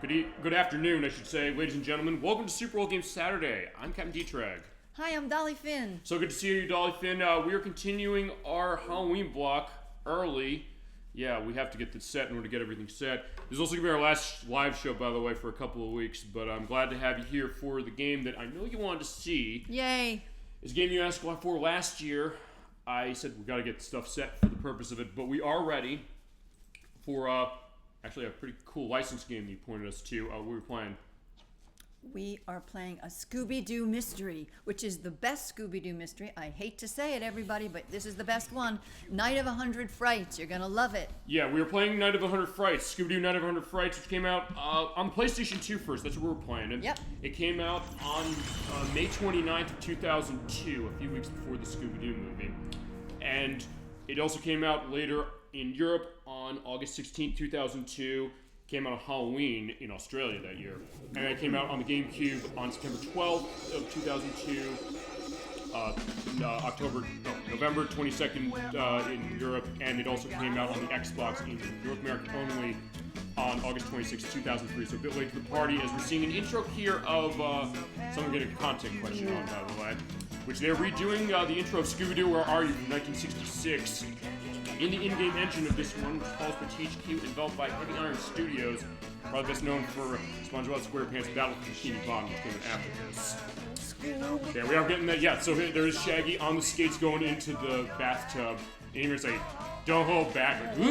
Good afternoon, I should say, ladies and gentlemen. Welcome to Super Bowl Game Saturday. I'm Captain D-Trag. Hi, I'm Dolly Finn. So good to see you, Dolly Finn. We are continuing our Halloween block early. Yeah, we have to get this set in order to get everything set. This is also going to be our last live show, by the way, for a couple of weeks. But I'm glad to have you here for the game that I know you wanted to see. Yay. It's a game you asked for last year. I said we got to get stuff set for the purpose of it. But we are ready for... actually, a pretty cool license game that you pointed us to. We were playing. We are playing a Scooby-Doo mystery, which is the best Scooby-Doo mystery. I hate to say it, everybody, but this is the best one. Night of 100 Frights. You're going to love it. Yeah, we were playing Night of 100 Frights. Scooby-Doo Night of 100 Frights, which came out on PlayStation 2 first. That's what we were playing. And yep. It came out on May 29th of 2002, a few weeks before the Scooby-Doo movie. And it also came out later in Europe on August 16th, 2002. Came out on Halloween in Australia that year. And it came out on the GameCube on September 12th of 2002. November 22nd in Europe. And it also came out on the Xbox in North America only on August 26th, 2003. So a bit late to the party, as we're seeing an intro here of someone getting a content question on, by the way. Which they're redoing the intro of Scooby-Doo, Where Are You? From 1966. In the in-game engine of this one, which calls for THQ, developed by Heavy Iron Studios, probably best known for SpongeBob SquarePants Battle for Bikini Bottom, which came after this. Yeah, we are getting that. Yeah, so there is Shaggy on the skates going into the bathtub. And he's like, don't hold back. Like,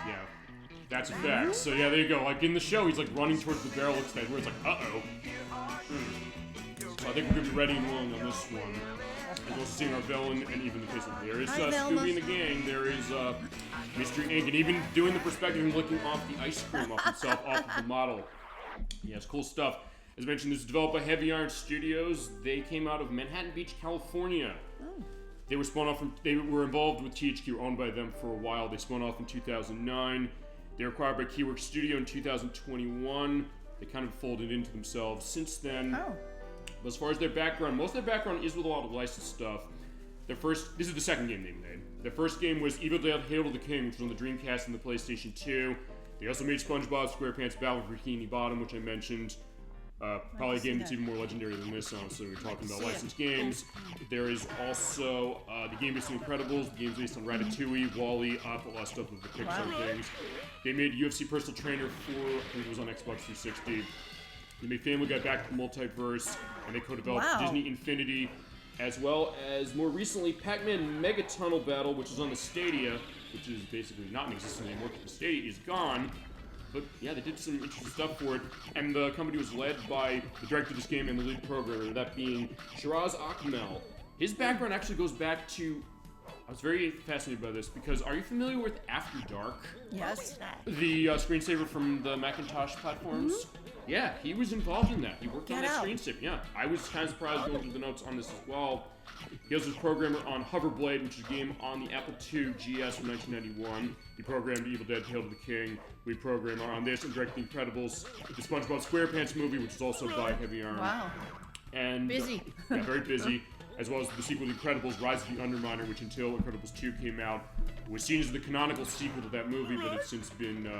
Yeah, that's a fact. So yeah, there you go. Like in the show, he's like running towards the barrel instead, where it's like, uh-oh. So I think we're going to be ready and willing on this one. As well as seeing our villain, and even the case of there is Scooby in the gang, there is Mystery Inc., and even doing the perspective and looking off the ice cream off himself, off of the model. Yeah, it's cool stuff. As mentioned, this is developed by Heavy Iron Studios. They came out of Manhattan Beach, California. Oh. They were spun off from, they were involved with THQ, owned by them for a while. They spun off in 2009. They were acquired by Keyworks Studio in 2021. They kind of folded into themselves since then. Oh. But as far as their background, most of their background is with a lot of licensed stuff. This is the second game they made. Their first game was Evil Dead Hail to the King, which was on the Dreamcast and the PlayStation 2. They also made SpongeBob SquarePants Battle for Bikini Bottom, which I mentioned. Probably a game that's even more legendary than this, honestly. We're talking about licensed games. There is also the game based on Incredibles, the game's based on Ratatouille, WALL-E, Up, a lot of stuff with the Pixar things. They made UFC Personal Trainer 4, I think it was on Xbox 360. They made Family Guy Back to the Multiverse, and they co-developed Disney Infinity, as well as, more recently, Pac-Man Mega Tunnel Battle, which is on the Stadia, which is basically not in existence anymore because the Stadia is gone. But yeah, they did some interesting stuff for it, and the company was led by the director of this game and the lead programmer, that being Shiraz Akmal. His background actually goes back to... I was very fascinated by this, because are you familiar with After Dark? Yes. The screensaver from the Macintosh platforms? Mm-hmm. Yeah, he was involved in that. He worked on that screensaver. Yeah, I was kind of surprised going through the notes on this as well. He was a programmer on Hoverblade, which is a game on the Apple II GS from 1991. He programmed Evil Dead Hail to the King. We programmer on this and directed The Incredibles, the SpongeBob SquarePants movie, which is also by Heavy Iron. Wow. And busy. Yeah, very busy. As well as the sequel to Incredibles, Rise of the Underminer, which until Incredibles 2 came out, was seen as the canonical sequel to that movie, but it's since been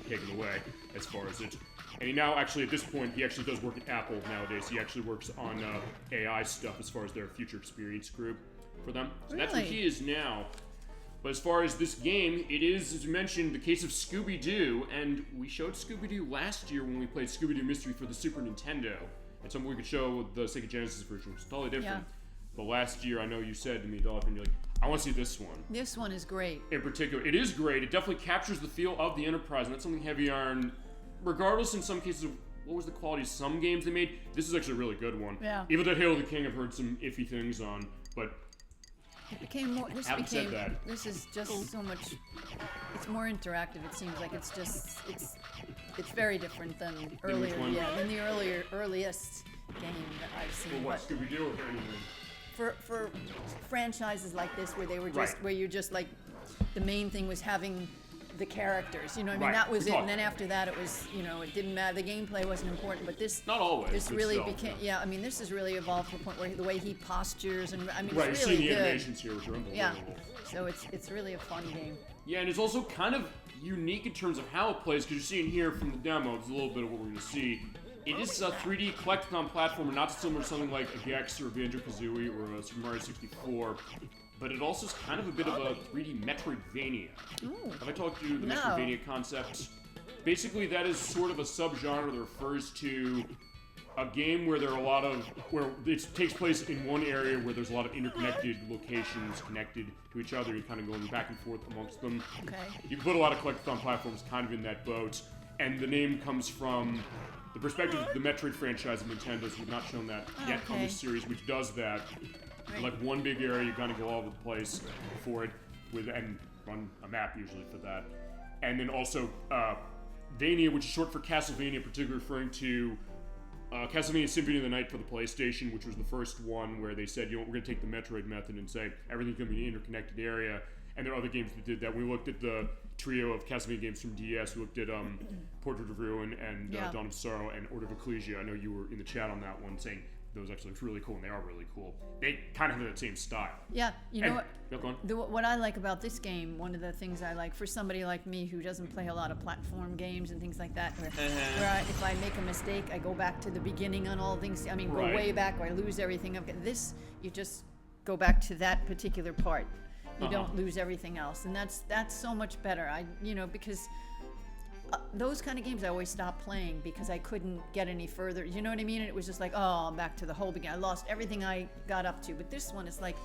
taken away as far as it. And he now, actually, at this point, he actually does work at Apple nowadays. He actually works on AI stuff as far as their future experience group for them. So that's what he is now. But as far as this game, it is, as you mentioned, the case of Scooby-Doo, and we showed Scooby-Doo last year when we played Scooby-Doo Mystery for the Super Nintendo. And something we could show with the Sega Genesis version, which is totally different. Yeah. But last year, I know you said to me, Dolphin, you're like, I want to see this one. This one is great. In particular, it is great. It definitely captures the feel of the Enterprise, and that's something Heavy Iron, regardless in some cases of what was the quality of some games they made, this is actually a really good one. Yeah. Evil Dead Hail to the King, I've heard some iffy things on, but it became more. This is just so much. It's more interactive. It seems like it's very different than earlier. Yeah, than the earliest game that I've seen. For what, Scooby-Doo or anything? For franchises like this, where they were just where you're just like the main thing was having the characters. You know, I mean, Right. that was it. And then after that, it was, you know, it didn't matter. The gameplay wasn't important, but this Not always. This but really still, became. Yeah, I mean, this has really evolved to a point where the way he postures and I mean, Right, it's you've really seen the good. animations here, which are unbelievable. Yeah. So it's really a fun game. Yeah, and it's also kind of unique in terms of how it plays, because you're seeing here from the demo, it's a little bit of what we're going to see. It is a 3D collectathon platformer, not dissimilar to something like a Gex or a Banjo-Kazooie or a Super Mario 64, but it also is kind of a bit of a 3D Metroidvania. Ooh. Have I talked to you the No. Metroidvania concept? Basically, that is sort of a subgenre that refers to a game where there are where it takes place in one area where there's a lot of interconnected locations connected to each other. You're kind of going back and forth amongst them. Okay. You can put a lot of collectathon platforms kind of in that boat, and the name comes from the perspective of the Metroid franchise of Nintendo's. We've not shown that yet on this series, which does that. Right. Like one big area, you kind of go all over the place for it, and run a map usually for that. And then also Vania, which is short for Castlevania, particularly referring to Castlevania Symphony of the Night for the PlayStation, which was the first one where they said, you know what, we're going to take the Metroid method and say everything's going to be an interconnected area. And there are other games that did that. We looked at the trio of Castlevania games from DS. We looked at Portrait of Ruin and Dawn of Sorrow and Order of Ecclesia. I know you were in the chat on that one saying those actually look really cool, and they are really cool. They kind of have that same style. Yeah, you know what? Yeah, go on. What I like about this game, one of the things I like for somebody like me who doesn't play a lot of platform games and things like that, where if I make a mistake, I go back to the beginning on all things. I mean, go way back where I lose everything. This, you just go back to that particular part. You don't lose everything else, and that's so much better. Because those kind of games I always stopped playing because I couldn't get any further. You know what I mean? And it was just like, oh, I'm back to the whole beginning. I lost everything I got up to. But this one is like,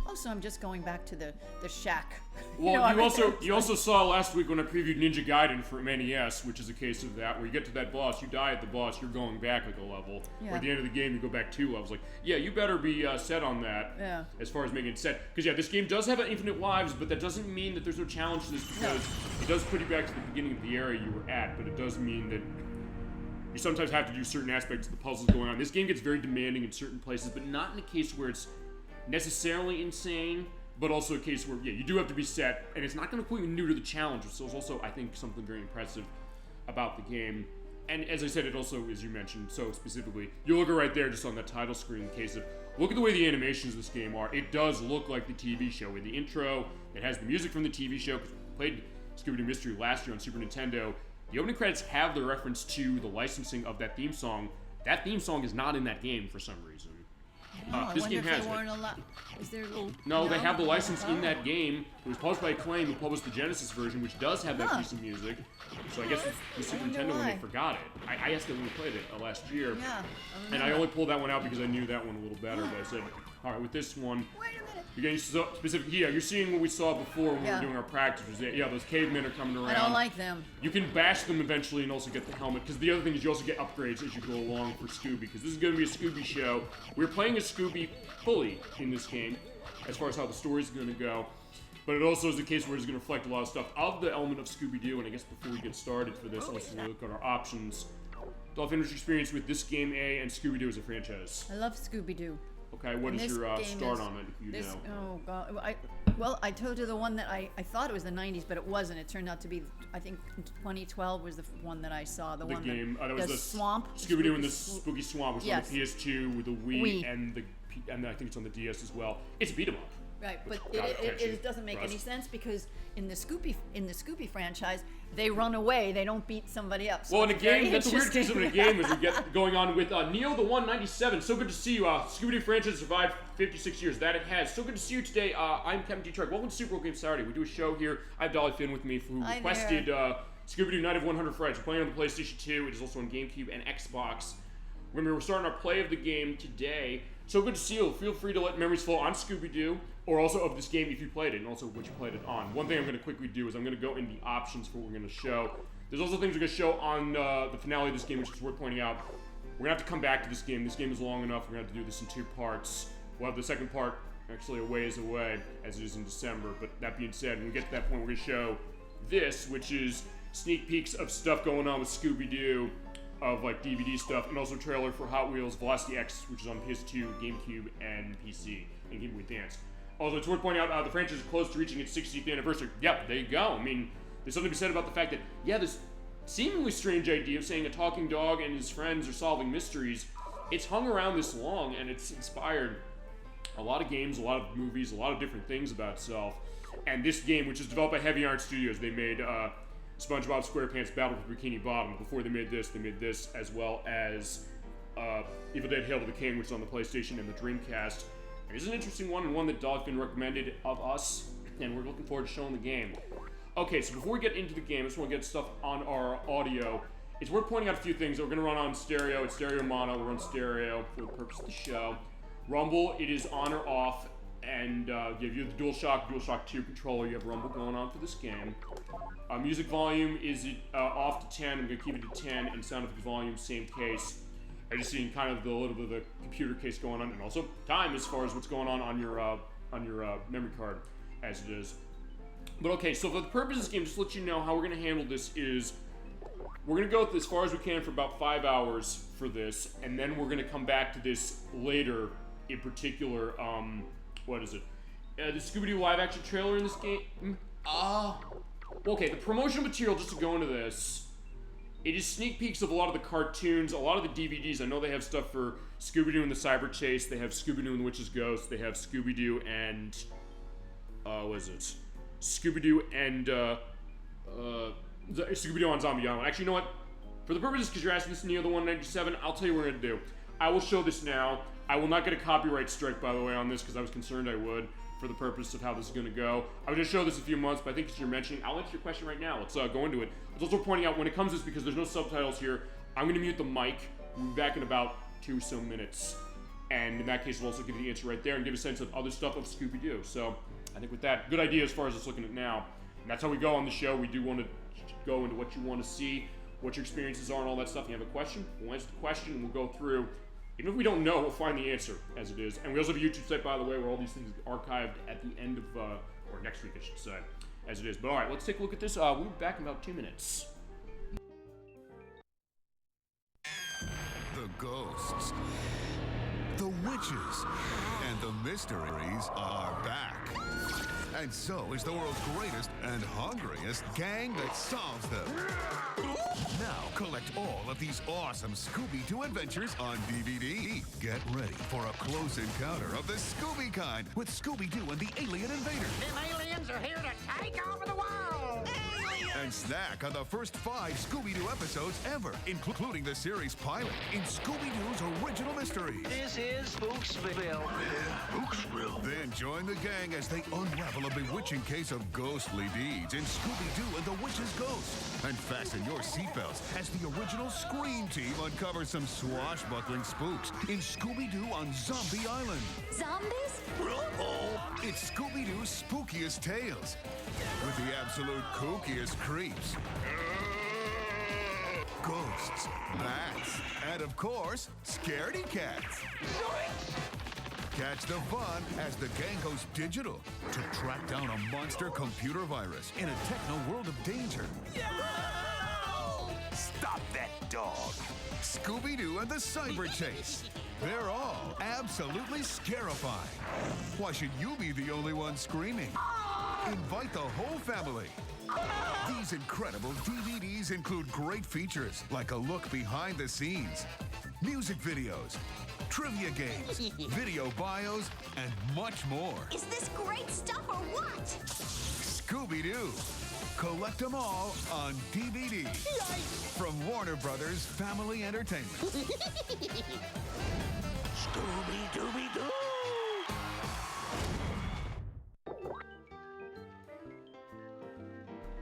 oh, so I'm just going back to the shack. Well, you also saw last week when I previewed Ninja Gaiden for NES, which is a case of that, where you get to that boss, you die at the boss, you're going back like a level. Yeah. Or at the end of the game, you go back 2 levels. Like, yeah, you better be set on that. Yeah. As far as making it set, because this game does have infinite lives, but that doesn't mean that there's no challenge to this, because it does put you back to the beginning of the area you were at. But it does mean that you sometimes have to do certain aspects of the puzzles going on. This game gets very demanding in certain places, but not in a case where it's necessarily insane, but also a case where, you do have to be set, and it's not going to put you new to the challenge, which is also, I think, something very impressive about the game. And as I said, it also, as you mentioned so specifically, you look right there just on that title screen in case of, look at the way the animations of this game are. It does look like the TV show. In the intro, it has the music from the TV show, because we played Scooby-Doo Mystery last year on Super Nintendo. The opening credits have the reference to the licensing of that theme song. That theme song is not in that game for some reason. This game has it. Is there No, they have the license in that game. It was published by Acclaim, who published the Genesis version, which does have that piece of music. So I guess the Super Nintendo when they forgot it. I asked them when we played it last year. Yeah. And I only pulled that one out because I knew that one a little better. But I said, all right, with this one, Wait a minute. you're getting specific. Yeah, you're seeing what we saw before when we were doing our practice. Those cavemen are coming around. I don't like them. You can bash them eventually and also get the helmet, because the other thing is you also get upgrades as you go along for Scooby, because this is going to be a Scooby show. We're playing as Scooby fully in this game, as far as how the story's going to go, but it also is a case where it's going to reflect a lot of stuff of the element of Scooby-Doo. And I guess before we get started for this, let's look at our options. Dolph, initial experience with this game, and Scooby-Doo as a franchise. I love Scooby-Doo. Okay, what is your start on it, if you know? Oh, God. I told you the one that I thought it was the 90s, but it wasn't. It turned out to be, I think 2012 was the one that I saw. The one game, that was the swamp. Scooby-Doo in the Spooky Swamp, which was on the PS2 with the Wii. And I think it's on the DS as well. It's a beat 'em up. Right, but it doesn't make any sense, because in the Scooby franchise, they run away. They don't beat somebody up. So well, in a game, that's a weird case of a game as we get going on with Neo the 197. So good to see you. Scooby-Doo franchise survived 56 years. That it has. So good to see you today. I'm Captain Detroit. Welcome to Super Bowl Game Saturday. We do a show here. I have Dolly Finn with me, who requested Scooby-Doo Night of 100 Frights. We're playing on the PlayStation 2. It is also on GameCube and Xbox. We're starting our play of the game today. So good to see you. Feel free to let memories flow on Scooby-Doo, or also of this game if you played it, and also what you played it on. One thing I'm going to quickly do is I'm going to go in the options for what we're going to show. There's also things we're going to show on the finale of this game, which is worth pointing out. We're going to have to come back to this game. This game is long enough. We're going to have to do this in 2 parts. We'll have the second part actually a ways away, as it is in December. But that being said, when we get to that point, we're going to show this, which is sneak peeks of stuff going on with Scooby-Doo, of like DVD stuff, and also a trailer for Hot Wheels Velocity X, which is on PS2, GameCube, and PC, and Game Boy Advance. Also, it's worth pointing out the franchise is close to reaching its 60th anniversary. Yep, there you go. I mean, there's something to be said about the fact that, yeah, this seemingly strange idea of saying a talking dog and his friends are solving mysteries, it's hung around this long, and it's inspired a lot of games, a lot of movies, a lot of different things about itself. And this game, which is developed by Heavy Iron Studios, they made SpongeBob SquarePants Battle for Bikini Bottom. Before they made this, as well as Evil Dead Hail to the King, which is on the PlayStation and the Dreamcast. And it's an interesting one, and one that Dog's been recommended of us, and we're looking forward to showing the game. Okay, so before we get into the game, I just want to get stuff on our audio. It's worth pointing out a few things. We're going to run on stereo. It's stereo mono. We're on stereo for the purpose of the show. Rumble, it is on or off, and you have the DualShock 2 controller. You have Rumble going on for this game. Music volume is off to 10. I'm going to keep it to 10, and sound effect volume, same case. I'm just seeing kind of the little bit of the computer case going on, and also time as far as what's going on your memory card, as it is. But okay, so for the purpose of this game, just to let you know how we're going to handle this is, we're going to go as far as we can for about 5 hours for this, and then we're going to come back to this later, in particular, what is it? The Scooby-Doo live-action trailer in this game? Okay, the promotional material, just to go into this, it is sneak peeks of a lot of the cartoons, a lot of the DVDs. I know they have stuff for Scooby-Doo and the Cyber Chase, they have Scooby-Doo and the Witch's Ghost, they have Scooby-Doo and, what is it? Scooby-Doo and, Scooby-Doo on Zombie Island. Actually, you know what? For the purposes, because you're asking this near the 197, I'll tell you what we're going to do. I will show this now. I will not get a copyright strike, by the way, on this, because I was concerned I would, for the purpose of how this is going to go. I was going to show this in a few months, but I think as you're mentioning, I'll answer your question right now. Let's go into it. I was also pointing out, when it comes to this, because there's no subtitles here, I'm going to mute the mic. We'll be back in about 2 minutes. And in that case, we'll also give you the answer right there and give a sense of other stuff of Scooby-Doo. So, I think with that, good idea as far as us looking at now. And that's how we go on the show. We do want to go into what you want to see, what your experiences are, and all that stuff. If you have a question, we'll answer the question, and we'll go through. Even if we don't know, we'll find the answer as it is. And we also have a YouTube site, by the way, where all these things are archived at the end of, or next week, I should say, as it is. But all right, let's take a look at this. We'll be back in about 2 minutes. The ghosts, the witches, and the mysteries are back. And so is the world's greatest and hungriest gang that solves them. Now collect all of these awesome Scooby-Doo adventures on DVD. Get ready for a close encounter of the Scooby kind with Scooby-Doo and the Alien Invaders. The aliens are here to take over the world! And snack on the first 5 Scooby-Doo episodes ever, including the series pilot in Scooby-Doo's original mysteries. This is Spooksville. Spooksville. Then join the gang as they unravel a bewitching case of ghostly deeds in Scooby-Doo and the Witch's Ghost. And fasten your seatbelts as the original Scream team uncovers some swashbuckling spooks in Scooby-Doo on Zombie Island. Zombies? It's Scooby-Doo's spookiest tales with the absolute kookiest creeps, ghosts, bats, and of course, scaredy cats. Catch the fun as the gang goes digital to track down a monster computer virus in a techno world of danger. Stop that dog. Scooby-Doo and the Cyber Chase. They're all absolutely scarifying. Why should you be the only one screaming? Invite the whole family. These incredible DVDs include great features like a look behind the scenes, music videos, trivia games, video bios, and much more. Is this great stuff or what? Scooby-Doo. Collect them all on DVD. Yikes. From Warner Brothers Family Entertainment. Scooby-Dooby-Doo!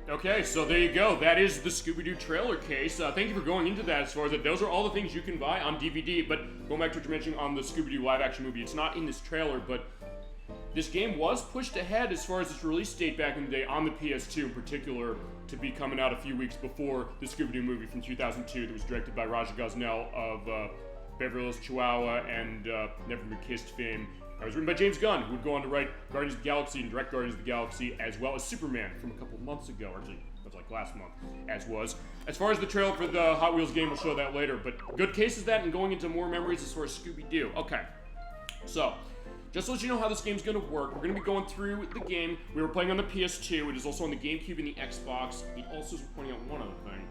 Okay, so there you go. That is the Scooby-Doo trailer case. Thank you for going into that as far as that. Those are all the things you can buy on DVD, but going back to what you mentioned on the Scooby-Doo live-action movie, it's not in this trailer, but this game was pushed ahead as far as its release date back in the day on the PS2 in particular to be coming out a few weeks before the Scooby-Doo movie from 2002 that was directed by Raja Gosnell of Beverly Hills Chihuahua and Never Been Kissed fame. It was written by James Gunn, who would go on to write Guardians of the Galaxy and direct Guardians of the Galaxy, as well as Superman from a couple months ago, or actually, it was like last month, as was. As far as the trailer for the Hot Wheels game, we'll show that later, but good case is that, and going into more memories as far as Scooby-Doo. Okay, so, just to let you know how this game's gonna work, we're gonna be going through the game. We were playing on the PS2, it is also on the GameCube and the Xbox. It also is pointing out one other thing.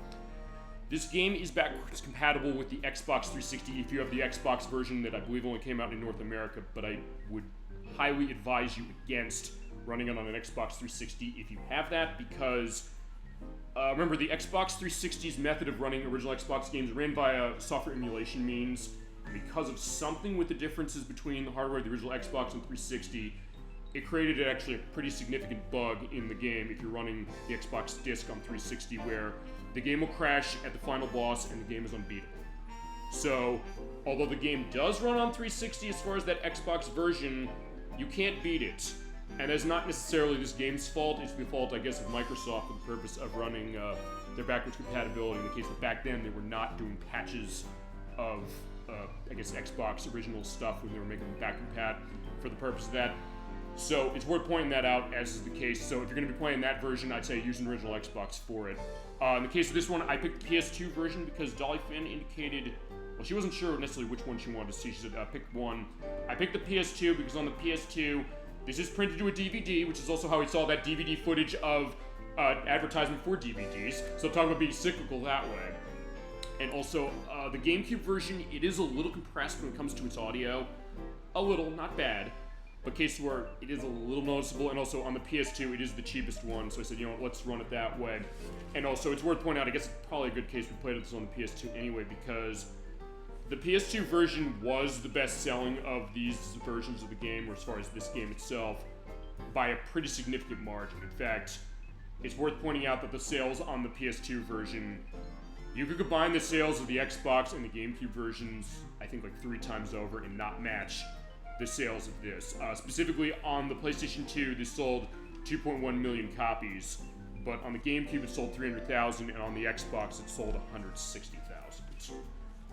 This game is backwards compatible with the Xbox 360 if you have the Xbox version that I believe only came out in North America, but I would highly advise you against running it on an Xbox 360 if you have that, because remember, the Xbox 360's method of running original Xbox games ran via software emulation means. Because of something with the differences between the hardware of the original Xbox and 360, it created actually a pretty significant bug in the game if you're running the Xbox disc on 360, where the game will crash at the final boss and the game is unbeatable. So, although the game does run on 360 as far as that Xbox version, you can't beat it. And that's not necessarily this game's fault, it's the fault, I guess, of Microsoft for the purpose of running their backwards compatibility, in the case that back then they were not doing patches of, I guess, Xbox original stuff when they were making them back compat for the purpose of that. So it's worth pointing that out, as is the case. So if you're going to be playing that version, I'd say use an original Xbox for it. In the case of this one, I picked the PS2 version because Dolly Finn indicated, well, she wasn't sure necessarily which one she wanted to see. She said, pick one. I picked the PS2 because on the PS2, this is printed to a DVD, which is also how we saw that DVD footage of advertisement for DVDs. So talk about being cyclical that way. And also, the GameCube version, it is a little compressed when it comes to its audio. A little, not bad. But case where it is a little noticeable, and also on the PS2, it is the cheapest one, so I said, you know what, let's run it that way. And also, it's worth pointing out, I guess it's probably a good case we played this on the PS2 anyway, because the PS2 version was the best-selling of these versions of the game, or as far as this game itself, by a pretty significant margin. In fact, it's worth pointing out that the sales on the PS2 version, you could combine the sales of the Xbox and the GameCube versions, I think like 3 times over, and not match the sales of this. Specifically on the PlayStation 2, this sold 2.1 million copies, but on the GameCube it sold 300,000, and on the Xbox it sold 160,000.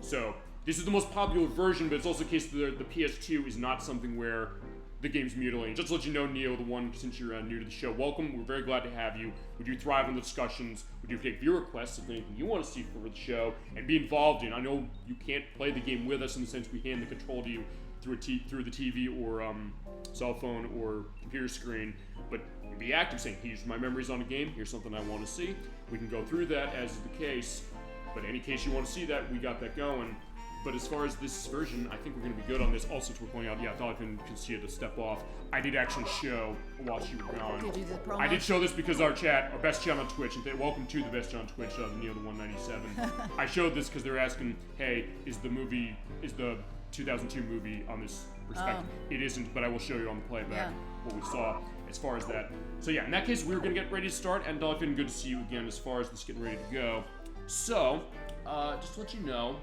So this is the most popular version, but it's also the case that the PS2 is not something where the game's mutilating. Just to let you know, Neo, the one, since you're new to the show, welcome. We're very glad to have you. We do thrive on the discussions. We do take viewer requests if anything you want to see for the show and be involved in. I know you can't play the game with us in the sense we hand the control to you through the TV or cell phone or computer screen, but be active, saying, here's my memories on a game, here's something I want to see. We can go through that as is the case, but any case you want to see that, we got that going. But as far as this version, I think we're going to be good on this. Also, we're pointing out, yeah, Dolly can see it to step off. I did actually show, while she was gone, Did you do the promo? I did show this because our best chat on Twitch, and welcome to the best chat on Twitch, Neo the 197. I showed this because they were asking, hey, is the 2002 movie on this perspective? It isn't, but I will show you on the playback what we saw as far as that. So yeah, in that case, we were going to get ready to start, and Dolly Finn, good to see you again as far as this getting ready to go. So, just to let you know,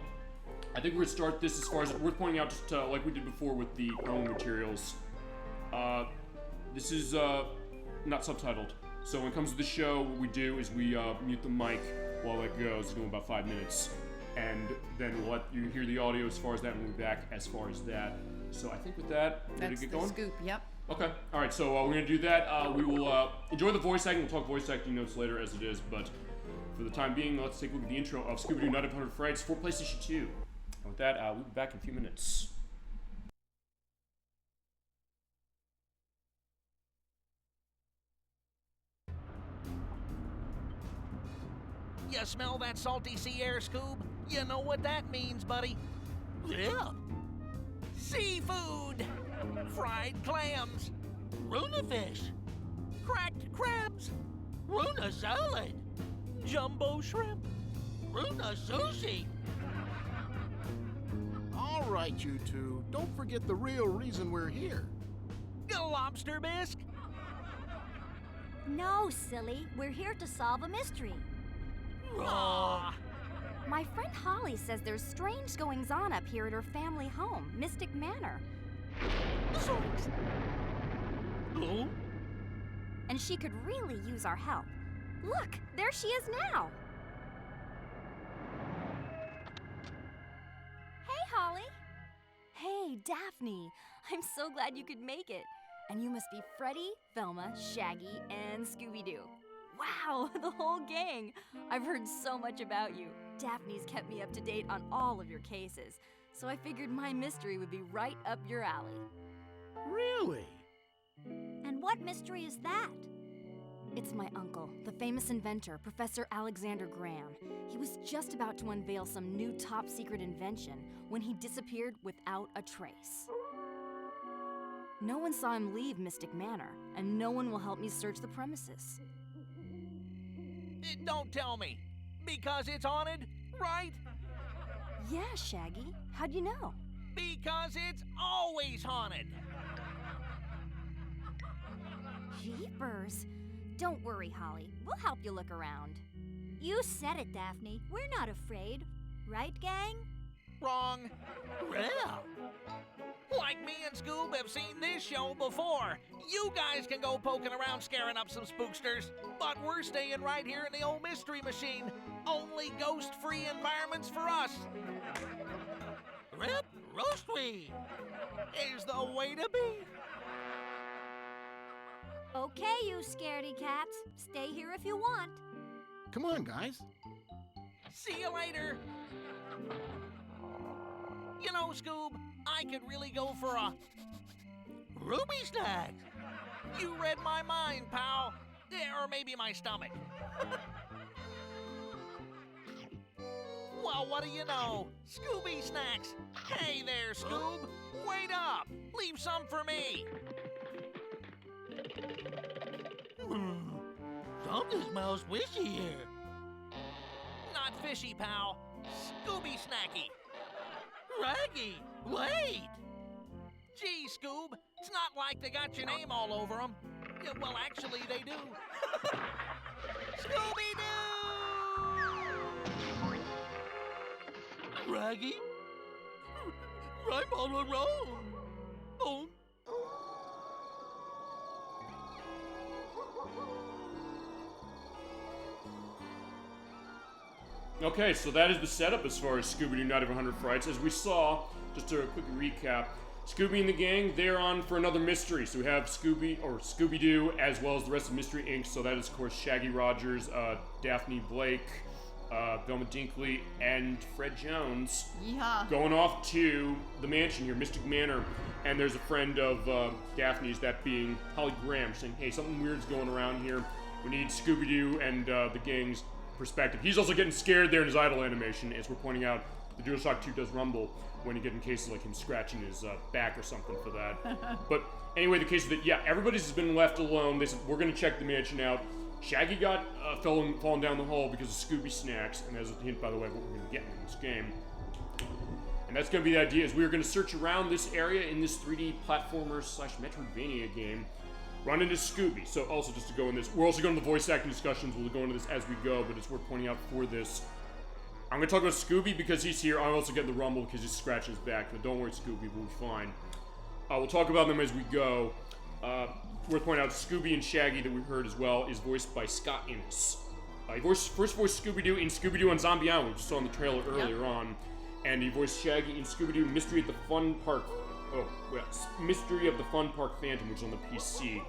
I think we're going to start this as far as worth pointing out, just like we did before with the promo materials. This is not subtitled. So when it comes to the show, what we do is we mute the mic while it goes. It's going about 5 minutes. And then we'll let you hear the audio as far as that, and we'll be back as far as that. So I think with that, we're ready to get going? That's the scoop, yep. Okay. All right, so we're going to do that. We will enjoy the voice acting. We'll talk voice acting notes later as it is, but for the time being, let's take a look at the intro of Scooby-Doo 900 Frights for PlayStation 2. And with that, we'll be back in a few minutes. You smell that salty sea air, Scoob? You know what that means, buddy. Yeah. Seafood! Fried clams! Runa fish! Cracked crabs! Runa salad! Jumbo shrimp! Runa sushi! All right, you two. Don't forget the real reason we're here. Lobster bisque! No, silly. We're here to solve a mystery. Raw! My friend Holly says there's strange goings-on up here at her family home, Mystic Manor. Oh? And she could really use our help. Look, there she is now. Hey, Holly. Hey, Daphne. I'm so glad you could make it. And you must be Freddy, Velma, Shaggy, and Scooby-Doo. Wow, the whole gang. I've heard so much about you. Daphne's kept me up to date on all of your cases, so I figured my mystery would be right up your alley. Really? And what mystery is that? It's my uncle, the famous inventor, Professor Alexander Graham. He was just about to unveil some new top-secret invention when he disappeared without a trace. No one saw him leave Mystic Manor, and no one will help me search the premises. Don't tell me. Because it's haunted, right? Yeah, Shaggy. How'd you know? Because it's always haunted. Jeepers. Don't worry, Holly. We'll help you look around. You said it, Daphne. We're not afraid. Right, gang? Wrong. Well, like me and Scoob have seen this show before. You guys can go poking around scaring up some spooksters, but we're staying right here in the old mystery machine. Only ghost-free environments for us. Rip roastweed is the way to be. Okay, you scaredy cats. Stay here if you want. Come on, guys. See you later. You know, Scoob, I could really go for a Ruby snack. You read my mind, pal. Or maybe my stomach. Well, what do you know? Scooby snacks. Hey there, Scoob. Wait up. Leave some for me. Something smells fishy here. Not fishy, pal. Scooby snacky. Raggy, wait! Gee, Scoob, it's not like they got your name all over them. Yeah, well, actually, they do. Scooby-Doo! Raggy? I'm all alone. Oh. Okay, so that is the setup as far as Scooby-Doo Night of 100 Frights. As we saw, just a quick recap, Scooby and the gang, they're on for another mystery. So we have Scooby-Doo, as well as the rest of Mystery Inc. So that is, of course, Shaggy Rogers, Daphne Blake, Velma Dinkley, and Fred Jones. Yeehaw. Going off to the mansion here, Mystic Manor. And there's a friend of Daphne's, that being Holly Graham, saying, hey, something weird's going around here. We need Scooby-Doo and the gang's perspective. He's also getting scared there in his idle animation, as we're pointing out. The DualShock 2 does rumble when you get in cases like him scratching his back or something for that. But anyway, the case is that, yeah, everybody's been left alone. They said, we're going to check the mansion out. Shaggy got fallen down the hall because of Scooby snacks, and as a hint, by the way, of what we're going to get in this game. And that's going to be the idea, is we're going to search around this area in this 3D platformer / Metroidvania game. Run into Scooby. So also just to go in this, we're also going to the voice acting discussions. We'll go into this as we go, but it's worth pointing out for this. I'm going to talk about Scooby because he's here. I'm also getting the rumble because he's scratching his back, but don't worry, Scooby, we'll be fine. We'll talk about them as we go. Worth pointing out, Scooby and Shaggy that we heard as well is voiced by Scott Innes. He first voiced Scooby-Doo in Scooby-Doo on Zombie Island, which you saw in the trailer earlier on. And he voiced Shaggy in Scooby-Doo Mystery at the Fun Park. Mystery of the Fun Park Phantom, which is on the PC.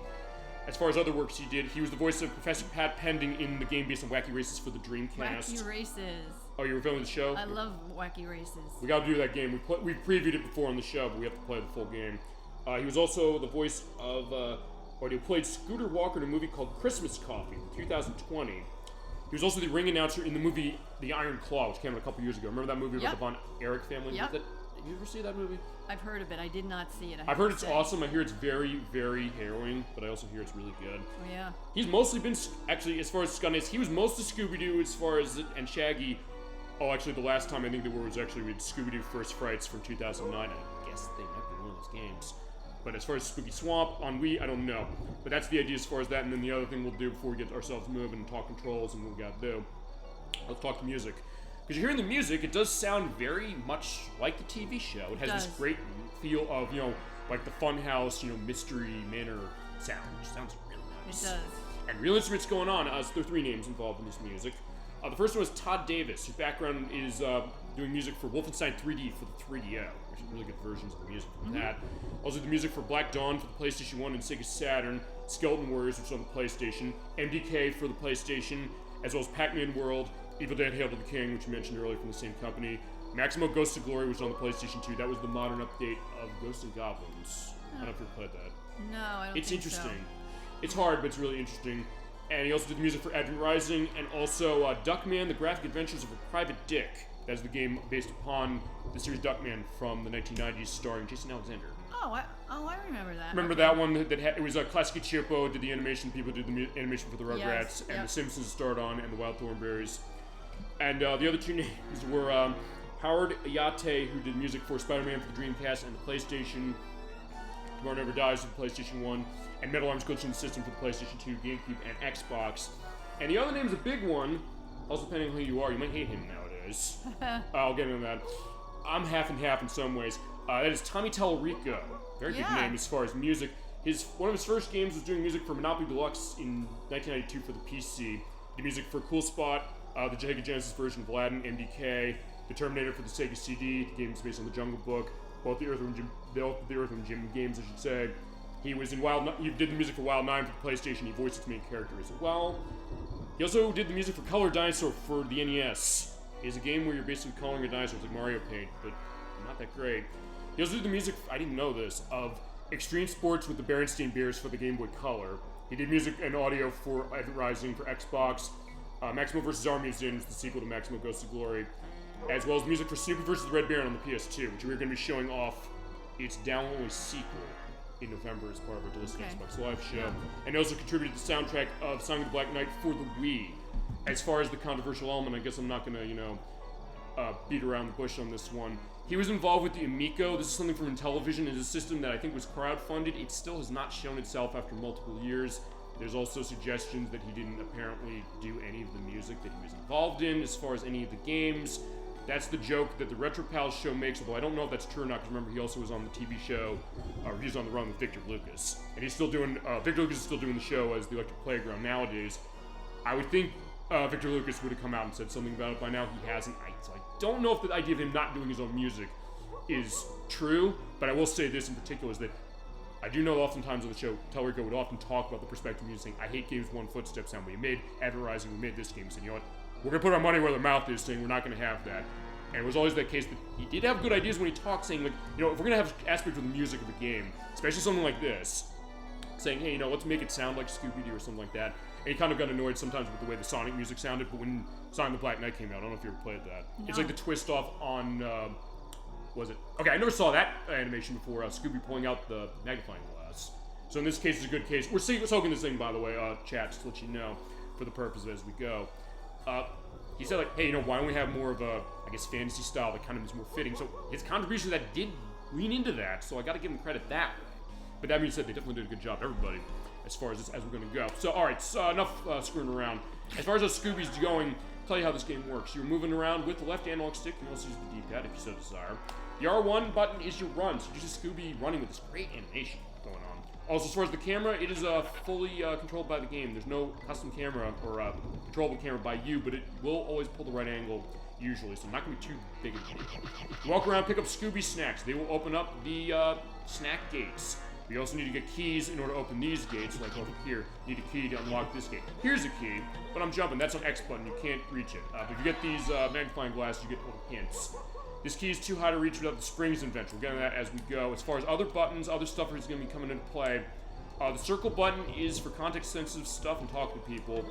As far as other works he did, he was the voice of Professor Pat Pending in the game based on Wacky Races for the Dreamcast. Wacky Races. Oh, you were filming the show? I love Wacky Races. We gotta do that game. We've previewed it before on the show, but we have to play the full game. He was also the voice of, he played Scooter Walker in a movie called Christmas Coffee, 2020. He was also the ring announcer in the movie The Iron Claw, which came out a couple years ago. Remember that movie with the Von Erich family? Yep. Did you ever see that movie? I've heard of it. I did not see it. I've heard it's awesome. I hear it's very, very harrowing, but I also hear it's really good. Oh, yeah. He's mostly been, actually, as far as Scott is, he was most of Scooby-Doo as far as, and Shaggy. Oh, actually, the last time I think they were was actually with Scooby-Doo First Frights from 2009. I guess they might be one of those games. But as far as Spooky Swamp on Wii, I don't know. But that's the idea as far as that, and then the other thing we'll do before we get ourselves moving and talk controls and what we gotta do. Let's talk music. Because you're hearing the music, it does sound very much like the TV show. It has this great feel of, like the Funhouse, Mystery Manor sound, which sounds really nice. It does. And real instruments going on. So there are 3 names involved in this music. The first one is Todd Davis, whose background is doing music for Wolfenstein 3D for the 3DO. There's really good versions of the music from that. Also the music for Black Dawn for the PlayStation 1 and Sega Saturn, Skeleton Warriors, which is on the PlayStation, MDK for the PlayStation, as well as Pac-Man World, Evil Dead Hail to the King, which you mentioned earlier from the same company, Maximo Ghosts of Glory, which is on the PlayStation 2. That was the modern update of Ghosts and Goblins. I don't know if you've played that. No, I don't It's think interesting. So. It's hard, but it's really interesting. And he also did the music for Advent Rising, and also Duckman, The Graphic Adventures of a Private Dick. That's the game based upon the series Duckman from the 1990s, starring Jason Alexander. Oh, I remember that. Remember that one that had, it was Classic Chiopo did the animation, people did the animation for the Rugrats, Yes, and yep. The Simpsons starred on, and the Wild Thornberrys. And the other two names were Howard Ayate, who did music for Spider-Man for the Dreamcast and the PlayStation. Tomorrow Never Dies for the PlayStation 1, and Metal Arms Glitching System for the PlayStation 2, GameCube, and Xbox. And the other name's a big one, also depending on who you are. You might hate him nowadays. I'll get into that. I'm half and half in some ways. That is Tommy Tallarico. Very good name as far as music. One of his first games was doing music for Monopoly Deluxe in 1992 for the PC. He did music for Cool Spot, the Sega Genesis version of Aladdin, MDK, the Terminator for the Sega CD, the games based on the Jungle Book, both the Earthworm Jim games, I should say. He was in he did the music for Wild 9 for the PlayStation. He voiced its main character as well. He also did the music for Color Dinosaur for the NES. It's a game where you're basically coloring a dinosaur. It's like Mario Paint, but not that great. He also did the music, I didn't know this, of Extreme Sports with the Berenstain Bears for the Game Boy Color. He did music and audio for Advent Rising for Xbox. Maximo vs. Our Museums, the sequel to Maximo Goes to Glory. As well as music for Snoopy vs. the Red Baron on the PS2, which we're going to be showing off its down-only sequel in November as part of our Delicious Xbox Live show. And also contributed to the soundtrack of Song of the Black Knight for the Wii. As far as the controversial element, I guess I'm not going to, beat around the bush on this one. He was involved with the Amico. This is something from Intellivision. It's a system that I think was crowdfunded. It still has not shown itself after multiple years. There's also suggestions that he didn't apparently do any of the music that he was involved in as far as any of the games. That's the joke that the Retro Pals show makes, although I don't know if that's true or not, because remember, he also was on the TV show, he was on the run with Victor Lucas. And he's still doing, Victor Lucas is still doing the show as the Electric Playground nowadays. I would think Victor Lucas would have come out and said something about it by now. He hasn't. So I don't know if the idea of him not doing his own music is true, but I will say this in particular, is that I do know oftentimes on the show, Tellerico would often talk about the perspective of music, saying, I hate games one footstep sound. We made Advent Rising, we made this game. He said, you know what, we're going to put our money where the mouth is, saying we're not going to have that. And it was always that case that he did have good ideas when he talked, saying, like, you know, if we're going to have aspect of the music of the game, especially something like this, saying, hey, you know, let's make it sound like Scooby-Doo or something like that. And he kind of got annoyed sometimes with the way the Sonic music sounded, but when Sonic the Black Knight came out, I don't know if you ever played that. No. It's like the twist off on, was it? Okay, I never saw that animation before, Scooby pulling out the magnifying glass. So in this case, it's a good case. We're soaking this thing, by the way, chat, just to let you know, for the purpose of as we go. He said, like, hey, you know, why don't we have more of a, I guess, fantasy style that kind of is more fitting? So his contribution to that did lean into that, so I got to give him credit that way. But that being said, they definitely did a good job, everybody, as far as this, as we're going to go. So, all right, so enough screwing around. As far as those Scoobies going, I'll tell you how this game works. You're moving around with the left analog stick. You can also use the D-pad if you so desire. The R1 button is your run, so you just Scooby running with this great animation going on. Also, as far as the camera, it is fully controlled by the game. There's no custom camera or controllable camera by you, but it will always pull the right angle usually, so not going to be too big of a deal. You walk around, pick up Scooby snacks. They will open up the snack gates. You also need to get keys in order to open these gates, like over here. You need a key to unlock this gate. Here's a key, but I'm jumping. That's an X button. You can't reach it. But if you get these magnifying glasses, you get little hints. This key is too high to reach without the springs invention. We'll get into that as we go. As far as other buttons, other stuff is going to be coming into play. The circle button is for context-sensitive stuff and talk to people.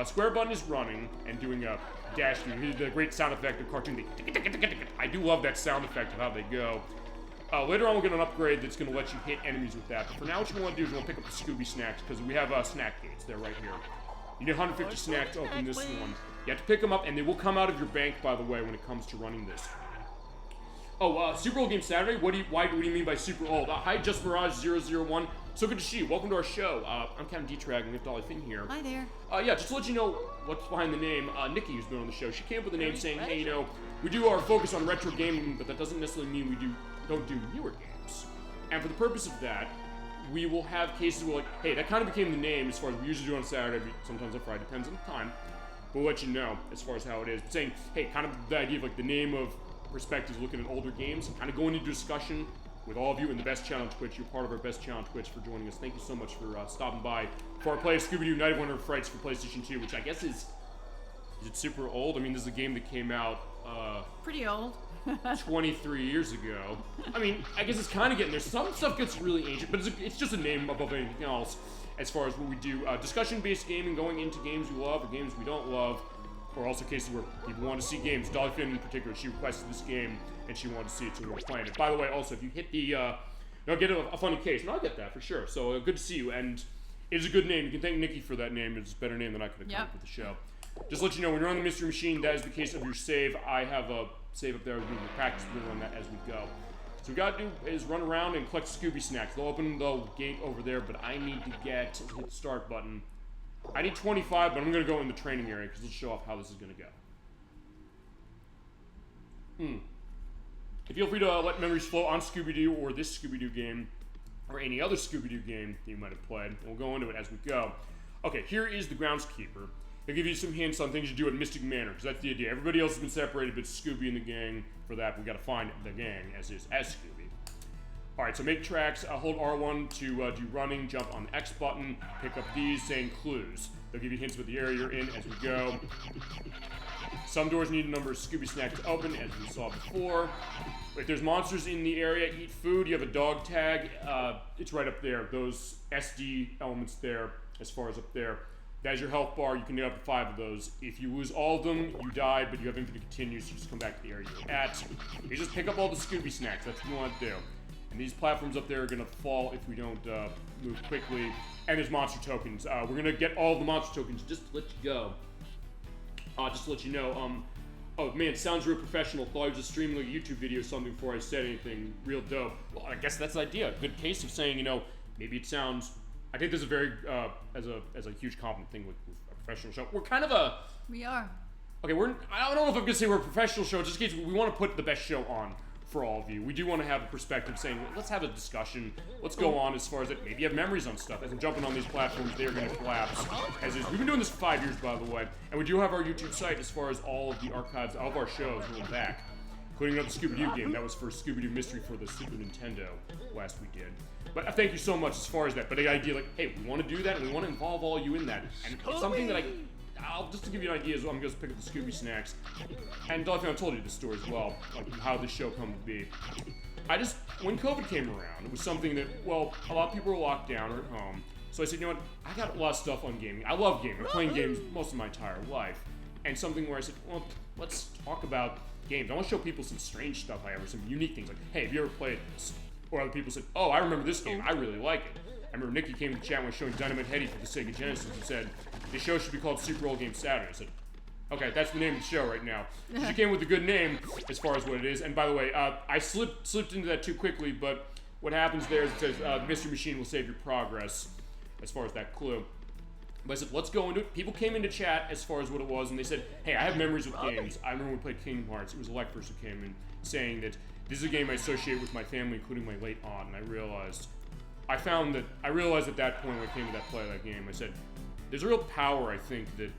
Square button is running and doing a dash through. The great sound effect of cartoon. I do love that sound effect of how they go. Later on, we'll get an upgrade that's going to let you hit enemies with that. But for now, what you want to do is you want to pick up the Scooby snacks, because we have snack gates. They're right here. You need 150 snacks to open this one. You have to pick them up, and they will come out of your bank, by the way, when it comes to running this. Oh, Super Old Game Saturday? What do you mean by super old? Hi, Just Mirage 001. So good to see you. Welcome to our show. I'm Captain D-Trag, and we have Dolly Finn here. Hi there. Yeah, just to let you know what's behind the name, Nikki, who's been on the show, she came up with a name saying, hey, you know, we do our focus on retro gaming, but that doesn't necessarily mean we don't do newer games. And for the purpose of that, we will have cases where, like, hey, that kind of became the name as far as we usually do on Saturday, sometimes on Friday, depends on the time. But we'll let you know as far as how it is. But saying, hey, kind of the idea of, like, the name of perspectives looking at older games, and kind of going into discussion with all of you in the best channel on Twitch. You're part of our best channel on Twitch for joining us. Thank you so much for stopping by for our play of Scooby-Doo Night of Wonder and Frights for PlayStation 2, which I guess is it super old? I mean, this is a game that came out... pretty old. 23 years ago. I mean, I guess it's kind of getting there. Some stuff gets really ancient, but it's just a name above anything else as far as what we do. Discussion-based gaming, going into games we love or games we don't love, or also cases where people want to see games. Dolly Finn in particular, she requested this game, and she wanted to see it, so we're playing it. By the way, also, if you hit the, you'll get a funny case, and I'll get that for sure. So good to see you, and it is a good name. You can thank Nikki for that name. It's a better name than I could have come up with the show. Just to let you know, when you're on the Mystery Machine, that is the case of your save. I have a save up there. We can practice on that as we go. So we gotta do is run around and collect Scooby snacks. They'll open the gate over there, but I need to hit the start button. I need 25, but I'm gonna go in the training area because it'll show off how this is gonna go. Feel free to let memories flow on Scooby-Doo or this Scooby-Doo game or any other Scooby-Doo game that you might have played. We'll go into it as we go. Okay, here is the groundskeeper. They'll give you some hints on things you do at Mystic Manor, because that's the idea. Everybody else has been separated, but Scooby and the gang. For that, we got to find the gang as Scooby. All right, so make tracks. Hold R1 to do running. Jump on the X button. Pick up these, saying clues. They'll give you hints about the area you're in as we go. Some doors need a number of Scooby snacks to open, as we saw before. If there's monsters in the area, eat food. You have a dog tag. It's right up there. Those SD elements there, as far as up there. That's your health bar. You can get up to 5 of those. If you lose all of them, you die, but you have infinite continues, so you just come back to the area you're at. You just pick up all the Scooby snacks. That's what you want to do. And these platforms up there are going to fall if we don't move quickly. And there's monster tokens. We're going to get all the monster tokens just to let you go. Just to let you know. Oh man, it sounds real professional. Thought I was just streaming like a YouTube video or something before I said anything. Real dope. Well, I guess that's the idea. Good case of saying, maybe it sounds... I think this is a very, as a huge compliment thing with a professional show. We're kind of a... We are. Okay, I don't know if I'm going to say we're a professional show, just in case we want to put the best show on for all of you. We do want to have a perspective saying, let's have a discussion. Let's go on as far as it. Maybe you have memories on stuff. As I'm jumping on these platforms, they are going to collapse. As is. We've been doing this for 5 years, by the way. And we do have our YouTube site as far as all of the archives of our shows going back. Including another Scooby-Doo game. That was for Scooby-Doo Mystery for the Super Nintendo last we did. But thank you so much as far as that. But the idea, like, hey, we want to do that, and we want to involve all you in that. And it's something that I'll just to give you an idea as well, I'm going to pick up the Scooby snacks. And Dolphin, I told you this story as well, like how this show come to be. When COVID came around, it was something that, well, a lot of people were locked down or at home. So I said, you know what, I got a lot of stuff on gaming. I love gaming. I'm playing games most of my entire life. And something where I said, well, let's talk about games. I want to show people some strange stuff I ever, some unique things. Like, hey, have you ever played this? Or other people said, oh, I remember this game. I really like it. I remember Nikki came to chat when I was showing Dynamite Heady for the Sega Genesis and said, the show should be called Super Old Game Saturday. I said, okay, that's the name of the show right now. She came with a good name as far as what it is. And by the way, I slipped into that too quickly, but what happens there is it says, the Mystery Machine will save your progress as far as that clue. But I said, let's go into it. People came into chat as far as what it was, and they said, hey, I have memories with games. I remember when we played Kingdom Hearts. It was Electors who came in saying that this is a game I associate with my family, including my late aunt. And I realized at that point when I came to that play of that game, I said, there's a real power, I think, that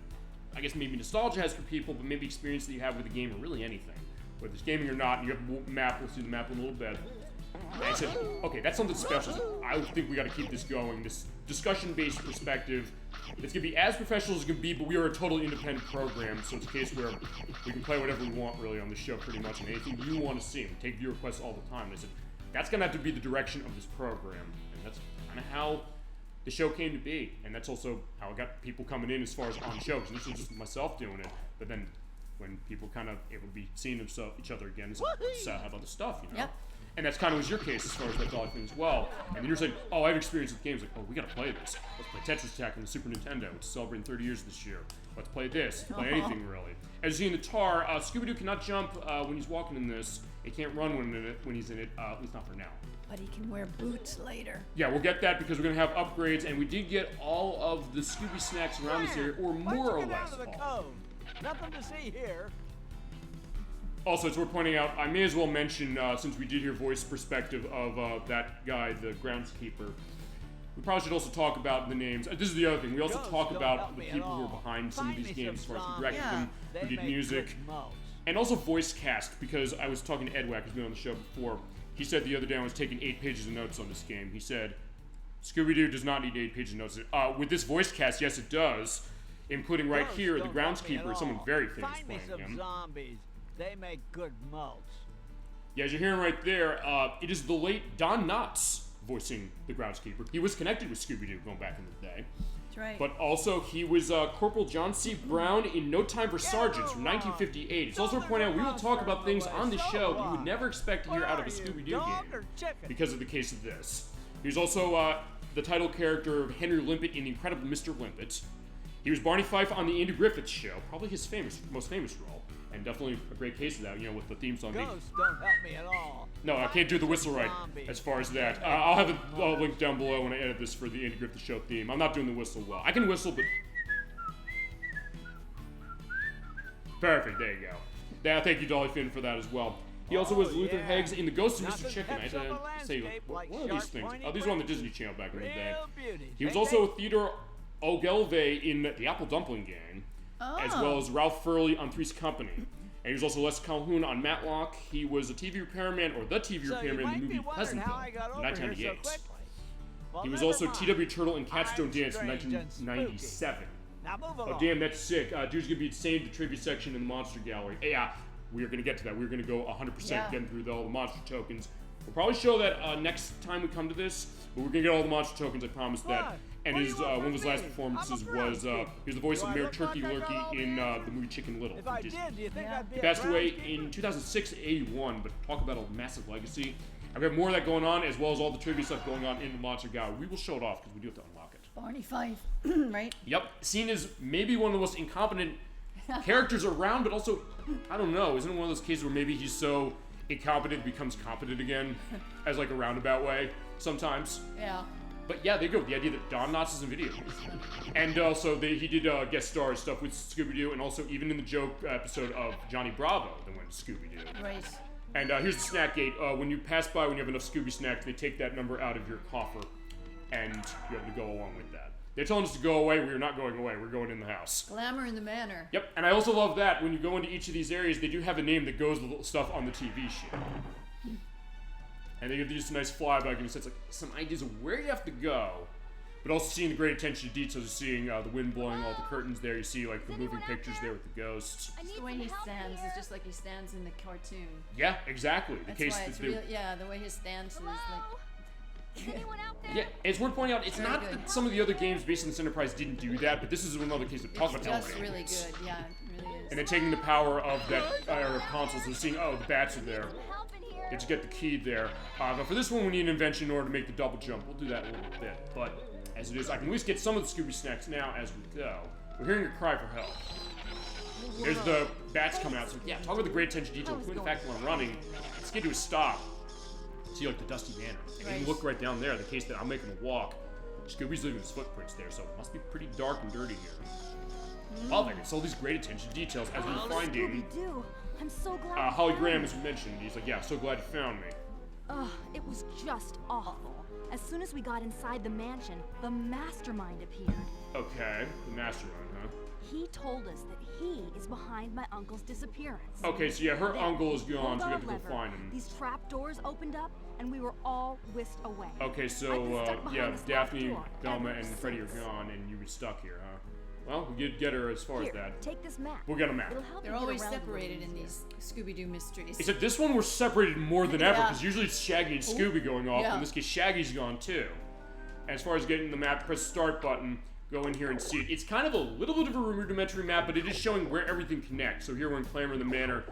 I guess maybe nostalgia has for people, but maybe experience that you have with a game or really anything. Whether it's gaming or not, and you have a map, we'll see the map in a little bit. And I said, okay, that's something special. I think we got to keep this going. This discussion-based perspective. It's going to be as professional as it can be, but we are a totally independent program, so it's a case where we can play whatever we want, really, on the show, pretty much, and anything you want to see. We take viewer requests all the time. And I said, that's going to have to be the direction of this program, and that's kind of how the show came to be, and that's also how I got people coming in as far as on show, because this was just myself doing it, but then when people kind of able to be seeing each other again, it's like, let's have other stuff, you know? Yep. And that's kind of was your case as far as that dog thing as well. And then you're saying, oh, I have experience with games. Like, oh, we got to play this. Let's play Tetris Attack on the Super Nintendo, which is celebrating 30 years this year. Let's play this. Play anything, really. As you see in the tar, Scooby-Doo cannot jump when he's walking in this. He can't run when he's in it, at least not for now. But he can wear boots later. Yeah, we'll get that because we're going to have upgrades, and we did get all of the Scooby snacks around this area, or more or less all. Nothing to see here. Also, it's worth pointing out, I may as well mention, since we did hear voice perspective of that guy, the groundskeeper, we probably should also talk about the names. This is the other thing. We also talk about the people who are behind some of these games, as far as who directed them, who did music, and also voice cast, because I was talking to Ed Wack, who's been on the show before. He said the other day I was taking 8 pages of notes on this game. He said, Scooby-Doo does not need 8 pages of notes. With this voice cast, yes, it does, including right here, the groundskeeper, someone very famous playing him. Zombies. They make good moats. Yeah, as you're hearing right there, it is the late Don Knotts voicing the groundskeeper. He was connected with Scooby-Doo going back in the day. That's right. But also, he was Corporal John C. Brown in No Time for Sergeants from 1958. It's also worth pointing out we will talk about things on the show that you would never expect to hear out of a Scooby-Doo game because of the case of this. He was also the title character of Henry Limpet in The Incredible Mr. Limpet. He was Barney Fife on The Andy Griffith Show, probably his most famous role, and definitely a great case of that, with the theme song. Ghosts don't help me at all. No, I can't do the whistle right as far as that. I'll have it linked down below when I edit this for the Andy Griffith Show theme. I'm not doing the whistle well. I can whistle, but... Perfect, there you go. Yeah, thank you, Dolly Finn, for that as well. He also was Luther Heggs in The Ghost of Mr. Chicken. I had to say, what are these things? These were on the Disney Channel back in the day. He was also Theodore Ogilvie in The Apple Dumpling Gang, as well as Ralph Furley on Three's Company. And he was also Les Calhoun on Matlock. He was a TV repairman, or the TV repairman in the movie Pleasantville in 1998. He was also T.W. Turtle in Catstone Dance in 1997. Oh, damn, that's sick. Dude's gonna be insane the trivia section in the Monster Gallery. Yeah, we're gonna get to that. We're gonna go 100% getting through all the monster tokens. We'll probably show that next time we come to this, but we're gonna get all the monster tokens, I promise that. And his one of his last performances was he was the voice of Mayor Turkey Lurkey in the movie Chicken Little from Disney. He passed away in 2006 at 81, but talk about a massive legacy. I've got more of that going on, as well as all the trivia stuff going on in the Monster Gallery. We will show it off because we do have to unlock it. Barney Fife, right? Yep, seen as maybe one of the most incompetent characters around, but also, I don't know, isn't it one of those cases where maybe he's so incompetent becomes competent again, as like a roundabout way sometimes? Yeah. But yeah, there you go, the idea that Don Knotts is in video games. And also, he did guest star stuff with Scooby-Doo, and also even in the joke episode of Johnny Bravo that went to Scooby-Doo. Right. And here's the snack gate. When you pass by, when you have enough Scooby snacks, they take that number out of your coffer, and you have to go along with that. They're telling us to go away. We're not going away. We're going in the house. Glamour in the manor. Yep, and I also love that when you go into each of these areas, they do have a name that goes with the stuff on the TV show. And they give you just a nice flyby, and it's like some ideas of where you have to go, but also seeing the great attention to details of seeing the wind blowing all the curtains there. You see like the moving pictures there with the ghosts. The way he stands is just like he stands in the cartoon. Yeah, exactly. That's why it's real. Yeah, the way his stance is like. Is anyone out there? Yeah, it's worth pointing out, it's not that some of the other games based on this Enterprise didn't do that, but this is another case that talks about That's elevating really things. good, yeah, it really is. And then taking the power of that era of consoles and seeing, oh, the bats are there. Get to get the key there. But for this one, we need an invention in order to make the double jump. We'll do that in a little bit. But as it is, I can at least get some of the Scooby snacks now as we go. We're hearing a cry for help. There's the bats coming out. So yeah, talk about the great attention to detail. Including the fact when I'm running, let's get to a stop. See like the dusty manor. And you look right down there, the case that I'm making a walk. Scooby's leaving his footprints there, so it must be pretty dark and dirty here. Oh, it's all these great attention to details as we're finding. Scooby-Doo. I'm so glad. Holly Graham, as we mentioned, he's like, yeah, so glad you found me. Ugh, it was just awful. As soon as we got inside the mansion, the mastermind appeared. Okay, the mastermind, huh? He told us that he is behind my uncle's disappearance. Okay, so yeah, her uncle is gone, so we have to go lever, find him. These trap doors opened up, and we were all whisked away. Okay, so yeah, Daphne, Velma, and Freddy are gone, and you were stuck here, huh? Well, we did get her as far as that. Take this map. We'll get a map. They're always separated in these Scooby-Doo mysteries. Except this one we're separated more than ever, because usually it's Shaggy and Scooby going off. In this case, Shaggy's gone too. As far as getting the map, press the start button, go in here and see it. It's kind of a little bit of a rudimentary map, but it is showing where everything connects. So here we're in Clamor in the Manor.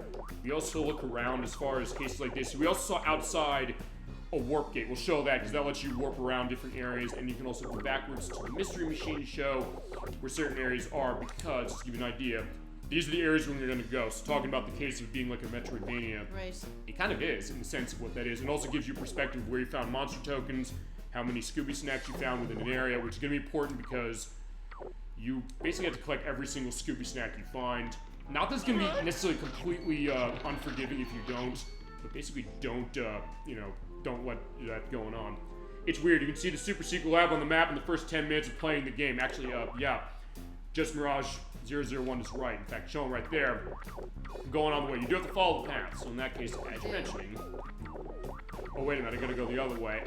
We also look around as far as cases like this. We also saw outside a warp gate. We'll show that because that lets you warp around different areas, and you can also go backwards to the Mystery Machine to show where certain areas are, because, just to give you an idea, these are the areas where you're going to go. So talking about the case of being like a Metroidvania, it kind of is in the sense of what that is. And also gives you perspective of where you found monster tokens, how many Scooby snacks you found within an area, which is going to be important because you basically have to collect every single Scooby snack you find. Not that it's going to be necessarily completely unforgiving if you don't, but basically don't let that going on. It's weird. You can see the Super Secret Lab on the map in the first 10 minutes of playing the game. Actually, yeah, Just Mirage 001 is right. In fact, showing right there, going on the way. You do have to follow the path. So in that case, as you're mentioning, oh wait a minute, I gotta go the other way.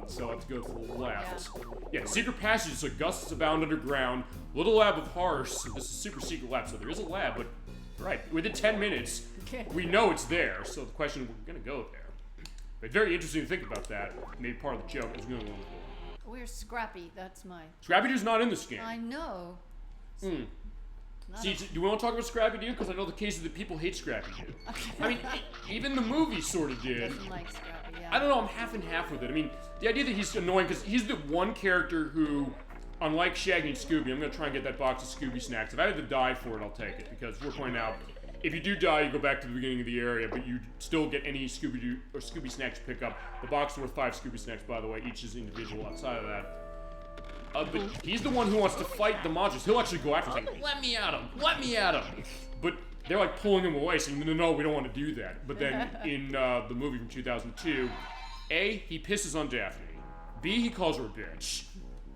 So I have to go to the left. Yeah, secret passages. So gusts abound underground. Little lab of horror. So this is Super Secret Lab. So there is a lab, but right within 10 minutes, we know it's there. So the question, we're gonna go there. But very interesting to think about that. Maybe part of the joke is going along. Where's Scrappy? That's my... Scrappy-Doo's not in this game. I know. See, do we want to talk about Scrappy-Doo? Because I know the case is that people hate Scrappy-Doo. I mean, even the movie sort of did. Doesn't like Scrappy, yeah. I don't know, I'm half and half with it. I mean, the idea that he's annoying, because he's the one character who, unlike Shaggy and Scooby, I'm going to try and get that box of Scooby snacks. If I had to die for it, I'll take it, because we're pointing out, if you do die, you go back to the beginning of the area, but you still get any Scooby-Doo or Scooby snacks pick up. The box is worth 5 Scooby snacks, by the way, each is individual outside of that. But he's the one who wants to fight the monsters. He'll actually go after them, saying, let me at him, let me at him. But they're like pulling him away, saying, no, we don't want to do that. But then in the movie from 2002, A, he pisses on Daphne. B, he calls her a bitch.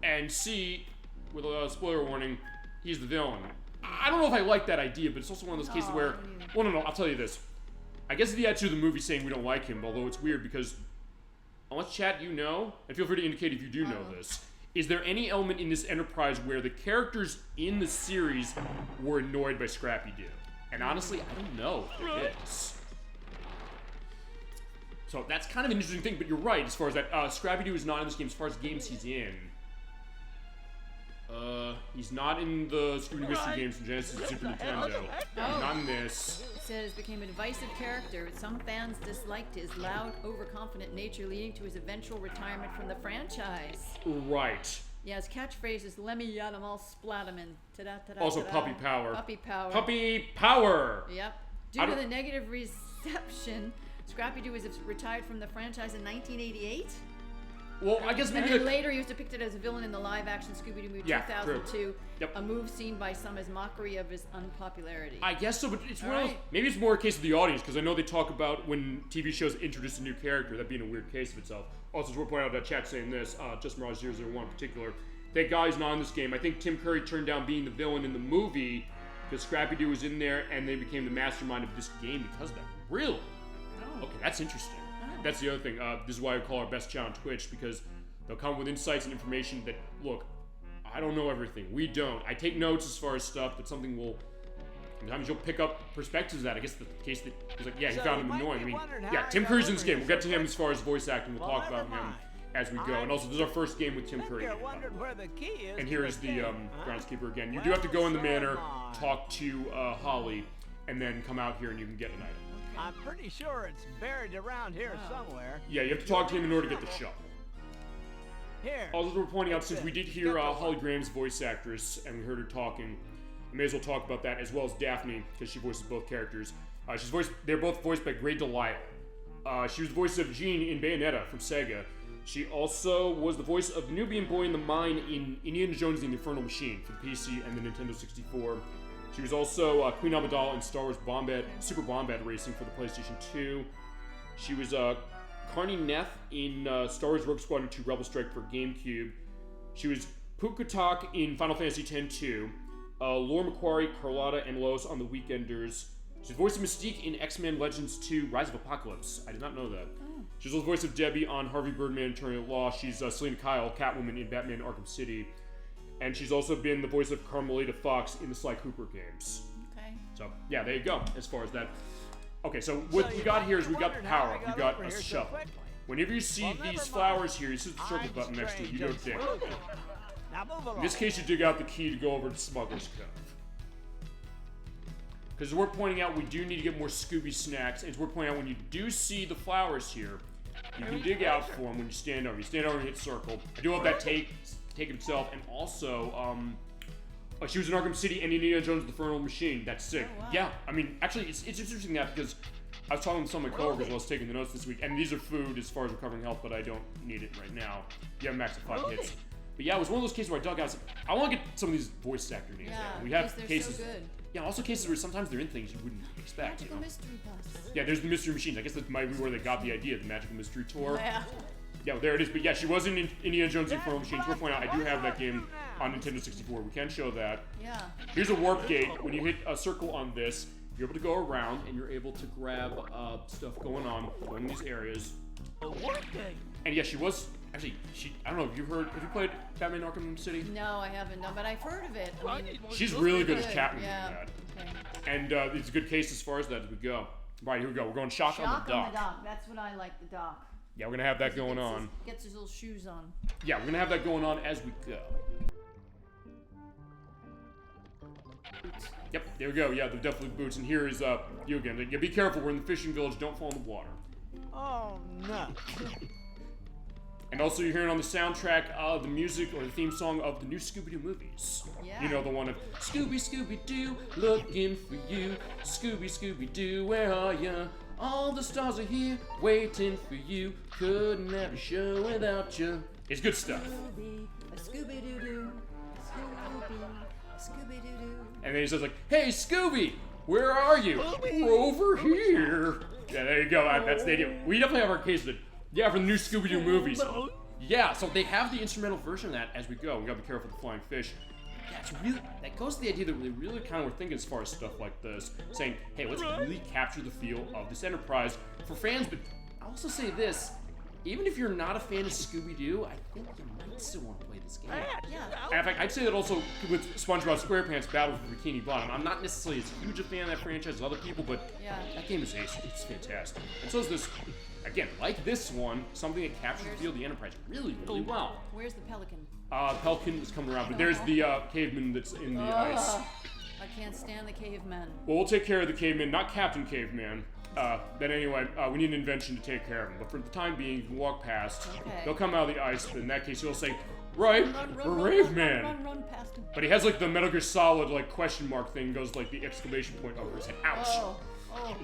And C, with a spoiler warning, he's the villain. I don't know if I like that idea, but it's also one of those cases where, well, no, I'll tell you this. I guess the attitude of the movie saying we don't like him, although it's weird because, unless chat you know, and feel free to indicate if you do know this, is there any element in this enterprise where the characters in the series were annoyed by Scrappy-Doo? And honestly, I don't know if there is. So that's kind of an interesting thing, but you're right as far as that. Scrappy-Doo is not in this game as far as games he's in. He's not in the Scooby-Doo Mystery games from Genesis and Super Nintendo. He's not in this. It says, became a divisive character. Some fans disliked his loud, overconfident nature, leading to his eventual retirement from the franchise. Right. Yeah, his catchphrase is, let me yat him, I'll splat him, and ta-da-ta-da. Also, puppy power. Puppy power. Puppy power! Yep. Due to the negative reception, Scrappy-Doo was retired from the franchise in 1988. Well, I guess maybe... And then later he was depicted as a villain in the live-action Scooby-Doo movie 2002. True. Yep. A move seen by some as mockery of his unpopularity. I guess so, but it's maybe it's more a case of the audience, because I know they talk about when TV shows introduce a new character, that being a weird case of itself. Also, as we're pointing out that chat saying this, Just Mirage 001 in particular, that guy's not in this game. I think Tim Curry turned down being the villain in the movie, because Scrappy-Doo was in there, and they became the mastermind of this game because of that. Really? Oh. Okay, that's interesting. Oh. That's the other thing. This is why I call our best chat on Twitch, because they'll come with insights and information that, look, I don't know everything. We don't. I take notes as far as stuff, but something will... Sometimes you'll pick up perspectives of that. I guess the case that was like, yeah, he found him annoying. I mean, yeah, Tim Curry's in this game. We'll get to him as far as voice acting. We'll talk about him as we go. And also, this is our first game with Tim Curry. And here is the groundskeeper again. You do have to go in the manor, talk to Holly, and then come out here and you can get an item. I'm pretty sure it's buried around here somewhere. Yeah, you have to talk to him in order to get the shovel. Here. Also, we're pointing out, since we did hear Holly Graham's voice actress, and we heard her talking, I may as well talk about that, as well as Daphne, because she voices both characters. They're both voiced by Grey Delisle. She was the voice of Jean in Bayonetta from Sega. She also was the voice of the Nubian boy in the mine in Indiana Jones and the Infernal Machine for the PC and the Nintendo 64. She was also Queen Amidala in Star Wars Super Bombad Racing for the PlayStation 2. She was Carney Neth in Star Wars Rogue Squadron 2 Rebel Strike for GameCube. She was Pukatak in Final Fantasy X-2. Laura Macquarie, Carlotta, and Lois on The Weekenders. She's the voice of Mystique in X-Men Legends 2 Rise of Apocalypse. I did not know that. She's also the voice of Debbie on Harvey Birdman Attorney at Law. She's Selena Kyle, Catwoman in Batman Arkham City. And she's also been the voice of Carmelita Fox in the Sly Cooper games. Okay. So, yeah, there you go, as far as that. Okay, so what we got here is we got the power up. We got a shovel. Whenever you see these flowers here, you see the circle button next to it. You go dig. In this case, you dig out the key to go over to Smuggler's Cove. Because as we're pointing out, we do need to get more Scooby snacks. And as we're pointing out, when you do see the flowers here, you can dig out for them when you stand over. You stand over and hit circle. I do love that take himself. And also, she was in Arkham City and Indiana Jones' The Infernal Machine. That's sick. Oh, wow. Yeah, I mean, actually, it's interesting that because I was talking to some of my coworkers while I was taking the notes this week. And these are food as far as recovering health, but I don't need it right now. You have max of 5 hits. But yeah, it was one of those cases where I dug out. I was like, I want to get some of these voice actor names out. We have cases. So good. Yeah, also cases where sometimes they're in things you wouldn't expect. Magical Mystery Bus. Yeah, there's the Mystery Machines. I guess that might be where they got the idea, the Magical Mystery Tour. Yeah. Yeah, well, there it is. But yeah, she was in Indiana Jones' Infernal Machines. We'll point out, I do have that game on Nintendo 64. We can show that. Yeah. Here's a warp gate. When you hit a circle on this, you're able to go around and you're able to grab stuff going on in these areas. A warp gate. And yeah, she was. Actually, I don't know, have you played Batman Arkham City? No, I haven't, but I've heard of it. I mean, she's really good as Catwoman. Yeah. Okay. And it's a good case as far as that as we go. Right, here we go. We're going shock on the dock. That's what I like, the dock. Yeah, we're gonna have that going on. Gets his little shoes on. Yeah, we're gonna have that going on as we go. Yep, there we go. Yeah, they're definitely boots. And here is you again. Yeah, be careful. We're in the fishing village. Don't fall in the water. Oh, no. And also, you're hearing on the soundtrack the music or the theme song of the new Scooby-Doo movies. Yeah. You know, the one of Scooby, Scooby-Doo, looking for you. Scooby, Scooby-Doo, where are ya? All the stars are here, waiting for you. Couldn't have a show without you. It's good stuff. Scooby, a Scooby-Doo-Doo, a Scooby-Doo-Doo. And then he says like, "Hey, Scooby, where are you?" Scooby. "We're over here." Yeah, there you go. That's the idea. We definitely have our case of it. Yeah, for the new Scooby-Doo movies. Yeah, so they have the instrumental version of that as we go. We gotta be careful with the flying fish. That's really, that goes to the idea that they really kind of were thinking as far as stuff like this, saying, hey, let's really capture the feel of this enterprise for fans. But I'll also say this, even if you're not a fan of Scooby-Doo, I think you might still want to play this game. Yeah. And in fact, I'd say that also with SpongeBob SquarePants Battle for Bikini Bottom. I'm not necessarily as huge a fan of that franchise as other people, but that game is ace. It's fantastic. And so is this, again, like this one, something that captures the feel of the Enterprise really, really well. Where's the pelican? Pelican is coming around, but there's the caveman that's in the ice. I can't stand the cavemen. Well, we'll take care of the caveman, not Captain Caveman. Then anyway, we need an invention to take care of him. But for the time being, you can walk past. Okay. They'll come out of the ice, but in that case, he'll say, right, brave man. Run past him. But he has like the Metal Gear Solid like question mark thing, goes like the exclamation point over his head. Ouch. Oh.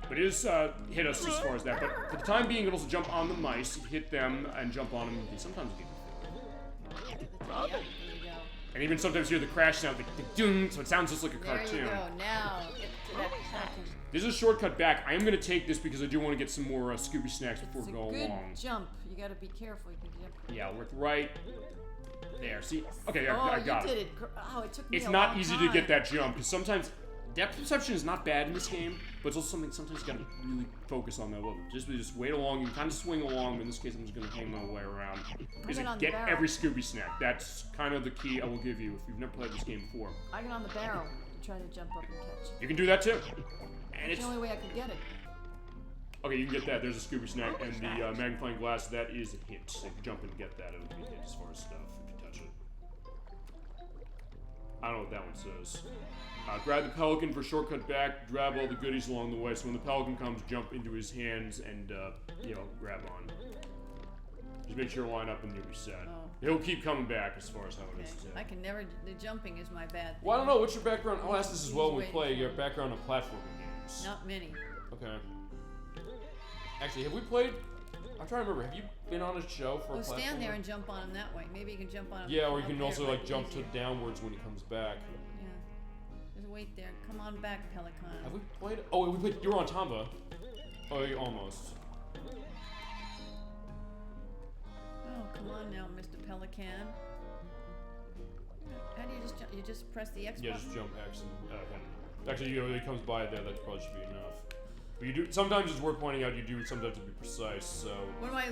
But it is hit us as far as that. But for the time being, it'll also jump on the mice, hit them, and jump on them. And sometimes you Yeah, there you go. and even sometimes you hear the crash sound, like the dung, so it sounds just like a There cartoon. you go. Now, get to that pelican. This is a shortcut back. I am going to take this because I do want to get some more Scooby snacks before It's we a go good along. jump. You gotta be careful. You can jump. Yeah, we're right there. See? Okay, Oh, I got you it. did it. Oh, it took me It's a not long easy time. to get that jump because sometimes depth perception is not bad in this game, but it's also something sometimes you gotta really focus on that level. Just wait along. You can kind of swing along. But in this case, I'm just gonna hang my way around. Is get on the get barrel. every Scooby snack. That's kind of the key I will give you if you've never played this game before. I get on the barrel and try to jump up and catch. You can do that too. And It's the only way I could get it. okay, you can get that. There's a Scooby snack and the magnifying glass. That is a hint. So if you jump in and get that, it'll be a hint as far as stuff if you touch it. I don't know what that one says. Grab the pelican for shortcut back. Grab all the goodies along the way. So when the pelican comes, jump into his hands and grab on. Just make sure to line up and you'll be set. Oh. He'll keep coming back as far as how it Okay. is. Yeah. I can never. The jumping is my bad. Well, I don't know. What's your background? I'll ask this as well when we Waiting play. for Your it. background on platforming games. Not many. Okay. Actually, have we played? I'm trying to remember. Have you been on a show for a platformer? Stand there and jump on him that way. Maybe you can jump on him. Yeah, or you up can there, also it like might jump be to easier. downwards when he comes back. Yeah. Just wait there. Come on back, pelican. Have we played? Oh, we played. You were on Tamba. Oh, you almost. Oh, come on now, Mr. Pelican. How do you just jump? You just press the X Yeah, button? just jump X and hit. Actually, it comes by there. That probably should be enough. But you do. Sometimes it's worth pointing out. You do sometimes to be precise. So What am I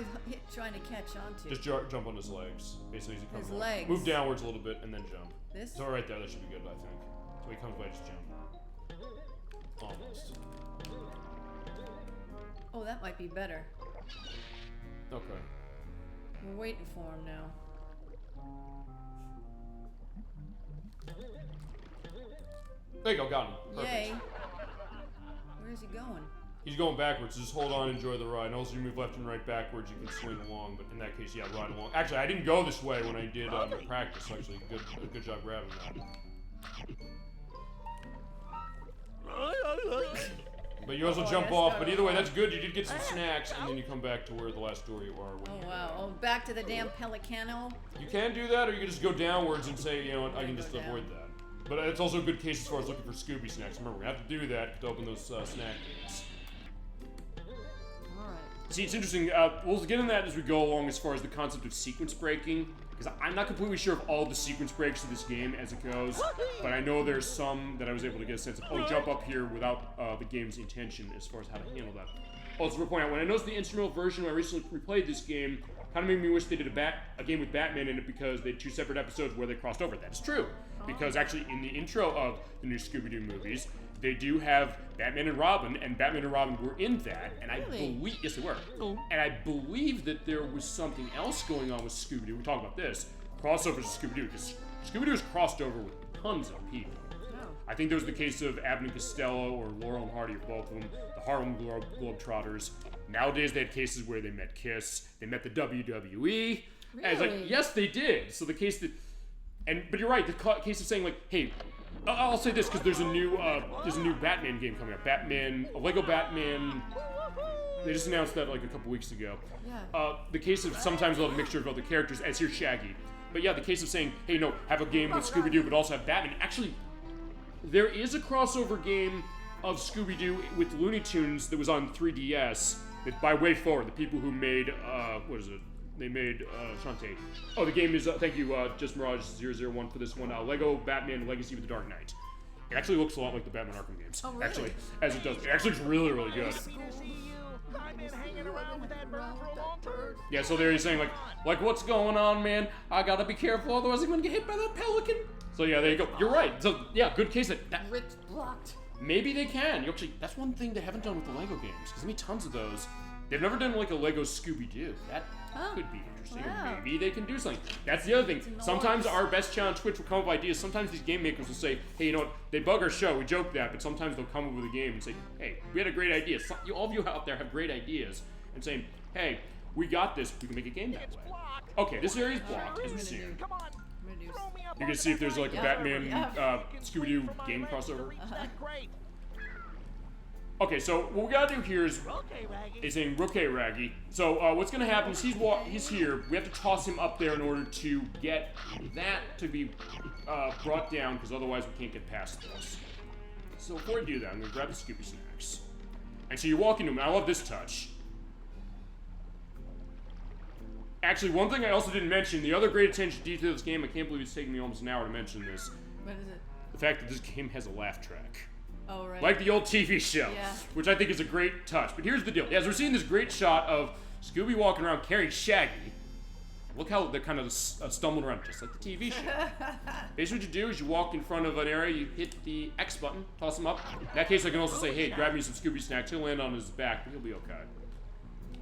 trying to catch onto? just jump on his legs. Basically, as he comes His along. legs. Move downwards a little bit and then jump. This? So right there, that should be good, I think. So he comes by, just jump. Almost. Oh, that might be better. Okay. We're waiting for him now. There you go, got him. Perfect. Yay. Where is he going? He's going backwards, just hold on, enjoy the ride. And also you move left and right backwards, you can swing along, but in that case, yeah, ride along. Actually, I didn't go this way when I did practice, actually. Good job grabbing that. But you also jump that's off, not but either way, wrong. that's good. You did get some snacks, and then you come back to where the last door you are. Oh, wow. Oh, back to the damn Pelicano. You can do that, or you can just go downwards and say, you know what, I can Go just down. avoid that. But it's also a good case as far as looking for Scooby snacks. Remember, we have to do that to open those snack gates. Alright. See, it's interesting. We'll get in that as we go along as far as the concept of sequence breaking. Because I'm not completely sure of all the sequence breaks of this game as it goes. But I know there's some that I was able to get a sense of, oh, jump up here without the game's intention as far as how to handle that. Also to point out, when I noticed the instrumental version when I recently replayed this game, kind of made me wish they did a game with Batman in it because they had 2 separate episodes where they crossed over. That is true. Because actually in the intro of the new Scooby-Doo movies, they do have Batman and Robin were in that, and I believe, yes they were, and I believe that there was something else going on with Scooby-Doo. We talk about this, crossovers of Scooby-Doo, because Scooby-Doo has crossed over with tons of people. I think there was the case of Abbott and Costello, or Laurel and Hardy, or both of them, the Harlem Globetrotters. Nowadays they had cases where they met Kiss, they met the WWE, really? And it's like, yes they did. So the case that, but you're right, the case of saying like, hey, I'll say this because there's a new Batman game coming up. A Lego Batman. They just announced that like a couple weeks ago. Yeah. The case of sometimes they'll have a mixture of other characters, as here's Shaggy. But yeah, the case of saying, hey, no, have a game with Scooby-Doo, but also have Batman. Actually, there is a crossover game of Scooby-Doo with Looney Tunes that was on 3DS by Way Forward, the people who made what is it? They made Shantae. Oh, the game is thank you, Just Mirage 001 for this one. Lego Batman Legacy of the Dark Knight. It actually looks a lot like the Batman Arkham games. Oh, really? Actually, as it does. It actually looks really, really good. I've been hanging around with that bird for a long time. Yeah, so there he's saying like what's going on, man? I gotta be careful, otherwise I'm gonna get hit by that pelican. So yeah, there you go. You're right. So yeah, good case that Rich blocked. maybe they can. Actually, that's one thing they haven't done with the Lego games, because I mean tons of those. They've never done like a Lego Scooby-Doo. That could be interesting. Wow. Or maybe they can do something. That's the other thing. Sometimes our best challenge Twitch will come up with ideas. Sometimes these game makers will say, hey, you know what? They bug our show. We joke that, but sometimes they'll come up with a game and say, hey, we had a great idea. All of you out there have great ideas. And saying, hey, we got this. We can make a game that way. Okay, this area is blocked, as we're seeing. Come on. You can see if there's like a Batman Scooby-Doo game crossover. Great. Okay, so what we gotta do here is saying Rookie Raggy. So what's gonna happen is he's here. We have to toss him up there in order to get that to be brought down, because otherwise we can't get past this. So before I do that, I'm gonna grab the Scooby snacks. And so you walk into him. I love this touch. Actually, one thing I also didn't mention, the other great attention to detail of this game, I can't believe it's taken me almost an hour to mention this. What is it? The fact that this game has a laugh track. Oh, right. Like the old TV show, Yeah. which I think is a great touch. But here's the deal. As we're seeing this great shot of Scooby walking around carrying Shaggy, look how they're kind of stumbling around, just like the TV show. Basically what you do is you walk in front of an area, you hit the X button, toss him up. In that case, I can also say, hey, grab me some Scooby snacks. He'll land on his back, but he'll be okay.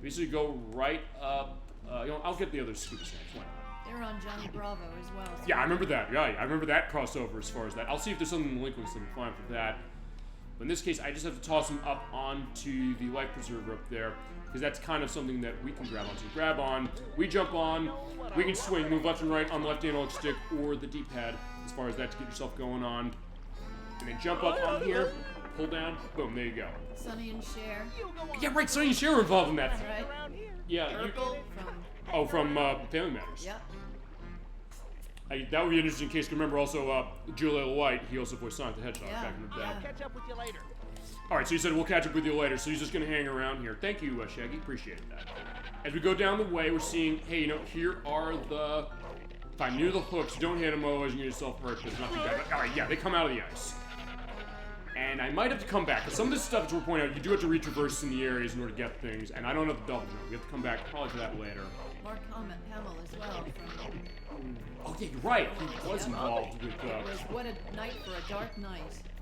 Basically go right up. I'll get the other Scooby snacks. Why not? They're on Johnny Bravo as well. So Yeah, I remember that. Yeah, I remember that crossover as far as that. I'll see if there's something in the link list I can find for that. But in this case, I just have to toss him up onto the life preserver up there, because that's kind of something that we can grab onto. Grab on, we jump on, we can swing, move left and right on the left analog stick or the D-pad, as far as that to get yourself going on. And then jump up on here, pull down, boom, there you go. Sonny and Cher. Yeah, right, Sonny and Cher were involved in that. Right. Yeah. Urkel from. From Family Matters. Yep. That would be an interesting case. Remember also Julia White, he also voiced Sonic the Hedgehog back in the day. I'll catch up with you later. Alright, so you said we'll catch up with you later, so he's just gonna hang around here. Thank you, Shaggy, appreciate that. As we go down the way, we're seeing, hey, here are the... If I knew the hooks, don't hit them, otherwise you get yourself hurt, but it's not too bad. Alright, yeah, they come out of the ice. And I might have to come back, because some of this stuff, as we're pointing out, you do have to retraverse in the areas in order to get things, and I don't have the double jump. We have to come back probably for that later. Mark Hamill as well from. Oh yeah, you're right. He was involved with. It was What a Night for a Dark Night.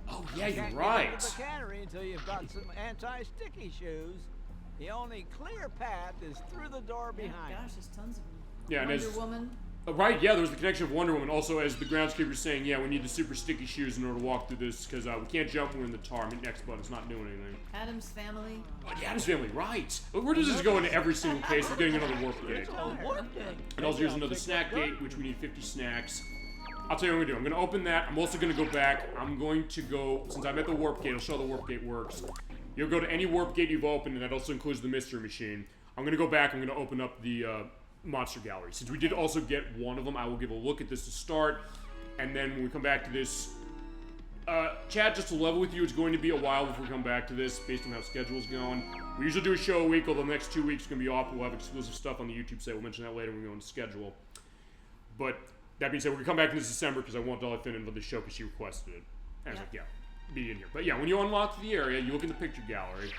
Oh yeah, you're Can't right. get into the cannery until you've got some anti-sticky shoes. The only clear path is through the door behind. Gosh, there's tons of them. Yeah, and Wonder as Woman. right, yeah, there was the connection of Wonder Woman. Also, as the groundskeeper's saying, yeah, we need the super sticky shoes in order to walk through this, because we can't jump when we're in the tar. I mean, next button's not doing anything. Addams Family. Oh, the Addams Family, right. But where does this go into every single case? We're getting another warp gate. And also here's another snack gate, which we need 50 snacks. I'll tell you what I'm gonna do. I'm gonna open that. I'm also gonna go back. I'm going to go, since I'm at the warp gate, I'll show how the warp gate works. You'll go to any warp gate you've opened, and that also includes the mystery machine. I'm gonna go back. I'm gonna open up the monster gallery. Since we did also get one of them, I will give a look at this to start, and then when we come back to this, Chad, just to level with you, it's going to be a while before we come back to this, based on how schedule's going. We usually do a show a week, although the next 2 weeks are going to be off. We'll have exclusive stuff on the YouTube site. We'll mention that later when we go into schedule. But that being said, we're going to come back in this December, because I want Dolly Finn into the show, because she requested it. And I was like, yeah, be in here. But yeah, when you unlock the area, you look in the picture gallery.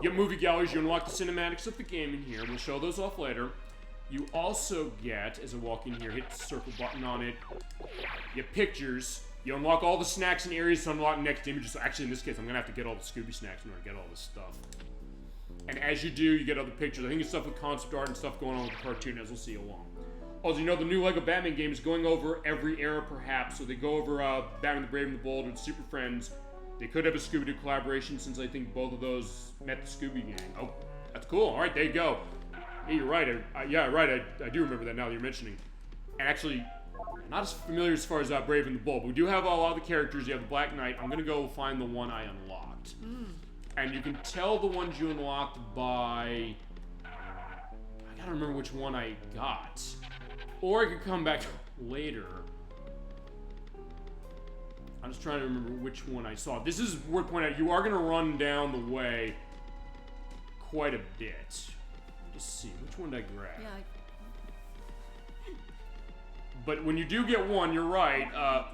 You have movie galleries. You unlock the cinematics of the game in here. We'll show those off later. You also get, as I walk in here, hit the circle button on it. You have pictures. You unlock all the snacks and areas to unlock next images. So actually, in this case, I'm going to have to get all the Scooby snacks in order to get all this stuff. And as you do, you get other pictures. I think it's stuff with concept art and stuff going on with the cartoon, as we'll see along. Also, you know, the new LEGO Batman game is going over every era, perhaps. So they go over Batman the Brave and the Bold and Super Friends. They could have a Scooby-Doo collaboration, since I think both of those met the Scooby gang. Oh, that's cool. All right, there you go. Yeah, you're right. I do remember that now that you're mentioning. And actually, not as familiar as far as Brave and the Bold, but we do have a lot of the characters. You have the Black Knight. I'm going to go find the one I unlocked. And you can tell the ones you unlocked by... I gotta remember which one I got. Or I could come back later. I'm just trying to remember which one I saw. This is worth pointing out. You are going to run down the way quite a bit. Let's see. Which one did I grab? Yeah. But when you do get one, you're right.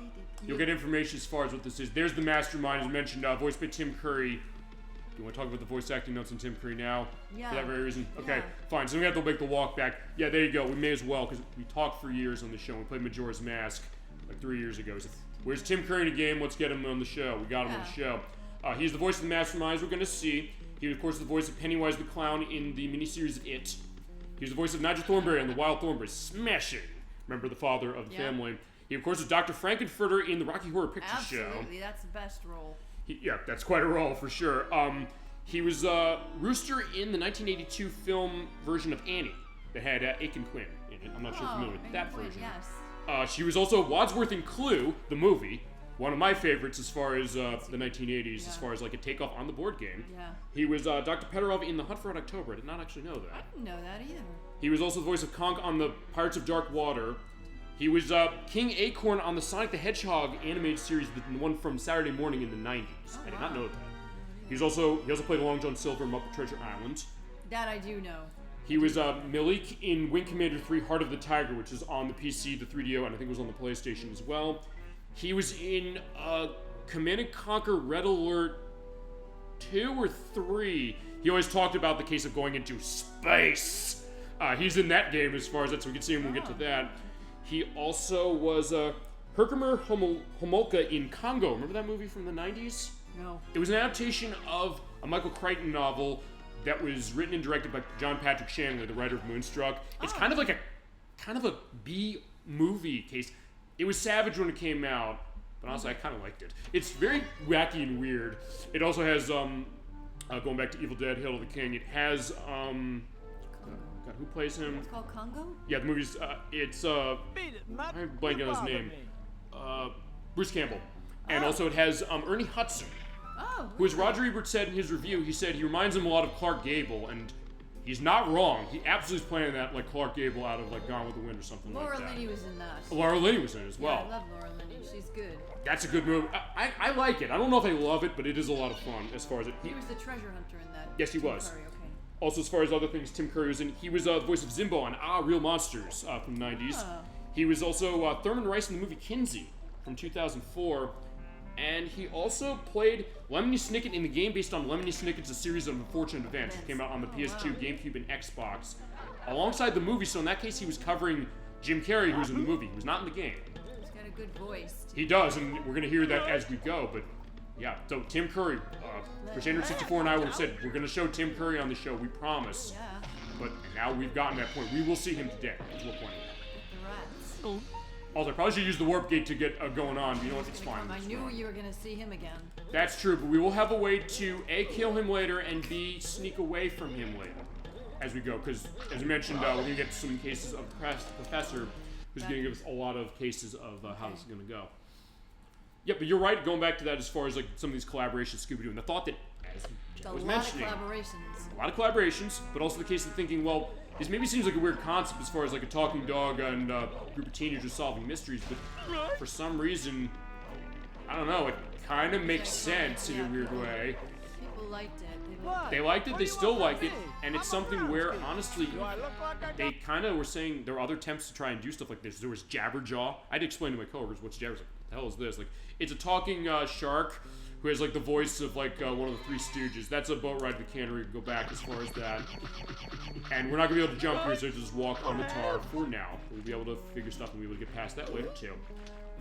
You'll get information as far as what this is. There's the mastermind, as mentioned, voiced by Tim Curry. Do you want to talk about the voice acting notes on Tim Curry now? Yeah. For that very reason? Okay, Yeah. fine. So we have to make the walk back. Yeah, there you go. We may as well, because we talked for years on the show. We played Majora's Mask like 3 years ago. So where's Tim Curry in the game? Let's get him on the show. We got him on the show. He's the voice of the masterminds we're going to see. He, of course, is the voice of Pennywise the Clown in the miniseries of It. He's the voice of Nigel Thornberry on The Wild Thornberrys. Smashing! Remember, the father of the family. He, of course, is Dr. Frankenfurter in the Rocky Horror Picture Show. Absolutely, that's the best role. Yeah, that's quite a role for sure. He was Rooster in the 1982 film version of Annie that had Aiken Quinn in it. I'm not sure if you're familiar with that version. Yes. She was also Wadsworth in Clue, the movie. One of my favorites as far as the 1980s, as far as like a takeoff on the board game. Yeah. He was Dr. Petterov in The Hunt for Red October. I did not actually know that. I didn't know that either. He was also the voice of Conk on the Pirates of Dark Water. He was King Acorn on the Sonic the Hedgehog animated series, the one from Saturday morning in the 90s. I did not know that. He also played Long John Silver in Muppet Treasure Island. That I do know. He was Milik in Wing Commander 3 Heart of the Tiger, which is on the PC, the 3DO, and I think it was on the PlayStation as well. He was in Command & Conquer Red Alert 2 or 3. He always talked about the case of going into space. He's in that game as far as that, so we can see him when we get to that. He also was Herkimer Homolka in Congo. Remember that movie from the 90s? No. It was an adaptation of a Michael Crichton novel that was written and directed by John Patrick Shanley, the writer of Moonstruck. It's kind of like a B movie case. It was savage when it came out, but honestly, I kind of liked it. It's very wacky and weird. It also has, going back to Evil Dead, Hail to the King, it has, God, who plays him? It's called Congo? Yeah, the movie's, it's, I'm blanking on his name. Bruce Campbell. And also it has Ernie Hudson, who, as Roger Ebert said in his review, he said he reminds him a lot of Clark Gable, and he's not wrong. He absolutely is playing that like Clark Gable out of like Gone with the Wind or something like that. Laura Linney was in that. Laura Linney was in it as well. Yeah, I love Laura Linney. She's good. That's a good movie. I like it. I don't know if I love it, but it is a lot of fun as far as it. He was the treasure hunter in that. Yes, he was. Curry, okay. Also, as far as other things Tim Curry was in, he was the voice of Zimbo on Real Monsters from the 90s. He was also Thurman Rice in the movie Kinsey from 2004. And he also played Lemony Snicket in the game based on Lemony Snicket's A Series of Unfortunate Events, which came out on the PS2, GameCube, and Xbox, alongside the movie. So in that case, he was covering Jim Carrey, who was in the movie. He was not in the game. He's got a good voice. He does, and we're going to hear that as we go. But yeah, so Tim Curry, Christian64 and I would have said, we're going to show Tim Curry on the show, we promise. Yeah. But now we've gotten that point. We will see him today, as we'll point out. The rats. Also, I probably should use the warp gate to get going on, but you know what, it's fine. I knew you were going to see him again. That's true, but we will have a way to A, kill him later, and B, sneak away from him later as we go, because, as we mentioned, we're going to get some cases of the Professor, who's going to give us a lot of cases of how this is going to go. Yeah, but you're right, going back to that as far as like some of these collaborations Scooby-Doo, and the thought that, as I was mentioning, a lot of collaborations, but also the case of thinking, well, this maybe seems like a weird concept as far as like a talking dog and a group of teenagers solving mysteries, but for some reason, I don't know, it kind of makes sense in a weird way. People liked it. They liked it, they still like it, and it's something where, honestly, they kind of were saying there were other attempts to try and do stuff like this. There was Jabberjaw. I had to explain to my coworkers what's Jabberjaw. What the hell is this? Like, it's a talking shark who has like the voice of like one of the Three Stooges. That's a boat ride to the cannery. We can go back as far as that. And we're not gonna be able to jump here, so just walk on the tar for now. We'll be able to figure stuff and we'll be able to get past that later too.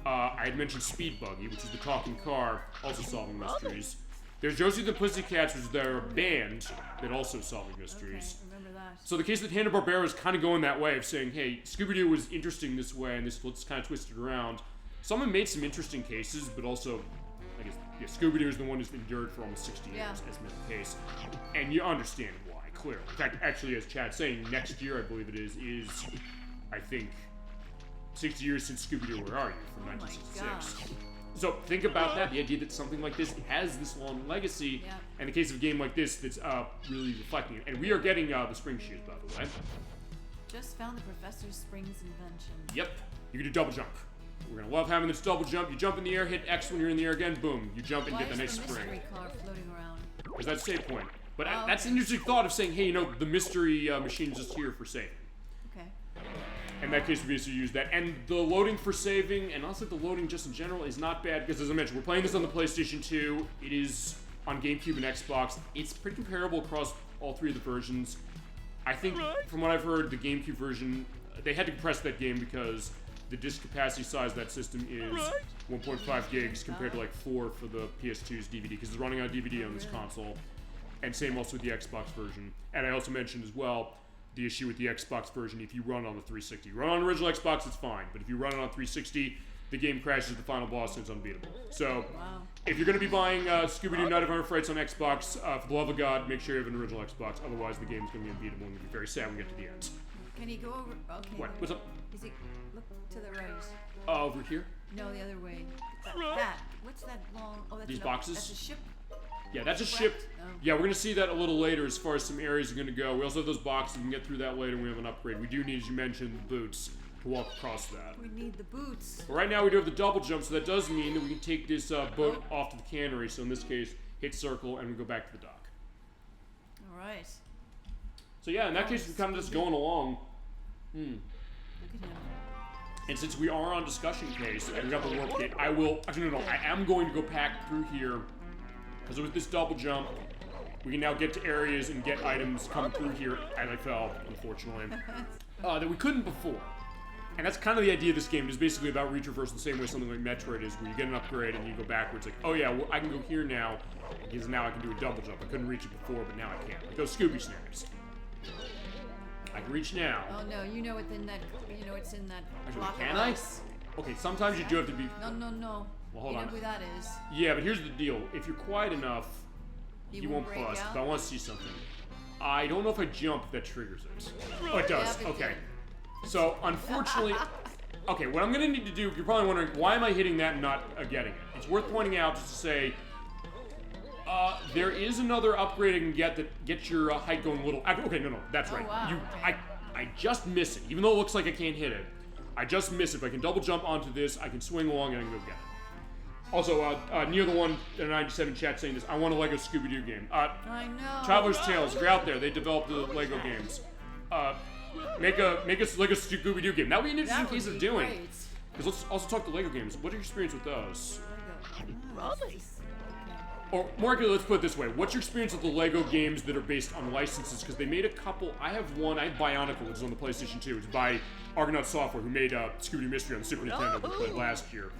I had mentioned Speed Buggy, which is the talking car, also solving mysteries. There's Josie the Pussycats, which is their band that also solving mysteries. Okay, remember that. So the case that Hanna-Barbera is kind of going that way of saying, hey, Scooby-Doo was interesting this way, and let's kind of twist it around. Someone made some interesting cases, but also, I guess, yeah, Scooby-Doo is the one who's endured for almost 60 years, as been the case. And you understand why, clearly. In fact, actually, as Chad's saying, next year, I believe it is, I think, 60 years since Scooby-Doo, Where Are You? From 1966. So think about that, the idea that something like this has this long legacy, and the case of a game like this that's really reflecting it. And we are getting the spring shoes, by the way. Just found the Professor Spring's invention. Yep, you can do double jump. We're gonna love having this double jump. You jump in the air, hit X when you're in the air again, boom. You jump and get the nice spring. Mystery car floating around? Because that's save point. But that's an interesting thought of saying, hey, you know, the mystery machine's just here for saving. Okay. In that case, we basically use that. And the loading for saving, and also the loading just in general, is not bad. Because as I mentioned, we're playing this on the PlayStation 2. It is on GameCube and Xbox. It's pretty comparable across all three of the versions. I think, from what I've heard, the GameCube version, they had to compress that game because the disk capacity size of that system is 1.5 gigs compared to like 4 for the PS2's DVD. Because it's running on DVD on this console. And same also with the Xbox version. And I also mentioned as well, the issue with the Xbox version, if you run on the 360. Run on the original Xbox, it's fine. But if you run it on 360, the game crashes the final boss and it's unbeatable. So, if you're going to be buying Scooby-Doo Night of Frights on Xbox, for the love of God, make sure you have an original Xbox. Otherwise, the game's going to be unbeatable and you'll be very sad when we get to the end. Can he go over? Okay. What? What's up? Is he look to the right? Over here? No, the other way. That. What's that long? Oh, that's These boxes? That's a ship. Yeah, that's a ship. Yeah, we're going to see that a little later as far as some areas are going to go. We also have those boxes. We can get through that later when we have an upgrade. We do need, as you mentioned, the boots to walk across that. We need the boots. But right now we do have the double jump, so that does mean that we can take this boat off to the cannery. So in this case, hit circle and we go back to the dock. All right. So yeah, in that case, we're kind of just going along. Look at him. And since we are on discussion case and we got the warp gate, I am going to go back through here. Because with this double jump, we can now get to areas and get items come through here, and I fell, unfortunately, that we couldn't before. And that's kind of the idea of this game. It is basically about retraverse the same way something like Metroid is, where you get an upgrade and you go backwards. Like, oh yeah, well, I can go here now, because now I can do a double jump. I couldn't reach it before, but now I can. Like those Scooby snaps. I can reach now. Oh no, you know it's in that. You know it's in that. Actually, can I? Okay, sometimes you do have to be. No. Well, hold on. You know who that is. Yeah, but here's the deal. If you're quiet enough, he won't bust. But I want to see something. I don't know if I jump that triggers it. Oh, it does. Yeah, okay. So, unfortunately... Okay, what I'm going to need to do... You're probably wondering, why am I hitting that and not getting it? It's worth pointing out just to say... there is another upgrade I can get that gets your height going a little... Okay, no, that's right. Wow, I just miss it. Even though it looks like I can't hit it. I just miss it. If I can double jump onto this, I can swing along and I can go get it. Also, near the one in 97 chat saying this, I want a Lego Scooby-Doo game. I know. Traveler's Tales, if you're out there, they developed the Lego games. Make a Lego Scooby-Doo game. That would be an interesting case of doing. Because let's also talk to Lego games. What's your experience with those? Or more accurately, let's put it this way. What's your experience with the Lego games that are based on licenses? Because they made a couple. I have one. I have Bionicle, which is on the PlayStation 2. It's by Argonaut Software, who made Scooby-Doo Mystery on the Super Nintendo, we played last year.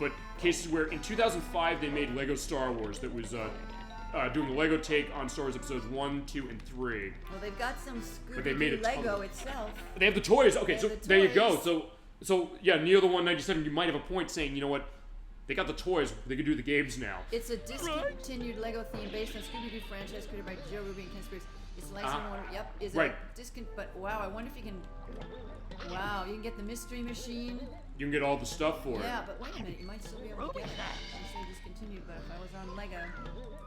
But cases where in 2005 they made Lego Star Wars that was doing the Lego take on Star Wars episodes 1, 2, and 3. Well, they've got some Scooby-Doo Lego itself. They have the toys. Okay, so there you go. So yeah, near the 197, you might have a point saying, you know what? They got the toys. They can do the games now. It's a discontinued Lego theme based on Scooby-Doo franchise created by Joe Ruby and Ken Spears. It's licensed. Yep. Is it But wow, I wonder if you can. Wow, you can get the Mystery Machine. You can get all the stuff for it. Yeah, but wait a minute, you might still be able to get it. They say discontinued, but if I was on Lego.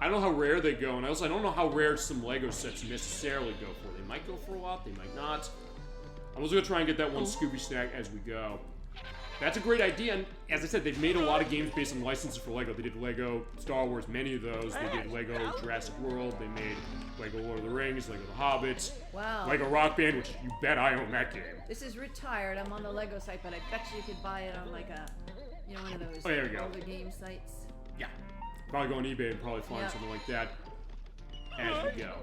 I don't know how rare they go, and I don't know how rare some Lego sets necessarily go for. They might go for a lot, they might not. I'm also gonna try and get that one Scooby snack as we go. That's a great idea, and as I said, they've made a lot of games based on licenses for Lego. They did Lego Star Wars, many of those. They did Lego Jurassic World. They made Lego Lord of the Rings, Lego The Hobbit, Lego Rock Band, which you bet I own that game. This is retired. I'm on the Lego site, but I bet you could buy it on like a, one of those there we go. older game sites. Yeah. Probably go on eBay and probably find something like that as we go.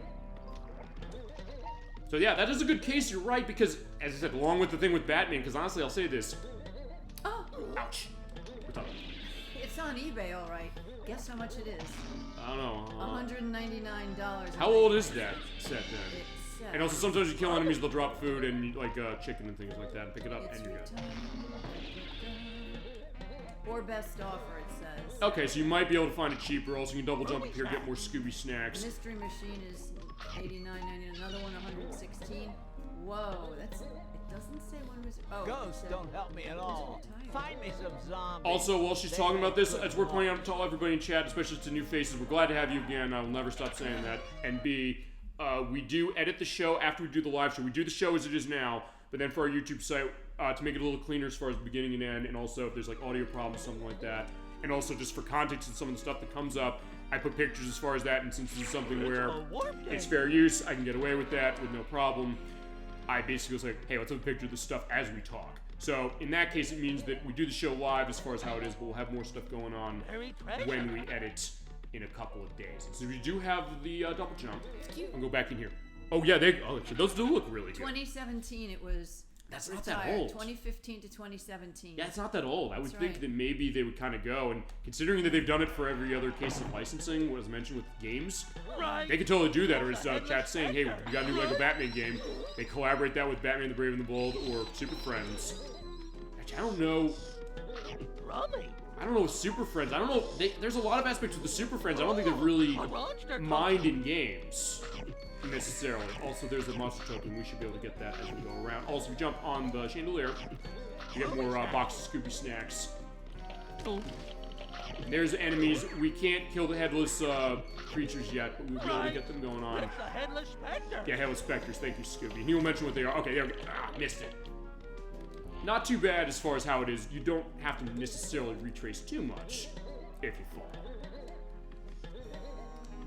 So yeah, that is a good case, you're right, because, as I said, along with the thing with Batman, because honestly, I'll say this. Oh! Ouch. What's up? It's on eBay, alright. Guess how much it is? I don't know. $199. How old is that set then? It's set. And also, sometimes you kill enemies, they'll drop food and, like, chicken and things like that, and pick it up, It's and you're good. Or best offer, it says. Okay, so you might be able to find it cheaper. Also, you can double jump up here, get more Scooby snacks. Mystery Machine is $89.99. Another one, $116. Whoa, that's. It doesn't say when was. Oh, Ghosts don't help me at all. Find me some zombies. Also, while she's talking about this, it's worth pointing out to all everybody in chat, especially to new faces, we're glad to have you again. I will never stop saying that. And B, we do edit the show after we do the live show. We do the show as it is now, but then for our YouTube site, to make it a little cleaner as far as the beginning and end, and also if there's like audio problems, something like that, and also just for context and some of the stuff that comes up, I put pictures as far as that, and since this is something where it's fair use, I can get away with that with no problem. I basically was like, hey, let's have a picture of this stuff as we talk. So in that case, it means that we do the show live as far as how it is, but we'll have more stuff going on when we edit in a couple of days. And so we do have the double jump. It's cute. I'll go back in here. Oh yeah, those do look really good. 2017, it was. That's retired. not that old. 2015 to 2017. Yeah, it's not that old. I would That's think right. that maybe they would kind of go, and considering that they've done it for every other case of licensing, what was mentioned with games, they could totally do that. Or as chat's saying, hey, we got a new Lego Batman game. They collaborate that with Batman the Brave and the Bold or Super Friends. Actually, I don't know. I don't know with Super Friends. I don't know. There's a lot of aspects with the Super Friends I don't think they really mind in games. Necessarily. Also, there's a monster token. We should be able to get that as we go around. Also, we jump on the chandelier. We get more boxes of Scooby snacks. And there's enemies. We can't kill the headless creatures yet, but we'll be able to get them going on. It's the headless specter. Yeah, headless specters. Thank you, Scooby. And he will mention what they are. Okay, there we go. Missed it. Not too bad as far as how it is. You don't have to necessarily retrace too much if you fall.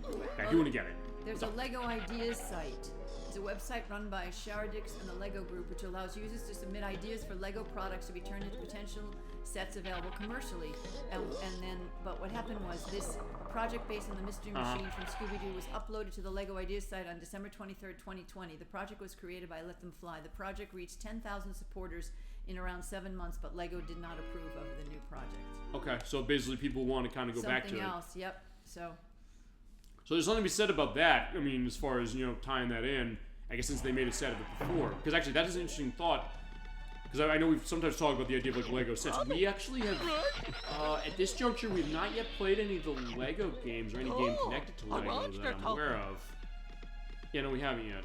Okay, you want to get it. There's a Lego Ideas site. It's a website run by Sharadix and the Lego Group, which allows users to submit ideas for Lego products to be turned into potential sets available commercially. But what happened was this project based on the Mystery Machine from Scooby-Doo was uploaded to the Lego Ideas site on December 23rd, 2020. The project was created by Let Them Fly. The project reached 10,000 supporters in around 7 months, but Lego did not approve of the new project. Okay, so basically people want to kind of go back to it. Something else, yep. So there's something to be said about that. I mean, as far as, tying that in, I guess since they made a set of it before. Because actually, that is an interesting thought. Because I know we've sometimes talked about the idea of, like, Lego sets. We actually have, at this juncture, we've not yet played any of the Lego games or any game connected to Lego that I'm aware of. Yeah, no, we haven't yet.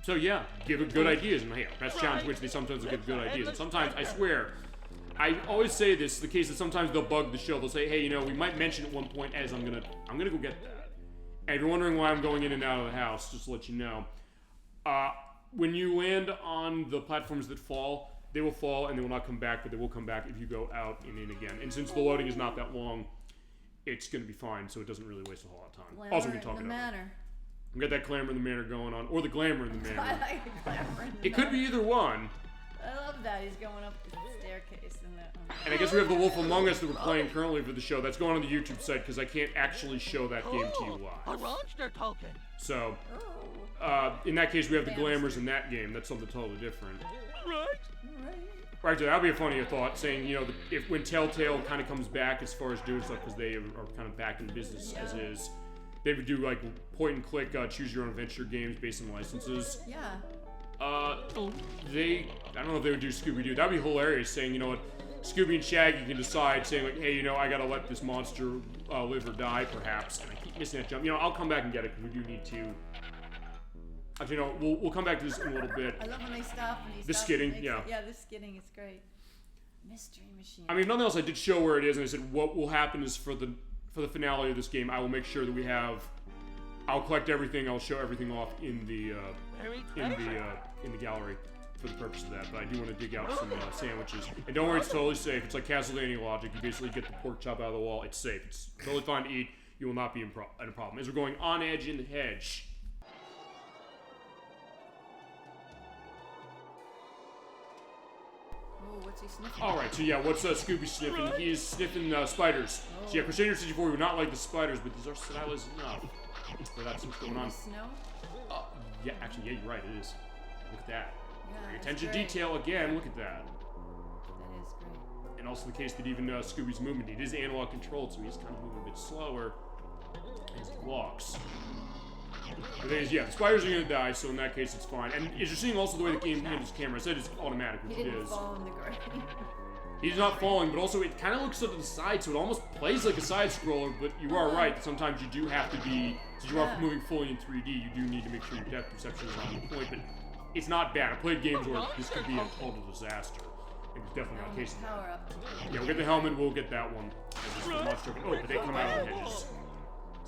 So yeah, give good ideas. And hey, best challenge which they sometimes will give good ideas. And sometimes, I swear, I always say this, the case that sometimes they'll bug the show. They'll say, hey, we might mention at one point as I'm gonna go get that. And if you're wondering why I'm going in and out of the house, just to let you know, when you land on the platforms that fall, they will fall and they will not come back, but they will come back if you go out and in again. And since the loading is not that long, it's gonna be fine, so it doesn't really waste a whole lot of time. Glamour Also, we can talk in the about it. manor. We got that glamour in the manor going on, or the glamour in the manor. I like the glamour in the It could be either one. I love that. He's going up the staircase in that one. And I guess we have The Wolf Among Us that we're playing currently for the show. That's going on the YouTube site because I can't actually show that game to you live. A monster token. So, in that case, we have the glamours in that game. That's something totally different. Right, so that'd be a funny thought, saying, if when Telltale kind of comes back as far as doing stuff, because they are kind of back in business as is, they would do, like, point-and-click, choose-your-own-adventure games based on licenses. Yeah. I don't know if they would do Scooby-Doo. That'd be hilarious, saying, Scooby and Shaggy can decide, saying, like, hey, I gotta let this monster live or die, perhaps. And I keep missing that jump. I'll come back and get it, because we do need to. Actually, we'll come back to this in a little bit. I love when they stop and he The stops skidding, and yeah. Yeah, the skidding is great. Mystery Machine. I mean, if nothing else, I did show where it is, and I said what will happen is for the finale of this game, I will make sure that we have. I'll collect everything. I'll show everything off in the gallery for the purpose of that. But I do want to dig out some sandwiches. And don't worry, it's totally safe. It's like Castlevania logic. You basically get the pork chop out of the wall. It's safe. It's totally fine to eat. You will not be in a problem. As we're going on edge in the hedge. Oh, What's he sniffing? Alright, so yeah, what's Scooby sniffing? He is sniffing spiders. Oh. So yeah, Crusader 64 would not like the spiders, but these are stylish enough. So that's what's going on. Snow? Yeah, actually, yeah, you're right, it is. Look at that. Yeah, Pay that's attention to great. detail again, look at that. That is great. And also the case that even Scooby's movement, it is analog controlled, so he's kind of moving a bit slower as he walks. The thing is, yeah, the spiders are gonna die, so in that case it's fine. And as you're seeing also the way the game handles the camera, I said it's automatic, which He it didn't is. fall in the grave. He's not falling, but also it kind of looks to the side, so it almost plays like a side scroller, but you are right, sometimes you do have to be, since you are moving fully in 3D, you do need to make sure your depth perception is on point, but it's not bad. I played games where this could be a total disaster. It was definitely not the case. Power up. Yeah, we'll get the helmet, we'll get that one. Oh, but they come out of the hedges.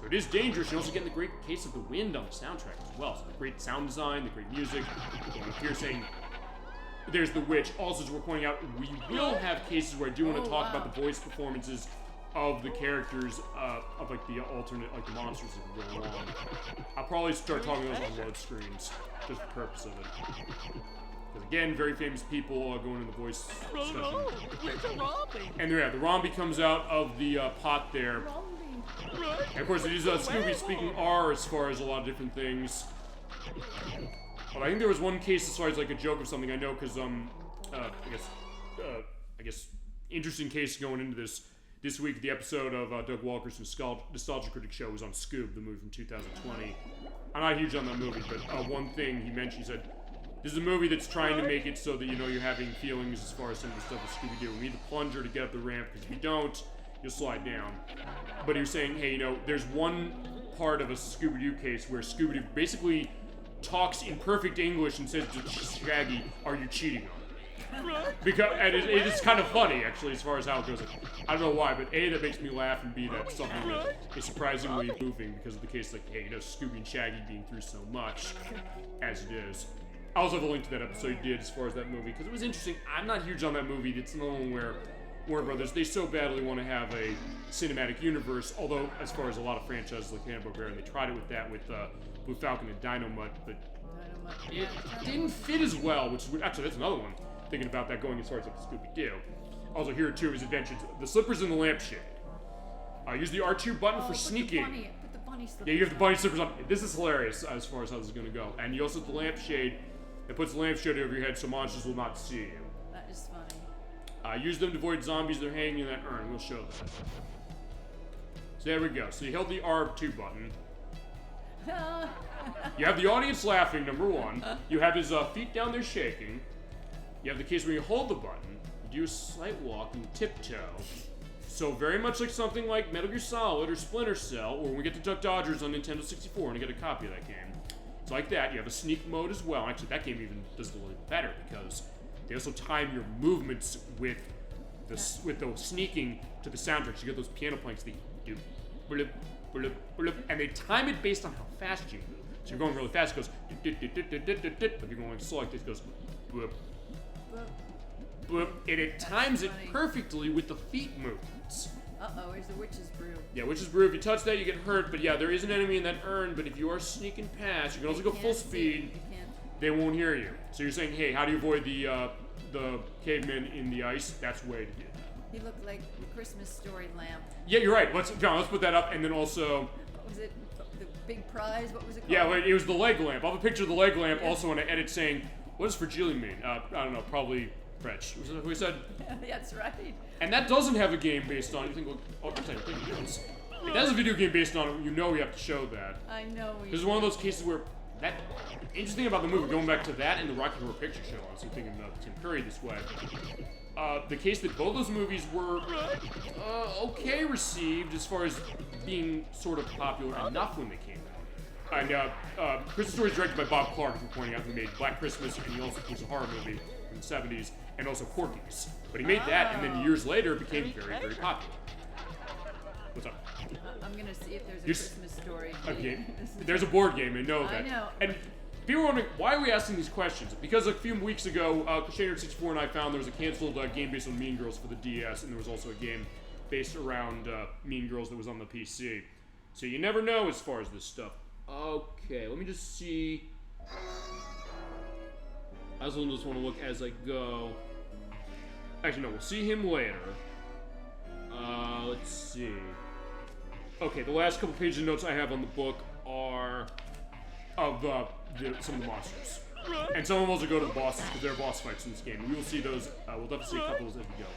So it is dangerous. You're also getting the great case of the wind on the soundtrack as well. So the great sound design, the great music. Going up here saying, there's the witch. Also, as we're pointing out, we will have cases where I do want to talk about the voice performances of the characters, of like the alternate, like the monsters that go along. I'll probably start talking those on load screens, just for the purpose of it. Because again, very famous people going in the voice discussion. And yeah, the Romby comes out of the pot there. And of course, it is Scooby speaking R as far as a lot of different things. But I think there was one case as far as like a joke or something. I know because I guess interesting case going into this week. The episode of Doug Walker's Nostalgia Critic Show was on Scoob, the movie from 2020. I'm not huge on that movie, but one thing he mentioned, he said, this is a movie that's trying to make it so that you know you're having feelings as far as some of the stuff with Scooby-Doo. We need the plunger to get up the ramp because if you don't, you'll slide down. But he was saying, hey, you know, there's one part of a Scooby-Doo case where Scooby-Doo basically talks in perfect English and says to Shaggy, "Are you cheating on me?" Because and it is kind of funny actually as far as how it goes. I don't know why, but A, that makes me laugh, and B, that's something that is surprisingly moving because of the case, like, hey, you know, Scooby and Shaggy being through so much as it is. I also have a link to that episode you did as far as that movie because it was interesting. I'm not huge on that movie. It's another one where Warner Brothers, they so badly want to have a cinematic universe, although as far as a lot of franchises like Hanna-Barbera, and they tried it with that with Blue Falcon and Dynamite, but it didn't fit as well, which is actually that's another one. Thinking about that going as far as like Scooby-Doo. Also here too is adventures. The slippers in the lampshade. Use the R2 button for sneaking. Put the bunny slippers. Yeah, you have the bunny slippers on. This is hilarious as far as how this is gonna go. And you also have the lampshade. It puts the lampshade over your head so monsters will not see you. That is funny. Use them to avoid zombies that are hanging in that urn. We'll show that. So there we go. So you held the R2 button. You have the audience laughing, number one. You have his feet down there shaking. You have the case where you hold the button. You do a slight walk and you tiptoe. So very much like something like Metal Gear Solid or Splinter Cell, or when we get to Duck Dodgers on Nintendo 64 and you get a copy of that game. It's like that. You have a sneak mode as well. Actually, that game even does it a little better because they also time your movements with the sneaking to the soundtrack. So you get those piano planks that you do, and they time it based on how fast you move. So you're going really fast, it goes, if you're going slow like this, it goes, bloop, bloop, and it times it perfectly with the feet movements. Uh-oh, here's the witch's brew. Yeah, witch's brew, if you touch that, you get hurt, but yeah, there is an enemy in that urn, but if you are sneaking past, you can also go full speed, they won't hear you. So you're saying, hey, how do you avoid the caveman in the ice? That's the way to do it. He looked like the Christmas Story lamp. Yeah, you're right. Let's put that up, and then also... What was it? The big prize? What was it called? Yeah, wait, it was the leg lamp. I'll have a picture of the leg lamp also in an edit saying, what does fragile mean? I don't know, probably French. Was that what we said? That's right. And that doesn't have a game based on it. You think, well, oh, I'm saying it does. It has a video game based on it. You know we have to show that. I know we This is one of those cases where that interesting about the movie, going back to that and the Rocky Horror Picture Show, I was thinking of Tim Curry this way. The case that both those movies were okay received as far as being sort of popular enough when they came out. And Christmas Story is directed by Bob Clark, as we're pointing out, who made Black Christmas, and he also was a horror movie in the 70s, and also Porky's. But he made that, and then years later became very, very popular. What's up? I'm gonna see if there's a Christmas Story game. There's a board game, I know that. I know. And people are wondering, why are we asking these questions? Because a few weeks ago, Crusader 64 and I found there was a canceled game based on Mean Girls for the DS, and there was also a game based around Mean Girls that was on the PC. So you never know as far as this stuff. Okay, let me just see. I also just want to look as I go. Actually, no, we'll see him later. Let's see. Okay, the last couple pages of notes I have on the book are of some of the monsters. And some of them also go to the bosses, because there are boss fights in this game. We will see those, we'll definitely see a couple of those as we go.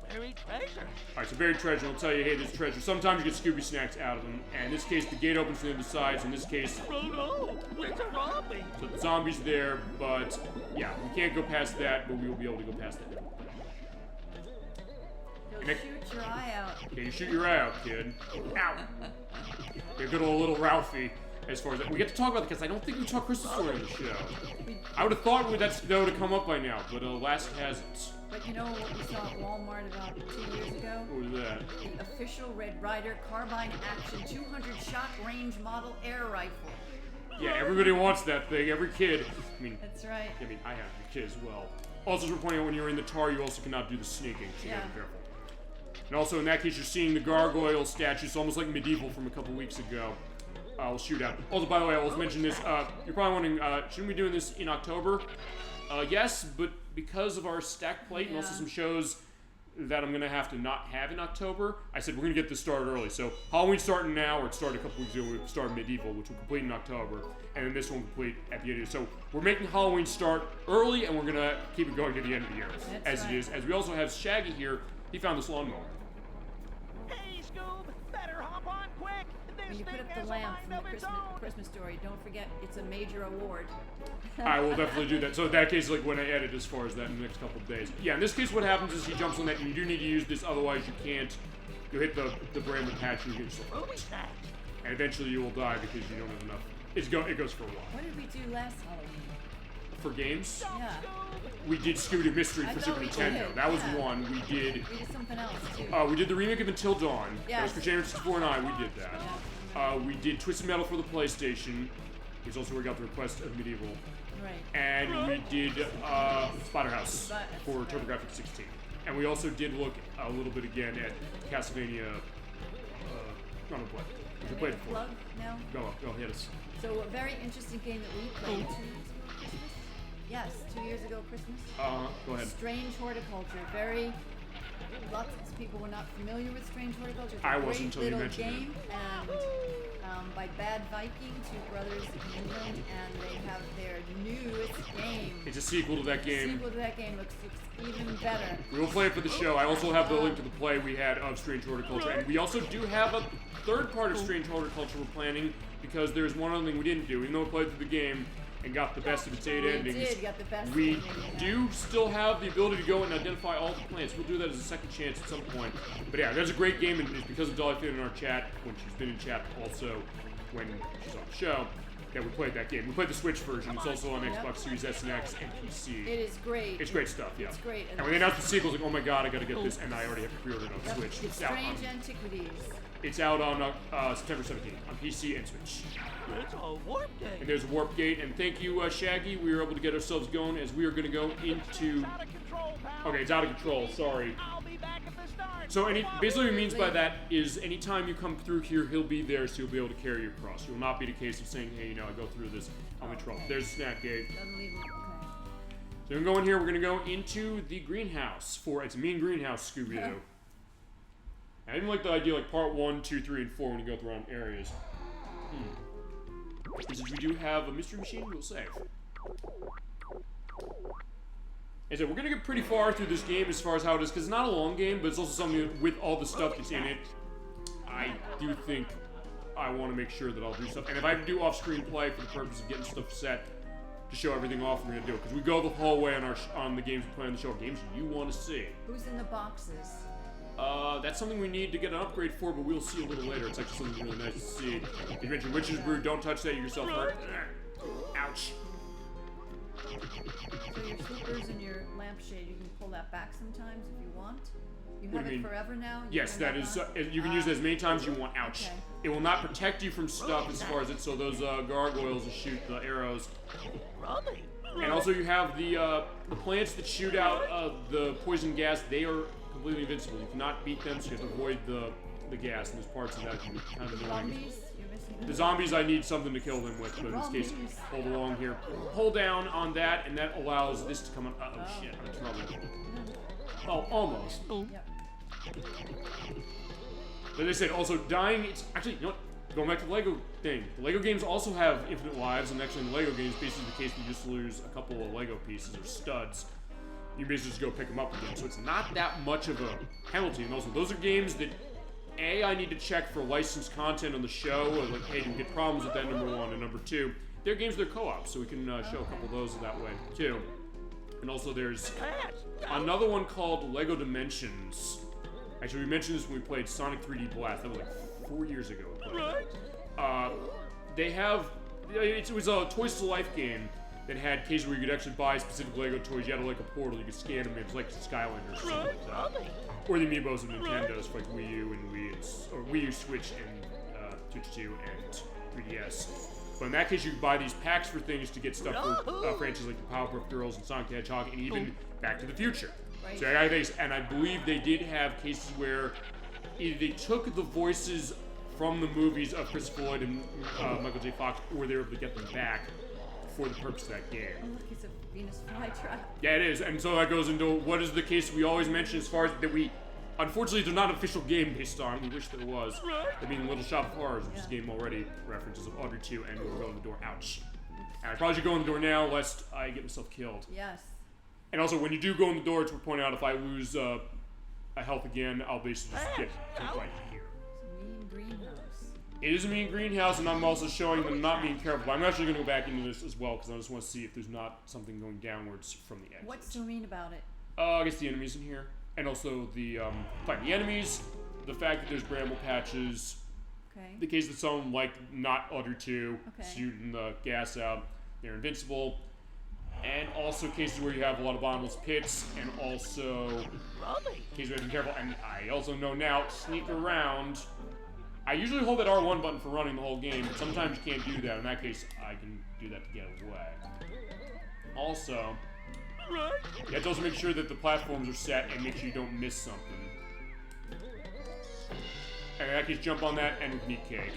Buried treasure. Alright, so buried treasure, I'll tell you, hey, there's treasure. Sometimes you get Scooby snacks out of them, and in this case, the gate opens from the other side, so in this case... Oh no, it's a zombie! So the zombie's there, but, yeah, we can't go past that, but we will be able to go past that. You'll shoot your eye out. Yeah, you shoot your eye out, kid. Ow! You're good old little Ralphie. As far as that, we get to talk about it because I don't think we talk Christmas story on the show. I would have thought that would have come up by now, but alas it hasn't. But you know what we saw at Walmart about 2 years ago? What was that? The official Red Ryder carbine action 200-shot range model air rifle. Yeah, everybody wants that thing. Every kid. I mean, that's right. I mean, I have a kid as well. Also, as we're pointing out, when you're in the tar, you also cannot do the sneaking, so you gotta be careful. And also, in that case, you're seeing the gargoyle statue, so almost like medieval from a couple weeks ago. I'll shoot out. Also, by the way, I was mentioning this. You're probably wondering, shouldn't we be doing this in October? Yes, but because of our stack plate and also some shows that I'm going to have to not have in October, I said we're going to get this started early. So Halloween's starting now, or it started a couple weeks ago. We started Medieval, which will complete in October, and then this one will complete at the end of the year. So we're making Halloween start early, and we're going to keep it going to the end of the year, as it is. As we also have Shaggy here. He found this lawnmower. Hey, Scoob, better hop on quick. When you put up the lamp from the Christmas story, don't forget it's a major award. I will definitely do that. So in that case, like when I edit as far as that in the next couple of days. Yeah, in this case what happens is he jumps on that and you do need to use this, otherwise you can't. You'll hit the brand patch and you get yourself and eventually you will die because you don't have enough. It goes for a while. What did we do last Halloween? For games? Yeah. We did Scooby-Doo Mystery for Super Nintendo. That was one. We did something else too. We did the remake of Until Dawn. Yes. That was for January 64 and I. We did that. Yeah. We did Twisted Metal for the PlayStation. It's also where we got the request of Medieval. Right. And we did Splatterhouse for TurboGrafx 16. And we also did look a little bit again at Castlevania. Run and Play. We played it before. Now? Go hit us. So a very interesting game that we played 2 years ago Christmas. Go ahead. Strange Horticulture. Lots of people were not familiar with Strange Horticulture. It's I wasn't until you mentioned it. Game, and by Bad Viking, two brothers in England, and they have their newest game. It's a sequel to that game. The sequel to that game looks even better. We will play it for the show. I also have the link to the play we had of Strange Horticulture, and we also do have a third part of Strange Horticulture we're planning, because there's one other thing we didn't do. Even though we played through the game and got the best of its 8 endings, we do still have the ability to go and identify all the plants. We'll do that as a second chance at some point. But yeah, there's a great game, and it's because of Dolly Finn in our chat, when she's been in chat also when she's on the show, that we played that game. We played the Switch version. It's also on Xbox Series S and X and PC. It is great. It's great stuff, yeah. It's great. And when they announced the sequel, it's like, oh my god, I gotta get this, and I already have to pre-order it on Switch. It's Strange Antiquities. It's out on September 17th on PC and Switch. It's a warp gate. And there's a warp gate, and thank you, Shaggy. We were able to get ourselves going as we are going to go into. Okay, it's out of control. Sorry. I'll be back at the start. So basically, what he means by that is anytime you come through here, he'll be there, so you'll be able to carry you across. You'll not be the case of saying, hey, I go through this, I'm in trouble. There's a snack gate. Doesn't leave me. Okay. So we're going to go in here. We're going to go into the greenhouse for it's a mean greenhouse, Scooby-Doo. I even like the idea, like part 1, 2, 3, and 4 when you go through areas. Since we do have a mystery machine, we'll save. And so we're gonna get pretty far through this game as far as how it is, because it's not a long game, but it's also something with all the stuff that's in it. I do think I want to make sure that I'll do stuff. And if I have to do off-screen play for the purpose of getting stuff set to show everything off, we're gonna do it. Because we go the whole way on the games we play on the show, games you want to see. Who's in the boxes? That's something we need to get an upgrade for, but we'll see a little later. It's actually something really nice to see. You mentioned Witch's Brew, don't touch that, you yourself hurt. Ouch. So your slippers and your lampshade, you can pull that back sometimes if you want? You What have do you it mean? forever now? Yes, that is. You can use it as many times as you want. Ouch. Okay. It will not protect you from stuff as far as it. So those gargoyles will shoot the arrows. And also you have the plants that shoot out the poison gas. They are completely invincible. You cannot beat them, so you have to avoid the gas. And there's parts of that that can be kind of annoying. Zombies? You're missing The zombies, I need something to kill them with, but in this case, hold along here. Hold down on that, and that allows this to come on. Uh-oh, shit, I'm in trouble. Oh, almost. Yep. But they said also dying, it's actually, you know what? Going back to the Lego thing. The Lego games also have infinite lives, and actually in the Lego games, basically the case you just lose a couple of Lego pieces or studs. You basically just go pick them up again. So it's not that much of a penalty. And also, those are games that, A, I need to check for licensed content on the show, or like, hey, do we get problems with that, number one, and number two, they're games that are co-op, so we can show a couple of those that way, too. And also there's another one called Lego Dimensions. Actually, we mentioned this when we played Sonic 3D Blast. That was like 4 years ago. They have, it was a Toys to Life game that had cases where you could actually buy specific Lego toys. You had like a portal, you could scan them, it was like Skylanders or something like that. Or the Amiibos of Nintendo's for like Wii U and Wii U, Switch, and Switch 2 and 3DS. But in that case, you could buy these packs for things to get stuff for franchises like the Powerpuff Girls and Sonic the Hedgehog, and even Back to the Future. Right. So I got these, and I believe they did have cases where either they took the voices from the movies of Christopher Lloyd and Michael J. Fox, or they were able to get them back for the purpose of that game. Oh, look, it's a Venus flytrap. Yeah, it is, and so that goes into what is the case we always mention as far as that we, unfortunately, they're not an official game based on. We wish there was. I mean, Little Shop of Horrors, which is a game already references of Audrey 2, and we're going to the door. Ouch. And I probably should go in the door now, lest I get myself killed. Yes. And also, when you do go in the door, it's worth pointing out, if I lose a health again, I'll basically just get right here. It's a mean greenhouse. It is a mean greenhouse, and I'm also showing them not being careful. But I'm actually going to go back into this as well, because I just want to see if there's not something going downwards from the edge. What's so mean about it? I guess the enemies in here. And also the, fighting the enemies, the fact that there's bramble patches, Okay. the case that some, like, not Audrey 2, Okay. shooting the gas out, they're invincible. And also cases where you have a lot of bottomless pits, and also cases where you have to be careful. And I also know now, sneak around. I usually hold that R1 button for running the whole game, but sometimes you can't do that. In that case, I can do that to get away. Also, you have to also make sure that the platforms are set and make sure you don't miss something. And in that case, jump on that and meat cake.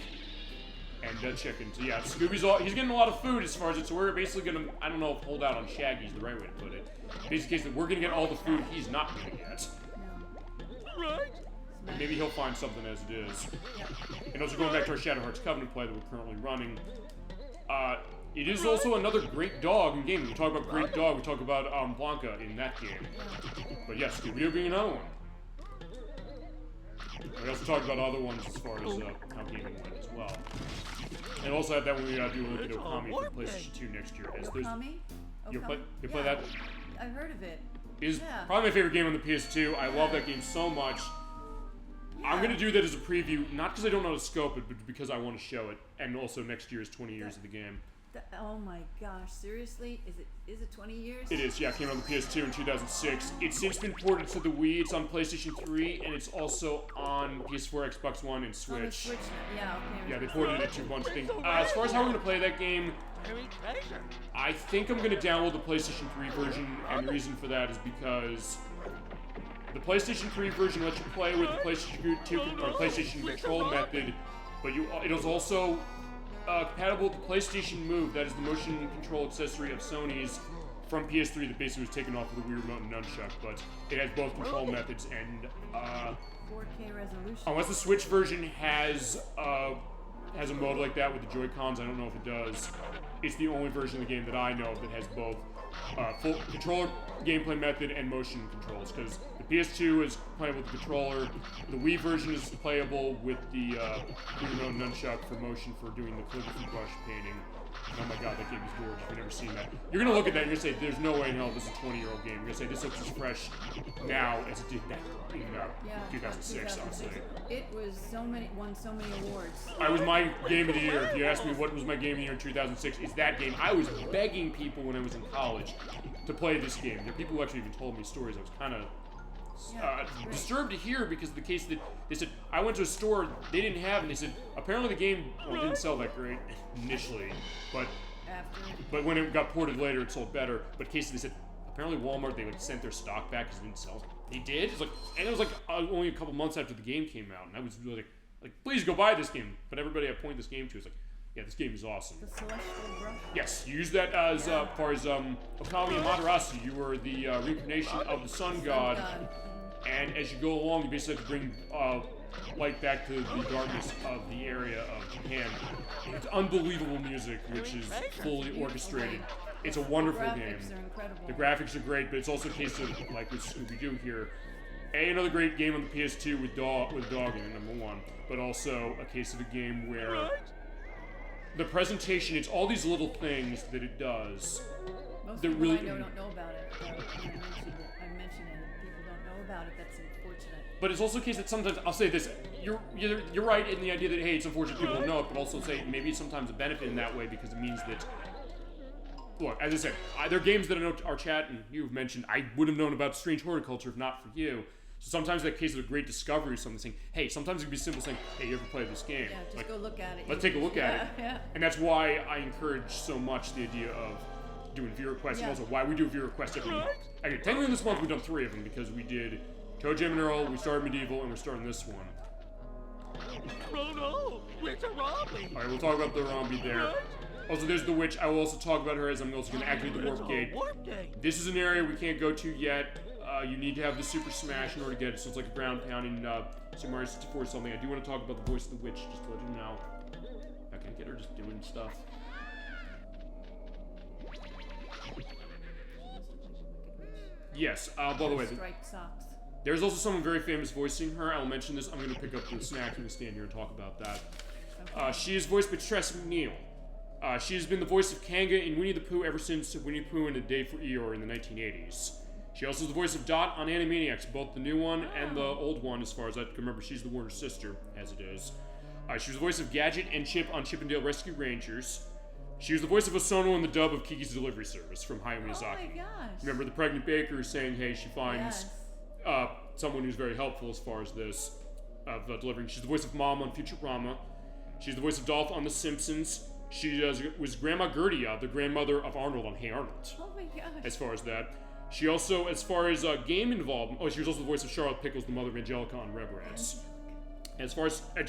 And dead chicken. So yeah, Scooby's he's getting a lot of food as far as it, so we're basically gonna, I don't know if hold out on Shaggy's the right way to put it. Basically, the case that we're gonna get all the food he's not gonna get. No. Maybe he'll find something as it is. And also going back to our Shadow Hearts Covenant play that we're currently running. It is also another great dog in gaming. We talk about great dog, we talk about Blanca in that game. But yes, Scooby-Doo being another one. We also talked about other ones as far as how gaming went as well. And also have that when we do a look at Okami for PlayStation 2 next year. Okami? You play that? I've heard of it. It is probably my favorite game on the PS2. I love that game so much. Yeah. I'm going to do that as a preview, not because I don't know how to scope it, but because I want to show it. And also next year is 20 years of the game. Oh my gosh, seriously? Is it 20 years? It is, yeah. It came out on the PS2 in 2006. It's since been ported to the Wii. It's on PlayStation 3, and it's also on PS4, Xbox One, and Switch. On the Switch, yeah, okay. Yeah, they ported it to a bunch of things. As far as how we're going to play that game, I think I'm going to download the PlayStation 3 version, and the reason for that is because the PlayStation 3 version lets you play with the PlayStation 2 or PlayStation Control method, but it is also compatible with the PlayStation Move. That is the motion control accessory of Sony's from PS3 that basically was taken off of the Wii Remote and Nunchuck, but it has both control methods and 4K resolution. Unless the Switch version has a mode like that with the Joy-Cons, I don't know if it does. It's the only version of the game that I know of that has both full controller gameplay method and motion controls, because the PS2 is playable with the controller, the Wii version is playable with the Wii Remote Nunchuck for motion for doing the calligraphy brush painting. Oh my god, that game is gorgeous. If you've never seen that, you're gonna look at that and you're gonna say, there's no way in hell this is a 20-year-old game. You're gonna say, this looks as fresh now as it did back in 2006, honestly. It was won so many awards. It was my game of the year. If you ask me what was my game of the year in 2006, it's that game. I was begging people when I was in college to play this game. There are people who actually even told me stories. I was kind of disturbed to hear, because of the case that they said, I went to a store, they didn't have, and they said, apparently the game didn't sell that great initially, but when it got ported later, it sold better. But case they said, apparently Walmart, they sent their stock back because it didn't sell. They did? It's like, and it was like only a couple months after the game came out, and I was really like, please go buy this game. But everybody I point this game to is like, Yeah, this game is awesome. The celestial brush. Yes, you use that as far as Okami and Amaterasu. You are the reincarnation of the sun god, and as you go along, you basically have to bring light back to the darkness of the area of Japan. It's unbelievable music, which is fully orchestrated. It's a wonderful game. The graphics are incredible. The graphics are great, but it's also a case of, like with Scooby-Doo here, another great game on the PS2 with dog in it, #1, but also a case of a game where the presentation, it's all these little things that it does. Most that people really, I know don't know about it. I mentioned it. People don't know about it. That's unfortunate. But it's also a case that sometimes, I'll say this, you're right in the idea that, hey, it's unfortunate people don't know it, but also say maybe it's sometimes a benefit in that way because it means that, look, as I said, there are games that I know our chat and you've mentioned, I would have known about Strange Horticulture if not for you. So sometimes that case of a great discovery or something, saying, hey, sometimes it'd be simple saying, hey, you ever played this game? Yeah, just like, go look at it. Let's take a look at it. Yeah. And that's why I encourage so much the idea of doing viewer requests, and also why we do a viewer request every month. Okay, technically this month we've done 3 of them because we did Toe Jam and Earl, we started Medieval, and we're starting this one. Oh no, it's a Robbie. Alright, we'll talk about the Rombi there. Also, there's the witch. I will also talk about her as I'm also going to activate the warp gate. This is an area we can't go to yet. You need to have the Super Smash in order to get it, so it's like a ground pounding Super Mario 64 or something. I do want to talk about the voice of the witch, just to let you know. I can't get her just doing stuff. Yes, by the way, Striped socks. there's also someone very famous voicing her. I'll mention this. I'm going to pick up the snack and stand here and talk about that. She is voiced by Tress McNeil. She has been the voice of Kanga in Winnie the Pooh ever since Winnie the Pooh and A Day for Eeyore in the 1980s. She also is the voice of Dot on Animaniacs, both the new one and the old one, as far as I can remember. She's the Warner sister, as it is. She was the voice of Gadget and Chip on Chip and Dale Rescue Rangers. She was the voice of Osono in the dub of Kiki's Delivery Service from Hayao Miyazaki. Oh my gosh. Remember the pregnant baker saying, hey, she finds someone who's very helpful as far as this, of delivering. She's the voice of Mom on Futurama. She's the voice of Dolph on The Simpsons. She was Grandma Gertie, the grandmother of Arnold on Hey Arnold. Oh my gosh. As far as that. She also, as far as game involvement, she was also the voice of Charlotte Pickles, the mother of Angelica on Rugrats. And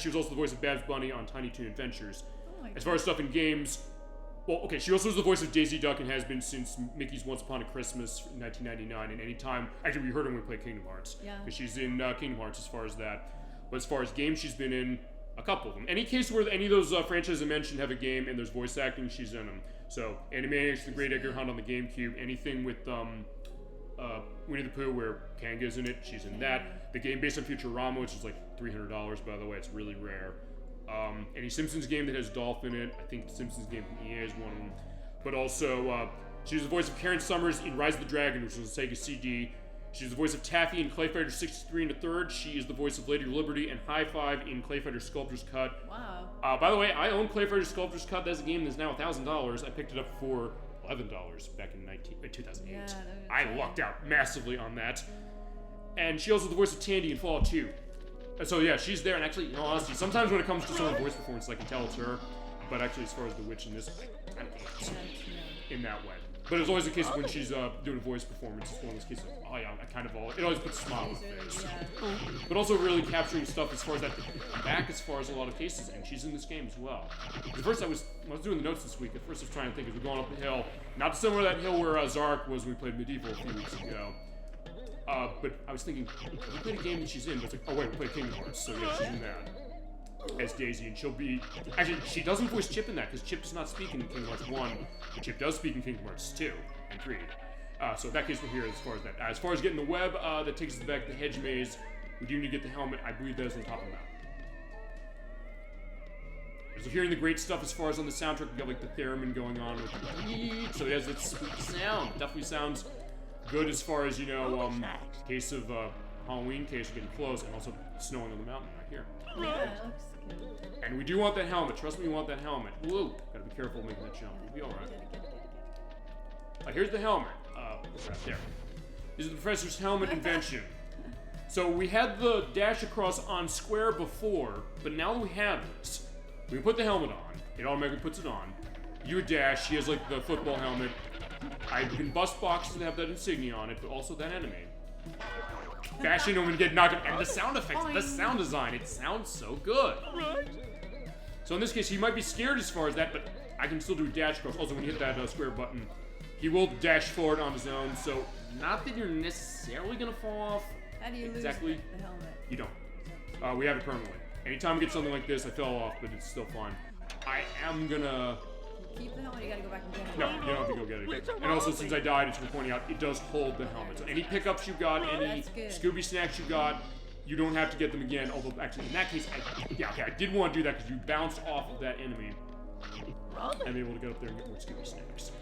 she was also the voice of Babs Bunny on Tiny Toon Adventures. Oh as far as stuff in games, she also was the voice of Daisy Duck and has been since Mickey's Once Upon a Christmas in 1999. And anytime, actually we heard her when we played Kingdom Hearts. Yeah. Because she's in Kingdom Hearts as far as that. But as far as games, she's been in a couple of them. Any case where any of those franchises I mentioned have a game and there's voice acting, she's in them. So, Animaniacs, The Great Edgar Hunt on the GameCube, anything with Winnie the Pooh where Kanga's in it, she's in that. The game based on Futurama, which is like $300, by the way, it's really rare. Any Simpsons game that has Dolph in it, I think the Simpsons game from EA is one of them. But also, she's the voice of Karen Summers in Rise of the Dragon, which was a Sega CD. She's the voice of Taffy in Clay Fighter 63 and a third. She is the voice of Lady Liberty and High Five in Clay Fighter Sculptor's Cut. Wow. By the way, I own Clay Fighter Sculptor's Cut. That's a game that's now $1,000. I picked it up for $11 back in 2008. Yeah, I lucked out massively on that. And she also is the voice of Tandy in Fallout 2. So yeah, she's there. And actually, in all honesty, sometimes when it comes to someone's voice performance, I can tell it's her. But actually, as far as the witch in this, I can't in that way. But it's always the case when she's doing a voice performance. It's one of those cases of, oh yeah, it always puts a smile on the face. But also really capturing stuff as far as that back as far as a lot of cases, and she's in this game as well. At first when I was doing the notes this week, at first I was trying to think, as we're going up the hill, not dissimilar to that hill where Zark was when we played Medieval a few weeks ago. But I was thinking, we played a game that she's in, but it's like, oh wait, we played Kingdom Hearts, so yeah, she's in that. As Daisy, and she'll be... Actually, she doesn't voice Chip in that, because Chip does not speak in Kingdom Hearts 1, but Chip does speak in Kingdom Hearts 2 and 3. So in that case, we're here as far as that. As far as getting the web, that takes us back to the hedge maze. We do need to get the helmet. I believe that is on top of the mountain. So hearing the great stuff as far as on the soundtrack, we got like the theremin going on with the... So it has that spooky sound. Definitely sounds good as far as, you know, case of Halloween, case of getting close, and also snowing on the mountain right here. Yeah, it looks good. And we do want that helmet. Trust me, we want that helmet. Whoa, gotta be careful making that jump. We'll be alright. Here's the helmet. Right there. This is the professor's helmet invention. So we had the dash across on square before, but now that we have this, we can put the helmet on. It automatically puts it on. You dash. She has like the football helmet. I can bust boxes that have that insignia on it, but also that anime. Bashing when you get knocked out. And the sound effects, the sound design, it sounds so good. So in this case, he might be scared as far as that, but I can still do a dash across. Also, when you hit that square button, he will dash forward on his own, so not that you're necessarily gonna fall off. How do you exactly. lose the helmet? You don't. We have it permanently. Anytime we get something like this, I fell off, but it's still fine. I am gonna... Keep the helmet, you gotta go back and get it. No, you don't have to go get it again. And also, since I died, it's worth pointing out, it does hold the helmet. So any pickups you got, any Scooby snacks you got, you don't have to get them again. Although, actually, in that case, I did want to do that because you bounced off of that enemy and be able to get up there and get more Scooby snacks.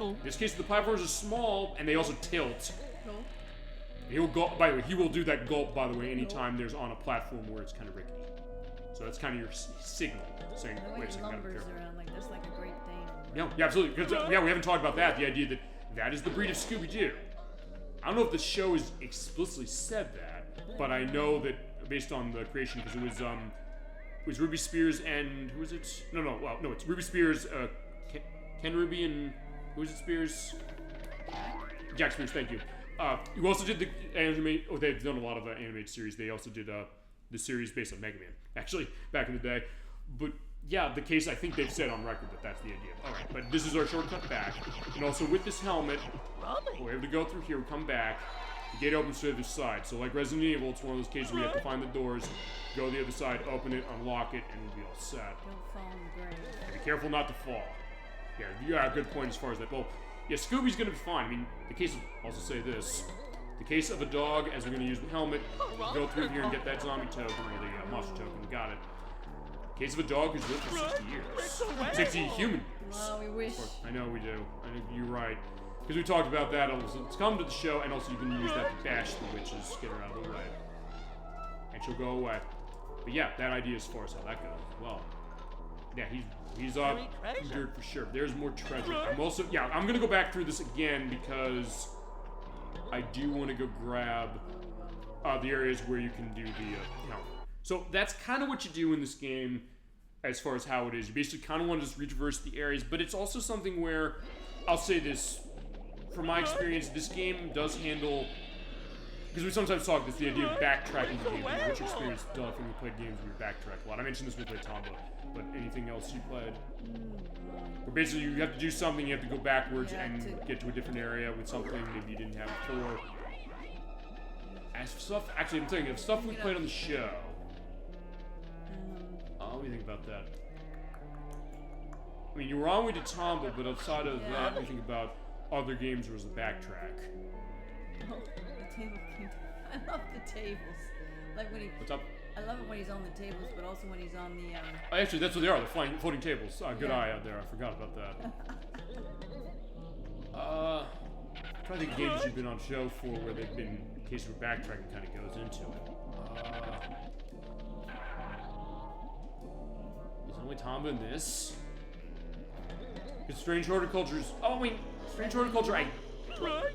In this case, the platforms are small, and they also tilt. He will go. By the way, he will do that gulp. By the way, anytime there's on a platform where it's kind of rickety. So that's kind of your signal, saying, "Wait a second, gotta be careful." Around like that's like a Great Dane. Yeah, absolutely. Because we haven't talked about that. The idea that is the breed of Scooby-Doo. I don't know if the show has explicitly said that, but I know that based on the creation, because it was Ruby Spears and who was it? No, it's Ruby Spears, Ken Ruby and who was it? Spears? Jack Spears. Thank you. Who also did the anime? Oh, they've done a lot of animated series. They also did the series based on Mega Man, actually, back in the day. But yeah, the case, I think they've said on record that that's the idea. Alright, but this is our shortcut back. And also with this helmet, we're able to go through here, we come back, the gate opens to the other side. So like Resident Evil, it's one of those cases where you have to find the doors, go to the other side, open it, unlock it, and we'll be all set. Don't fall in the grave. Be careful not to fall. Yeah, you got a good point as far as that. Well, yeah, Scooby's gonna be fine. I mean, the case of, I'll also say this. The case of a dog, as we're gonna use the helmet, go through here and get that zombie token, or the monster token, we got it. Case of a dog who's lived for 60 years. 60 human years. Well, we wish. I know we do. I think you're right. Because we talked about that. It's come to the show, and also you can use that to bash the witches, get her out of the way. And she'll go away. But yeah, that idea as far as how that goes. Well, yeah, he's injured for sure. There's more treasure. I'm gonna go back through this again because I do want to go grab the areas where you can do the So that's kind of what you do in this game as far as how it is. You basically kind of want to just retraverse the areas, but it's also something where, I'll say this, from my experience, this game does handle, because we sometimes talk this, the idea of backtracking the game. What's your experience, Dorf, when you played games where you backtrack a lot? I mentioned this with Tomba, but anything else you played? Where basically you have to do something, you have to go backwards and get to a different area with something maybe you didn't have before. As for stuff, actually I'm thinking of stuff we played on the show. What do you think about that? I mean, you were on with Tomba, but outside of that, we think about other games where it was a backtrack. Oh, the table came. I love the tables. Like when he. What's up? I love it when he's on the tables, but also when he's on the. Actually, that's what they are. They're floating tables. Good eye out there. I forgot about that. I'm trying to think of games you've been on show for where they've been in case where backtracking kind of goes into it. Only Tomba in this. Because Strange Horticulture is. Oh, wait. Strange Horticulture,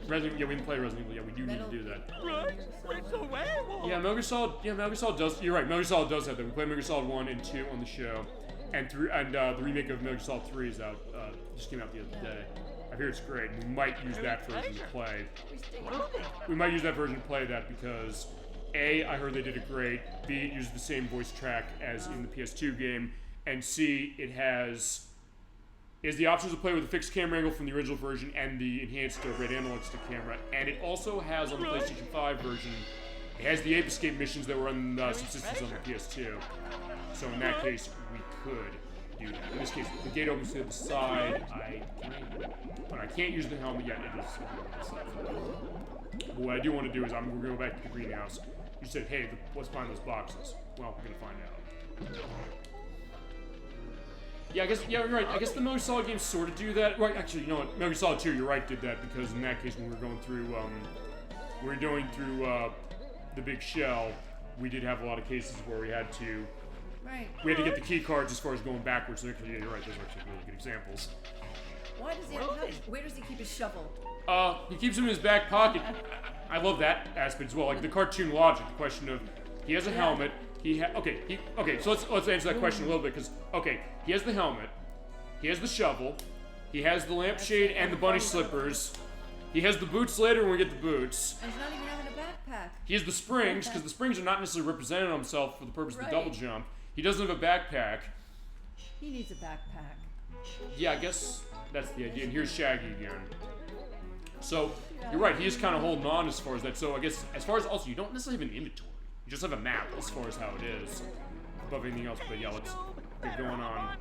Resident, we didn't play Resident Evil. Yeah, we do need to do that. Yeah, Metal Gear Solid. Yeah, Metal Gear Solid does. You're right. Metal Gear Solid does have that. We played Metal Gear Solid 1 and 2 on the show, and the remake of Metal Gear Solid 3 is out. Just came out the other day. I hear it's great. We might use that version to play. We might use that version to play that because A, I heard they did it great. B, it uses the same voice track as in the PS2 game. And C, it has the options to play with a fixed camera angle from the original version and the enhanced red analog stick camera. And it also has on the PlayStation 5 version, it has the Ape Escape missions that were on subsistence on the PS2. So in that case, we could do that. In this case, the gate opens to the side. I can't use the helmet yet. It is. But what I do want to do is we're going to go back to the greenhouse. You said, hey, what's behind those boxes? Well, we're going to find out. Yeah, you're right. I guess the Metal Gear Solid games sort of do that. Right, actually, you know what? Metal Gear Solid 2, you're right, did that because in that case, when we were going through, the big shell, we did have a lot of cases where we had to, we had to get the key cards as far as going backwards. So yeah, you're right. Those are actually really good examples. Why does he? Where does he keep his shovel? He keeps them in his back pocket. I love that aspect as well, like the cartoon logic. The question of he has a helmet. So let's answer that question a little bit because he has the helmet, he has the shovel, he has the lampshade and the bunny slippers, he has the boots later when we get the boots. And he's not even having a backpack. He has the springs because the springs are not necessarily representing himself for the purpose of the double jump. He doesn't have a backpack. He needs a backpack. Yeah, I guess that's the idea. And here's Shaggy again. So, you're right, he is kind of holding on as far as that. So, I guess, as far as also, you don't necessarily have an inventory. You just have a map as far as how it is. Above anything else, but yeah, let's get going on.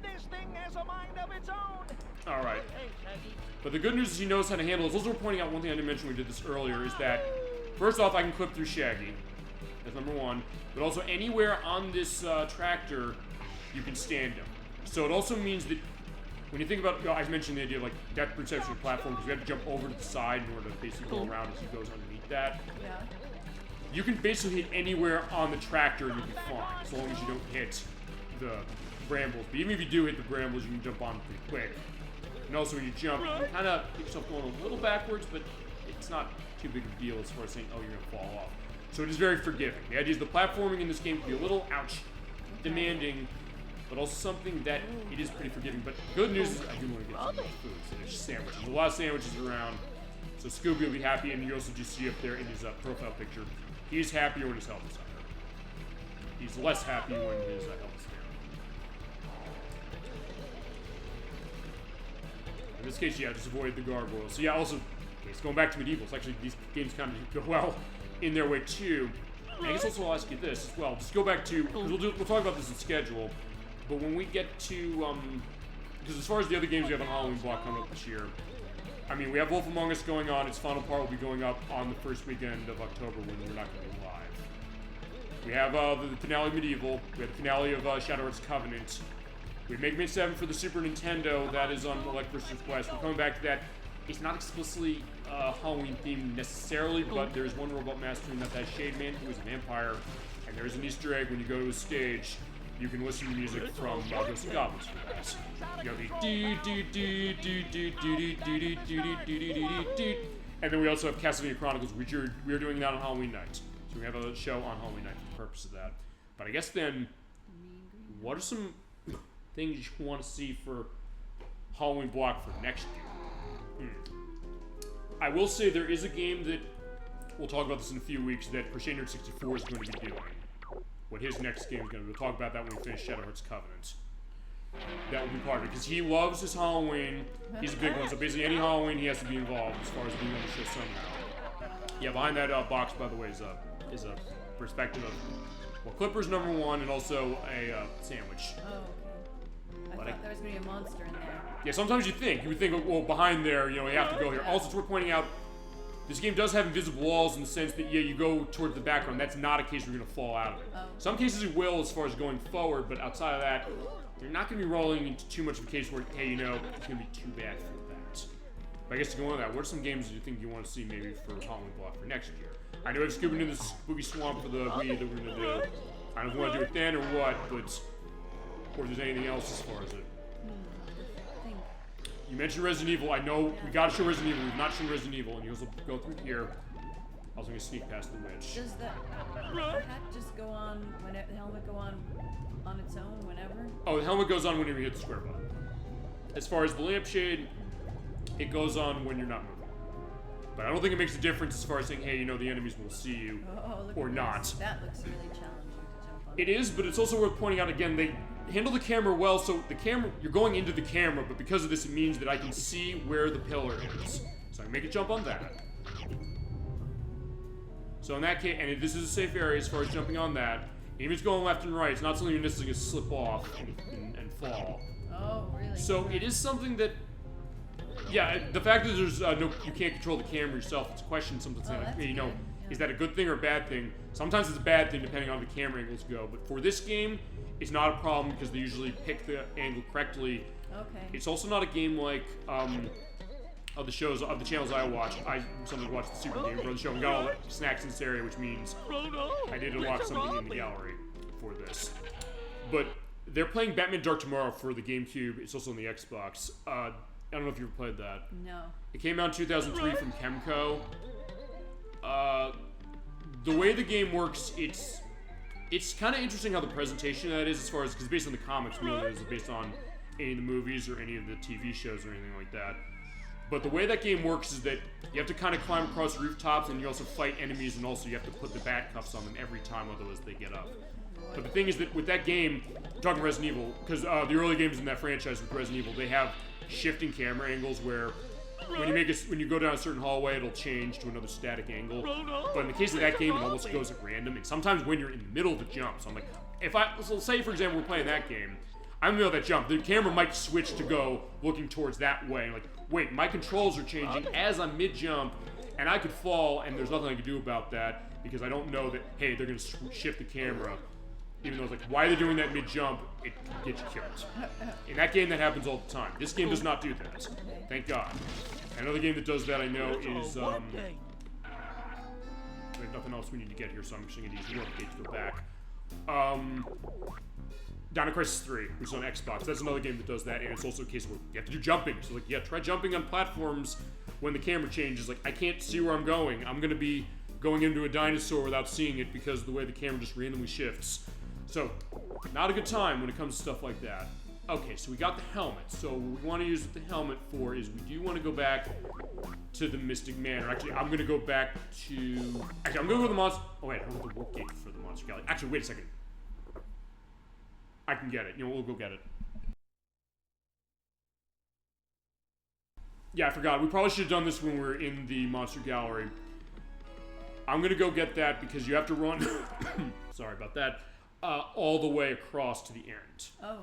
This thing has a mind of its own. Alright. But the good news is he knows how to handle it. Also, we're pointing out one thing I didn't mention when we did this earlier is that, first off, I can clip through Shaggy. That's number one. But also, anywhere on this tractor, you can stand him. So it also means that when you think about, I mentioned the idea of like depth perception of platform because we have to jump over to the side in order to basically go around as he goes underneath that. Yeah. You can basically hit anywhere on the tractor and you'll be fine, as long as you don't hit the brambles. But even if you do hit the brambles, you can jump on pretty quick. And also when you jump, you can kind of get yourself going a little backwards, but it's not too big of a deal as far as saying, oh, you're going to fall off. So it is very forgiving. The idea is the platforming in this game can be a little, demanding, but also something that it is pretty forgiving. But good news is I do want to get some more food. So there's sandwiches. There's a lot of sandwiches around. So Scooby will be happy, and you also just see up there in his profile picture, he's happier when his health is higher. He's less happy when his health is down. In this case, yeah, just avoid the gargoyles. So yeah, also, it's going back to medievals. Actually, these games kind of go well in their way too. And I guess also I'll ask you this as well. Just go back to, because we'll talk about this in schedule, but when we get to, because as far as the other games we have on Halloween block coming up this year, I mean, we have Wolf Among Us going on. Its final part will be going up on the first weekend of October when we're not going to be live. We have the finale of Medieval. We have the finale of Shadowheart's Covenant. We have Mega Man 7 for the Super Nintendo. That is on Elect vs. Quest. We're coming back to that. It's not explicitly Halloween themed necessarily, but there's one robot master in that Shade Man who is a vampire, and there's an Easter egg when you go to a stage. You can listen to music from Ghosts and Goblins for that. You know, the and then we also have Castlevania Chronicles, which we are doing that on Halloween night. So we have a show on Halloween night for the purpose of that. But I guess then, what are some things you want to see for Halloween block for next year? I will say there is a game that, we'll talk about this in a few weeks, that Crochet Nerd 64 is going to be doing. What his next game is going to be. We'll talk about that when we finish Shadowheart's Covenant. That will be part of it, because he loves his Halloween. He's a big one, so basically any Halloween he has to be involved as far as being on the show somehow. Yeah, behind that box, by the way, is a perspective of, well, Clipper's number one, and also a sandwich. Oh, okay. I thought there was going to be a monster in there. Yeah, sometimes you would think, well, behind there, you have to go here. Also, it's worth pointing out, this game does have invisible walls in the sense that, yeah, you go towards the background. That's not a case where you're going to fall out of it. Oh. Some cases it will as far as going forward, but outside of that, you're not going to be rolling into too much of a case where, hey, it's going to be too bad for that. But I guess to go on that, what are some games that you think you want to see maybe for Halloween block for next year? I know we have Scooby into the Spooky Swamp for the Wii that we're going to do. I don't know if we want to do it then or what, but, or if there's anything else as far as it. You mentioned Resident Evil. I know we got to show Resident Evil. We've not shown Resident Evil, and you also go through here. I was going to sneak past the witch. Does the hat just go on when the helmet go on its own whenever? Oh, the helmet goes on whenever you hit the square button. As far as the lampshade, it goes on when you're not moving. But I don't think it makes a difference as far as saying, hey, the enemies will see you or not. That looks really challenging to jump on. It is, but it's also worth pointing out again, they handle the camera well, so the camera, you're going into the camera, but because of this, it means that I can see where the pillar is. So I can make it jump on that. So in that case, and this is a safe area as far as jumping on that. Even if it's going left and right, it's not something you're necessarily going to slip off and fall. Oh, really? So it is something that, yeah, the fact that there's you can't control the camera yourself, it's a question sometimes, is that a good thing or a bad thing? Sometimes it's a bad thing depending on how the camera angles go, but for this game, it's not a problem because they usually pick the angle correctly. Okay. It's also not a game like of the channels I watch. I sometimes watch the Super Game Brothers show and got all the snacks in this area, which means I did unlock something in the gallery for this. But they're playing Batman Dark Tomorrow for the GameCube. It's also on the Xbox. I don't know if you've ever played that. No. It came out in 2003 from Kemco. The way the game works, it's kind of interesting how the presentation of that is, as far as, because based on the comics more than it is based on any of the movies or any of the TV shows or anything like that. But the way that game works is that you have to kind of climb across rooftops, and you also fight enemies, and also you have to put the bat cuffs on them every time, otherwise they get up. But the thing is that with that game, we're talking Resident Evil, because the early games in that franchise with Resident Evil, they have shifting camera angles where when you go down a certain hallway, it'll change to another static angle. But in the case of that game, it almost goes at random. And sometimes when you're in the middle of the jump, so I'm like, so say for example we're playing that game, I'm in the middle of that jump, the camera might switch to go looking towards that way. Like, wait, my controls are changing as I'm mid-jump, and I could fall, and there's nothing I can do about that because I don't know that, hey, they're gonna shift the camera. Even though it's like, why are they doing that mid-jump? It gets you killed. In that game, that happens all the time. This game does not do that. Thank God. Another game that does that, I know, is, there's nothing else we need to get here, so I'm just gonna use warp gate to go back. Dino Crisis 3, which is on Xbox. That's another game that does that, and it's also a case where you have to do jumping. So, like, yeah, try jumping on platforms when the camera changes. Like, I can't see where I'm going. I'm gonna be going into a dinosaur without seeing it because of the way the camera just randomly shifts. So, not a good time when it comes to stuff like that. Okay, so we got the helmet. So what we want to use the helmet for is we do want to go back to the Mystic Manor. Actually, I'm going to go back to... Actually, I'm going to go to the monster... Oh, wait, I don't have the warp gate for the Monster Gallery. Actually, wait a second. I can get it. You know, we'll go get it. Yeah, I forgot. We probably should have done this when we were in the Monster Gallery. I'm going to go get that because you have to run... Sorry about that. All the way across to the end. Oh.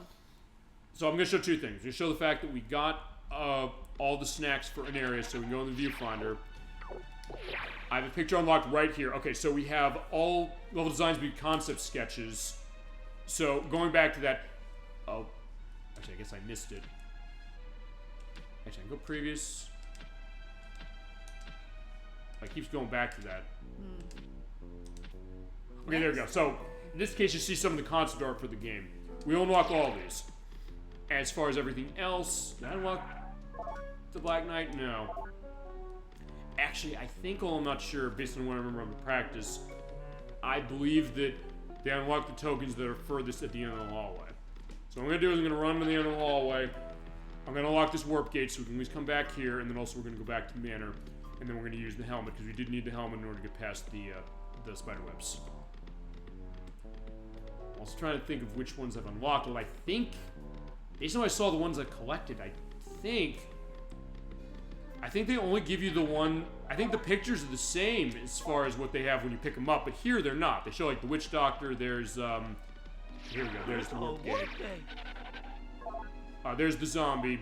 So I'm going to show two things. I'm going to show the fact that we got all the snacks for an area, so we can go in the viewfinder. I have a picture unlocked right here. Okay, so we have all level designs be concept sketches. So going back to that... Oh, actually, I guess I missed it. Actually, I can go previous. It keeps going back to that. Okay, there we go. So... in this case, you see some of the concept art for the game. We unlock all of these. As far as everything else, did I unlock the Black Knight? No. Actually, I think, I'm not sure, based on what I remember from the practice, I believe that they unlock the tokens that are furthest at the end of the hallway. So what I'm going to do is I'm going to run to the end of the hallway. I'm going to unlock this warp gate so we can at least come back here, and then also we're going to go back to the manor, and then we're going to use the helmet, because we did need the helmet in order to get past the spiderwebs. I was trying to think of which ones I've unlocked. Well, I think, based on what I saw the ones I collected, I think they only give you the one. I think the pictures are the same as far as what they have when you pick them up, but here they're not. They show like the witch doctor. There's here we go. There's the warp gate. There's the zombie.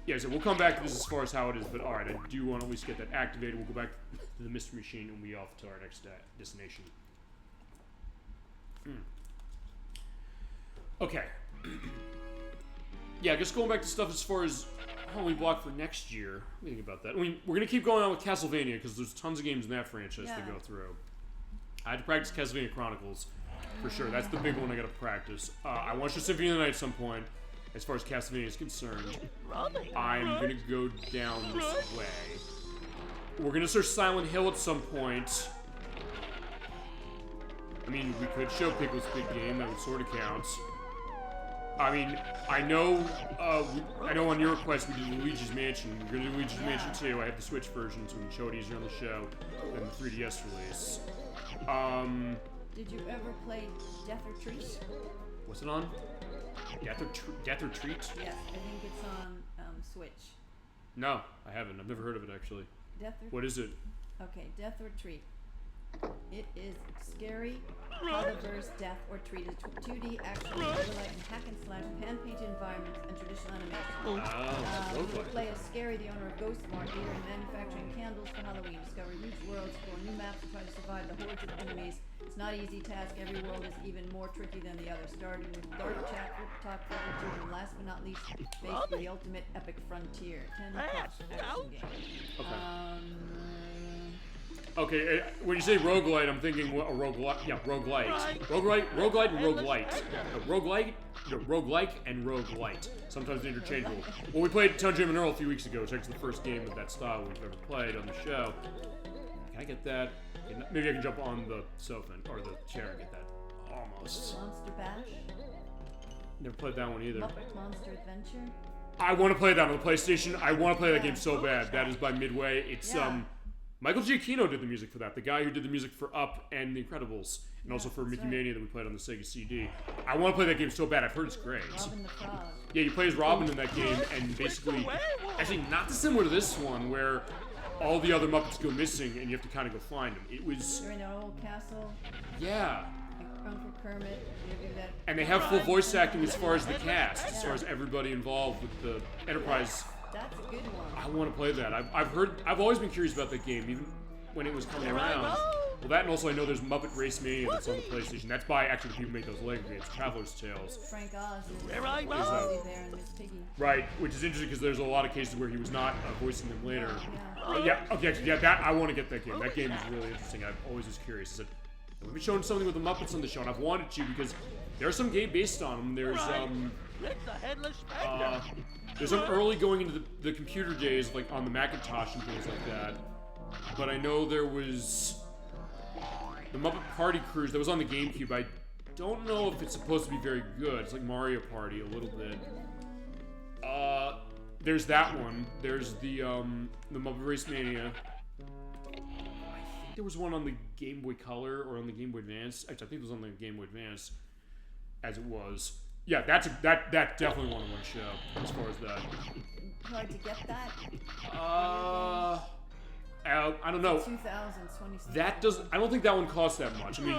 Yeah, so we'll come back to this as far as how it is, but all right, I do want to at least get that activated. We'll go back to the mystery machine and we'll be off to our next destination. Okay. Yeah, just going back to stuff as far as how we block for next year. What do you think about that? I mean, we're going to keep going on with Castlevania because there's tons of games in that franchise to go through. I had to practice Castlevania Chronicles, for sure. That's the big one I got to practice. I want to show Symphony of the Night at some point, as far as Castlevania is concerned. I'm going to go down this way. We're going to search Silent Hill at some point. I mean, we could show Pickle's Big Game. That would sort of count. I mean, I know on your request we did Luigi's Mansion. We're going to do Luigi's Mansion 2. I have the Switch version, so we can show it easier on the show than the 3DS release. Did you ever play Death or Treat? What's it on? Death or Treat? Yes, I think it's on Switch. No, I haven't. I've never heard of it, actually. What is it? Okay, Death or Treat. It is scary, Potterverse, Death or Treat. It's 2D action, overlay, and hack and slash, hand-painted environments, and traditional animation. You will play as Scary, the owner of Ghost Mart, leader in manufacturing candles for Halloween. Discover huge worlds, explore new maps, and try to survive the hordes of enemies. It's not an easy task. Every world is even more tricky than the other, starting with dark chat, top level 2, and last but not least, face the ultimate epic frontier. 10+ action game. Okay, when you say roguelite, I'm thinking a roguelite. Yeah, roguelite. Roguelite and roguelite. Roguelike and roguelite. Sometimes they're interchangeable. Well, we played Tundra and Earl a few weeks ago, which is the first game of that style we've ever played on the show. Can I get that? Okay, maybe I can jump on the sofa or the chair and get that. Almost. Monster Bash? Never played that one either. Muppet Monster Adventure? I want to play that on the PlayStation. I want to play that game so bad. That is by Midway. It's Michael Giacchino did the music for that. The guy who did the music for Up and The Incredibles. and also for Mickey Mania that we played on the Sega CD. I want to play that game so bad. I've heard it's great. Robin the Frog. Yeah, you play as Robin in that game, and basically, actually not dissimilar to this one, where all the other Muppets go missing, and you have to kind of go find them. It was... They're in an old castle. Yeah. Uncle Kermit. They do that. And they have full voice acting as far as the cast, as far as everybody involved with the Enterprise. That's a good one. I want to play that. I've always been curious about that game, even when it was coming around. Well, that, and also I know there's Muppet Race Mania that's on the PlayStation. That's by actually the people who made those Lego games, Traveler's Tales. Frank Oz is There I go. there and Miss Piggy. Right, which is interesting because there's a lot of cases where he was not voicing them later. Yeah. Yeah, okay, actually, yeah, that I want to get that game. That game is really interesting. I've always was curious. I said, we've been showing something with the Muppets on the show, and I've wanted to because there's some game based on them. There's there's some early going into the computer days, like on the Macintosh and things like that. But I know there was the Muppet Party Cruise that was on the GameCube. I don't know if it's supposed to be very good. It's like Mario Party a little bit. There's that one. There's the Muppet Race Mania. I think there was one on the Game Boy Color or on the Game Boy Advance. Actually, I think it was on the Game Boy Advance, as it was. Yeah, that definitely one show as far as that. Hard to get that. I don't know. 2000, That doesn't. I don't think that one costs that much. I mean,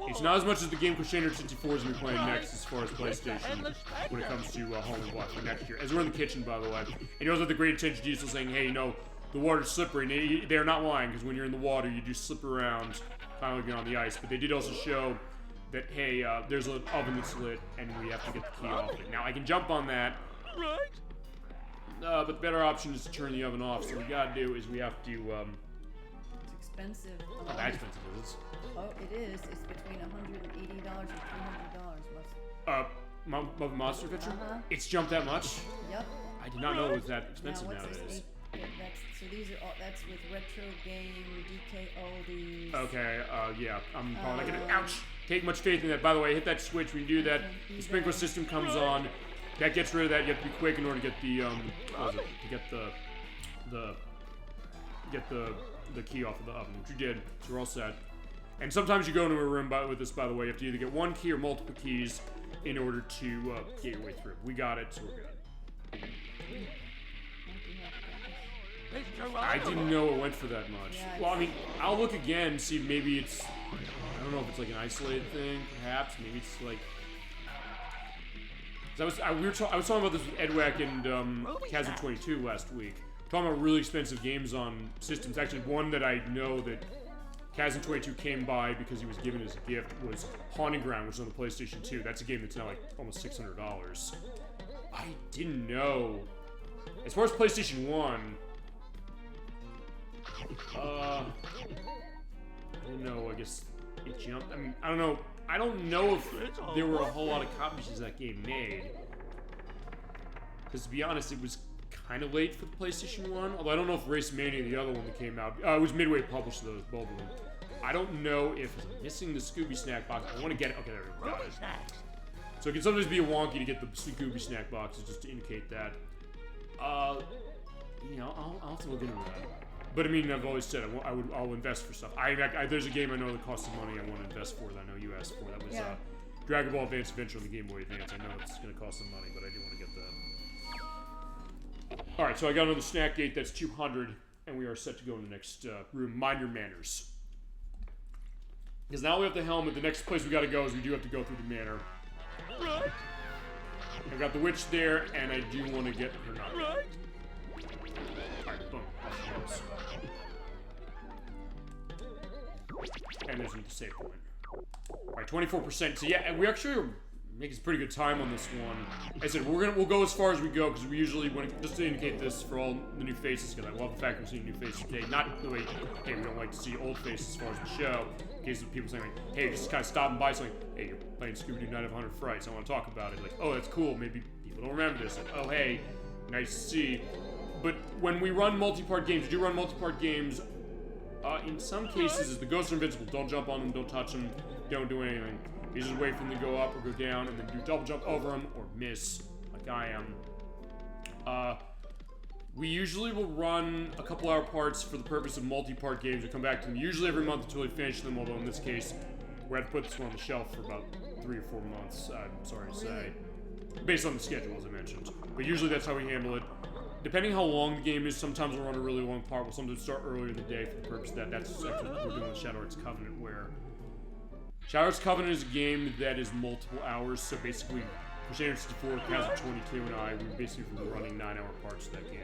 it's not as much as the game Crusader 64 is going to be playing next as far as PlayStation when it comes to Home and Block for next year. As we're in the kitchen, by the way, and he also had the great attention to detail saying, "Hey, you know, the water's slippery." And they're not lying because when you're in the water, you do slip around, kind of like you're on the ice. But they did also show that hey, there's an oven that's lit, and we have to get the key off it. Now I can jump on that. Right. But the better option is to turn the oven off. So what we gotta do is we have to. It's expensive. Not that expensive, is it? Oh, it is. It's between $180 and $300. Muppet Monster Adventure? It's jumped that much? Yep. I did not know it was that expensive Now, what's nowadays. this? So these are all. That's with retro game, DK oldies. Okay, yeah, I'm probably not gonna. Ouch! Take much faith in that. By the way, hit that switch when you do that. The sprinkler system comes on. That gets rid of that. You have to be quick in order to get the what was it? To get the key off of the oven, which you did. So we're all set. And sometimes you go into a room with this. By the way, you have to either get one key or multiple keys in order to get your way through. We got it, so we're good. I didn't know it went for that much. Yeah, Well, I mean, I'll look again, see if maybe it's. I don't know if it's like an isolated thing, perhaps. Maybe it's like. I was talking about this with Edwack and Kazan22 last week. Talking about really expensive games on systems. Actually, one that I know that Kazan22 came by because he was given as a gift was Haunting Ground, which is on the PlayStation 2. That's a game that's now like almost $600. I didn't know. As far as PlayStation 1, I don't know. I guess it jumped. I mean, I don't know. I don't know if there were a whole lot of copies of that game made. Because to be honest, it was kind of late for the PlayStation 1. Although I don't know if Race Mania, the other one that came out, it was Midway published those, both of them. I don't know if I'm missing the Scooby snack box. I want to get it. Okay, there we go. Got it. So it can sometimes be a wonky to get the Scooby snack boxes just to indicate that. You know, I'll have to look into that. But I mean, I've always said I'll invest for stuff. There's a game I know that costs some money I want to invest for that I know you asked for. That was Dragon Ball Advance Adventure on the Game Boy Advance. I know it's going to cost some money, but I do want to get that. All right, so I got another snack gate that's 200, and we are set to go in the next room. Mind your manners. Because now we have the helmet. The next place we got to go is we do have to go through the manor. Right. I got the witch there, and I do want to get her not. Right. Alright, boom. And there's a save point. Alright, 24%. So yeah, and we actually are making some pretty good time on this one. I said we'll go as far as we go because we usually just to indicate this for all the new faces because I love the fact we're seeing new faces today. Not the way hey we don't like to see old faces as far as the show. In case of people saying like, hey, just kind of stopping by saying, hey, you're playing Scooby-Doo Night of 100 Frights. I want to talk about it. Like, oh, that's cool. Maybe people don't remember this. Like, oh, hey, nice to see. But when we run multi-part games, we do run multi-part games. In some cases, the ghosts are invincible. Don't jump on them, don't touch them, don't do anything. You just wait for them to go up or go down, and then do double jump over them or miss, like I am. We usually will run a couple hour parts for the purpose of multi-part games. We come back to them usually every month until we finish them, although in this case, we're going to put this one on the shelf for about 3 or 4 months, I'm sorry to say. Based on the schedule, as I mentioned. But usually that's how we handle it. Depending how long the game is, sometimes we'll run a really long part. We'll sometimes start earlier in the day for the purpose of that. That's actually what we're doing with Shadow Hearts Covenant, where Shadow Hearts Covenant is a game that is multiple hours. So basically, for Shadow 64, Castle 22, and I, we're basically running 9-hour parts of that game.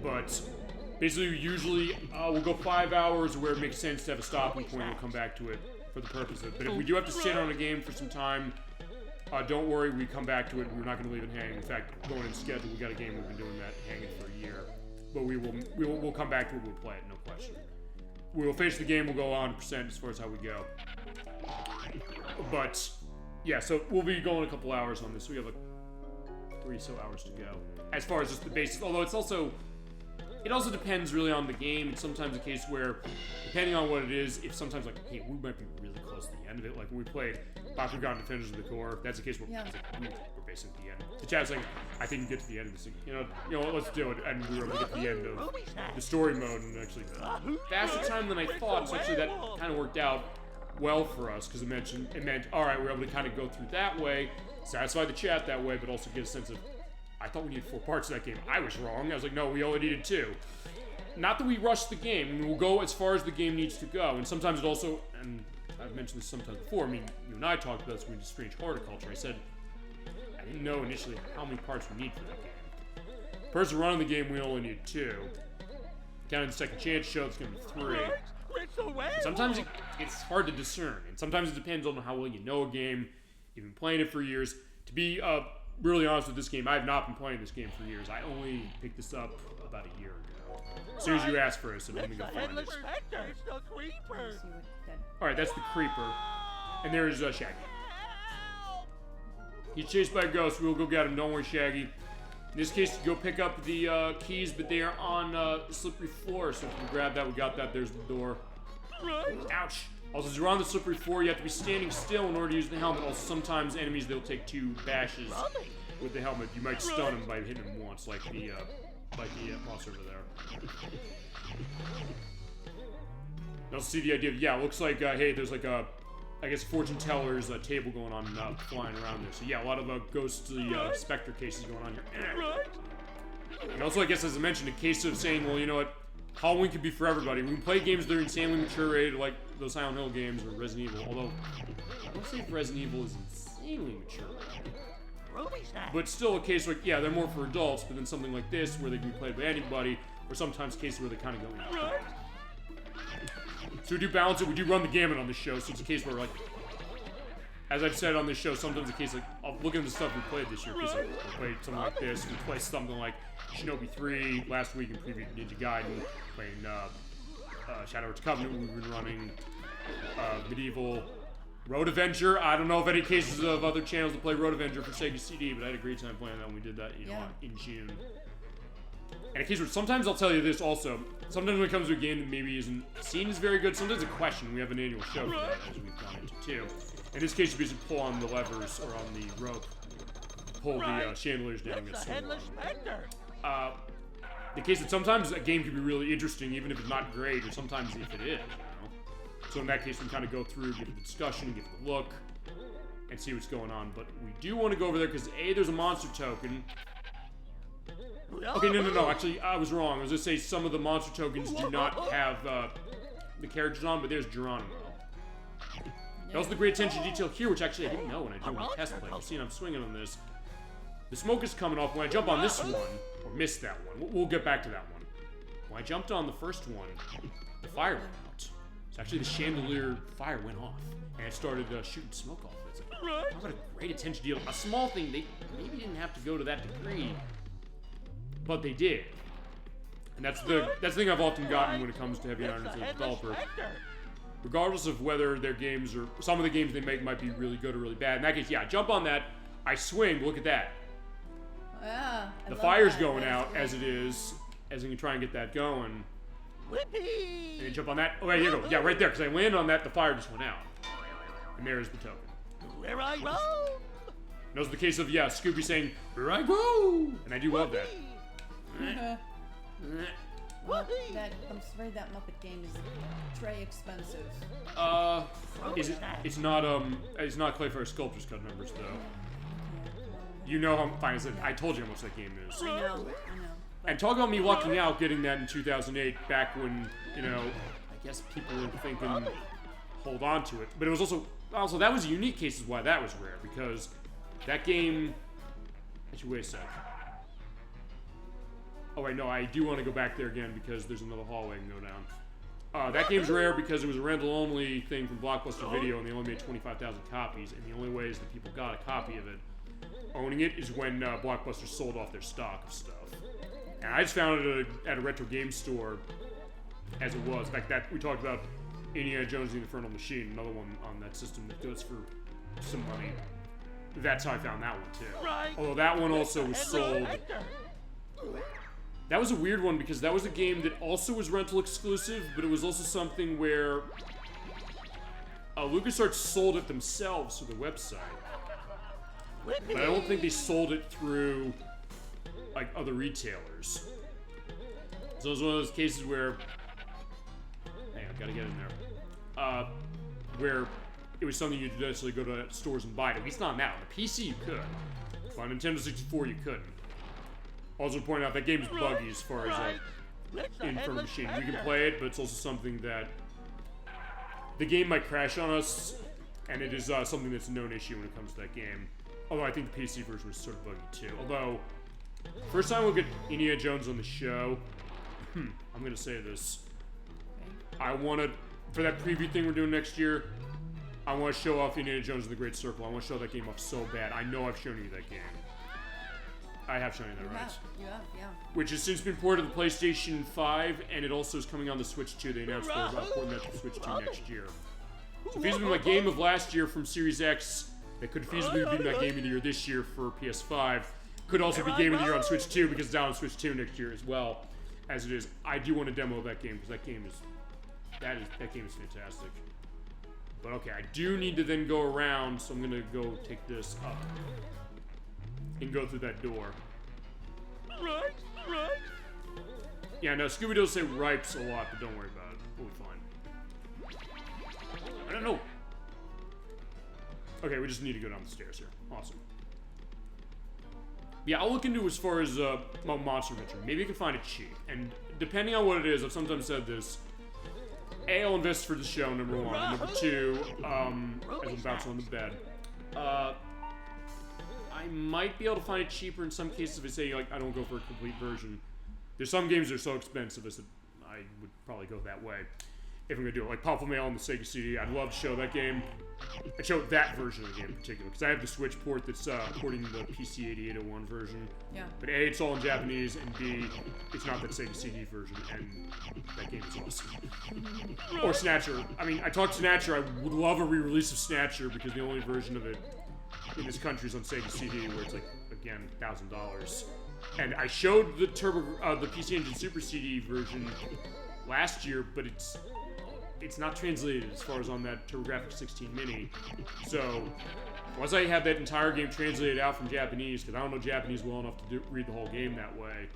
But basically, usually we'll go 5 hours where it makes sense to have a stopping point. We'll come back to it for the purpose of it. But if we do have to sit on a game for some time, don't worry, we come back to it. We're not going to leave it hanging. In fact, going in schedule, we got a game we've been doing that hanging for a year. But we'll come back to it. We'll play it, no question. We will finish the game. We'll go 100% as far as how we go. But yeah, so we'll be going a couple hours on this. We have like 3 so hours to go as far as just the basics. Although it also depends really on the game. It's sometimes a case where, depending on what it is, if sometimes like, hey, we might be really close to the end of it. Like when we played Bakugan Defenders of the Core, that's a case where it's like, we're basically at the end. The chat's like, I think we can get to the end of this. You know what, let's do it. And we were able to get to the end of the story mode and actually faster time than I thought. So actually that kind of worked out well for us because it meant, all right, we were able to kind of go through that way, satisfy the chat that way, but also get a sense of, I thought we needed 4 parts of that game. I was wrong. I was like, no, we only needed 2. Not that we rushed the game. I mean, we'll go as far as the game needs to go. And sometimes it also, and I've mentioned this sometimes before, I mean, you and I talked about this when we did Strange Horticulture. I said, I didn't know initially how many parts we need for that game. The person running the game, we only need 2. Counting the second chance show, it's going to be 3. And sometimes it's hard to discern. And sometimes it depends on how well you know a game. You've been playing it for years. To be really honest with this game, I have not been playing this game for years. I only picked this up about a year ago. As soon as you asked for it, so let me go find it. Alright, that's the Creeper. And there's Shaggy. He's chased by a ghost. We'll go get him. Don't worry, Shaggy. In this case, go pick up the keys, but they are on the slippery floor. So if we grab that, we got that. There's the door. Ouch. Also, as you're on the slippery floor, you have to be standing still in order to use the helmet. Also, sometimes enemies, they'll take 2 bashes with the helmet. You might stun them by hitting them once, like the monster over there. You also see the idea of, yeah, it looks like, hey, there's like a, I guess, fortune teller's table going on flying around there. So yeah, a lot of ghostly specter cases going on here. And also, I guess, as I mentioned, a case of saying, well, you know what, Halloween could be for everybody. We can play games that are insanely mature rated, like those Silent Hill games or Resident Evil. Although, I don't say if Resident Evil is insanely mature rated. But still a case like, yeah, they're more for adults, but then something like this, where they can be played by anybody, or sometimes cases where they kind of go in. So we do balance it. We do run the gamut on this show, so it's a case where, like, as I've said on this show, sometimes a case like, I'll look at the stuff we played this year, because like, we played something like this, we played something like Shinobi 3 last week in preview Ninja Gaiden, playing Shadow Hearts Covenant, we've been running Medieval Road Avenger. I don't know of any cases of other channels that play Road Avenger for Sega CD, but I had a great time playing that when we did that, you know, in June. And a case where sometimes I'll tell you this also, sometimes when it comes to a game that maybe isn't seen as very good, sometimes a question, we have an annual show for that, as we've gone into too. In this case, you basically pull on the levers, or on the rope, pull the chandeliers down and get swung on. The case that sometimes a game can be really interesting, even if it's not great, or sometimes if it is, you know? So in that case, we kind of go through, give it the discussion, give it the look, and see what's going on. But we do want to go over there, because A, there's a monster token. Okay, no, actually, I was wrong. I was going to say some of the monster tokens do not have the characters on, but there's Geronimo. And also the great attention to detail here, which actually I didn't know when I did my test play. You've seen I'm swinging on this. The smoke is coming off. When I jump on this one, or miss that one, we'll get back to that one. When I jumped on the first one, the fire went out. So actually the chandelier fire went off, and it started shooting smoke off. It's like, oh, what a great attention to detail. A small thing, they maybe didn't have to go to that degree, but they did. And that's the thing I've often gotten when it comes to Heavy Iron as a developer. Regardless of whether their games or some of the games they make might be really good or really bad. In that case, yeah, jump on that. I swing. Look at that. Yeah, the fire's going out as it is, as I can try and get that going. Whippy! And then jump on that. Oh, there you go. Yeah, right there. Because I landed on that, the fire just went out. And there's the token. Where I roam! And that was the case of, yeah, Scooby saying, "Here I go!" And I do love that. Well, I'm afraid that Muppet game is very expensive. It's not Clayfair Sculptors Cut numbers though. You know how fine is it? I told you how much that game is. I know. And talk about me lucking out getting that in 2008, back when, I guess people were thinking, hold on to it. But it was also that was a unique case of why that was rare, because that game, actually, wait a sec. Oh wait, no, I do want to go back there again because there's another hallway I can go down. That game's rare because it was a rental-only thing from Blockbuster Video, and they only made 25,000 copies, and the only ways that people got a copy of it, owning it, is when Blockbuster sold off their stock of stuff. And I just found it at a retro game store as it was. In fact, that we talked about Indiana Jones and the Infernal Machine, another one on that system that goes for some money. That's how I found that one too. Although that one also was sold. That was a weird one because that was a game that also was rental exclusive, but it was also something where LucasArts sold it themselves through the website. But I don't think they sold it through like other retailers. So it was one of those cases where, hang on, gotta get in there. Where it was something you'd necessarily go to stores and buy it. At least not now. On the PC you could. On Nintendo 64 you couldn't. Also to point out that game's buggy as far as Infernal Machine. We can play it, but it's also something that the game might crash on us, and it is something that's a known issue when it comes to that game. Although I think the PC version was sort of buggy too. Although, first time we'll get Indiana Jones on the show, I'm gonna say this. I wanted, for that preview thing we're doing next year, I want to show off Indiana Jones and the Great Circle. I want to show that game off so bad. I know I've shown you that game. I have shown you that, right? You have, yeah. Which has since been ported to the PlayStation 5, and it also is coming on the Switch 2. They announced they're porting that to the Switch 2 next year. So feasibly my game of last year from Series X, that could feasibly be my game of the year this year for PS5, could also be game of the year on Switch 2 because it's down on Switch 2 next year as well, as it is. I do want to demo that game because that game is fantastic. But okay, I do need to then go around, so I'm gonna go take this up and go through that door. Right. Yeah, no, Scooby-Doo will say ripes a lot, but don't worry about it. We'll be fine. I don't know. Okay, we just need to go down the stairs here. Awesome. Yeah, I'll look into as far as Monster Adventure. Maybe you can find it cheap. And depending on what it is, I've sometimes said this. A, I'll invest for the show, number one. And number two, as I'm bouncing on the bed. I might be able to find it cheaper in some cases if I say, like, I don't go for a complete version. There's some games that are so expensive that I would probably go that way if I'm gonna do it. Like Pop Mail on the Sega CD, I'd love to show that game. I'd show that version of the game in particular, because I have the Switch port that's porting the PC 8801 version. Yeah. But A, it's all in Japanese, and B, it's not that Sega CD version, and that game is awesome. Or Snatcher. I mean, I talked Snatcher, I would love a re-release of Snatcher, because the only version of it in this country is on Sega CD, where it's like, again, $1,000. And I showed the the PC Engine Super CD version last year, but it's not translated as far as on that TurboGrafx 16 Mini. So once I have that entire game translated out from Japanese, because I don't know Japanese well enough to read the whole game that way,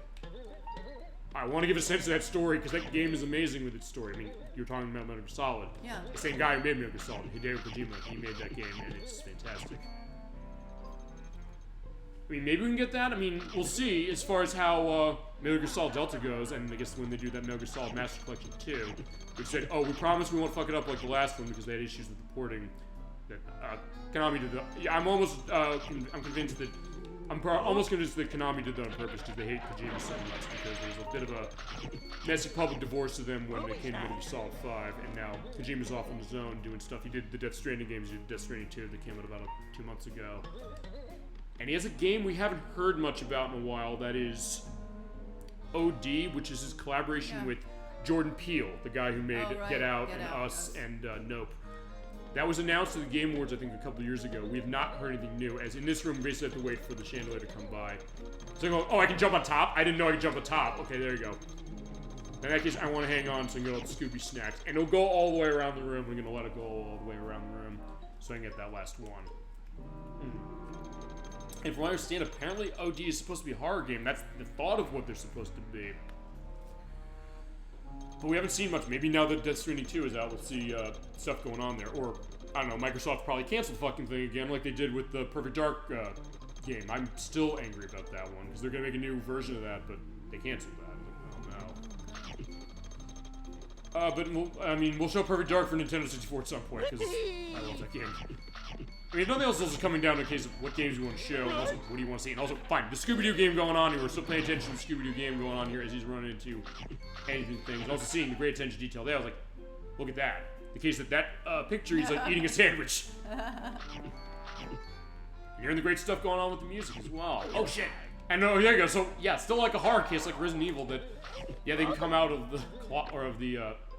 I want to give a sense of that story, because that game is amazing with its story. I mean, you were talking about Metal Gear Solid. Yeah. The same guy who made Metal Gear Solid, Hideo Kojima, he made that game, and it's fantastic. I mean, maybe we can get that. I mean, we'll see as far as how Metal Gear Solid Delta goes, and I guess when they do that Metal Gear Solid Master Collection 2, which said, oh, we promise we won't fuck it up like the last one because they had issues with the porting. That Konami did. I'm almost convinced that almost convinced that Konami did that on purpose because they hate Kojima so much, because there's a bit of a messy public divorce to them when they came to Metal Gear Solid 5, and now Kojima's off on his own doing stuff. He did the Death Stranding games. He did Death Stranding 2 that came out about 2 months ago. And he has a game we haven't heard much about in a while, that is OD, which is his collaboration with Jordan Peele, the guy who made Get Out and Us and Nope. That was announced at the Game Awards, I think, a couple years ago. We have not heard anything new, as in this room, we basically have to wait for the chandelier to come by. So I go, oh, I can jump on top? I didn't know I could jump on top. Okay, there you go. In that case, I want to hang on so I can get all the Scooby snacks. And it'll go all the way around the room. We're going to let it go all the way around the room so I can get that last one. And from what I understand, apparently OD is supposed to be a horror game. That's the thought of what they're supposed to be. But we haven't seen much. Maybe now that Death Stranding 2 is out, we'll see stuff going on there. Or, I don't know, Microsoft probably canceled the fucking thing again like they did with the Perfect Dark game. I'm still angry about that one, because they're going to make a new version of that, but they canceled that. But we'll show Perfect Dark for Nintendo 64 at some point, because I love that game. I mean, if nothing else is also coming down to a case of what games you want to show, and also what do you want to see, and also, fine, the Scooby-Doo game going on here, we're still paying attention to the Scooby-Doo game going on here as he's running into anything things, and also seeing the great attention to detail there. I was like, look at that. The case that picture, he's like eating a sandwich. And hearing the great stuff going on with the music as well. Oh shit! And there you go. So yeah, still like a horror case like Resident Evil that, yeah, they can come out of the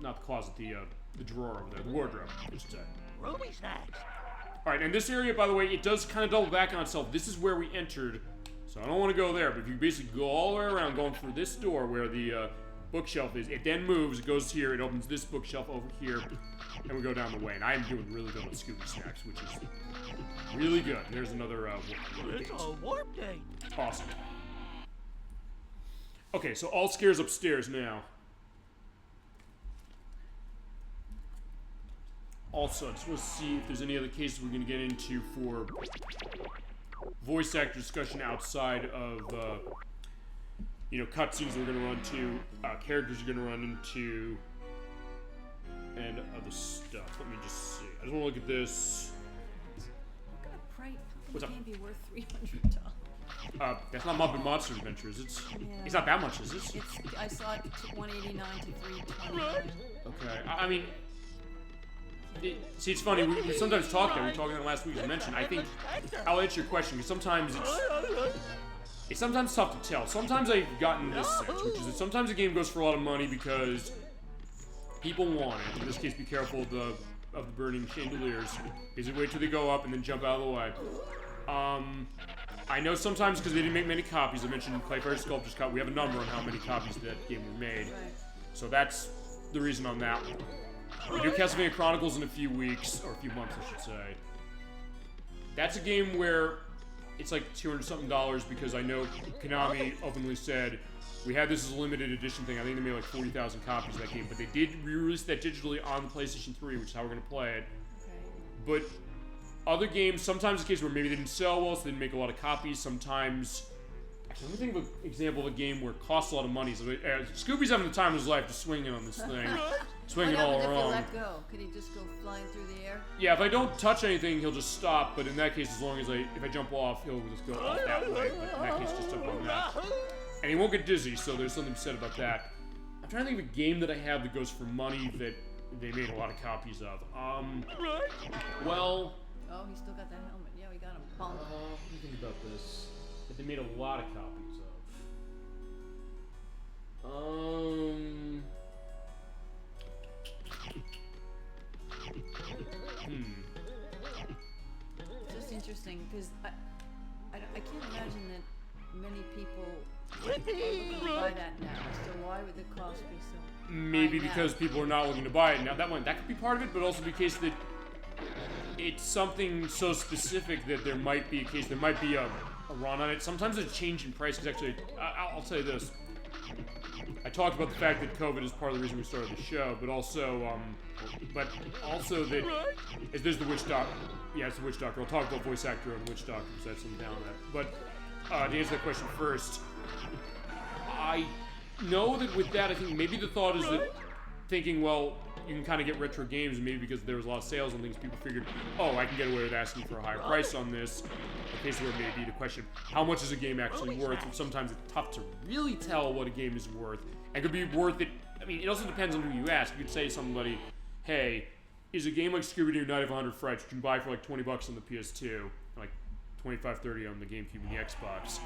not the closet, the drawer over there, the wardrobe, I should say. Ruby snacks. All right, and this area, by the way, it does kind of double back on itself. This is where we entered, so I don't want to go there. But if you basically go all the way around, going through this door where the bookshelf is, it then moves. It goes here. It opens this bookshelf over here, and we go down the way. And I am doing really good on Scooby snacks, which is really good. There's another It's a warp gate. Awesome. Okay, so all scares upstairs now. Also, I just want to see if there's any other cases we're going to get into for voice actor discussion outside of, cutscenes we're going to run to, characters you're going to run into, and other stuff. Let me just see. I just want to look at this. What kind of price What's up? can't be worth $300? That's not Muppet Monster Adventures. It's not that much, is it? I saw it $189 to $329. Okay, I mean, see, it's funny. We sometimes talk that. We were talking that last week. You mentioned. I think I'll answer your question because sometimes it's sometimes tough to tell. Sometimes I've gotten this sense, which is that sometimes a game goes for a lot of money because people want it. In this case, be careful of the burning chandeliers. Is it wait till they go up and then jump out of the way? I know sometimes because they didn't make many copies. I mentioned Clayfair Sculptor's Cut. We have a number on how many copies that game were made. So that's the reason on that one. We do Castlevania Chronicles in a few weeks, or a few months, I should say. That's a game where it's like $200-something because I know Konami openly said, we had this as a limited edition thing. I think they made like 40,000 copies of that game, but they did re-release that digitally on the PlayStation 3, which is how we're going to play it. But other games, sometimes it's a case where maybe they didn't sell well, so they didn't make a lot of copies. Sometimes, actually, let me think of an example of a game where it costs a lot of money. So Scooby's having the time of his life just swinging on this thing. Swinging all around. If you let go? Could he just go flying through the air? Yeah, if I don't touch anything, he'll just stop. But in that case, as long as if I jump off, he'll just go off that way. But in that case, just jump on that. And he won't get dizzy, so there's something said about that. I'm trying to think of a game that I have that goes for money that they made a lot of copies of. Well. Oh, he still got that helmet. Yeah, we got him. Let me think about this. That they made a lot of copies of. It's just interesting because I can't imagine that many people are looking to buy that now. So why would the cost be so? Maybe because people are not looking to buy it now. That could be part of it, but also the case that it's something so specific that there might be a run on it. Sometimes there's a change in price. Because actually, I'll tell you this. I talked about the fact that COVID is part of the reason we started the show, but also that there's the Witch Doctor. Yeah, it's the Witch Doctor. I'll talk about voice actor and Witch Doctor because that's something down on that. But to answer that question first, I know that with that, I think maybe the thought is that thinking, well, you can kind of get retro games, and maybe because there was a lot of sales and things, people figured, oh, I can get away with asking for a higher price on this. In case where maybe the question, how much is a game actually worth? And sometimes it's tough to really tell what a game is worth. And could be worth it. I mean, it also depends on who you ask. You could say to somebody, hey, is a game like Scooby-Doo Night of 100 Frights, which you can buy for like $20 on the PS2, like $25-30 on the GameCube and the Xbox,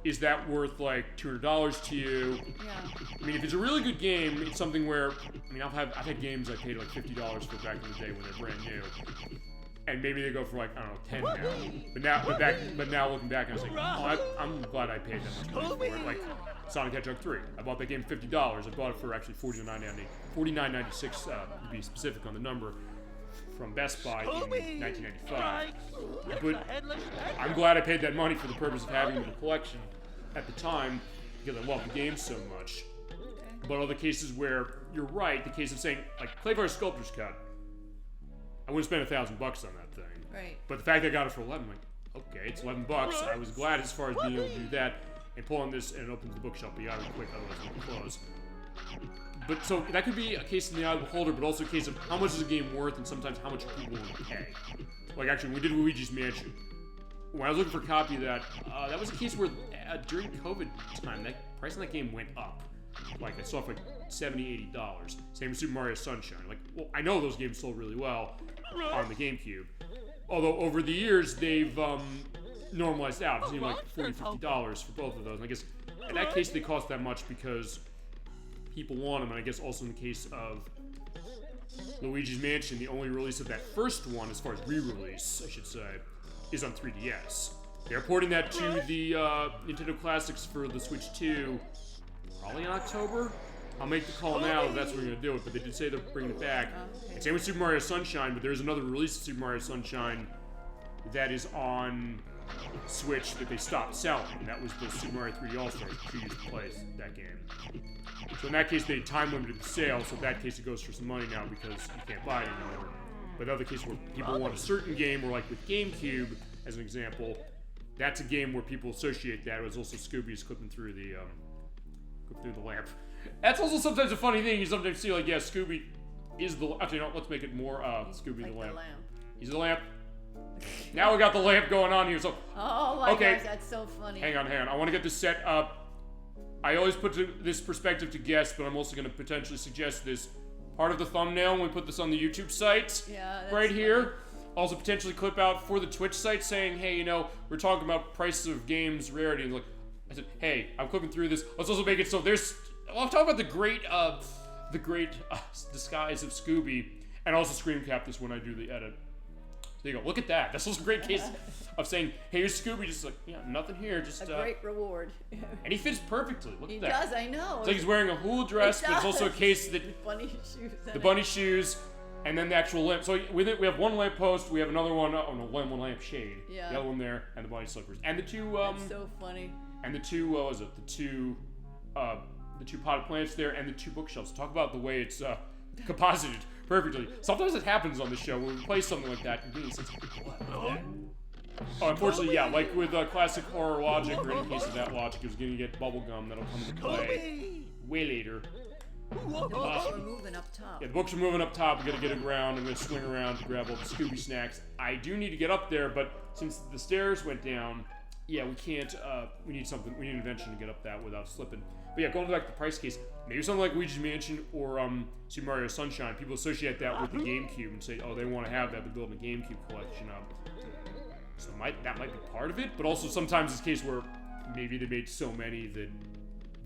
is that worth like $200 to you? Yeah. I mean, if it's a really good game, it's something where, I mean, I've had games I paid like $50 for back in the day when they're brand new. And maybe they go for like, I don't know, 10 now. But now looking back, I was like, oh, I'm glad I paid that much money for it. Like Sonic Hedgehog 3. I bought that game for $50. I bought it for actually $49.96 to be specific on the number. from Best Buy in 1995. But I'm glad I paid that money for the purpose of having the collection at the time because I love the game so much. But other cases where you're right, the case of saying, like, Clayfar's Sculptor's Cut, I wouldn't spend $1,000 on that thing. Right. But the fact that I got it for 11, I'm like, okay, it's $11. I was glad as far as being able to do that and pull on this and it opens the bookshelf, but you gotta be quick, otherwise it'll close. But so that could be a case in the eye of the beholder, but also a case of how much is a game worth and sometimes how much people willing to pay. Like actually, we did Luigi's Mansion. When I was looking for a copy of that, that was a case where during COVID time, that price on that game went up. Like I saw it for like $70, $80. Same with Super Mario Sunshine. Like, well, I know those games sold really well on the GameCube. Although over the years they've normalized out. It seemed like $40, $50 for both of those. And I guess in that case they cost that much because people want them. And I guess also in the case of Luigi's Mansion, the only release of that first one, as far as re-release, I should say, is on 3DS. They're porting that to the Nintendo Classics for the Switch 2, probably in October. I'll make the call now that that's when we're going to do it, but they did say they're bringing it back. And same with Super Mario Sunshine, but there's another release of Super Mario Sunshine that is on Switch that they stopped selling, and that was the Super Mario 3D All-Stars, which you used to play that game. So in that case, they time-limited the sale, so in that case it goes for some money now because you can't buy it anymore. But the other case where people want a certain game, or like with GameCube, as an example, that's a game where people associate that. It was also Scooby's clipping through the lamp. That's also sometimes a funny thing. You sometimes see like, yeah, Scooby is the... Actually, no, let's make it more Scooby like the lamp. He's the lamp. Now we got the lamp going on here, so... Oh my gosh, that's so funny. Hang on. I want to get this set up. I always put this perspective to guests, but I'm also going to potentially suggest this part of the thumbnail when we put this on the YouTube site. Yeah, that's right here. Also potentially clip out for the Twitch site saying, hey, you know, we're talking about prices of games, rarity, and like, I said, hey, I'm clipping through this. Let's also make it so there's... I'll talk about the great disguise of Scooby, and also screen cap this when I do the edit. There you go. Look at that. That's also a great case of saying, hey, here's Scooby. Just like, yeah, nothing here. Just a great reward. And he fits perfectly. Look at that. He does, I know. It's like he's wearing a hula dress, but it's also a case that... The bunny shoes, and then the actual lamp. So with it, we have one lamp post, we have another one, one lamp shade. Yeah. The other one there, and the bunny slippers. And the two, That's so funny. And the two, what was it? The two potted plants there, and the two bookshelves. Talk about the way it's composited perfectly. Sometimes it happens on the show when we play something like that, and being sense what? Unfortunately, yeah, like with classic horror logic, or any case of that logic, it was going to get bubblegum that'll come into play way later. The books were moving up top. Yeah, the books are moving up top. We gotta get around. I'm gonna swing around to grab all the Scooby snacks. I do need to get up there, but since the stairs went down, yeah, we can't. We need something. We need an invention to get up that without slipping. But yeah, going back to the price case, maybe something like Luigi's Mansion or Super Mario Sunshine. People associate that with the GameCube and say, oh, they want to have that. They're building a GameCube collection up. So that might be part of it, but also sometimes it's a case where maybe they made so many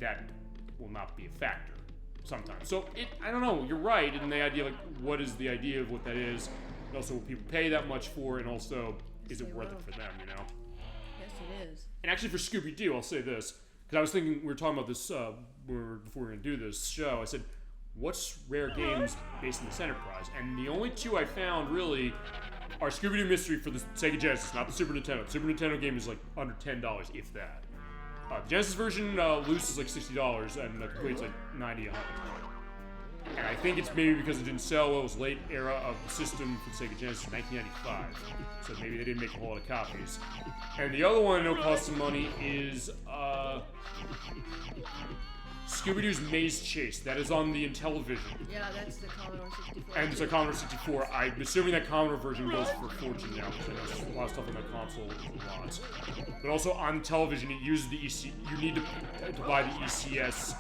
that will not be a factor. Sometimes. So, I don't know, you're right in the idea, like, what is the idea of what that is, and also will people pay that much for, and also, is it worth it for them, you know? Yes, it is. And actually for Scooby-Doo, I'll say this, because I was thinking, we were talking about this before we were going to do this show, I said, what's rare games based in this enterprise? And the only two I found, really, are Scooby-Doo Mystery for the Sega Genesis, not the Super Nintendo. The Super Nintendo game is, like, under $10, if that. The Genesis version loose is like $60, and the complete's like $90, $100. And I think it's maybe because it didn't sell well. It was late era of the system for the Sega Genesis in 1995, so maybe they didn't make a whole lot of copies. And the other one I know costs some money is Scooby-Doo's Maze Chase. That is on the Intellivision. Yeah, that's the Commodore 64. And it's a Commodore 64. I'm assuming that Commodore version goes for a fortune now, because I know there's a lot of stuff on that console lots. But also on television, it uses the you need to buy the ECS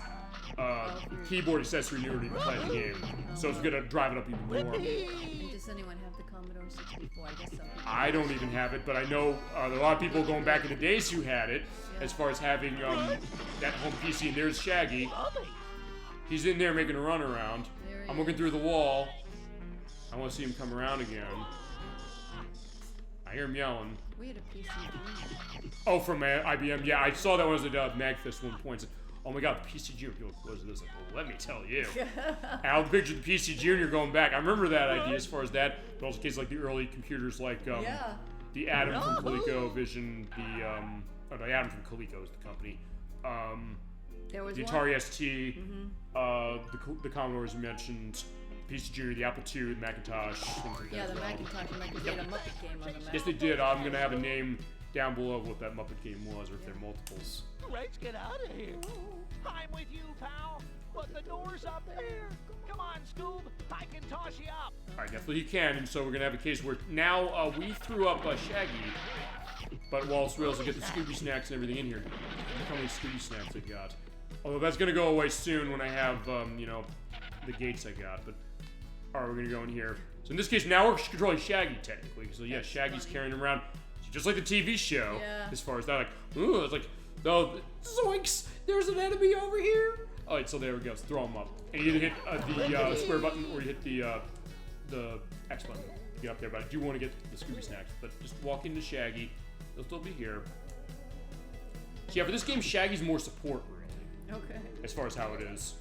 keyboard accessory in order to play the game. So it's gonna drive it up even more. And does anyone have the Commodore 64? I guess some people. I don't even have it, but I know there are a lot of people going back in the days who had it. As far as having that home PC, and there's Shaggy. He's in there making a run around. I'm looking through the wall. I want to see him come around again. I hear him yelling. We had a PC. Oh, from IBM. Yeah, I saw that when I was at MagFest one point. oh my god, the PC Junior. People are like, what is this? Like, well, let me tell you. And I'll picture the PC Junior going back. I remember that idea as far as that, but also in case like the early computers like the Atom from ColecoVision, the Atom from Coleco is the company. There was the Atari ST, the Commodore as you mentioned, PC Junior, the Apple II, the Macintosh, things like that. The Macintosh, because they had a Muppet game on the Mac. Yes, they did. I'm gonna have a name down below of what that Muppet game was, or if they're multiples. Let's get out of here. I'm with you, pal. But the door's up there. Come on, Scoob. I can toss you up. Alright, definitely you can, and so we're gonna have a case where now we threw up Shaggy, but whilst we also get the Scooby snacks and everything in here. Look how many Scooby snacks I got. Although that's gonna go away soon when I have, you know, the gates I got, but alright, we're gonna go in here. So in this case, now we're controlling Shaggy, technically. So yeah, Shaggy's carrying him around, just like the TV show, as far as that, like, ooh, it's like, oh, zoinks, there's an enemy over here! Alright, so there we go, let's throw him up. And you either hit the square button, or you hit the X button to get up there, but I do want to get the Scooby snacks. But just walk into Shaggy, they'll still be here. So yeah, for this game, Shaggy's more support, really. Okay. As far as how it is.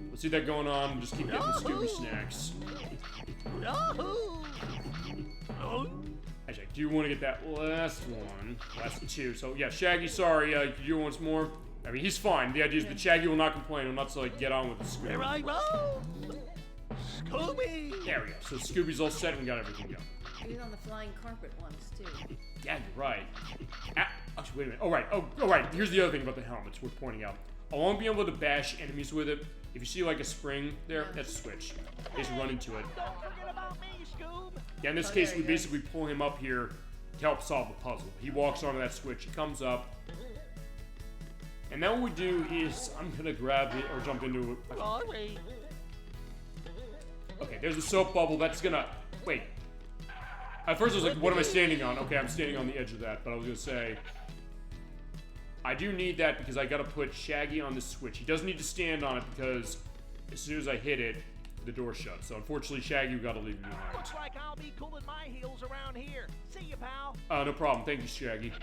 Let's see that going on. Just keep getting the Scooby snacks. Actually, I do want to get that last one. Last two. So yeah, Shaggy, sorry, you do once more. I mean, he's fine. The idea is that Shaggy will not complain. He'll not to like get on with the Scooby. Here I go! Scooby! There we go. So Scooby's all set and we got everything going. He's on the flying carpet once, too. Yeah, you're right. Actually, wait a minute. Oh, right. Oh, right. Here's the other thing about the helmet. It's worth pointing out. I won't be able to bash enemies with it. If you see like a spring there, that's a switch. Just run into it. Don't forget about me, Scoob! Yeah, in this case, we basically pull him up here to help solve the puzzle. He walks onto that switch. He comes up. And then what we do is, I'm gonna grab it or jump into it. Sorry. Okay, there's a soap bubble. That's gonna... Wait. At first I was like, what am I standing on? Okay, I'm standing on the edge of that, but I was gonna say... I do need that because I gotta put Shaggy on the switch. He doesn't need to stand on it because as soon as I hit it, the door shuts. So unfortunately, Shaggy, we gotta leave him behind. Looks like I'll be cooling my heels around here. See you, pal. No problem. Thank you, Shaggy.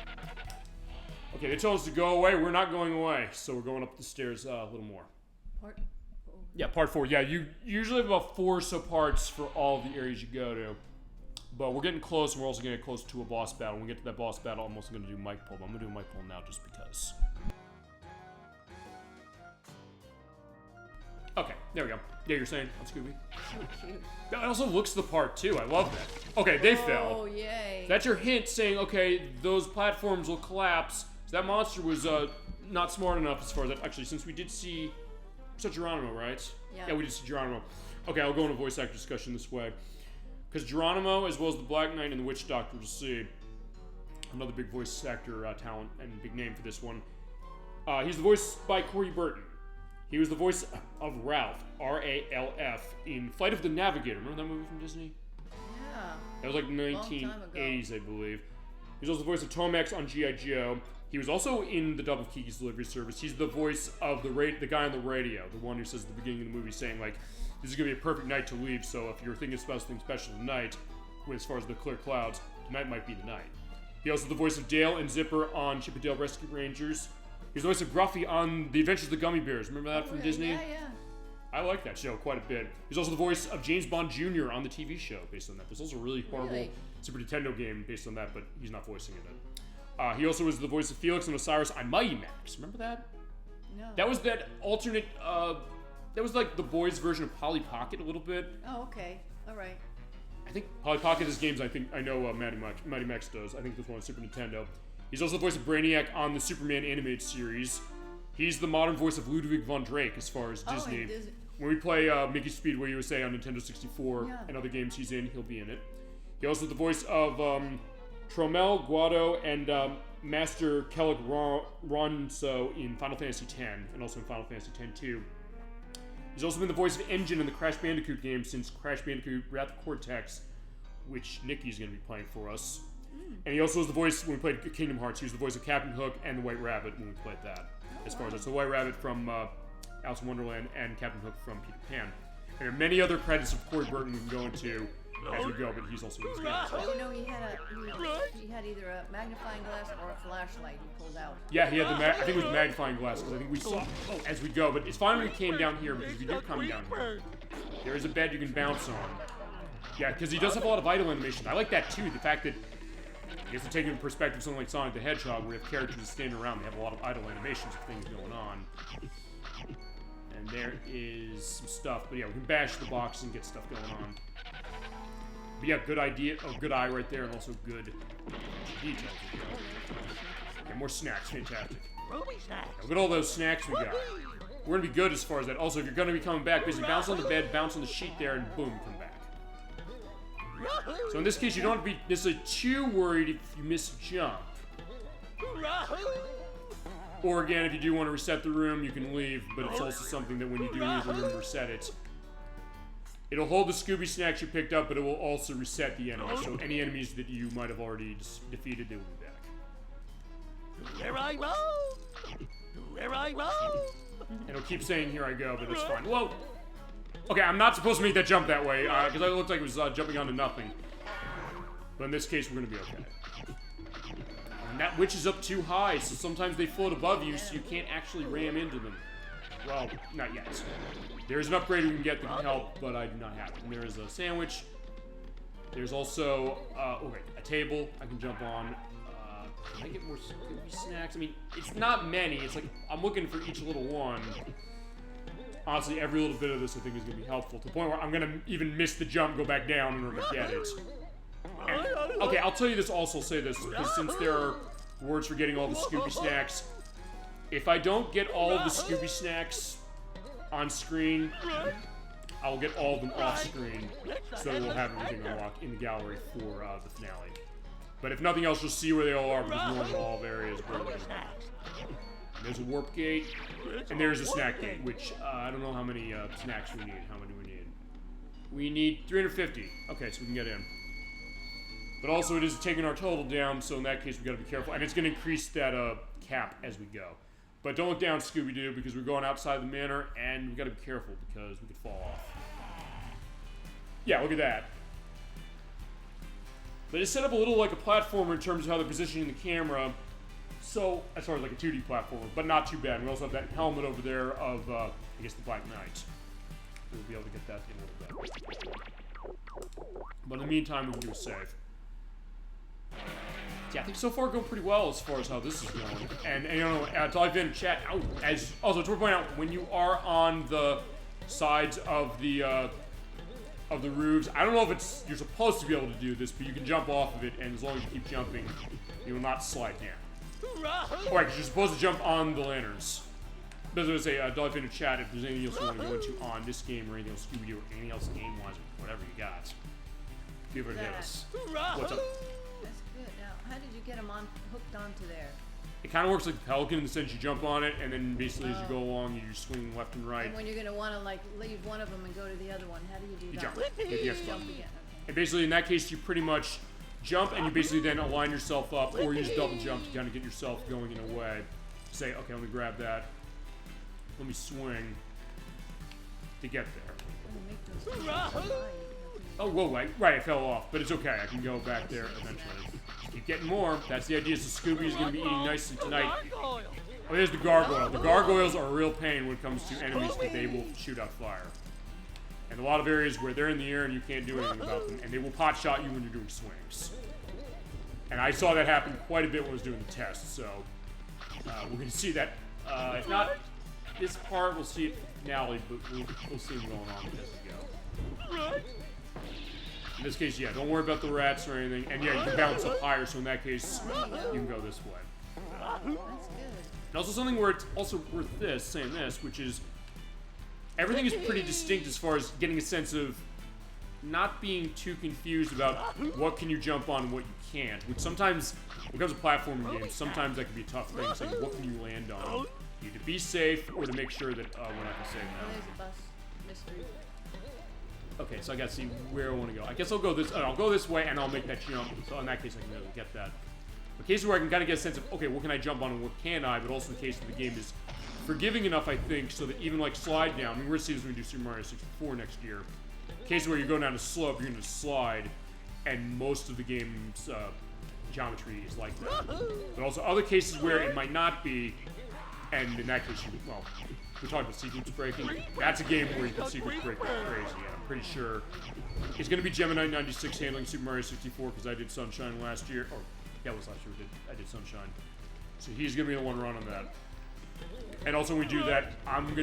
Okay, they told us to go away. We're not going away, so we're going up the stairs a little more. Yeah, part 4. Yeah, you usually have about 4 or so parts for all of the areas you go to. But we're getting close, and we're also going to get close to a boss battle. When we get to that boss battle, I'm also going to do mic pull. But I'm going to do a mic pull now just because. Okay, there we go. Yeah, you're saying on Scooby? So cute. That also looks the part, too. I love that. Okay, they fell. Oh, yay. That's your hint saying, okay, those platforms will collapse. So that monster was not smart enough as far as that. Actually, since we did see... So Geronimo, right? Yeah, we did see Geronimo. Okay, I'll go into voice actor discussion this way. Because Geronimo, as well as the Black Knight and the Witch Doctor, we'll see. Another big voice actor talent and big name for this one. He's the voice by Corey Burton. He was the voice of Ralph, R-A-L-F, in Flight of the Navigator. Remember that movie from Disney? Yeah. That was like 1980s, I believe. He was also the voice of Tomax on G.I. Joe. He was also in the Double Kiki's Delivery Service. He's the voice of the guy on the radio, the one who says at the beginning of the movie, saying like, "This is gonna be a perfect night to leave. So if you're thinking about something special tonight, as far as the clear clouds, tonight might be the night." He also the voice of Dale and Zipper on Chip and Dale Rescue Rangers. He's the voice of Gruffy on The Adventures of the Gummy Bears. Remember that from Disney? Yeah. I like that show quite a bit. He's also the voice of James Bond Jr. on the TV show based on that. There's also a really horrible Super Nintendo game based on that, but he's not voicing it. He also was the voice of Felix and Osiris on Mighty Max. Remember that? No. That was that alternate, that was like the boys' version of Polly Pocket a little bit. Oh, okay. All right. I think Polly Pocket is games I know Mighty Max does. I think this one on Super Nintendo. He's also the voice of Brainiac on the Superman animated series. He's the modern voice of Ludwig von Drake as far as Disney. When we play Mickey Speedway USA on Nintendo 64 and other games he's in, he'll be in it. He also the voice of Tromel, Guado, and Master Kellic Ronso in Final Fantasy X, and also in Final Fantasy X-2. He's also been the voice of Engine in the Crash Bandicoot games since Crash Bandicoot Wrath of Cortex, which Nikki's going to be playing for us. And he also was the voice, when we played Kingdom Hearts, he was the voice of Captain Hook and the White Rabbit when we played that. As far as that's the White Rabbit from Alice in Wonderland and Captain Hook from Peter Pan. And there are many other credits of Corey Burton we can go into as we go, but he's also in the game. You know, he had either a magnifying glass or a flashlight he pulled out. Yeah, he had the I think it was the magnifying glass, because I think we saw as we go, but it's fine when he came down here, because if you do come down here, there is a bed you can bounce on. Yeah, because he does have a lot of idle animation. I like that too, the fact that, I guess to take into perspective something like Sonic the Hedgehog, where you have characters standing around, they have a lot of idle animations of things going on. And there is some stuff, but yeah, we can bash the box and get stuff going on. But yeah, good idea, good eye right there, and also good details. Yeah, more snacks, fantastic. Look at all those snacks we got. We're gonna be good as far as that. Also, if you're gonna be coming back, basically bounce on the bed, bounce on the sheet there, and boom, come back. So in this case, you don't have to be necessarily too worried if you miss a jump. Or again, if you do want to reset the room, you can leave, but it's also something that when you do leave the room, reset it. It'll hold the Scooby snacks you picked up, but it will also reset the enemies. So any enemies that you might have already defeated, they will be back. Here I roam! Here I roam! And it'll keep saying, here I go, but it's fine. Whoa! Okay, I'm not supposed to make that jump that way, because it looked like it was jumping onto nothing. But in this case, we're going to be okay. And that witch is up too high, so sometimes they float above you, so you can't actually ram into them. Well, not yet. There's an upgrade we can get that can help, but I do not have it. And there is a sandwich. There's also, a table I can jump on. Can I get more Scooby snacks? I mean, it's not many. It's like, I'm looking for each little one. Honestly, every little bit of this I think is going to be helpful, to the point where I'm going to even miss the jump, go back down in order to get it. And, okay, I'll tell you this, also say this, because since there are words for getting all the Scooby snacks, if I don't get all of the Scooby snacks on screen, I will get all of them off screen, so that we'll have everything unlocked in the gallery for the finale. But if nothing else, you'll see where they all are, because we're in all of areas where they're. There's a warp gate, and there's a snack gate, which I don't know how many snacks we need. How many do we need? We need 350. Okay, so we can get in. But also, it is taking our total down, so in that case, we gotta be careful. And it's gonna increase that cap as we go. But don't look down, Scooby-Doo, because we're going outside the manor, and we gotta be careful, because we could fall off. Yeah, look at that. They just set up a little like a platformer in terms of how they're positioning the camera. So, as far as like a 2D platformer, but not too bad. We also have that helmet over there of, I guess, the Black Knight. We'll be able to get that in a little bit. But in the meantime, we can do a save. Yeah, I think so far going pretty well as far as how this is going. And you know, to I've been in chat, also it's worth pointing out, when you are on the sides of the roofs, I don't know if you're supposed to be able to do this, but you can jump off of it, and as long as you keep jumping, you will not slide down. Alright, because you're supposed to jump on the lanterns. But as I say, dive into chat if there's anything else you want to go into on this game, or anything else Scooby-Doo, or anything else game-wise, or whatever you got. Feel free to hit us. What's up? That's good. Now, how did you get them hooked onto there? It kind of works like the Pelican in the sense you jump on it, and then basically as you go along, you just swing left and right. And when you're going to want to, like, leave one of them and go to the other one, how do you do that? Jump. Hit the X button. Jump again, okay. And basically, in that case, you pretty much jump, and you basically then align yourself up, or use double jump to kind of get yourself going in a way. Say, okay, let me grab that. Let me swing to get there. Oh, whoa, right, I fell off, but it's okay. I can go back there eventually. Keep getting more. That's the idea. So Scooby is going to be eating nicely tonight. Oh, there's the gargoyle. The gargoyles are a real pain when it comes to enemies, because they will shoot out fire. And a lot of areas where they're in the air and you can't do anything about them, and they will pot shot you when you're doing swings. And I saw that happen quite a bit when I was doing the test, so we're going to see that. If not this part, we'll see it finale, but we'll see what's going on as we go. In this case, yeah, don't worry about the rats or anything. And yeah, you can bounce up higher, so in that case, you can go this way. That's good. And also something where it's also worth saying this, which is everything is pretty distinct as far as getting a sense of not being too confused about what can you jump on and what you can't. Which sometimes, when it comes to platforming games, sometimes that can be a tough thing. Saying what can you land on, either to be safe or to make sure that we're not going to save now. There's a bus mystery. Okay, so I gotta see where I want to go. I guess I'll go this way, and I'll make that jump. So in that case, I can really get that. In cases where I can kind of get a sense of, okay, what can I jump on and what can I? But also in case the game is forgiving enough, I think, so that even like slide down. I mean, we're gonna see this when we do Super Mario 64 next year. cases where you go down a slope, you're going to slide, and most of the game's geometry is like that. But also other cases where it might not be, and in that case, well, we're talking about secrets breaking. That's a game where you can secrets break like crazy. Yeah, I'm pretty sure it's going to be Gemini 96 handling Super Mario 64 because I did Sunshine last year. Or yeah, it was last year I did Sunshine. So he's going to be the one run on that. And also when we do that, we're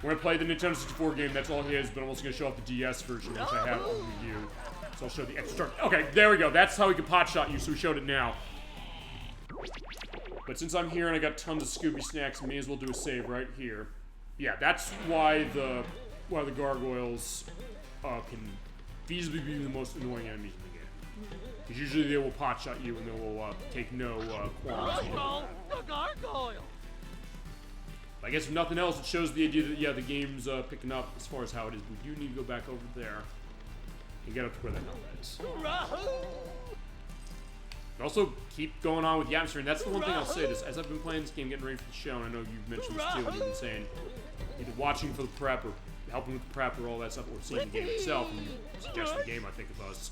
going to play the Nintendo 64 game, that's all his, but I'm also going to show off the DS version, which I have on Wii U. So I'll show the extra. Okay, there we go. That's how we can pot shot you, so we showed it now. But since I'm here and I got tons of Scooby snacks, I may as well do a save right here. Yeah, that's why the gargoyles can feasibly be the most annoying enemies in the game. Because usually they will pot shot you and they will take no qualms. The gargoyle! I guess if nothing else, it shows the idea that, yeah, the game's picking up as far as how it is. We do need to go back over there and get up to where that helmet is. But also, keep going on with the atmosphere, and that's the one thing I'll say this. As I've been playing this game, getting ready for the show, and I know you've mentioned this too, and you've been saying, either watching for the prep, or helping with the prep, or all that stuff, or seeing the game itself, and you suggest the game, I think, of us.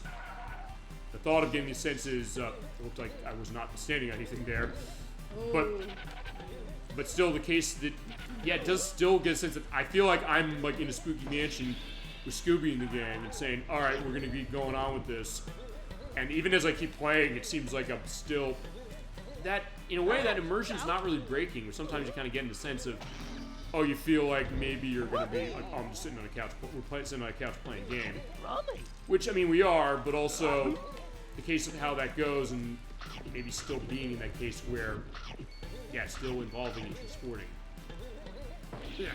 The thought of getting these senses, it looked like I was not standing anything there, but still the case that, yeah, it does still get a sense that I feel like I'm like in a spooky mansion with Scooby in the game and saying, all right, we're going to be going on with this. And even as I keep playing, it seems like I'm still, that, in a way, that immersion's not really breaking. But sometimes you kind of get in the sense of, oh, you feel like maybe you're going to be, like, oh, I'm just sitting on a couch, sitting on a couch playing a game. Which, I mean, we are, but also the case of how that goes and maybe still being in that case where, yeah, it's still involving and transporting. Yeah.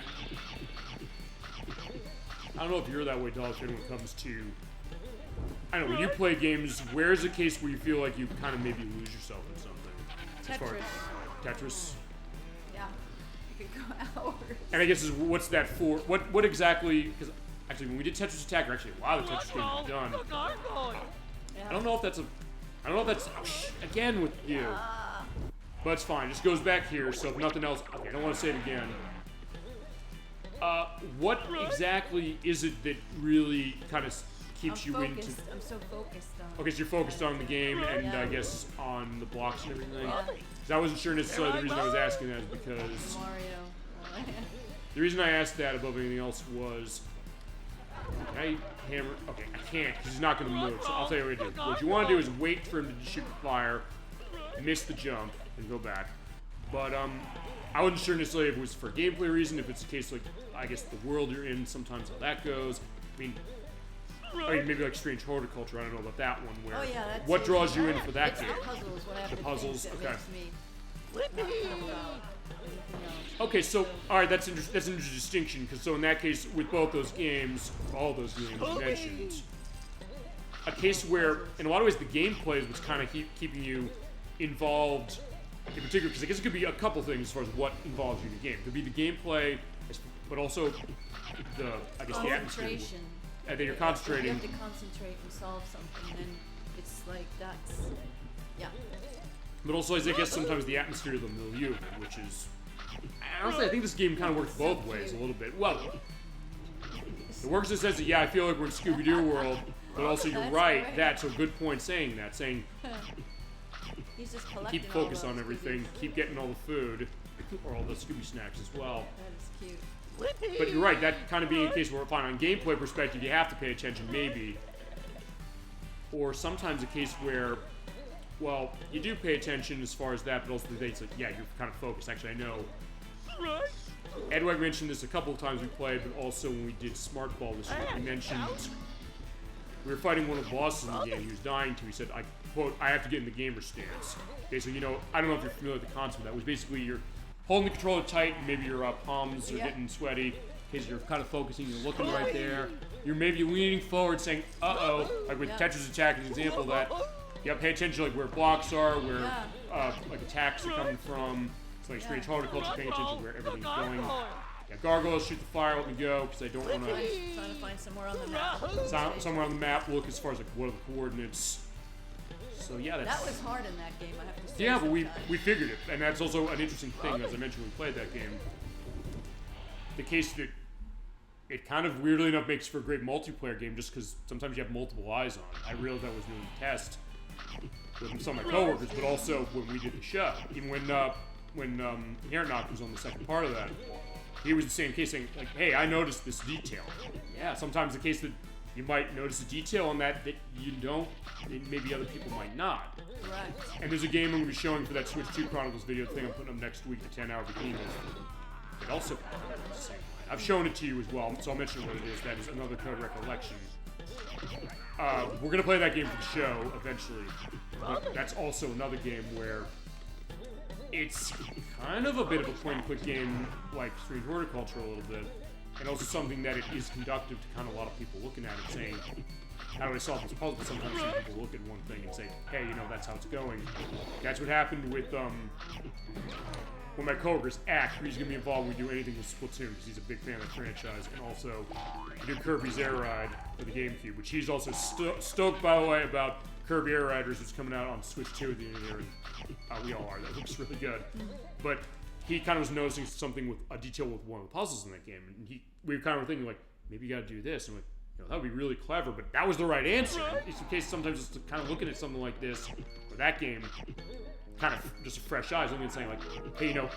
I don't know if you're that way, Dolph, when it comes to, I don't know, when you play games, where's the case where you feel like you kind of maybe lose yourself in something? Tetris. Yeah, you could go hours. And I guess what's that for? What exactly? Because actually, when we did Tetris Attack, actually a lot of Tetris games were done. I don't know if that's again with you. But it's fine. It just goes back here. So if nothing else, okay, I don't want to say it again. What exactly is it that really kind of keeps you into? I'm so focused on. Okay, so you're focused on the game and I guess on the blocks and everything. Because I wasn't sure necessarily the reason I was asking that is because Mario. the reason I asked that above anything else was, can I hammer? Okay, I can't because he's not going to move. So I'll tell you what to do. What you want to do is wait for him to shoot the fire, miss the jump, and go back. But I wasn't sure necessarily if it was for gameplay reason, if it's a case like, I guess the world you're in, sometimes how that goes. I mean, maybe like Strange Horticulture, I don't know about that one, where, what draws you in for that game? The puzzles, okay. Okay, so, alright, that's an interesting distinction, because so in that case, with both those games, all those games you mentioned, a case where, in a lot of ways, the gameplay is what's kind of keeping you involved in particular, because I guess it could be a couple things as far as what involves you in the game. It could be the gameplay, but also the atmosphere. And then you're concentrating. You have to concentrate and solve something, and it's like that's, yeah. But also, I guess sometimes the atmosphere of the milieu, which is, honestly, I think this game kind of works both ways a little bit. Well, it works in the sense that, yeah, I feel like we're in Scooby-Doo world, but also you're right. That's a good point saying that, saying he's just keep focus on everything, keep getting all the food, or all the Scooby snacks as well. That is cute. But you're right, that kind of being a case where, fine, on gameplay perspective, you have to pay attention, maybe. Or sometimes a case where, well, you do pay attention as far as that, but also it's like, yeah, you're kind of focused. Actually, I know. Edward mentioned this a couple of times we played, but also when we did Smart Ball this year, we mentioned we were fighting one of the bosses in the game. He was dying to. He said, quote, I have to get in the gamer stance. Basically, I don't know if you're familiar with the concept of that. It was basically you're holding the controller tight, and maybe your palms are getting sweaty, because you're kind of focusing, you're looking right there. You're maybe leaning forward saying, uh-oh, like with Tetris Attack as an example of that. You have to pay attention like where blocks are, where like attacks are coming from. It's like Strange Horticulture, paying attention where everything's going. Yeah, gargoyles, shoot the fire, let me go, because I don't want to... Trying to find somewhere on the map. Somewhere on the map, look as far as like what are the coordinates. So yeah, that was hard in that game, I have to say. Yeah, but we figured it, and that's also an interesting thing, as I mentioned when we played that game. The case that it kind of weirdly enough makes for a great multiplayer game just because sometimes you have multiple eyes on it. I realized that was doing a test with some of my coworkers, but also when we did the show. Even when Hair Knock was on the second part of that, he was the same case saying, like, hey, I noticed this detail. Yeah, sometimes the case that you might notice a detail on that you don't, and maybe other people might not. Right. And there's a game I'm going to be showing for that Switch 2 Chronicles video thing I'm putting up next week, the 10-hour bikini. It also the same way. I've shown it to you as well, so I'll mention what it is. That is another Code Recollection. We're going to play that game for the show eventually. But that's also another game where it's kind of a bit of a point-and-click game like Strange Horticulture a little bit. And also something that it is conductive to kind of a lot of people looking at it saying, how do I solve this puzzle? But sometimes some people look at one thing and say, hey, you know, that's how it's going. That's what happened with when my coworkers Act, he's going to be involved when we do anything with Splatoon, because he's a big fan of the franchise. And also, we do Kirby's Air Ride for the GameCube, which he's also stoked, by the way, about Kirby Air Riders, which is coming out on Switch 2 at the end of the year. And we all are. That looks really good. But he kind of was noticing something with a detail with one of the puzzles in that game. And we kind of were thinking, like, maybe you got to do this. And like, you know, that would be really clever, but that was the right answer. It's the case sometimes just kind of looking at something like this, or that game, kind of just a fresh eyes, looking and saying like, hey, you know,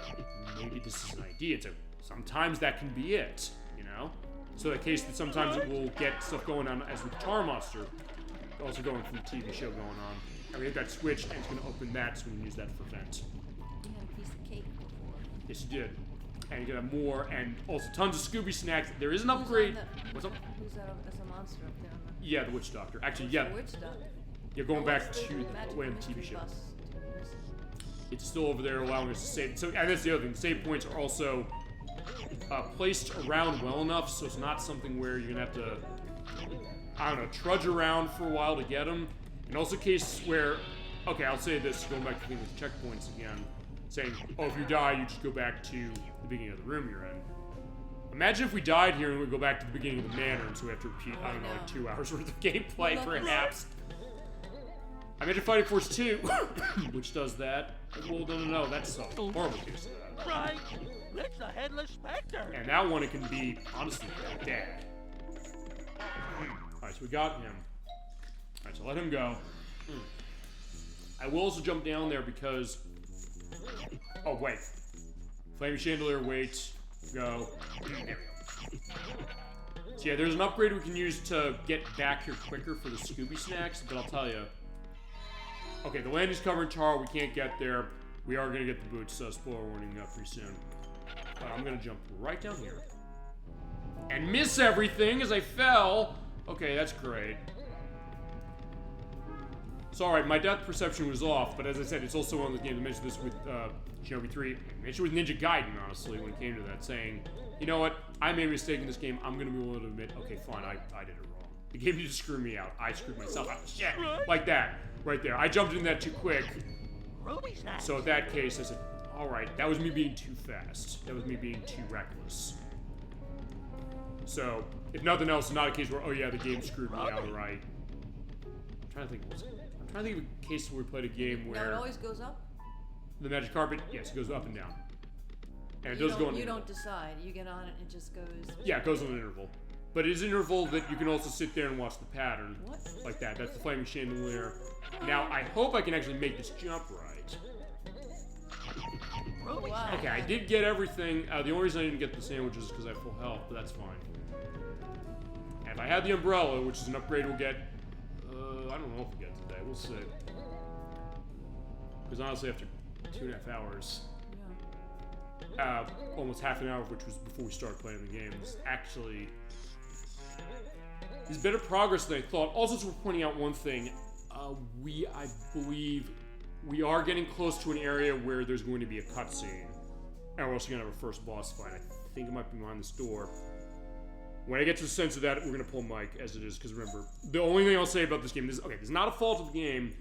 maybe this is an idea. So sometimes that can be it, you know? So the case that sometimes it will get stuff going on, as with Tar Monster, also going from the TV show going on. And we hit that switch, and it's going to open that, so we can use that for vent. You had a piece of cake before. Yes, you did. And you're gonna have more, and also tons of Scooby snacks. There is an upgrade. What's up? Who's that as a monster up there? Yeah, the Witch Doctor. Actually, yeah. The Witch Doctor. Yeah, going back to the way on the TV show. It's still over there allowing us to save. So, and that's the other thing. The save points are also placed around well enough, so it's not something where you're gonna have to, I don't know, trudge around for a while to get them. And also cases where, okay, I'll say this, going back to the thing with checkpoints again, saying, oh, if you die, you just go back to the beginning of the room you're in. Imagine if we died here and we go back to the beginning of the manor, and so we have to repeat, I don't know, like 2 hours worth of gameplay, perhaps. I imagine Fighting Force 2, which does that. Well, no, that's a horrible case of that. Right, it's the Headless Spectre. And that one, it can be, honestly, bad. Alright, so we got him. Alright, so let him go. I will also jump down there because... Oh, wait. Flaming Chandelier, wait, go. There we go. So yeah, there's an upgrade we can use to get back here quicker for the Scooby snacks, but I'll tell you. Okay, the land is covered in tar, we can't get there. We are going to get the boots, spoiler warning, pretty soon. I'm going to jump right down here. And miss everything as I fell. Okay, that's great. It's alright, my depth perception was off, but as I said, it's also one of the games. I mentioned this with Shinobi 3. I mentioned with Ninja Gaiden, honestly, when it came to that, saying, you know what, I made a mistake in this game, I'm going to be willing to admit, okay, fine, I did it wrong. The game didn't screw me out. I screwed myself out. Shit! Like that, right there. I jumped in that too quick. So in that case, I said, alright, that was me being too fast. That was me being too reckless. So, if nothing else, it's not a case where, oh yeah, the game screwed me out, right? I'm trying to think, I'm trying to think of a case where we played a game where... No, it always goes up? The magic carpet, yes, it goes up and down. And it you does go on an You interval. don't decide. You get on it and it just goes... Yeah, it goes on an interval. But it is an interval that you can also sit there and watch the pattern. What? Like that. That's the Flaming Chandelier. Now, I hope I can actually make this jump right. Wow. Okay, I did get everything. The only reason I didn't get the sandwiches is because I have full health, but that's fine. And if I had the umbrella, which is an upgrade we'll get... I don't know if we'll get today. We'll see. Because honestly, after 2.5 hours... almost half an hour, which was before we started playing the game, is actually... There's better progress than I thought. Also, it's worth pointing out one thing. I believe... We are getting close to an area where there's going to be a cutscene. And we're also going to have a first boss fight. I think it might be behind this door. When I get to the sense of that, we're going to pull Mike as it is. Because remember, the only thing I'll say about this game is, okay, it's not a fault of the game.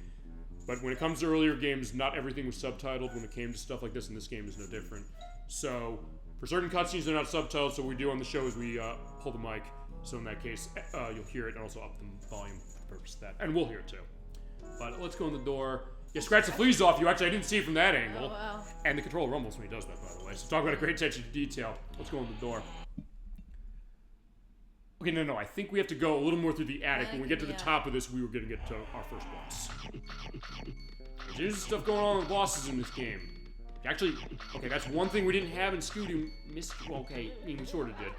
But when it comes to earlier games, not everything was subtitled. When it came to stuff like this, and this game is no different. So, for certain cutscenes, they're not subtitled. So what we do on the show is we pull the mic. So in that case, you'll hear it and also up the volume for the purpose of that. And we'll hear it too. But let's go in the door. Yeah, scratch the fleas off you. Actually, I didn't see it from that angle. Oh, wow. And the controller rumbles when he does that, by the way. So talk about a great attention to detail. Let's go in the door. Okay, no, I think we have to go a little more through the attic. When we get to the top of this, we were gonna get to our first boss. There's stuff going on with bosses in this game. Actually, okay, that's one thing we didn't have in Scooby-Doo Mystery. Well, okay, I mean, we sort of did.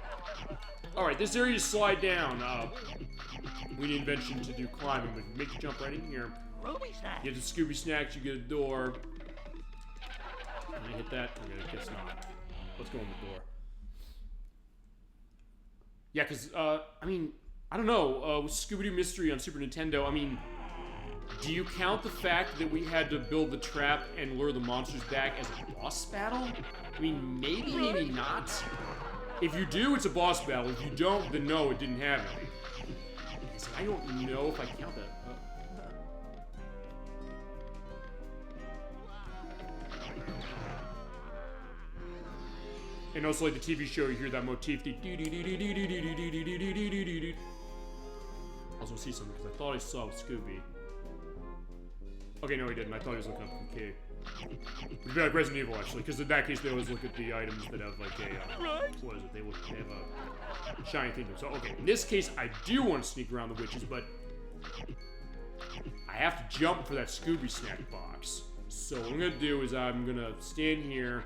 Alright, this area is slide down. We need invention to do climbing, but make you jump right in here. Ruby snack. You get the Scooby snacks, you get a door. Can I hit that? Okay, I guess not. Let's go in the door. Yeah, because, I mean, I don't know, with Scooby-Doo Mystery on Super Nintendo, I mean, do you count the fact that we had to build the trap and lure the monsters back as a boss battle? I mean, maybe, maybe not. If you do, it's a boss battle. If you don't, then no, it didn't have any. I don't know if I count that. And also, like the TV show, you hear that motif. I also see something because I thought I saw with Scooby. Okay, no, he didn't. I thought he was looking up the key. It'd be like Resident Evil, actually, because in that case, they always look at the items that have like a what is it? They have a shiny thing. So, okay, in this case, I do want to sneak around the witches, but I have to jump for that Scooby snack box. So what I'm gonna do is I'm gonna stand here.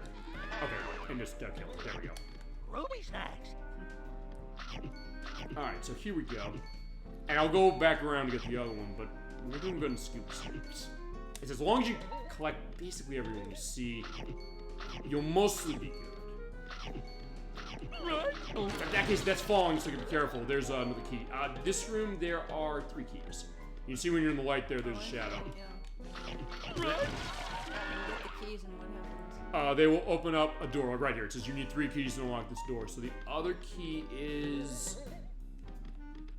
Okay, and just kill it. There we go. Ruby snacks. Alright, so here we go. And I'll go back around to get the other one, but we're doing good in Scooby Snacks. It's as long as you collect basically everyone you see, you'll mostly be good. Oh, in that case, that's falling, so you can be careful. There's another key. This room, there are 3 keys. You see when you're in the light there, there's a shadow. Yeah. The keys and what happens? They will open up a door right here. It says you need 3 keys to unlock this door. So the other key is...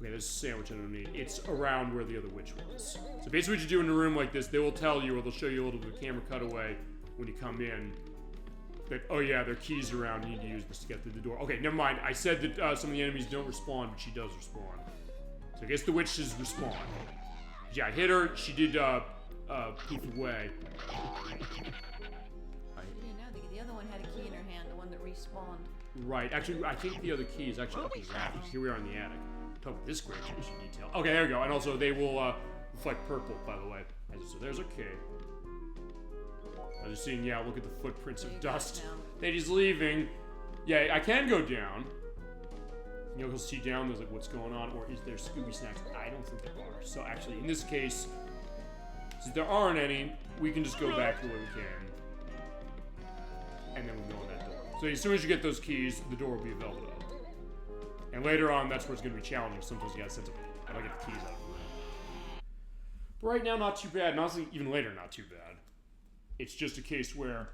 Okay, there's a sandwich I don't need. It's around where the other witch was. So basically what you do in a room like this, they will tell you, or they'll show you a little bit of camera cutaway when you come in, that, oh yeah, there are keys around, you need to use this to get through the door. Okay, never mind. I said that some of the enemies don't respawn, but she does respawn. So I guess the witches respawn. Yeah, I hit her, she did poof away. The other one had a key in her hand, the one that respawned. Right, actually, I think the other key is actually up in the attic. Here we are in the attic. Talk about this great attention detail. Okay, there we go. And also, they will reflect purple, by the way. So there's a key. I was just seeing, yeah, look at the footprints of dust. Lady's leaving. Yeah, I can go down. You'll see down, there's like, what's going on, or is there Scooby snacks? I don't think there are. So actually, in this case, since there aren't any, we can just go back the way we can. And then we'll go in that door. So as soon as you get those keys, the door will be available. And later on, that's where it's going to be challenging. Sometimes you got to sense how do I get the keys out. But right now, not too bad. And honestly, even later, not too bad. It's just a case where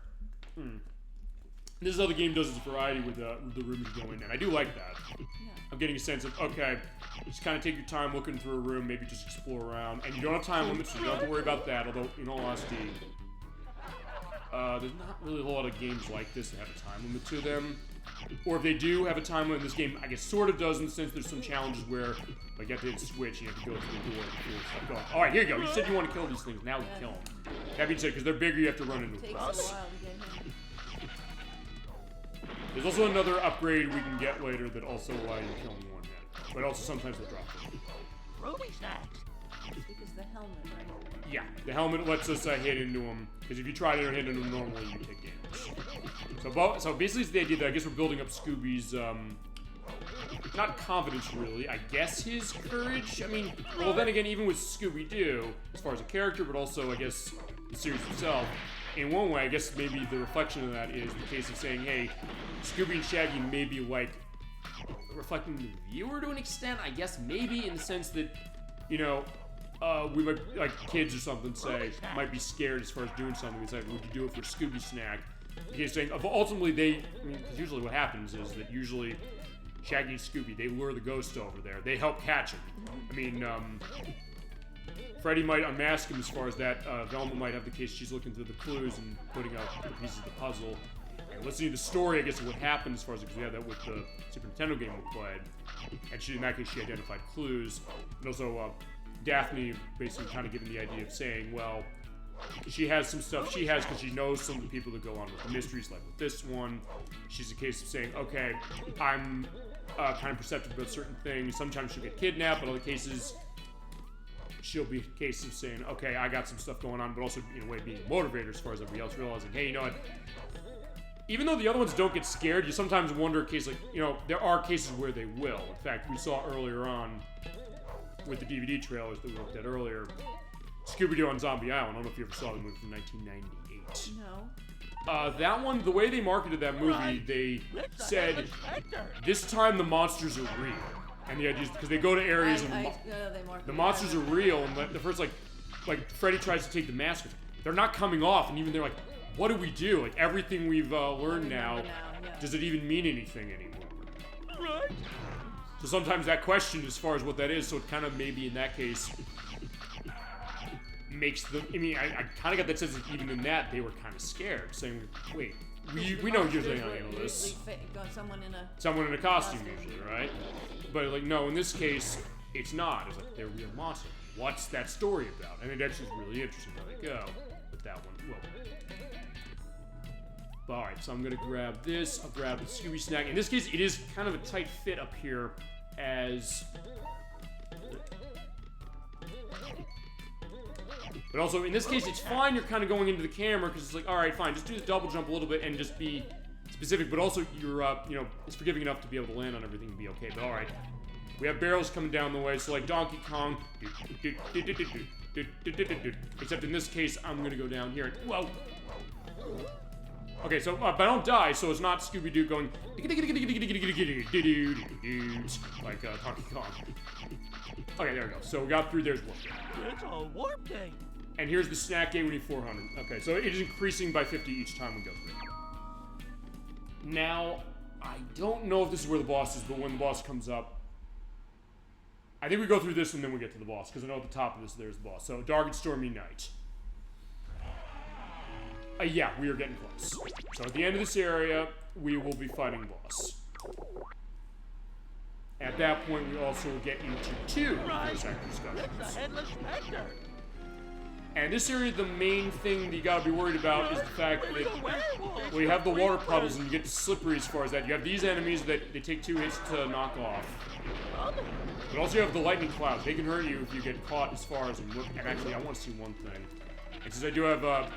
this other game does its variety with the rooms you go in. And I do like that. Yeah. I'm getting a sense of, okay, just kind of take your time looking through a room, maybe just explore around. And you don't have time limits, so you don't have to worry about that. Although, in all honesty, there's not really a whole lot of games like this that have a time limit to them. Or if they do have a time limit, this game, I guess, sort of does in the sense there's some challenges where, like, you have to hit a switch, you have to go through the door before stuff going. Alright, here you go. You said you want to kill these things. Now we kill them. That being said, because they're bigger, you have to run into them. Takes a while to get him. There's also another upgrade we can get later that also allows you to kill them in one hit. But also sometimes they'll drop them. Ruby snacks. Because the helmet, right? Yeah, the helmet lets us hit into them. Because if you try to hit into them normally, you take damage. So basically it's the idea that I guess we're building up Scooby's, not confidence really, I guess his courage? I mean, well then again, even with Scooby-Doo, as far as a character, but also I guess the series itself, in one way, I guess maybe the reflection of that is the case of saying, hey, Scooby and Shaggy may be like, reflecting the viewer to an extent, I guess maybe in the sense that, you know, we might, like kids or something say, might be scared as far as doing something. It's like, would you do it for Scooby Snack? He's saying, ultimately because usually what happens is that usually Shaggy and Scooby, they lure the ghost over there. They help catch him. I mean, Freddy might unmask him as far as that. Velma might have the case she's looking through the clues and putting out the pieces of the puzzle. And listening to the story, I guess, of what happened as far as, because we had that with the Super Nintendo game we played. And in that case, she identified clues. And also, Daphne basically kind of giving the idea of saying, well, she has some stuff she has because she knows some of the people that go on with the mysteries, like with this one. She's a case of saying, okay, I'm kind of perceptive about certain things. Sometimes she'll get kidnapped, but other cases, she'll be a case of saying, okay, I got some stuff going on, but also, in a way, being a motivator as far as everybody else realizing, hey, you know what? Even though the other ones don't get scared, you sometimes wonder, there are cases where they will. In fact, we saw earlier on with the DVD trailers that we looked at earlier, Scooby-Doo on Zombie Island. I don't know if you ever saw the movie from 1998. No. That one, the way they marketed that movie, they said, this time the monsters are real. And the idea is because they go to areas and the monsters are real, and the first, like Freddy tries to take the mask off. They're not coming off, and even they're like, what do we do? Like, everything we've learned now, does it even mean anything anymore? Right. So sometimes that question as far as what that is, so it kind of maybe in that case makes them, I kind of got that sense that even in that, they were kind of scared, saying, wait, we know usually how to handle this. Someone in a costume usually, right? But like, no, in this case, it's not. It's like, they're real monsters. What's that story about? And it actually is really interesting how they go with that one. Well, alright, so I'm gonna grab this. I'll grab the Scooby snack. In this case, it is kind of a tight fit up here as... But also, in this case, it's fine you're kind of going into the camera because it's like, alright, fine, just do the double jump a little bit and just be specific, but also you're, it's forgiving enough to be able to land on everything and be okay, but alright. We have barrels coming down the way, so like Donkey Kong, except in this case, I'm gonna go down here and, whoa! Okay, so, but I don't die, so it's not Scooby-Doo going like Donkey Kong. Okay, there we go. So we got through, there's one. It's a warp gate. And here's the snack gate, we need 400. Okay, so it is increasing by 50 each time we go through. Now, I don't know if this is where the boss is, but when the boss comes up, I think we go through this and then we get to the boss, because I know at the top of this, there's the boss. So, Dark and Stormy Night. Yeah, we are getting close. So at the end of this area, we will be fighting boss. At that point, we also will get into 2 voice actor discussions. And this area, the main thing that you gotta be worried about is the fact that, well, you have the water puddles and you get slippery as far as that. You have these enemies that they take 2 hits to knock off. But also you have the lightning clouds. They can hurt you if you get caught as far as, and actually, I want to see one thing. And since I do have an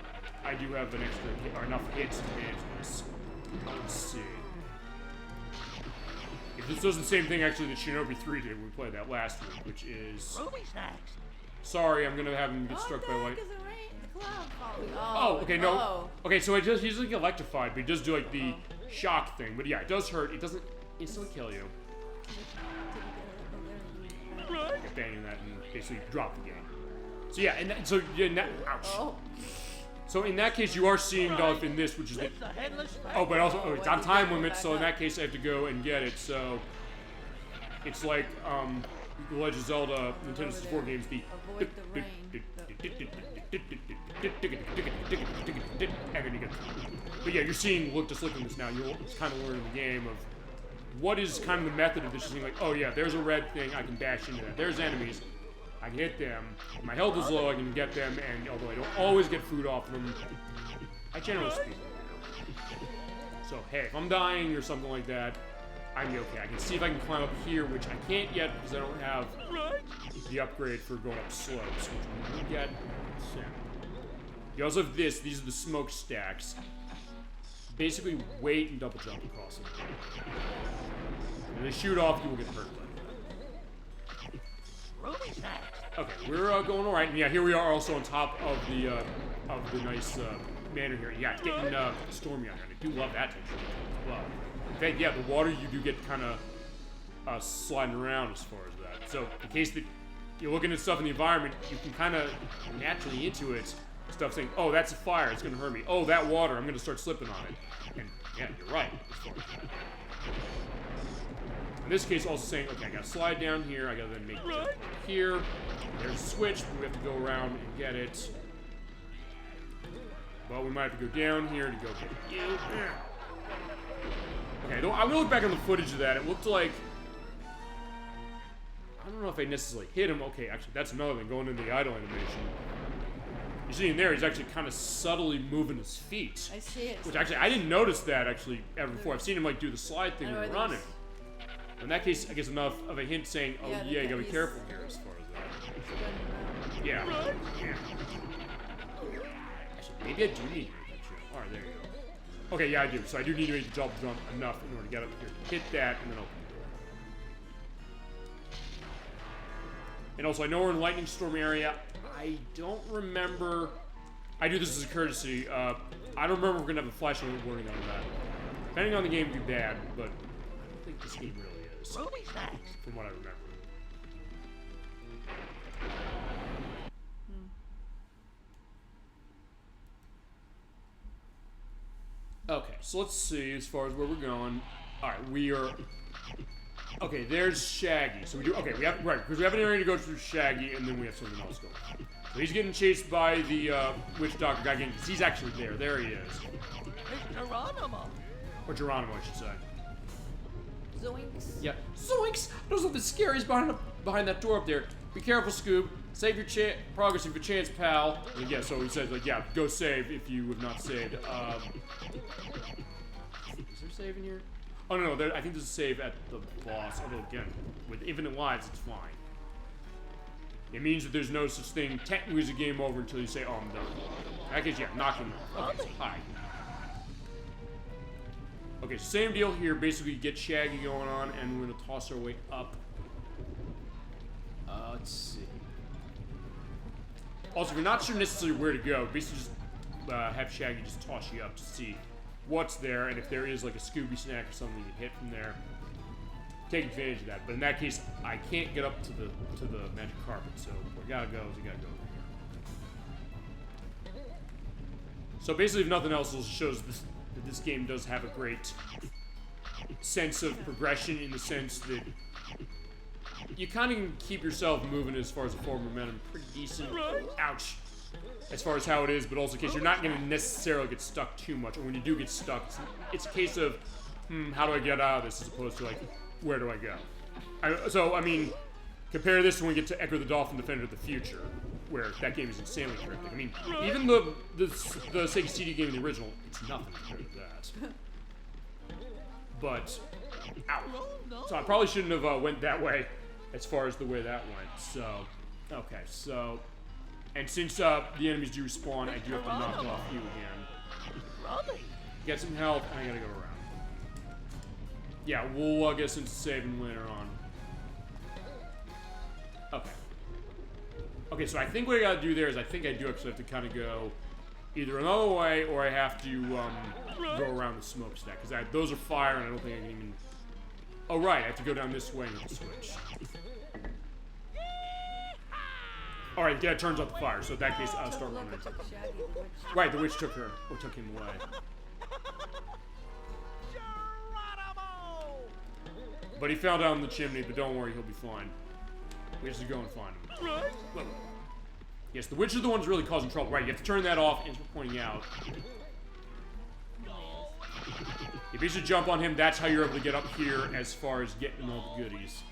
extra, or enough hits to manage this. Let's see. If this does the same thing, actually, that Shinobi 3 did when we played that last week, which is... Sorry, I'm gonna have him get struck by light. Oh, okay, no. Oh. Okay, so he's like electrified, but he does do like the shock thing. But yeah, it does hurt. It doesn't instantly kill you. Banging that and basically drop the game. So yeah, and ouch. Oh. So in that case, you are seeing Dorf in this, which is the... Oh, but also, it's on time limit, so in that case, I have to go and get it, so... It's like, The Legend of Zelda, Nintendo 64 games, the... And then you get... But yeah, you're seeing, just looking at this now, you're kind of learning the game of... What is kind of the method of this? You're like, oh yeah, there's a red thing, I can dash into that. There's enemies. I can hit them. If my health is low, I can get them, and although I don't always get food off them, I generally speak. So, hey, if I'm dying or something like that, I'd be okay. I can see if I can climb up here, which I can't yet because I don't have the upgrade for going up slopes, which we can get soon. You also have this. These are the smokestacks. Basically, wait and double jump across them. When they shoot off, you will get hurt. Okay, we're going all right, and yeah, here we are also on top of the nice manor here. Yeah, it's getting stormy out here. I do love that texture as well. In fact, yeah, the water you do get kind of sliding around as far as that. So in case that you're looking at stuff in the environment, you can kind of naturally intuit stuff saying, oh, that's a fire, it's gonna hurt me. Oh, that water, I'm gonna start slipping on it. And yeah, you're right. As far as that. In this case, also saying, okay, I gotta slide down here, I gotta then make the jump over here. There's a switch, but we have to go around and get it. Well, we might have to go down here to go get you. Okay, I'm gonna look back on the footage of that. It looked like... I don't know if I necessarily hit him. Okay, actually, that's another thing, going into the idle animation. you're seeing there, he's actually kind of subtly moving his feet. I see it. Which actually, I didn't notice that actually ever before. I've seen him like do the slide thing when running. In that case, I guess enough of a hint saying, oh yeah, you gotta be careful here as far as that. Yeah. Yeah. Actually, maybe I do need to make that jump. Alright, there you go. Okay, yeah, I do. So I do need to make the jump enough in order to get up here. Hit that, and then open the door. And also, I know we're in Lightning Storm area. I don't remember... I do this as a courtesy. I don't remember if we're gonna have a flashing warning on that. Depending on the game, it'd be bad, but I don't think this game really is. From what I remember. Okay, so let's see as far as where we're going. Alright, we are... Okay, there's Shaggy. So we do... Okay, we have... Right, because we have an area to go through Shaggy, and then we have something else going on. So he's getting chased by the witch doctor guy again, because he's actually there. There he is. Geronimo. Or Geronimo, I should say. Zoinks. Yeah. Zoinks! There's something scary behind that door up there. Be careful, Scoob. Save your progress if your chance, pal. And yeah, so he says, like, yeah, go save if you have not saved. Is there a save in here? Oh, no, I think there's a save at the boss. Although, again, with infinite lives, it's fine. It means that there's no such thing technically as a game over until you say, oh, I'm done. In that case, yeah, knock him off. Okay, so hi. Okay, same deal here. Basically, get Shaggy going on, and we're going to toss our way up. Let's see. Also, if you're not sure necessarily where to go, basically just have Shaggy just toss you up to see what's there, and if there is like a Scooby snack or something you can hit from there, take advantage of that. But in that case, I can't get up to the magic carpet, so where we gotta go is we gotta go over here. So basically, if nothing else, it shows that this game does have a great sense of progression in the sense that you kind of can keep yourself moving as far as the forward momentum pretty decent. Ouch. As far as how it is, but also in case you're not going to necessarily get stuck too much, or when you do get stuck, it's a case of, how do I get out of this, as opposed to like, where do I go? So, I mean, compare this to when we get to Echo the Dolphin Defender of the Future, where that game is insanely cryptic. I mean, even the Sega CD game in the original, it's nothing compared to that. But, ow. So I probably shouldn't have went that way, as far as the way that went. So, okay, so... And since the enemies do respawn, I do have to knock off you again. Get some health, and I gotta go around. Yeah, we'll get into saving later on. Okay. Okay, so I think what I gotta do there is I think I do actually have to kind of go either another way, or I have to go around the smokestack, because those are fire, and I don't think I can even... Oh, right, I have to go down this way and hit the switch. Alright, yeah, it turns off the fire, so in that case, I'll start running. Right, the witch took her, or took him away. But he fell down the chimney, but don't worry, he'll be fine. We have to go and find him. Look. Yes, the witch is the one who's really causing trouble. Right, you have to turn that off, and we're pointing out. If you should jump on him, that's how you're able to get up here as far as getting all the goodies.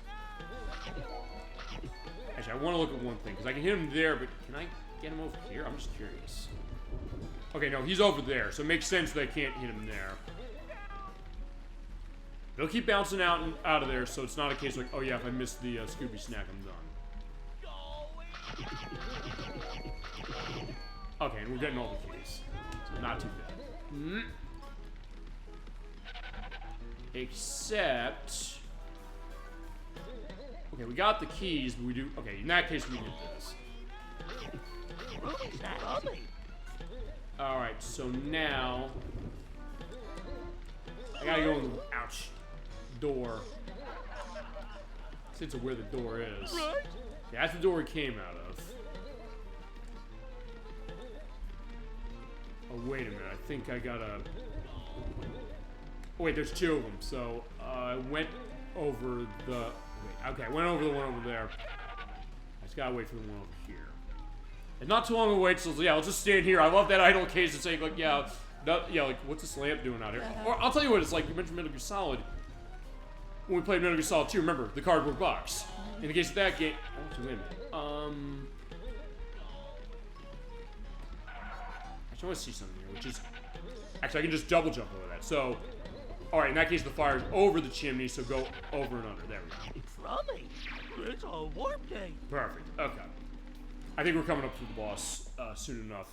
Actually, I want to look at one thing, because I can hit him there, but can I get him over here? I'm just curious. Okay, no, he's over there, so it makes sense that I can't hit him there. They'll keep bouncing out and out of there, so it's not a case like, oh yeah, if I miss the Scooby snack, I'm done. Okay, and we're getting all the keys, so not too bad. Except... Okay, we got the keys, but we do... Okay, in that case, we get this. Alright, so now... I gotta go in the... Ouch. Door. Sense of where the door is. Yeah, that's the door we came out of. Oh, wait a minute. I think I gotta... Oh, wait, there's two of them. So, I went over the... Wait, okay, I went over the one over there. I just gotta wait for the one over here. It's not too long to wait, so yeah, I'll just stand here. I love that idle case of saying, like, yeah, like, what's this lamp doing out here? Or I'll tell you what it's like. You mentioned Metal Gear Solid. When we played Metal Gear Solid 2, remember, the cardboard box. In the case of that game... Oh, wait a minute. So I want to see something here, which is... Actually, I can just double jump over that. So, alright, in that case, the fire's over the chimney, so go over and under. There we go. Crummy, it's a warp gate. Perfect. Okay. I think we're coming up to the boss soon enough.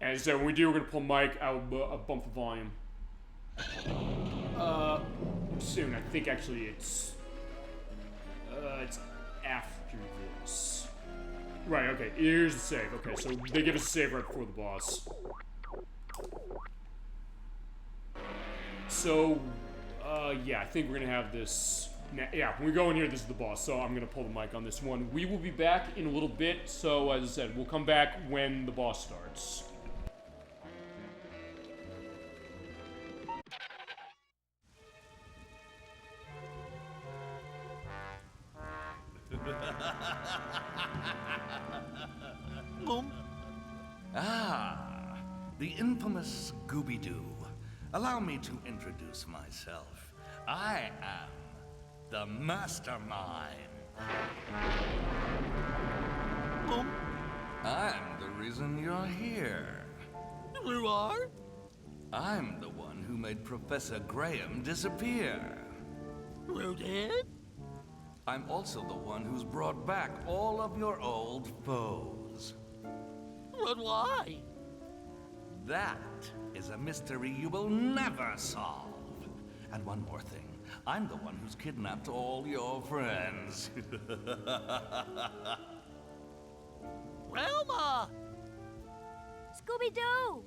And so when we do, we're going to pull Mike. I'll bump the volume. Soon. I think actually it's after this. Right, okay. Here's the save. Okay, so they give us a save right before the boss. So, yeah, I think we're gonna have this. Yeah, when we go in here, this is the boss, so I'm gonna pull the mic on this one. We will be back in a little bit, so as I said, we'll come back when the boss starts. Ah, the infamous Scooby-Doo. Allow me to introduce myself. I am the Mastermind. I'm the reason you're here. You are? I'm the one who made Professor Graham disappear. You did? I'm also the one who's brought back all of your old foes. But why? That is a mystery you will never solve. And one more thing. I'm the one who's kidnapped all your friends. Velma! Scooby-Doo!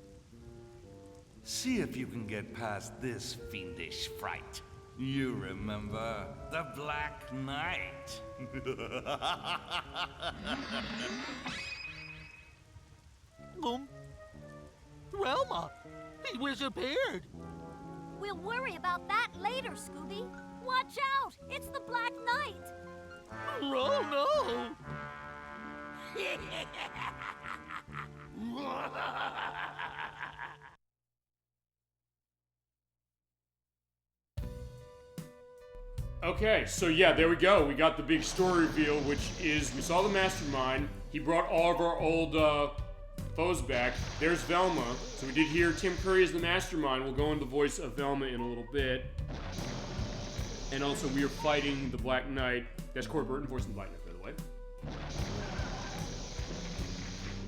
See if you can get past this fiendish fright. You remember the Black Knight? Velma! He disappeared! We'll worry about that later, Scooby. Watch out! It's the Black Knight! Oh, no! Okay, so yeah, there we go. We got the big story reveal, which is we saw the Mastermind. He brought all of our old foes back. There's Velma. So we did hear Tim Curry as the Mastermind. We'll go into the voice of Velma in a little bit. And also, we are fighting the Black Knight. That's Corey Burton voicing the Black Knight, by the way.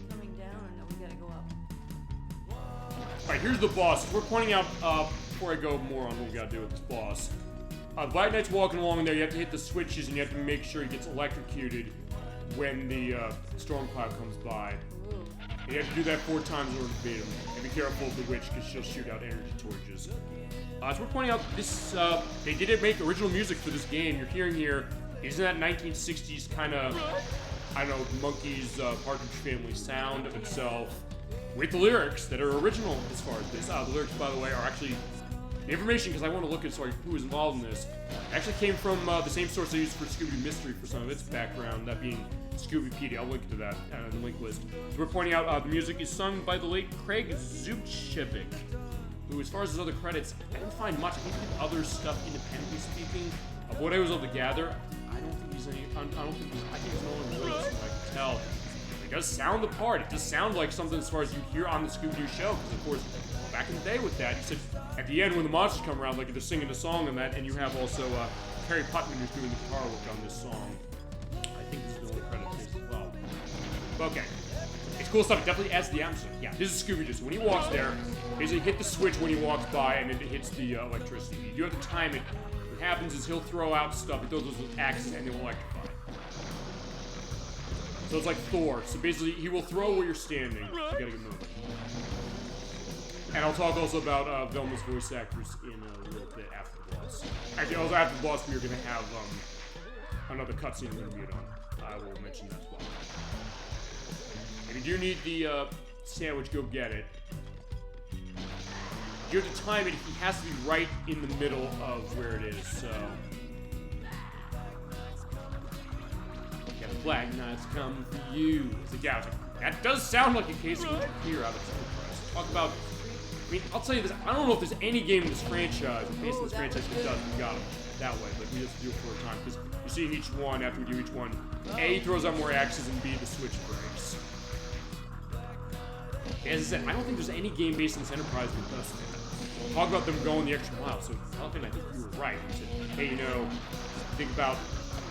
Coming down, or no, we gotta go up. Alright, here's the boss. We're pointing out, before I go more on what we gotta do with this boss. Black Knight's walking along there. You have to hit the switches, and you have to make sure he gets electrocuted when the storm cloud comes by. And you have to do that 4 times in order to beat him. And be careful of the witch, because she'll shoot out energy torches. So we're pointing out this, they did make original music for this game. You're hearing here, isn't that 1960s kind of, I don't know, Monkeys, Partridge Family sound of itself, with the lyrics that are original as far as this. The lyrics, by the way, are actually, the information, because I want to look at who was involved in this, actually came from the same source they used for Scooby Mystery for some of its background, that being Scoobypedia. I'll link to that in the link list. So we're pointing out the music is sung by the late Craig Zuchevik, who, as far as his other credits, I didn't find much. I think he did other stuff independently speaking. Of what I was able to gather, I don't think he's any. I think he's no one really, I can tell. It does sound the part. It does sound like something as far as you hear on the Scooby-Doo show. Because of course, back in the day with that, you said at the end when the monsters come around, like they're singing a song on that, and you have also Harry Putman who's doing the guitar work on this song. I think this is the only credit to this as well. But okay. It's cool stuff. It definitely adds to the atmosphere. Yeah, this is Scooby-Doo. So when he walks there, basically hit the switch when he walks by, and it hits the electricity. You do have to time it. What happens is he'll throw out stuff. He throws those with axes, and they will electrify. So it's like Thor. So basically, he will throw where you're standing. You gotta get moving. And I'll talk also about Velma's voice actors in a little bit after the boss. Actually, also after the boss, we are gonna have another cutscene we're gonna be on. I will mention that as well. If you do need the sandwich, go get it. You have to time it. He has to be right in the middle of where it is, so. Yeah, the Black Knight's coming for you. It's like, yeah, that does sound like a case we can hear out of Surprise. Talk about, I mean, I'll tell you this, I don't know if there's any game in this franchise, based on this franchise, that does, we got it that way, but we just do it for a time, because you see in each one, after we do each one, A, he throws out more axes, and B, the switch breaks. as I said, I don't think there's any game based on this Enterprise that does that. Talk about them going the extra mile. So, Falcon, I think you were right. You said, hey, you know, think about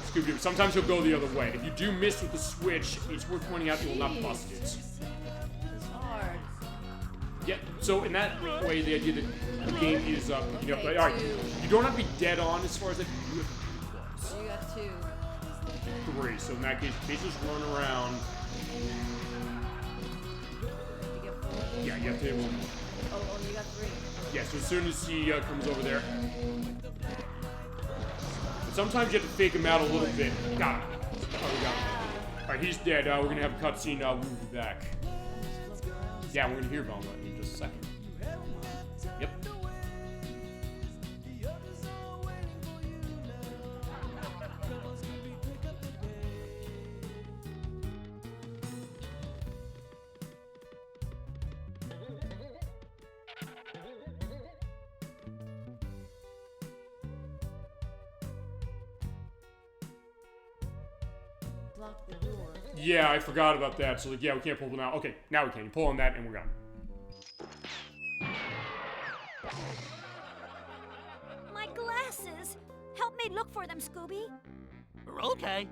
Scooby-Doo. Sometimes he'll go the other way. If you do miss with the switch, it's worth pointing out you will not bust it. It's hard. Yeah, so in that way, the idea that the game is up, you know, but, all right, you don't have to be dead on as far as that. You have So you got 2. 3. So in that case, basically just run around. You get 4. Yeah, you have to hit 1 more. Oh, you got 3. Yeah, so as soon as he comes over there. But sometimes you have to fake him out a little bit. Got him. Oh, we got him. Alright, he's dead. We're gonna have a cutscene. We'll be back. Yeah, we're gonna hear Velma in just a second. Yep. Lock the door. Yeah, I forgot about that. So, like, yeah, we can't pull them out. Okay, now we can. You pull on that, and we're gone. My glasses! Help me look for them, Scooby. Okay.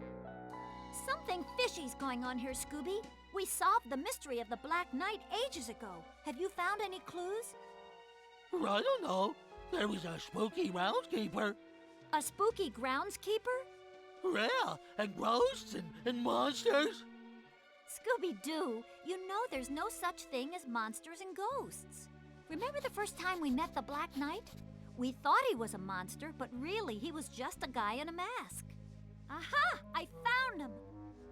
Something fishy's going on here, Scooby. We solved the mystery of the Black Knight ages ago. Have you found any clues? I don't know. There was a spooky groundskeeper. A spooky groundskeeper? Yeah, and ghosts and monsters. Scooby-Doo, you know there's no such thing as monsters and ghosts. Remember the first time we met the Black Knight? We thought he was a monster, but really he was just a guy in a mask. Aha! I found him!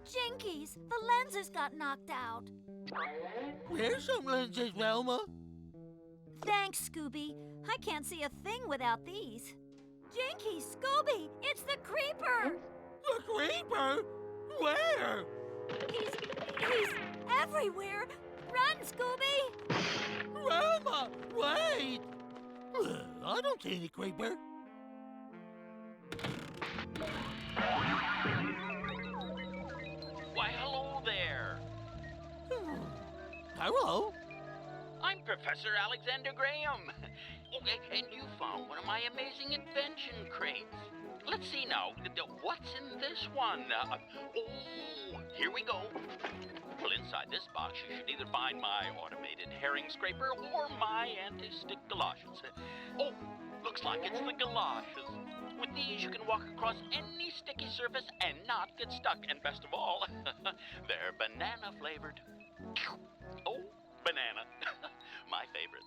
Jinkies, the lenses got knocked out. Here's some lenses, Velma. Thanks, Scooby. I can't see a thing without these. Jinkies, Scooby, it's the Creeper! The Creeper? Where? He's everywhere! Run, Scooby! Velma, wait! I don't see any Creeper. Why, hello there. Hello? I'm Professor Alexander Graham. Okay, and you found one of my amazing invention crates. Let's see now. What's in this one? Here we go. Well, inside this box, you should either find my automated herring scraper or my anti-stick galoshes. Oh, looks like it's the galoshes. With these, you can walk across any sticky surface and not get stuck. And best of all, they're banana flavored. Oh, banana. My favorite.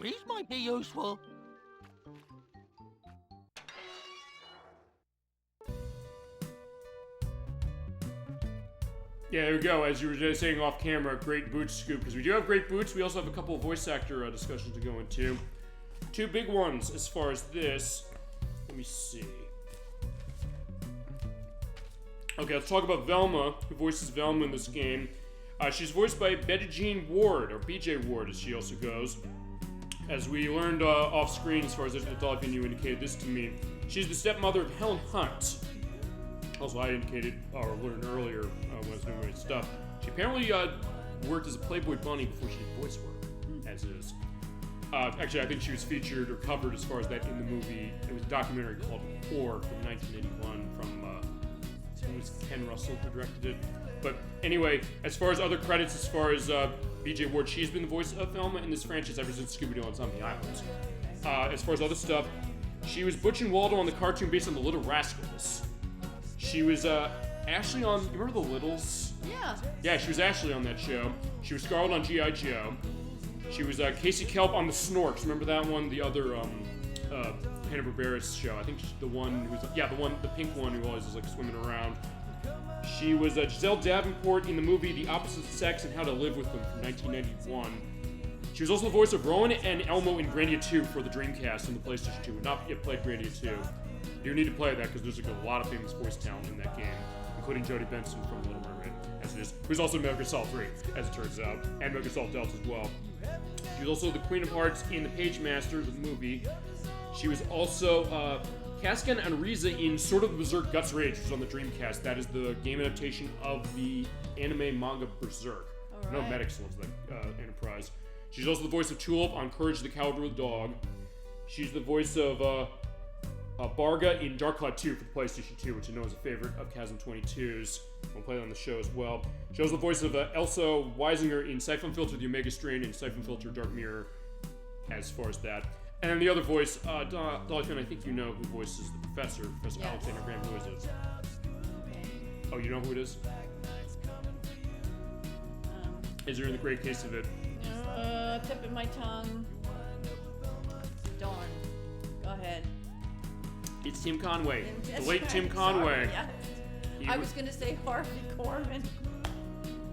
These might be useful. Yeah, there we go. As you were just saying off camera, great boots, Scoop. Because we do have great boots. We also have a couple of voice actor discussions to go into. 2 big ones as far as this. Let me see. Okay, let's talk about Velma, who voices Velma in this game. She's voiced by Betty Jean Ward, or BJ Ward as she also goes. As we learned off screen, as far as Nostalgia you indicated this to me, she's the stepmother of Helen Hunt. Also, I indicated, or learned earlier when I was doing my stuff, she apparently worked as a Playboy bunny before she did voice work, as is. Actually, I think she was featured or covered as far as that in the movie. It was a documentary called Whore from 1981 from, I think it was Ken Russell who directed it. But anyway, as far as other credits, as far as BJ Ward, she's been the voice of Velma in this franchise ever since Scooby-Doo on Zombie Islands. As far as other stuff, she was Butch and Waldo on the cartoon based on The Little Rascals. She was Ashley on, you remember The Littles? Yeah. Yeah, she was Ashley on that show. She was Scarlet on G.I. Joe. She was Casey Kelp on The Snorks. Remember that one? The other Hanna-Barbera show. I think the one who's, the pink one who always is like swimming around. She was Giselle Davenport in the movie The Opposite Sex and How to Live with Them from 1991. She was also the voice of Rowan and Elmo in Grandia 2 for the Dreamcast and the PlayStation 2. Not yet played Grandia 2. You need to play that because there's a lot of famous voice talent in that game, including Jodie Benson from Little Mermaid, as it is, who's also in Metal Gear Solid 3, as it turns out, and Metal Gear Solid Delta as well. She was also the Queen of Hearts in The Page Master, the movie. She was also Cascan and Riza in Sword of the Berserk Guts Rage, which was on the Dreamcast. That is the game adaptation of the anime manga Berserk. Oh, right. No, Medics was the Enterprise. She's also the voice of Tulip on Courage the Cowardly Dog. She's the voice of Barga in Dark Cloud 2 for the PlayStation 2, which I know is a favorite of Chasm 22's. We'll play it on the show as well. She was the voice of Elsa Weisinger in Siphon Filter The Omega Strain and Siphon Filter Dark Mirror, as far as that. And then the other voice, Dolly Finn, I think you know who voices the Professor, Professor Alexander Graham. Who is it? Oh, you know who it is? Is there in the great case of it? Tip of my tongue. Darn. Go ahead. It's Tim Conway. Yes, The late Tim Conway. Sorry, yeah. I was going to say Harvey Korman.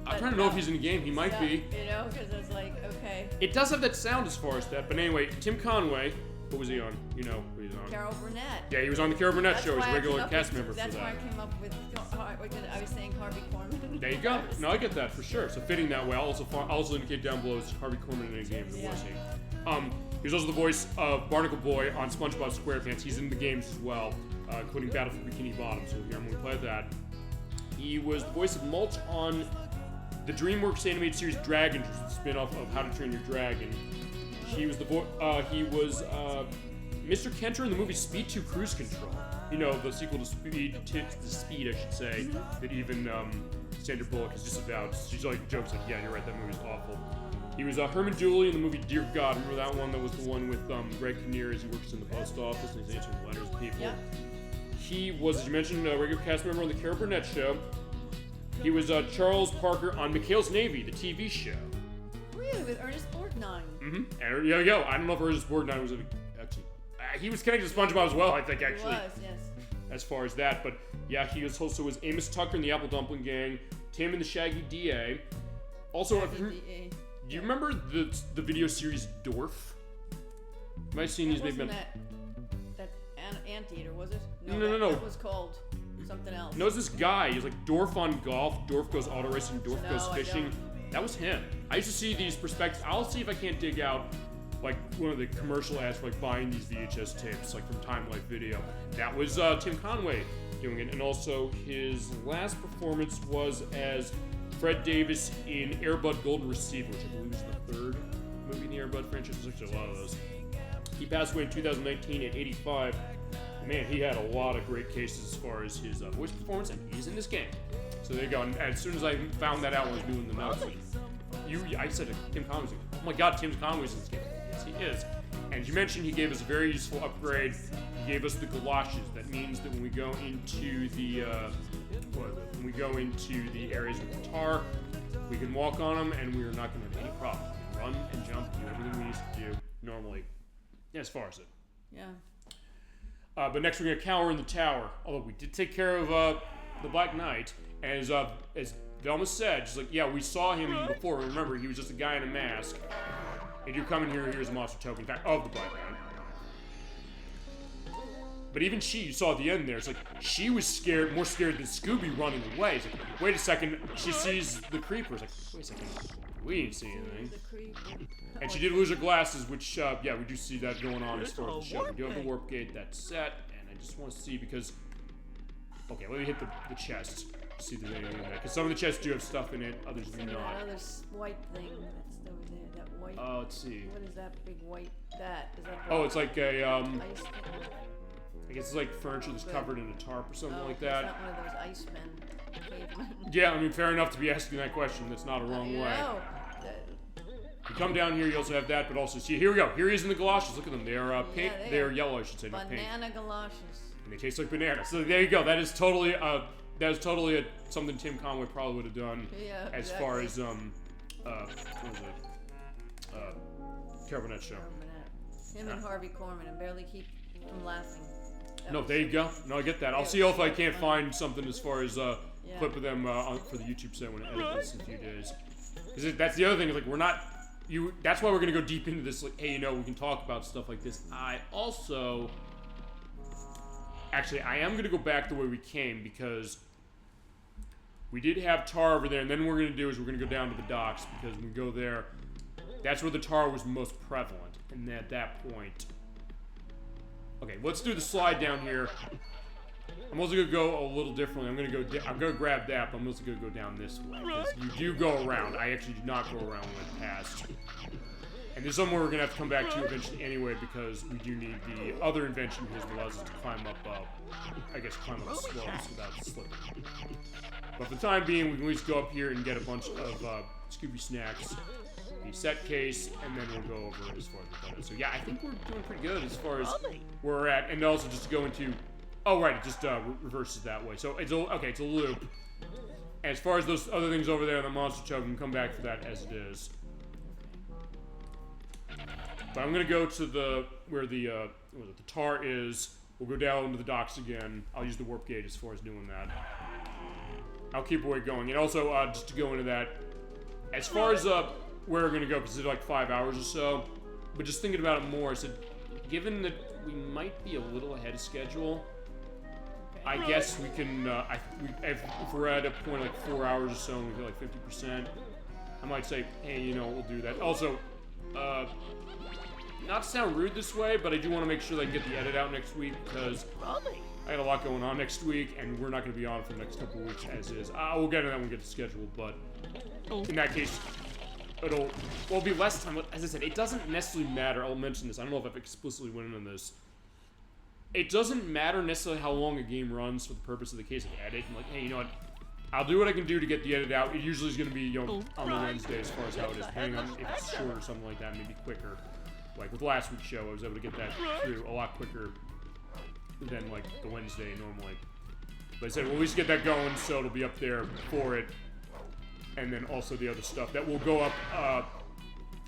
I'm trying to know if he's in the game. He might be. You know, because it's like, okay. It does have that sound as far as that. But anyway, Tim Conway, what was he on? You know who he's on. Carol Burnett. Yeah, he was on the Carol Burnett show. He's a regular cast member for that. That's why I came up with, I was saying Harvey Korman. There you go. No, I get that for sure. So fitting that way. I'll also indicate down below is Harvey Korman in a game. Who was he? He was also the voice of Barnacle Boy on SpongeBob SquarePants. He's in the games as well, including Battle for Bikini Bottom. So here I'm going to play that. He was the voice of Mulch on the DreamWorks animated series Dragon, which is the spin-off of How to Train Your Dragon. He was the Mr. Kenter in the movie Speed 2 Cruise Control. You know, the sequel to Speed, I should say, that even Sandra Bullock is just about. She's like jokes like, yeah, you're right, that movie's awful. He was Herman Dooley in the movie Dear God. Remember that one? That was the one with Greg Kinnear as he works in the post office and he's answering letters to people. Yeah. He was, as you mentioned, a regular cast member on the Carol Burnett show. He was Charles Parker on McHale's Navy, the TV show. Really? With Ernest Borgnine? Mm-hmm. And there you go. I don't know if Ernest Borgnine was actually... he was connected to SpongeBob as well, I think, actually. He was, yes. As far as that. But, yeah, he was also was Amos Tucker in the Apple Dumpling Gang, Tim in the Shaggy DA. Also, do you remember the video series Dorf? You might have seen these. Wasn't that Anteater, was it? No. That was called something else. No, it's this guy. He's like Dorf on golf. Dorf goes auto racing. Dorf goes fishing. That was him. I used to see these perspectives. I'll see if I can't dig out like one of the commercial ads for like buying these VHS tapes, like from Time Life Video. That was Tim Conway doing it, and also his last performance was as Fred Davis in Air Bud Golden Receiver, which I believe is the third movie in the Air Bud franchise. There's actually a lot of those. He passed away in 2019 at 85. Man, he had a lot of great cases as far as his voice performance, and he's in this game. So there you go. And as soon as I found that out when I was doing the notes, I said Tim Conway's. Oh my God, Tim Conway's in this game. Yes, he is. And you mentioned he gave us a very useful upgrade. He gave us the galoshes. That means that when we go into the areas with the tar, we can walk on them, and we're not going to have any problem. We can run and jump, do everything we used to do normally. Yeah, as far as it. Yeah. But next we're going to cower in the tower. Although we did take care of the Black Knight. And as Velma said, she's like, yeah, we saw him before. Remember, he was just a guy in a mask. And you come in here, here's a monster token, in fact, of the Black Knight. But even you saw at the end there, it's like, she was scared, more scared than Scooby running away. It's like, wait a second, she sees the creeper. It's like, wait a second, we didn't see anything. And she did lose her glasses, which, yeah, we do see that going on as far as the show. We do have the warp gate that's set, and I just want to see because... Okay, let me hit the chest. See if there's anything in there. Because some of the chests do have stuff in it, others do not. That other white thing that's over there, that white... Oh, let's see. What is that big white... Is that it's like a, ice thing? I guess it's like furniture that's covered in a tarp or something like that. It's not one of those icemen, cavemen. Yeah, I mean, fair enough to be asking that question. That's not a wrong way. You come down here, you also have that, but also, see, here we go. Here he is in the galoshes. Look at them. They are pink. Yeah, they are yellow, I should say, not pink. Banana galoshes. And they taste like banana. So there you go. That is totally something Tim Conway probably would have done as far as, what was it? Carol Burnett show. Him and Harvey Korman, and barely keep from laughing. No, there you go. No, I get that. I'll see if I can't find something as far as clip of them for the YouTube set when I edit this in a few days. Because that's the other thing. Is like we're not. That's why we're gonna go deep into this. Like, hey, we can talk about stuff like this. I am gonna go back the way we came because we did have tar over there, and then what we're gonna do is we're gonna go down to the docks because when we go there, that's where the tar was most prevalent, and at that point. Okay, let's do the slide down here. I'm also gonna go a little differently. I'm gonna grab that, but I'm also gonna go down this way. Because you do go around. I actually did not go around when I passed. And there's somewhere we're gonna have to come back to eventually anyway, because we do need the other invention that allows us to climb up, climb up slopes without slipping. But for the time being, we can at least go up here and get a bunch of Scooby snacks, the set case, and then we'll go over as far as we've done it. So yeah, I think we're doing pretty good as far as where we're at. And also just to go into, oh right, it just reverses that way. So it's it's a loop. And as far as those other things over there in the monster chug, we can come back for that as it is. But I'm gonna go to where the tar is. We'll go down to the docks again. I'll use the warp gate as far as doing that. I'll keep away going. And also, just to go into that, as far as where we're gonna go, because it's like 5 hours or so, but just thinking about it more, I said, given that we might be a little ahead of schedule, I guess we can, if we're at a point like 4 hours or so and we feel like 50%, I might say, hey, you know, we'll do that. Also, not to sound rude this way, but I do want to make sure that I get the edit out next week, because I got a lot going on next week, and we're not going to be on for the next couple of weeks as is. We'll get into that when we get to schedule, but in that case, it'll be less time. As I said, it doesn't necessarily matter. I'll mention this. I don't know if I've explicitly went into this. It doesn't matter necessarily how long a game runs for the purpose of the case of edit. I'm like, hey, you know what? I'll do what I can do to get the edit out. It usually is going to be, you know, on the Wednesday as far as how it is, depending on if it's short or something like that, maybe quicker. Like with last week's show, I was able to get that through a lot quicker than like the Wednesday normally. But I said we'll at least get that going, so it'll be up there for it. And then also the other stuff that will go up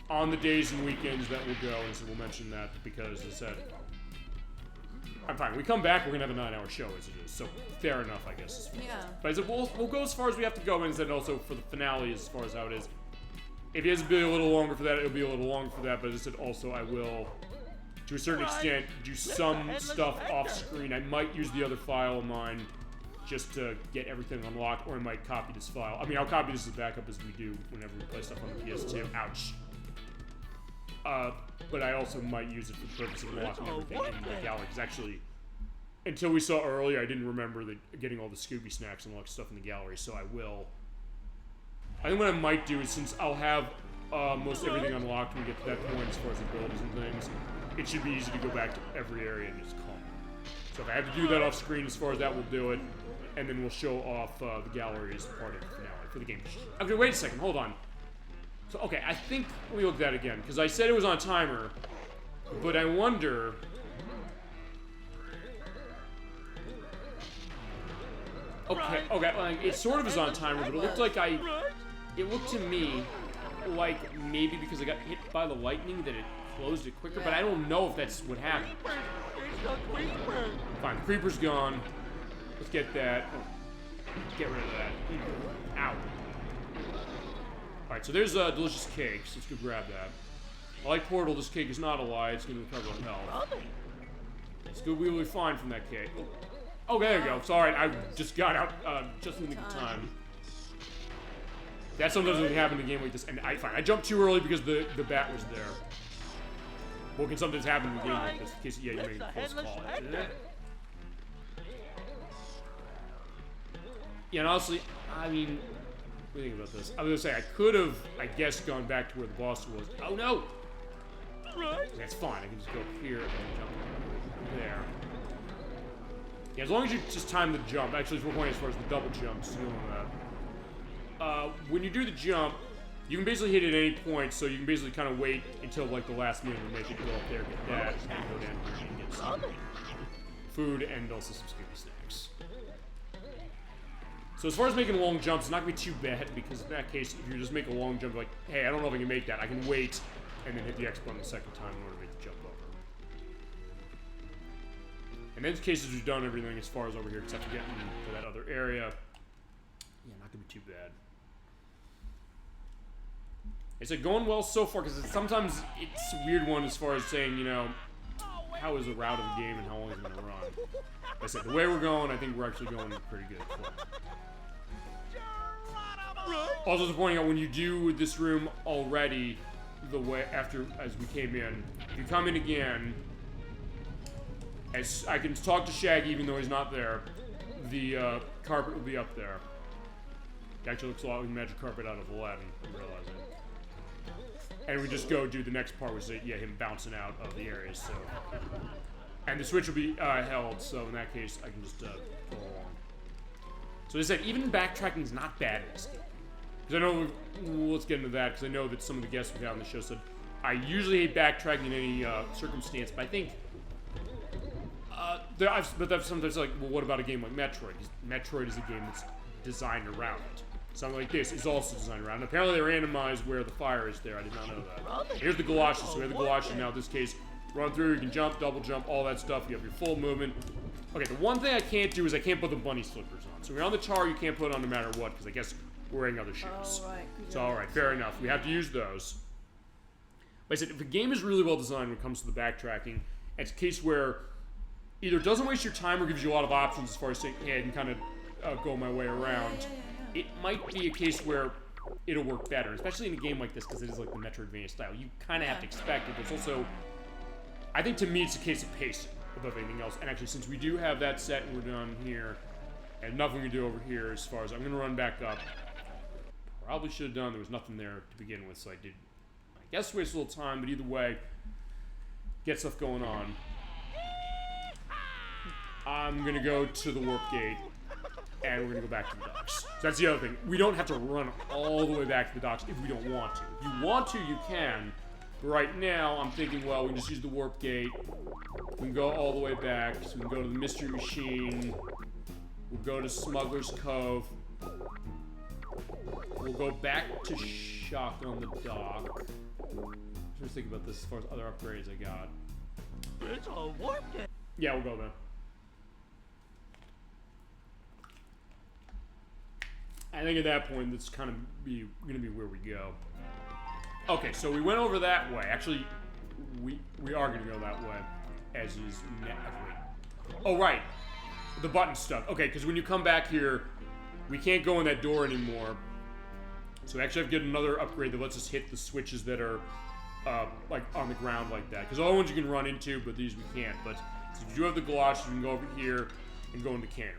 on the days and weekends that will go. And so we'll mention that because, as I said, I'm fine. When we come back, we're gonna have a 9-hour show as it is. So fair enough, I guess. Yeah. But I said we'll go as far as we have to go, and then also for the finale as far as how it is. If it has to be a little longer for that, it'll be a little longer for that. But as I said, also I will, to a certain extent, do some stuff off screen. I might use the other file of mine just to get everything unlocked, or I might copy this file. I mean, I'll copy this as a backup as we do whenever we play stuff on the PS2. Ouch. But I also might use it for the purpose of unlocking everything in the gallery. Because actually, until we saw earlier, I didn't remember getting all the Scooby snacks and all that stuff in the gallery. So I will. I think what I might do is, since I'll have most everything unlocked when we get to that point as far as abilities and things, it should be easy to go back to every area and just calm. So if I have to do that off screen as far as that, we'll do it. And then we'll show off the gallery as part of the finale for the game. Okay, wait a second, hold on. So, okay, I think, let me look at that again, because I said it was on timer, but I wonder... Okay, like, it sort of is on timer, but it looked like it looked to me like maybe because I got hit by the lightning that it closed it quicker, but I don't know if that's what happened. Fine, the creeper's gone. Let's get that. Oh, get rid of that. Ow. Alright, so there's a delicious cake, so let's go grab that. I like Portal, this cake is not a lie, it's gonna recover on health. Scooby will be fine from that cake. Oh, there you go. Sorry, I just got out just in the nick of time. That sometimes doesn't happen in a game like this, and I jumped too early because the bat was there. What can sometimes happen in a game like this? In case, yeah, you make a close call. Yeah, and honestly, I mean, what do you think about this? I was gonna say, I could have, I guess, gone back to where the boss was. Oh no! That's fine, I can just go here and jump there. Yeah, as long as you just time the jump. Actually, it's more point as far as the double jumps. You know that. When you do the jump, you can basically hit it at any point, so you can basically kind of wait until like the last minute to make it go up there, get that, and go down here and get some food and also some Scooby snacks. So as far as making long jumps, it's not gonna be too bad, because in that case, if you just make a long jump, like, hey, I don't know if I can make that, I can wait and then hit the X button the second time in order to make the jump over. And in those cases, we've done everything as far as over here, except for getting to that other area. Yeah, not gonna be too bad. It's going well so far, because sometimes it's a weird one as far as saying, you know, how is the route of the game and how long is it going to run. Like I said, the way we're going, I think we're actually going pretty good. Also, just pointing out, when you do this room already, the way, as we came in, if you come in again, As I can talk to Shaggy even though he's not there. The carpet will be up there. It actually looks a lot like magic carpet out of Aladdin, I'm realizing. And we just go do the next part, which is him bouncing out of the areas. So, and the switch will be held. So in that case, I can just go along. So as I said, even backtracking is not bad in this game. Because I know, let's get into that, because I know that some of the guests we've had on the show said, I usually hate backtracking in any circumstance, but I think, but I've sometimes like, well, what about a game like Metroid? Metroid is a game that's designed around it. Something like this is also designed around it. Apparently they randomized where the fire is there. I did not know that. Here's the galoshes. So we have the galoshes now. In this case, run through, you can jump, double jump, all that stuff. You have your full movement. Okay, the one thing I can't do is I can't put the bunny slippers on. So when you're on the tar, you can't put it on no matter what, because I guess we're wearing other shoes. Oh, right. So alright, fair enough. We have to use those. Like I said, if a game is really well designed when it comes to the backtracking, it's a case where either it doesn't waste your time or gives you a lot of options as far as saying, hey, I can kind of go my way around. It might be a case where it'll work better, especially in a game like this, because it is like the Metroidvania style. You kind of have to expect it, but it's also, I think to me, it's a case of pacing above anything else. And actually, since we do have that set and we're done here, and nothing we do over here as far as, I'm going to run back up. Probably should have done, there was nothing there to begin with, so I did, I guess, waste a little time, but either way, get stuff going on. I'm going to go to the warp gate. And we're gonna go back to the docks. So that's the other thing. We don't have to run all the way back to the docks if we don't want to. If you want to, you can. But right now, I'm thinking, well, we can just use the warp gate. We can go all the way back. So we can go to the Mystery Machine. We'll go to Smuggler's Cove. We'll go back to Shock on the dock. I'm just thinking about this as far as other upgrades I got. It's a warp gate. Yeah, we'll go there. I think at that point, that's kind of going to be where we go. Okay, so we went over that way. Actually, we are going to go that way, as is oh, right. The button stuff. Okay, because when you come back here, we can't go in that door anymore. So we actually have to get another upgrade that lets us hit the switches that are, like, on the ground like that. Because all the ones you can run into, but these we can't. But so if you do have the galoshes, you can go over here and go into Cannery.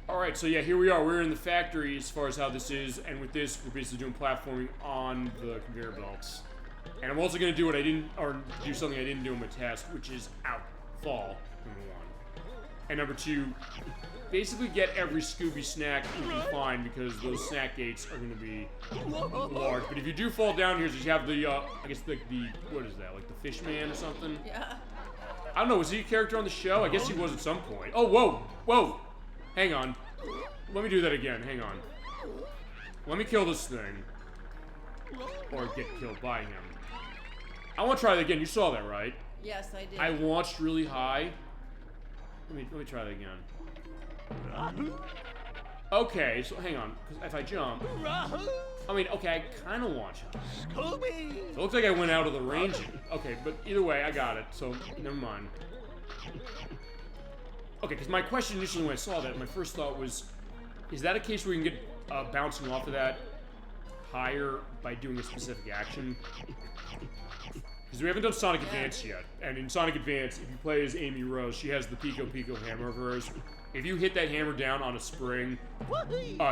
Alright, so yeah, here we are. We're in the factory as far as how this is, and with this, we're basically doing platforming on the conveyor belts. And I'm also going to do do something I didn't do in my test, which is fall, number one. And number two, basically get every Scooby snack you can find, because those snack gates are going to be large. But if you do fall down here, you have the, I guess the, what is that, like the fish man or something? Yeah. I don't know, was he a character on the show? I guess he was at some point. Oh, whoa, whoa! Hang on. Let me do that again. Hang on. Let me kill this thing. Or get killed by him. I want to try that again. You saw that, right? Yes, I did. I launched really high. Let me try that again. Okay, so hang on. Because if I jump... I mean, okay, I kind of launch high. Scooby! So it looks like I went out of the range. Okay, but either way, I got it. So, never mind. Okay, because my question initially when I saw that, my first thought was, is that a case where you can get bouncing off of that higher by doing a specific action? Because we haven't done Sonic Advance yet, and in Sonic Advance, if you play as Amy Rose, she has the Pico Pico hammer of hers. If you hit that hammer down on a spring,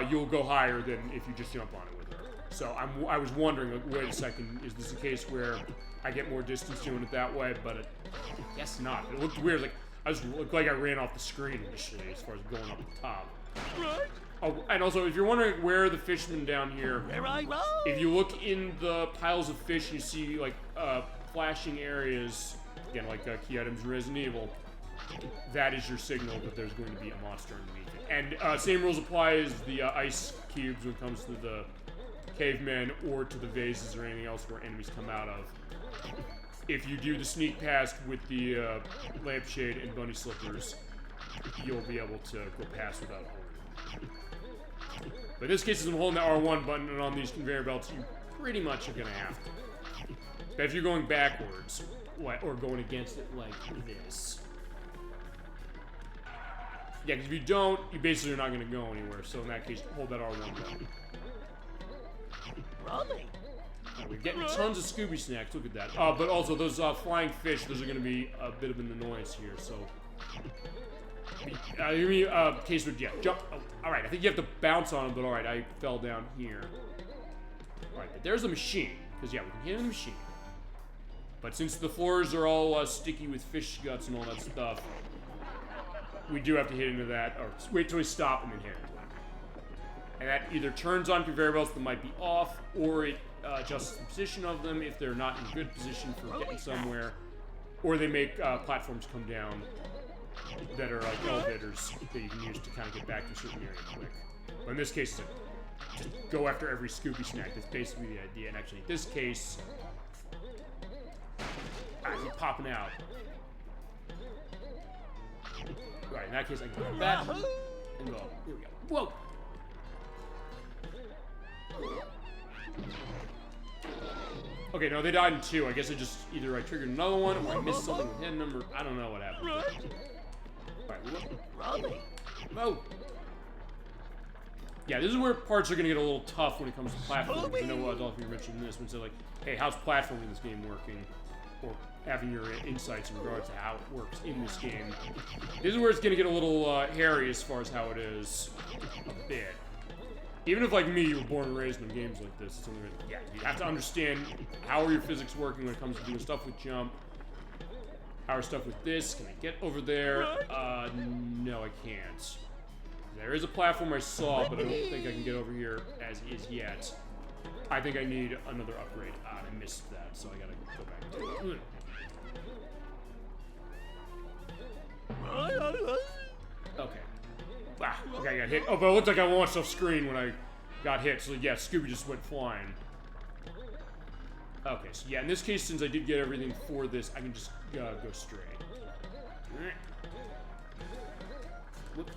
you'll go higher than if you just jump on it with her. So I was wondering, like, wait a second, is this a case where I get more distance doing it that way? But I guess not. It looked weird, like, looked like I ran off the screen initially as far as going up the top. Oh, and also, if you're wondering where the fishmen down here, if you look in the piles of fish, you see, like, flashing areas, again, like key items in Resident Evil, that is your signal that there's going to be a monster underneath it. And same rules apply as the ice cubes when it comes to the cavemen or to the vases or anything else where enemies come out of. If you do the sneak past with the lampshade and bunny slippers, you'll be able to go past without holding. But in this case, since I'm holding the R1 button and on these conveyor belts, you pretty much are going to have to. But if you're going backwards, or going against it like this. Yeah, because if you don't, you basically are not going to go anywhere. So in that case, hold that R1 button. Rolling. We're getting tons of Scooby snacks. Look at that. But also those flying fish. Those are going to be a bit of an annoyance here. So, give me case with jump. Oh, all right. I think you have to bounce on them. But all right, I fell down here. All right, but there's a machine. Because we can hit the machine. But since the floors are all sticky with fish guts and all that stuff, we do have to hit into that, or wait till we stop and then hit into it. And that either turns on conveyor belts that might be off, or it adjusts the position of them if they're not in good position for getting somewhere, or they make platforms come down that are like elevators that you can use to kind of get back to a certain area quick. But in this case, just go after every Scooby snack. That's basically the idea. And actually, in this case, he's popping out. Right, in that case, I can go back and go. Here we go. Whoa! Okay, no, they died in 2. I guess I just either I triggered another one or I missed something with hitting them, or I don't know what happened. Alright, whoa. Yeah, this is where parts are gonna get a little tough when it comes to platforming. I know Dolphin mentioned this when said like, hey, how's platforming in this game working? Or having your insights in regards to how it works in this game. This is where it's gonna get a little hairy as far as how it is a bit. Even if, like me, you were born and raised in games like this, it's something that, yeah, you have to understand how are your physics working when it comes to doing stuff with jump. How are stuff with this? Can I get over there? No, I can't. There is a platform I saw, but I don't think I can get over here as is yet. I think I need another upgrade. I missed that, so I gotta go back to it. Okay. Okay, I got hit. Oh, but it looked like I launched off screen when I got hit, so yeah, Scooby just went flying. Okay, so yeah, in this case, since I did get everything for this, I can just go straight. Whoop.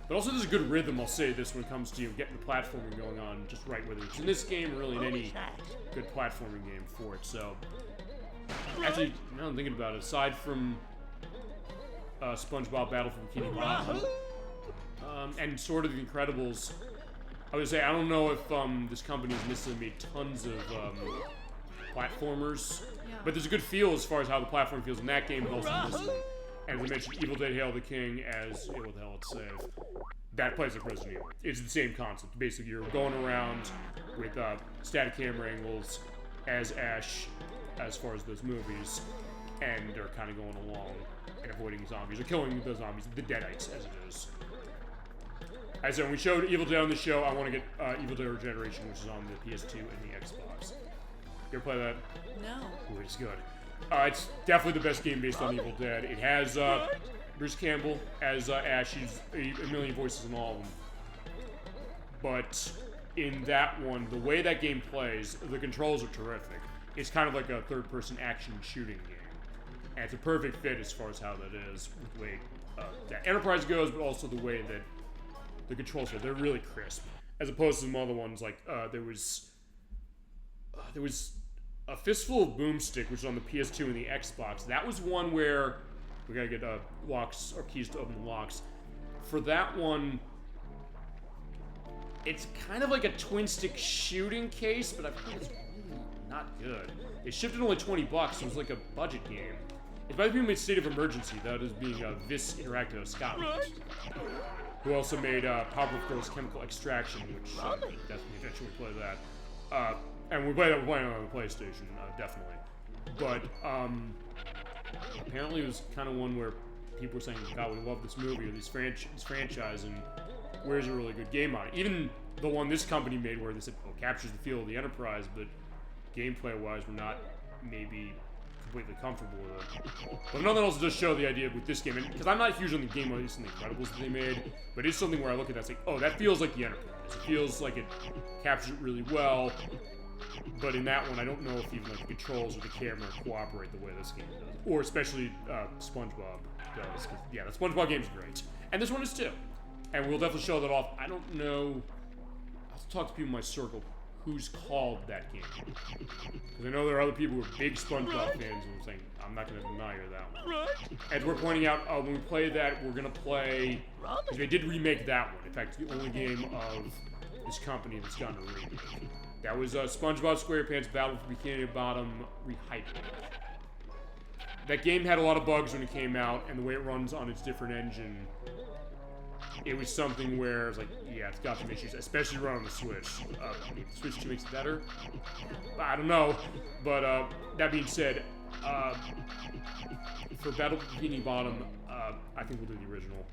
But also, there's a good rhythm, I'll say this, when it comes to getting the platforming going on just right, whether it's in this game or really in any good platforming game for it, so... Actually, now I'm thinking about it, aside from SpongeBob Battle for Bikini Bottom, and sort of The Incredibles, I would say, I don't know if this company has necessarily made tons of platformers, but there's a good feel as far as how the platform feels in that game, but also in this one. And we mentioned Evil Dead Hail the King as What the Hell Let's Save. That plays like Resident Evil. It's the same concept. Basically, you're going around with static camera angles as Ash, as far as those movies, and they're kind of going along and avoiding zombies, or killing the zombies, the Deadites, as it is. As I said, when we showed Evil Dead on the show, I want to get Evil Dead Regeneration, which is on the PS2 and the Xbox. You ever play that? No. Ooh, it's good. It's definitely the best game based on Evil Dead. It has Bruce Campbell as Ash. He's a million voices in all of them. But in that one, the way that game plays, the controls are terrific. It's kind of like a third-person action shooting game. And it's a perfect fit as far as how that is, with the way that Enterprise goes, but also the way that the controls are. They're really crisp. As opposed to some other ones, like there was a Fistful of Boomstick, which is on the PS2 and the Xbox. That was one where we gotta get locks or keys to open the locks. For that one, it's kind of like a twin-stick shooting case, but I think it's really not good. It shipped at only $20, so it was like a budget game. It's by the people who made State of Emergency, that is being Vis Interactive of Scotland, who also made Powerpuff Girls Chemical Extraction, which definitely eventually play that. And we played it on the PlayStation, definitely. But apparently it was kind of one where people were saying, God, we love this movie or this franchise, and where's a really good game on it? Even the one this company made where they said, oh, captures the feel of the Enterprise, but gameplay-wise, we're not maybe completely comfortable with it. But nothing else does show the idea with this game, because I'm not huge on the game, at least in the Incredibles that they made, but it's something where I look at that and say, oh, that feels like the Enterprise. It feels like it captures it really well. But in that one, I don't know if even like the controls or the camera cooperate the way this game does, or especially SpongeBob does. Yeah, the SpongeBob game's great, and this one is too. And we'll definitely show that off. I don't know. I'll have to talk to people in my circle who's called that game, because I know there are other people who are big SpongeBob fans and are saying I'm not going to deny her that one. As we're pointing out, when we play that, we're going to play because they did remake that one. In fact, the only game of this company that's gotten a remake. That was SpongeBob SquarePants Battle for Bikini Bottom Rehydrated. That game had a lot of bugs when it came out, and the way it runs on its different engine, it was something where it's like, yeah, it's got some issues, especially running on the Switch. Maybe the Switch 2 makes it better? I don't know. But that being said, for Battle for Bikini Bottom, I think we'll do the original.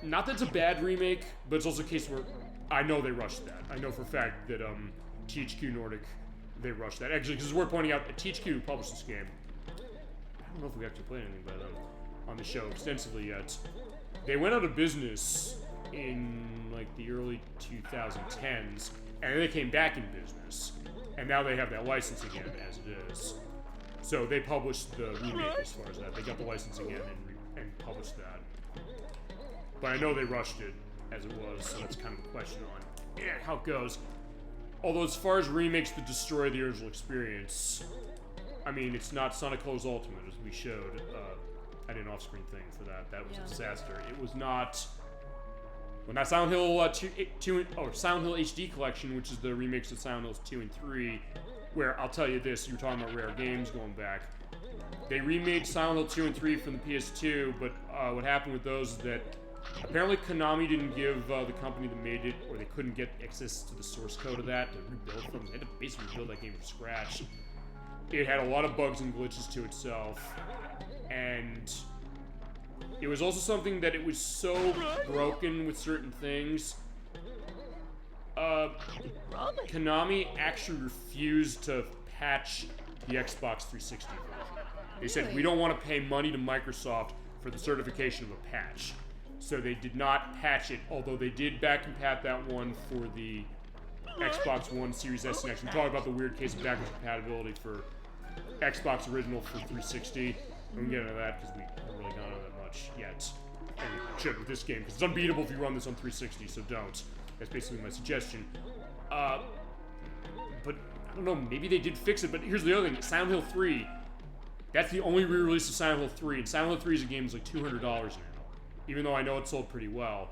Not that it's a bad remake, but it's also a case where I know they rushed that. I know for a fact that THQ Nordic, they rushed that. Actually, because it's worth pointing out that THQ published this game. I don't know if we actually played anything, but on the show extensively yet. They went out of business in like the early 2010s, and then they came back in business, and now they have that license again as it is. So they published the remake as far as that. They got the license again and published that. But I know they rushed it as it was, so that's kind of a question on how it goes. Although as far as remakes that destroy the original experience, I mean, it's not Sonic Colors Ultimate, as we showed. I did an off-screen thing for that. That was a disaster. It was not... Well, not Silent Hill Silent Hill HD Collection, which is the remakes of Silent Hills 2 and 3, where I'll tell you this, you were talking about rare games going back. They remade Silent Hill 2 and 3 from the PS2, but what happened with those is that apparently Konami didn't give the company that made it, or they couldn't get access to the source code of that to rebuild from. They had to basically rebuild that game from scratch. It had a lot of bugs and glitches to itself, and it was also something that it was so broken with certain things. Konami actually refused to patch the Xbox 360 version. They said, we don't want to pay money to Microsoft for the certification of a patch. So they did not patch it, although they did back compat that one for the Xbox One Series S and X. We talked about the weird case of backwards compatibility for Xbox Original for 360. We can get into that because we haven't really gone into that much yet. And we should with this game, because it's unbeatable if you run this on 360, so don't. That's basically my suggestion. But I don't know, maybe they did fix it, but here's the other thing. Silent Hill 3, that's the only re-release of Silent Hill 3, and Silent Hill 3 is a game that's like $200 now. Even though I know it sold pretty well,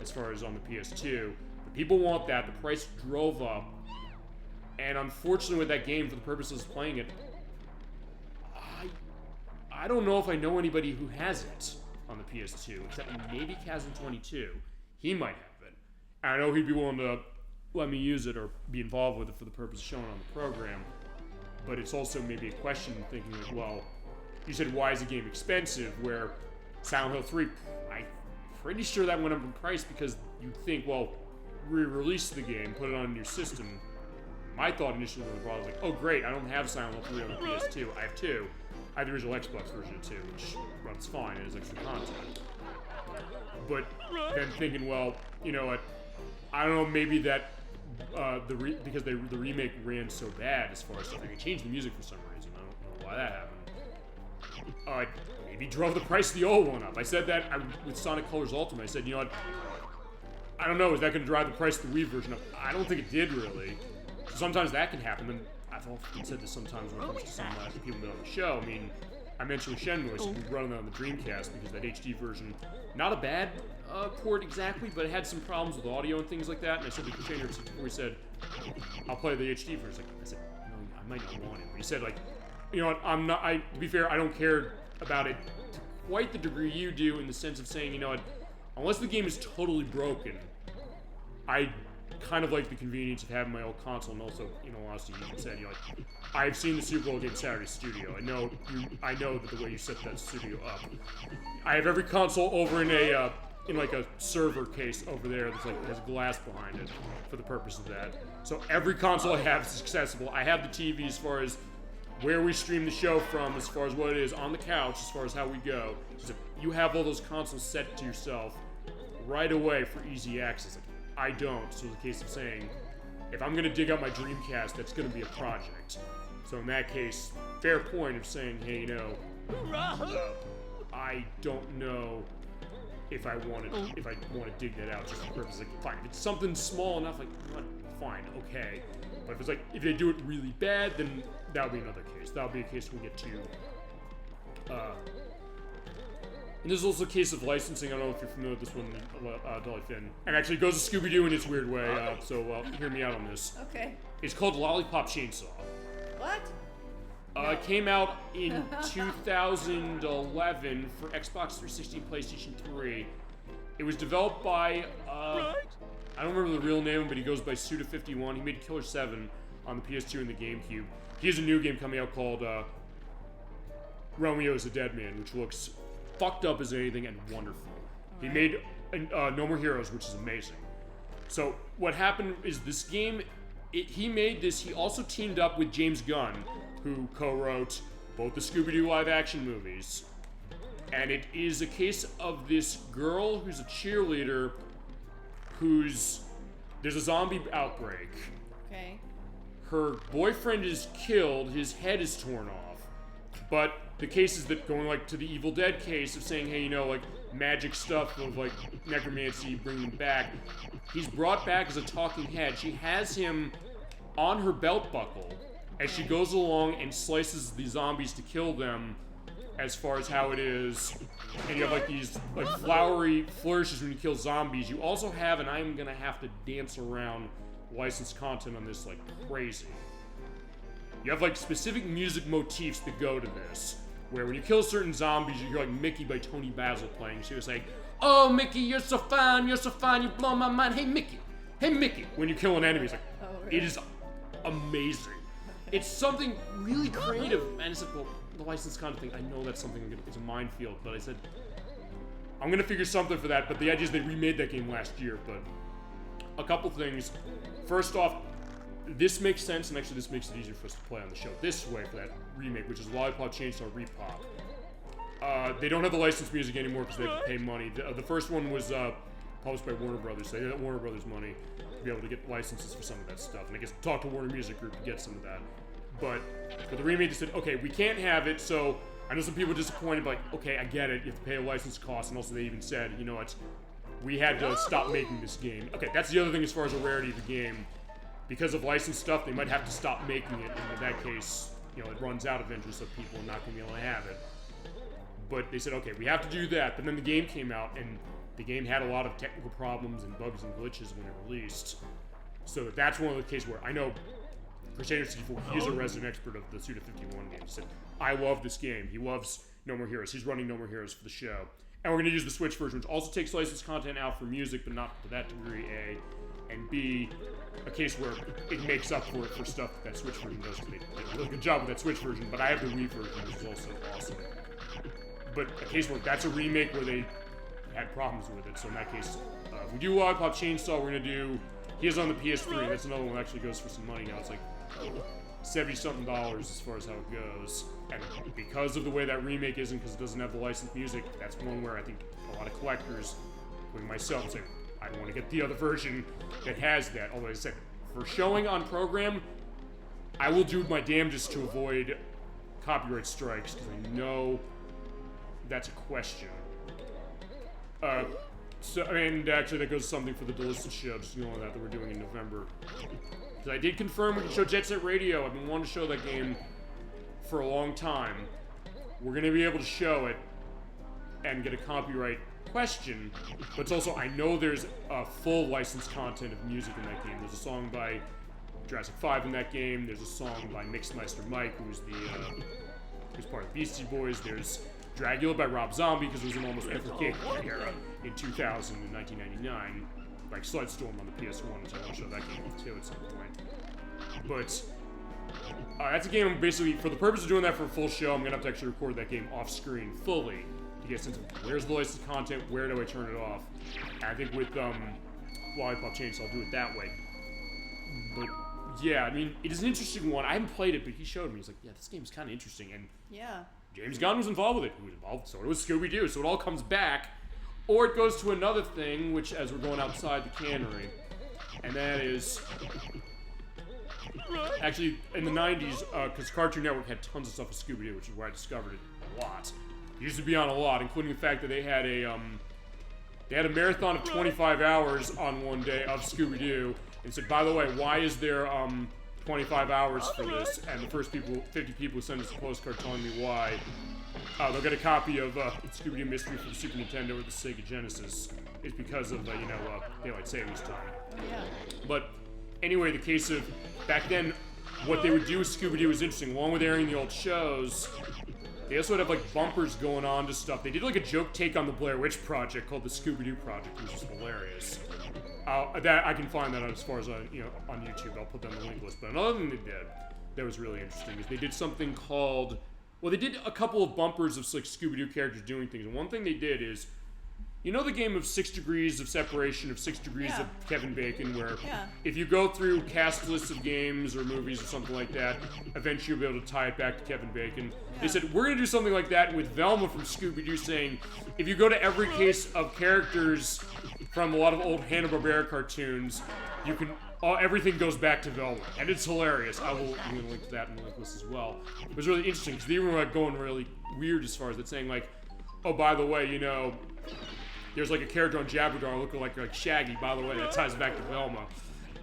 as far as on the PS2. But people want that, the price drove up, and unfortunately with that game, for the purposes of playing it, I don't know if I know anybody who has it on the PS2, except maybe Kazan22. He might have it. And I know he'd be willing to let me use it or be involved with it for the purpose of showing it on the program. But it's also maybe a question thinking like, well, you said why is the game expensive, where Silent Hill 3, I'm pretty sure that went up in price because you'd think, well, re-release the game, put it on your system. My thought initially when I brought it was like, oh great, I don't have Silent Hill 3 on the PS2, I have 2. I have the original Xbox version of 2, which runs fine and is extra content. But then thinking, well, you know what, I don't know, maybe that, because the remake ran so bad as far as stuff, they changed the music for some reason, I don't know why that happened. Maybe drove the price of the old one up. I said that with Sonic Colors Ultimate, I said, you know what, I don't know, is that going to drive the price of the Wii version up? I don't think it did, really. So sometimes that can happen, and I've often said this sometimes when it comes to some people that are on the show. I mean, I mentioned Shenmue, so we running that on the Dreamcast because that HD version, not a bad port exactly, but it had some problems with audio and things like that. And I said to Container before he said, I'll play the HD version. I said, no, I might not want it. But he said, like, you know what, to be fair, I don't care about it to quite the degree you do, in the sense of saying, you know what, unless the game is totally broken, I kind of like the convenience of having my old console, and also, you know, honestly, you said, you know, like, I've seen the Super Bowl against Saturday Studio. I know that the way you set that studio up. I have every console over in a like a server case over there that's like has glass behind it for the purpose of that. So every console I have is accessible. I have the TV as far as where we stream the show from, as far as what it is on the couch, as far as how we go. So you have all those consoles set to yourself right away for easy access. Like, I don't, so it's a case of saying, if I'm gonna dig up my Dreamcast, that's gonna be a project. So in that case, fair point of saying, hey, you know, I don't know if I want to dig that out just for the purpose, like, fine, if it's something small enough, like, fine, okay. But if it's like, if they do it really bad, then that'll be another case. That'll be a case we'll get to And this is also a case of licensing. I don't know if you're familiar with this one, Dolly Finn. And actually it goes to Scooby-Doo in its weird way, so hear me out on this. Okay. It's called Lollipop Chainsaw. What? It came out in 2011 for Xbox 360 and PlayStation 3. It was developed by, I don't remember the real name, but he goes by Suda51. He made Killer 7 on the PS2 and the GameCube. He has a new game coming out called Romeo is a Dead Man, which looks fucked up as anything and wonderful. He made No More Heroes, which is amazing. So what happened is this game, he made this. He also teamed up with James Gunn, who co-wrote both the Scooby-Doo live-action movies. And it is a case of this girl who's a cheerleader there's a zombie outbreak. Okay. Her boyfriend is killed, his head is torn off. But the case is that going like to the Evil Dead case of saying, hey, you know, like magic stuff of like necromancy, bring him back. He's brought back as a talking head. She has him on her belt buckle as she goes along and slices the zombies to kill them, as far as how it is. And you have like these like flowery flourishes when you kill zombies. You also have, and I'm gonna have to dance around licensed content on this like crazy. You have like specific music motifs that go to this, where when you kill certain zombies, you hear like Mickey by Tony Basil playing. She was like, oh Mickey, you're so fine, you blow my mind. Hey Mickey, when you kill an enemy. It's like, it is amazing. It's something really creative. And I said, well, the licensed content thing, I know that's something, it's a minefield, but I said, I'm gonna figure something for that. But the idea is they remade that game last year. But a couple things. First off, this makes sense, and actually this makes it easier for us to play on the show this way for that remake, which is Lollipop Chainsaw Repop. They don't have the licensed music anymore because they have to pay money. The first one was published by Warner Brothers. They had Warner Brothers money to be able to get licenses for some of that stuff, and I guess talk to Warner Music Group to get some of that. But for the remake, they said, okay, we can't have it, so I know some people are disappointed, but like, okay, I get it, you have to pay a license cost, and also they even said, you know what, we had to stop making this game. Okay, that's the other thing as far as the rarity of the game. Because of licensed stuff, they might have to stop making it, and in that case, you know, it runs out eventually, so people are not going to be able to have it. But they said, okay, we have to do that, but then the game came out, and the game had a lot of technical problems and bugs and glitches when it released. So that's one of the cases where I know Crusader 64, he is a resident expert of the Suda51 game. He said, I love this game. He loves No More Heroes. He's running No More Heroes for the show. And we're going to use the Switch version, which also takes licensed content out for music, but not to that degree, A. And B, a case where it makes up for it for stuff that Switch version does. They did a really good job with that Switch version, but I have the Wii version, which is also awesome. But a case where that's a remake where they had problems with it. So in that case, if we do Lollipop Chainsaw, we're going to do... He is on the PS3, and that's another one that actually goes for some money now. It's like $70-something as far as how it goes. And because of the way that remake isn't, because it doesn't have the licensed music, that's one where I think a lot of collectors, including myself, say, I don't want to get the other version that has that. Although I said, for showing on program, I will do my damnedest to avoid copyright strikes, because I know that's a question. So, and actually that goes something for the Delicious show, just that we're doing in November. Because I did confirm we can show Jet Set Radio. I've been wanting to show that game for a long time. We're going to be able to show it and get a copyright question, but it's also, I know there's a full licensed content of music in that game. There's a song by Jurassic 5 in that game. There's a song by Mixmeister Mike, who's part of Beastie Boys. There's Dracula by Rob Zombie, because it was an almost every game era in 2000 and 1999, like Slutstorm on the PS1, which I want to show that game off too at some point. But that's a game I'm basically, for the purpose of doing that for a full show, I'm going to have to actually record that game off screen fully to get a sense of where's the licensed content, where do I turn it off. And I think with Lollipop Chainsaw, I'll do it that way. But yeah, I mean, it is an interesting one. I haven't played it, but he showed me. He's like, yeah, this game's kind of interesting. And yeah, James Gunn was involved with it. He was involved, so it was Scooby-Doo. So it all comes back. Or it goes to another thing, which, as we're going outside the cannery, and that is... Actually, in the 90s, because Cartoon Network had tons of stuff with Scooby-Doo, which is where I discovered it a lot. It used to be on a lot, including the fact that they had a marathon of 25 hours on one day of Scooby-Doo, and said, by the way, why is there 25 hours for this? And the first 50 people who sent us a postcard telling me why they'll get a copy of Scooby-Doo Mystery for the Super Nintendo or the Sega Genesis. It's because of, daylight savings time. Oh, yeah. But anyway, the case of back then, what they would do with Scooby-Doo was interesting. Along with airing the old shows, they also would have like bumpers going on to stuff. They did like a joke take on the Blair Witch Project called the Scooby-Doo Project, which is hilarious. That I can find that as far as on YouTube. I'll put that in the link list. But another thing they did that was really interesting is they did something called. Well, they did a couple of bumpers of like Scooby-Doo characters doing things. And one thing they did is, you know the game of 6 Degrees of Separation, of 6 Degrees of Kevin Bacon, where if you go through cast lists of games or movies or something like that, eventually you'll be able to tie it back to Kevin Bacon. Yeah. They said, we're going to do something like that with Velma from Scooby-Doo, saying, if you go to every case of characters from a lot of old Hanna-Barbera cartoons, you can... everything goes back to Velma, and it's hilarious. I'm going to link to that in the link list as well. It was really interesting, because they were like going really weird as far as that, saying like, oh, by the way, there's like a character on Jabberjaw looking like Shaggy. By the way, that ties back to Velma.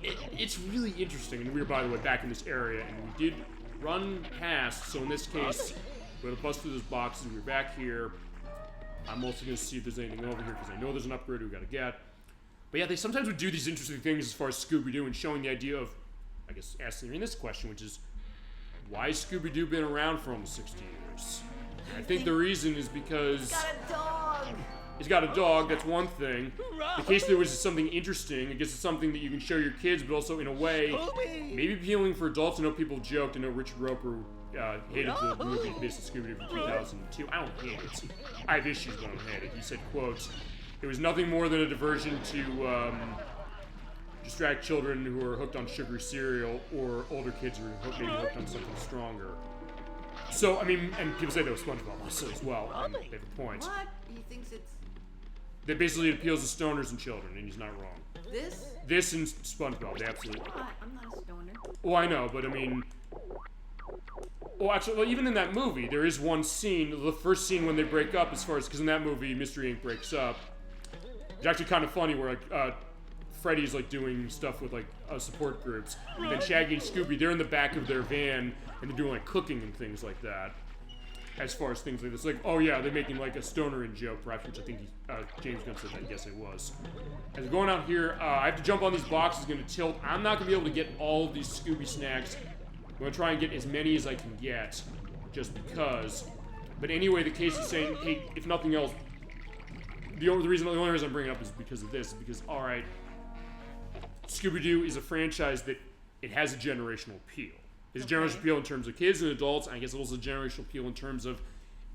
It's really interesting, and we were, by the way, back in this area, and we did run past. So in this case, we're gonna bust through those boxes. We're back here. I'm also gonna see if there's anything over here because I know there's an upgrade we gotta get. But yeah, they sometimes would do these interesting things as far as Scooby-Doo and showing the idea of, I guess, answering this question, which is, why has Scooby-Doo been around for almost 60 years? I think the reason is because... He's got a dog! He's got a dog, that's one thing. The case there was something interesting. I guess it's something that you can show your kids, but also in a way, maybe appealing for adults. I know people joked. I know Richard Roper hated the movie based on Scooby-Doo from 2002. I don't hate it. I have issues, but I don't hate it. He said, quote, it was nothing more than a diversion to distract children who are hooked on sugary cereal or older kids who are maybe hooked on something stronger. So, I mean, and people say that was SpongeBob also as well, and they have a point. What? He thinks it's... That basically appeals to stoners and children, and he's not wrong. This? This and SpongeBob, they absolutely... I'm not a stoner. Well, I know, but I mean... Well, actually, well, even in that movie, there is one scene, the first scene when they break up, as far as... Because in that movie, Mystery Inc. breaks up. It's actually kind of funny where, like, Freddy's, like, doing stuff with, like, support groups. And then Shaggy and Scooby, they're in the back of their van, and they're doing, like, cooking and things like that. As far as things like this, like, oh yeah, they're making like a stoner-in joke, perhaps, which I think James Gunn said that. Yes, it was. As we're going out here, I have to jump on these boxes, going to tilt. I'm not going to be able to get all of these Scooby snacks. I'm going to try and get as many as I can get, just because. But anyway, the case is saying, hey, if nothing else, the only reason I'm bringing it up is because of this. Because, all right, Scooby-Doo is a franchise that it has a generational appeal. It's a generational appeal in terms of kids and adults, and I guess it's also a generational appeal in terms of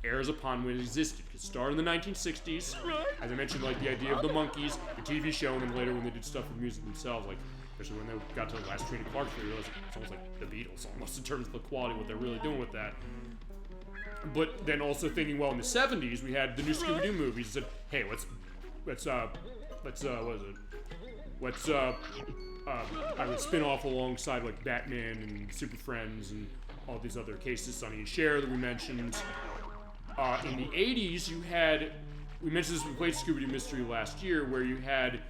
eras upon when it existed. It started in the 1960s, as I mentioned, like the idea of the Monkees, the TV show, and then later when they did stuff with music themselves, like especially when they got to the last Train to Clark, they realized it's almost like the Beatles, almost in terms of the quality of what they're really doing with that. But then also thinking, well, in the 70s, we had the new Scooby-Doo movies that said, hey, let's I would spin off alongside like Batman and Super Friends and all these other cases, Sonny and Cher that we mentioned. In the 80s, you had, we mentioned this when we played Scooby-Doo Mystery last year, where you had,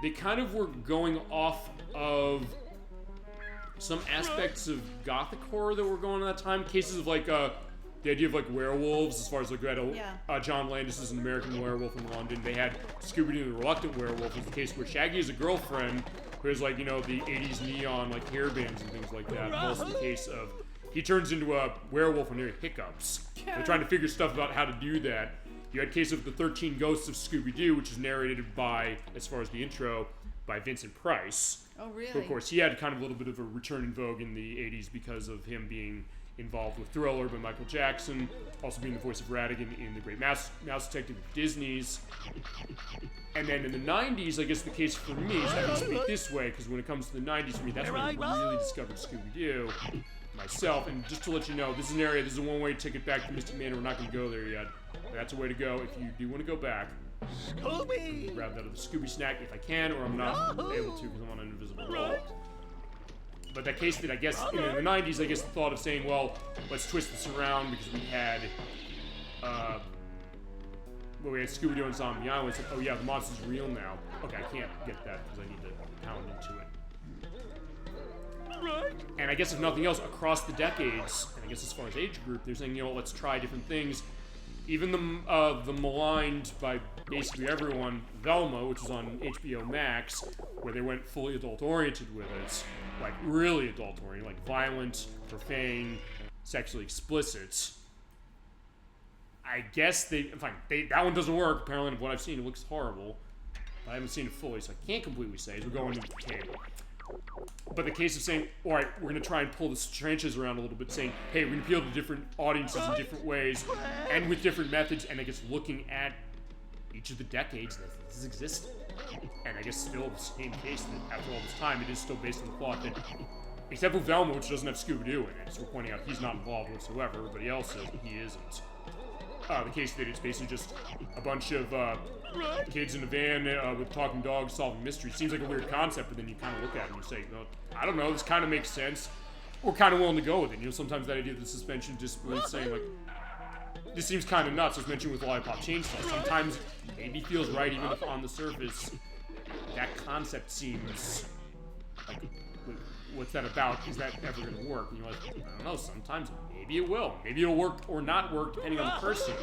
they kind of were going off of some aspects of gothic horror that were going on at that time. Cases of like, the idea of like werewolves, as far as like we had John Landis's An American Werewolf in London. They had Scooby-Doo the Reluctant Werewolf, was the case where Shaggy is a girlfriend who has like, the 80s neon like hairbands and things like that. Also the case of he turns into a werewolf when he hiccups. They're trying to figure stuff about how to do that. You had case of the 13 Ghosts of Scooby-Doo, which is narrated by, as far as the intro, by Vincent Price. Oh, really? Who, of course, he had kind of a little bit of a return in vogue in the 80s because of him being involved with Thriller by Michael Jackson, also being the voice of Ratigan in The Great Mouse Detective at Disney's. And then in the 90s, I guess the case for me is I can speak this way, because when it comes to the 90s for me, that's when I really discovered Scooby-Doo myself. And just to let you know, this is an area, this is a one-way ticket back to Mystic Manor. We're not going to go there yet. But that's a way to go if you do want to go back. Scooby! Grab that of the Scooby snack if I can, or I'm not able to because I'm on an invisible wall. But that case that I guess in the 90s, I guess the thought of saying, well, let's twist this around because we had, Scooby-Doo and Zombie Island. Said, oh yeah, the monster's real now. Okay, I can't get that because I need to pound into it. And I guess if nothing else, across the decades, and I guess as far as age group, they're saying, you know, let's try different things. Even the maligned by basically everyone, Velma, which was on HBO Max, where they went fully adult-oriented with it, like really adult-oriented, like violent, profane, sexually explicit. I guess that one doesn't work. Apparently, of what I've seen, it looks horrible. I haven't seen it fully, so I can't completely say as we're going into the cave. But the case of saying, all right, we're going to try and pull the trenches around a little bit, saying, hey, we're going to appeal to different audiences in different ways and with different methods, and I guess looking at each of the decades that this has existed. And I guess still the same case that after all this time, it is still based on the thought that, except for Velma, which doesn't have Scooby-Doo in it, so we're pointing out he's not involved whatsoever, everybody else says he isn't. The case that it's basically just a bunch of kids in a van with talking dogs solving mysteries. Seems like a weird concept, but then you kind of look at it and you say, well, I don't know, this kind of makes sense. We're kind of willing to go with it. You know, sometimes that idea of the suspension of disbelief, saying, like, this seems kind of nuts, as mentioned with Lollipop Chainsaw. Sometimes maybe feels right, even if on the surface that concept seems like, what's that about? Is that ever going to work? And you're like, I don't know, sometimes maybe it will. Maybe it'll work or not work, depending on the person.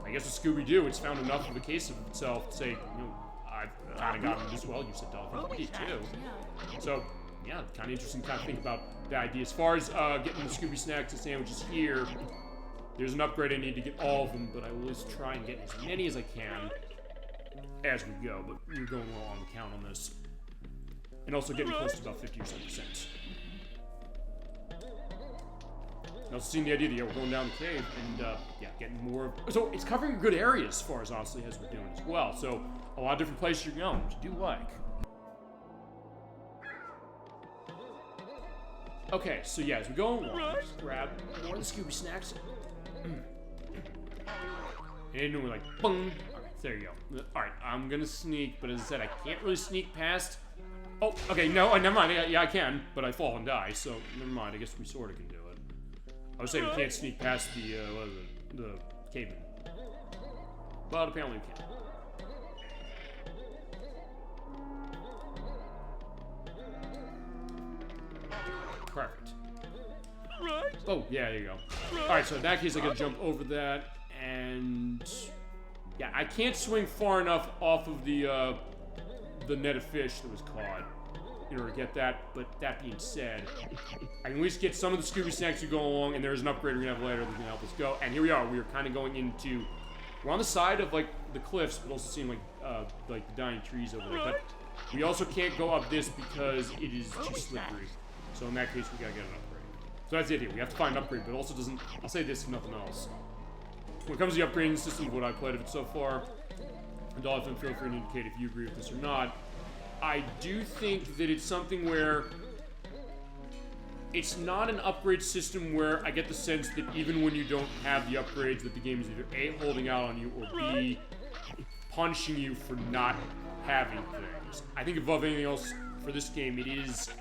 I guess with Scooby-Doo, it's found enough of a case of itself to say, you know, I've kind of gotten this well. You said Dolphin me too. So, yeah, kind of interesting to kind of think about the idea. As far as getting the Scooby snacks and sandwiches here, there's an upgrade I need to get all of them, but I will just try and get as many as I can as we go. But we're going well on the count on this. And also getting close to about 50 or 70%. And also seeing the idea that, yeah, we're going down the cave and, yeah, getting more. So it's covering a good area as far as, honestly, as we're doing as well. So a lot of different places you're going, which I do like. Okay, so yeah, as we go along, let's grab more of the Scooby snacks. And we're like, boom. Alright, there you go. Alright, I'm gonna sneak, but as I said, I can't really sneak past. Oh, okay, no, never mind. Yeah, I can, but I fall and die, so never mind. I guess we sort of can do it. I was saying we can't sneak past the caveman. But apparently we can. Perfect. Oh, yeah, there you go. Alright, so in that case, I gotta jump over that, and yeah, I can't swing far enough off of the net of fish that was caught in order to get that, but that being said, I can at least get some of the Scooby snacks to go along, and there's an upgrade we're gonna have later that's gonna help us go. And here we are, kind of going into, we're on the side of like the cliffs, but also seeing like the dying trees over there, but we also can't go up this because it is too slippery. So in that case, we gotta get an upgrade. So that's the idea, we have to find an upgrade, but also doesn't, I'll say this if nothing else. When it comes to the upgrading system of what I've played of it so far, and Dolphin, feel free to indicate if you agree with this or not. I do think that it's something where it's not an upgrade system where I get the sense that even when you don't have the upgrades, that the game is either A, holding out on you, or B, punishing you for not having things. I think above anything else for this game, it is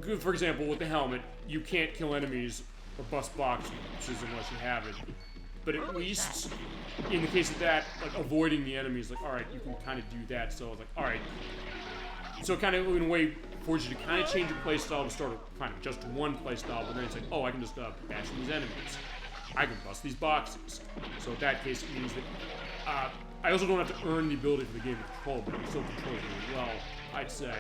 good. For example, with the helmet, you can't kill enemies or bust boxes unless you have it. But at least, in the case of that, like, avoiding the enemies, like, alright, you can kind of do that, so I was like, alright. So it kind of, in a way, forces you to kind of change your playstyle to start with kind of just one playstyle, but then it's like, oh, I can just bash these enemies. I can bust these boxes. So in that case, it means that, I also don't have to earn the ability for the game to control, but I can still control it really well, I'd say.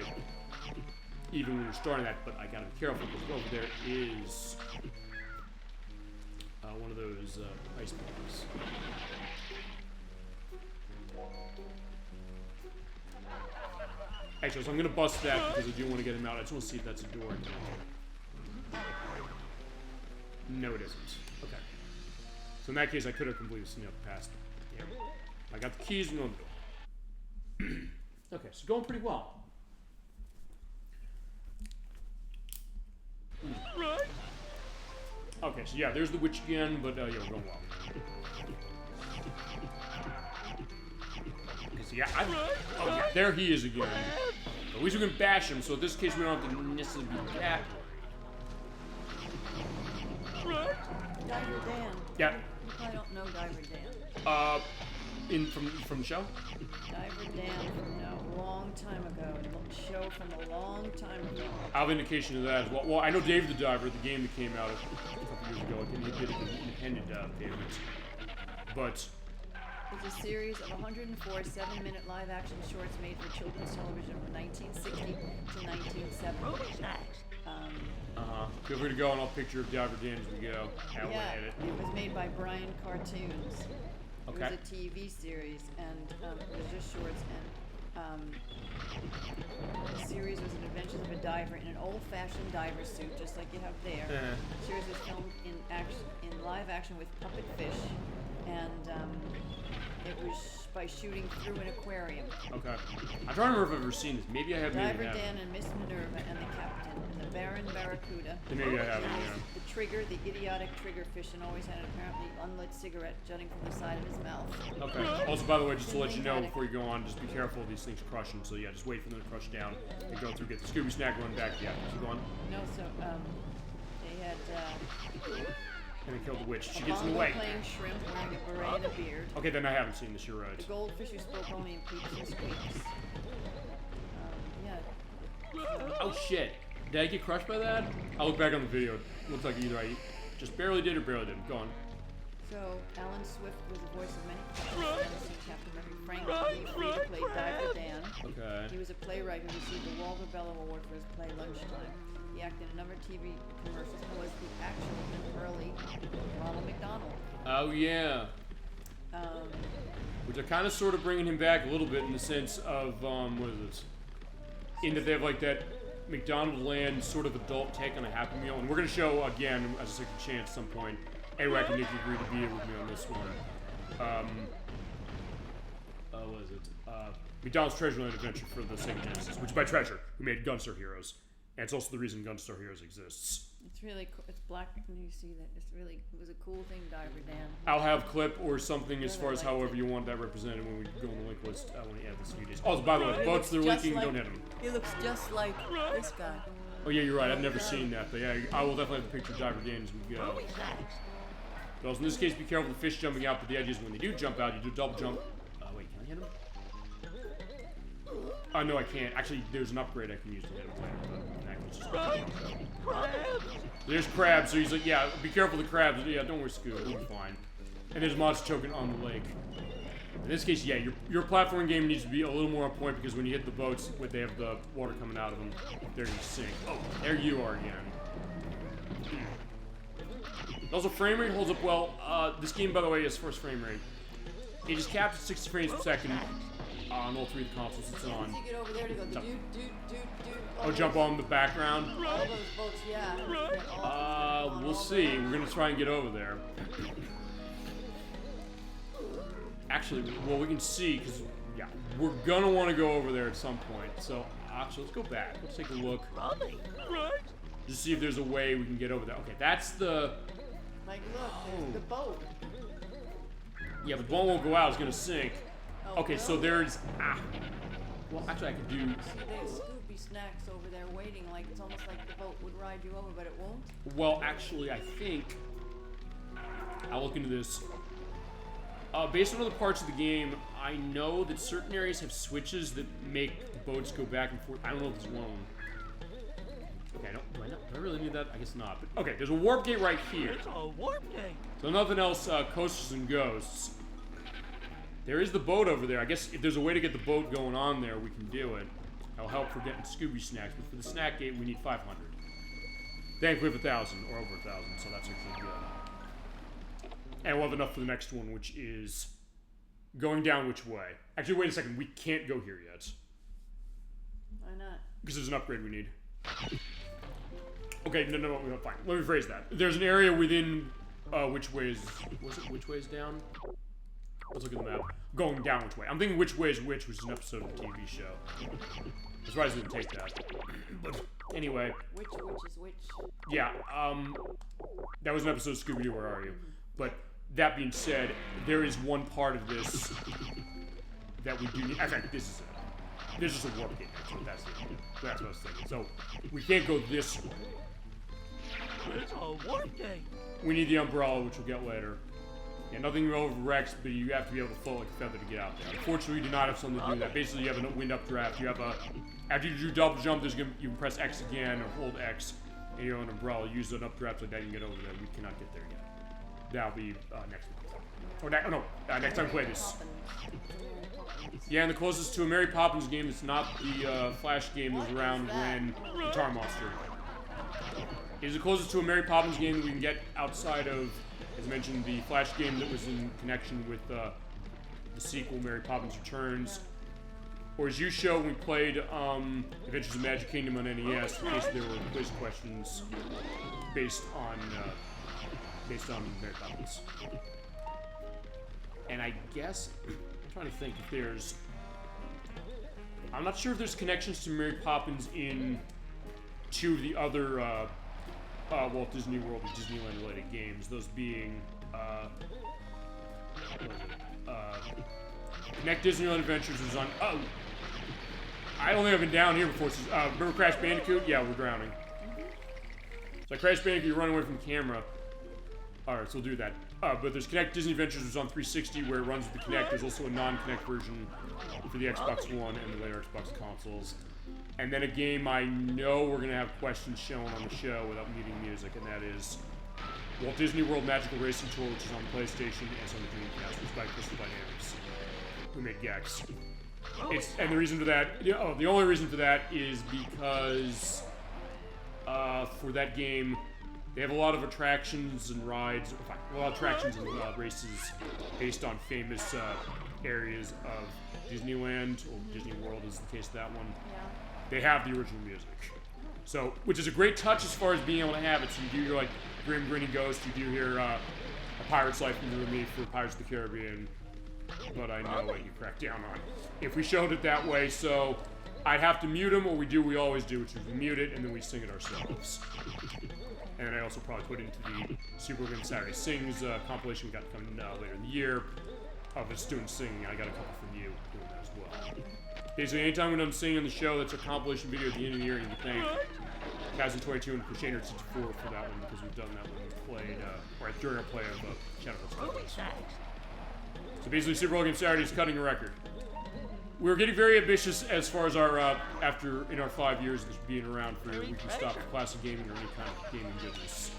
Even when you're starting that, but I gotta be careful, because over there is one of those ice blocks. Actually, so I'm gonna bust that because I do want to get him out. I just want to see if that's a door. No, it isn't. Okay. So in that case, I could have completely snuck past it. Yeah. I got the keys and on the door. Okay, so going pretty well. Okay, so yeah, there's the witch again, but yeah, we're going well. Okay, so yeah, oh yeah, there he is again. At least we can bash him, so in this case we don't have to necessarily be that worried. Diver Dan. Yeah. You probably don't know Diver Dan. from the show? Diver Dan from a long time ago. Show from a long time ago. I have indication of that as well. Well, I know Dave the Diver, the game that came out a couple years ago. He did an independent payments. But it's a series of 104 7-minute live-action shorts made for children's television from 1960 to 1970. Feel free to go and I'll picture of Diver Dan as we go. Yeah, it was made by Brian Cartoons. Okay. It was a TV series, and it was just shorts. And the series was an adventures of a diver in an old-fashioned diver suit, just like you have there. The series was filmed in live action with puppet fish, and it was by shooting through an aquarium. Okay. I'm trying to remember if I've ever seen this. Maybe I have. Diver Dan and Miss Minerva and the Captain and the Baron Barracuda. Maybe I haven't. Yeah. The Trigger, the idiotic triggerfish, and always had an apparently unlit cigarette jutting from the side of his mouth. Okay. Also, by the way, just to let you know before you go on, just be careful of these things crushing. So yeah, just wait for them to crush down and go through. Get the Scooby snack run back. Yeah. Keep going. No, so they had. And they killed the witch. She gets in the way. Playing shrimp, wearing a beret and a beard. Okay, then I haven't seen this. You're right. The goldfish who spoke only in peeps and squeaks. Yeah. Oh shit! Did I get crushed by that? I'll look back on the video. It looks like either I just barely did or barely didn't. Go on. So Alan Swift was the voice of many characters in Captain America. Frank Fried played Diver Dan. Okay. He was a playwright who received the Walter Bellow Award for his play Lunchtime. He acted in a number of TV commercials and was the actual early Ronald McDonald. Oh yeah. Which are kind of sort of bringing him back a little bit in the sense of what is this? In that they have like that McDonald Land sort of adult take on a Happy Meal, and we're gonna show again as a second chance at some point. Anyway, I can make you agree to be here with me on this one. What is it? McDonald's Treasure Land Adventure for the Sega Genesis, which is by Treasure, who made Gunstar Heroes. And it's also the reason Gunstar Heroes exists. It's really cool. It's black, and you see that. It was a cool thing, Diver Dan. I'll have clip or something as far as however you want that represented when we go on the link list when you add this few days. Also, by the way, the boats they're leaking, don't hit them. He looks just like this guy. Oh yeah, you're right. I've never seen that, but yeah, I will definitely have a picture of Diver Dan as we go. But also in this case, be careful of the fish jumping out, but the idea is when they do jump out, you do a double jump. Wait, can I hit him? Oh, no, I can't. Actually, there's an upgrade I can use to hit him later, but there's crabs, so he's like, yeah, be careful of the crabs. Yeah, don't worry, Scoob, we'll be fine. And there's monster choking on the lake. In this case, yeah, your platforming game needs to be a little more on point because when you hit the boats, they have the water coming out of them, they're gonna sink. Oh, there you are again. Also, frame rate holds up well. This game, by the way, is first frame rate. It is capped at 60 frames per second on all three of the consoles it's on. You get over there to go, Oh, jump on the background? All those boats, yeah. We'll see. We're gonna try and get over there. Actually, well, we can see, because, yeah, we're gonna want to go over there at some point. So, actually, let's go back. Let's take a look. Just see if there's a way we can get over there. Okay, that's the... Like, look, there's the boat. Yeah, the boat won't go out. It's gonna sink. Oh, okay, so there's... Well, actually, I could do... See, there's Scooby snacks over there waiting, like, it's almost like the boat would ride you over, but it won't. Well, actually, I think... I'll look into this. Based on other parts of the game, I know that certain areas have switches that make boats go back and forth. I don't know if there's one. Okay, do I really need that? I guess not. But, okay, there's a warp gate right here. It's a warp gate. So nothing else, coasters and ghosts. There is the boat over there. I guess if there's a way to get the boat going on there, we can do it. That'll help for getting Scooby snacks. But for the snack gate, we need 500. Thankfully, we have 1,000 or over 1,000, so that's actually good. And we'll have enough for the next one, which is going down which way. Actually, wait a second. We can't go here yet. Why not? Because there's an upgrade we need. Okay, no, fine. Let me rephrase that. There's an area within which way is... Was it which way is down? Let's look at the map. Going down which way. I'm thinking which way is which, which is an episode of the TV show. I'm surprised we didn't take that. But anyway. Which is which? Yeah, that was an episode of Scooby-Doo, Where Are You? But that being said, there is one part of this that we do need. In fact, this is it. This is a warp gate. That's what I was thinking. So we can't go this way. It's a warp gate. We need the umbrella, which we'll get later. Yeah, nothing over Rex, but you have to be able to float like a feather to get out there. Unfortunately, you do not have something to do that. Basically, you have a wind updraft. You have a... After you do double jump, you can press X again or hold X, and you're on an umbrella. Use an updraft like that, you can get over there. We cannot get there yet. That'll be next month. Or next time we play this. Yeah, and the closest to a Mary Poppins game that's not the Flash game that was around when Guitar Monster. It is the closest to a Mary Poppins game that we can get outside of, as mentioned, the Flash game that was in connection with the sequel, Mary Poppins Returns. Or as you showed when we played Adventures of Magic Kingdom on NES, in case there were quiz questions based on Mary Poppins. And I guess, I'm trying to think if there's... I'm not sure if there's connections to Mary Poppins in two of the other Walt Disney World and Disneyland related games. Those being, Connect Disneyland Adventures was on... Oh! I don't think I've been down here before. Remember Crash Bandicoot? Yeah, we're drowning. So Crash Bandicoot, you're running away from the camera. Alright, so we'll do that. But there's Connect Disney Adventures, which is on 360, where it runs with the Kinect. There's also a non-Kinect version for the Xbox One and the later Xbox consoles. And then a game I know we're going to have questions shown on the show without needing music, and that is Walt Disney World Magical Racing Tour, which is on the PlayStation and it's on the Dreamcast, which is by Crystal Dynamics, who made Gex. And the reason for that, the only reason for that is because for that game, they have a lot of attractions and rides, a lot of attractions and races based on famous areas of Disneyland, or Disney World is the case of that one. Yeah. They have the original music. So, which is a great touch as far as being able to have it. So you do your, like, Grim Grinning Ghost, you do hear A Pirate's Life from You and Me for Pirates of the Caribbean, but I know what you crack down on. If we showed it that way, so I'd have to mute them, or we do what we always do, which is we mute it and then we sing it ourselves. And I also probably put into the Super Game Saturday Sings compilation we got coming later in the year of us doing singing. I got a couple from you doing that as well. Basically, anytime we're done singing on the show, that's a compilation video at the end of the year, and you can thank Kazin22 and Crusader 64 for that one, because we've done that when we played, or during our play of Shadow. So basically, Super Bowl Game Saturday is cutting a record. We're getting very ambitious as far as our, in our 5 years of being around for we can stop classic gaming or any kind of gaming business.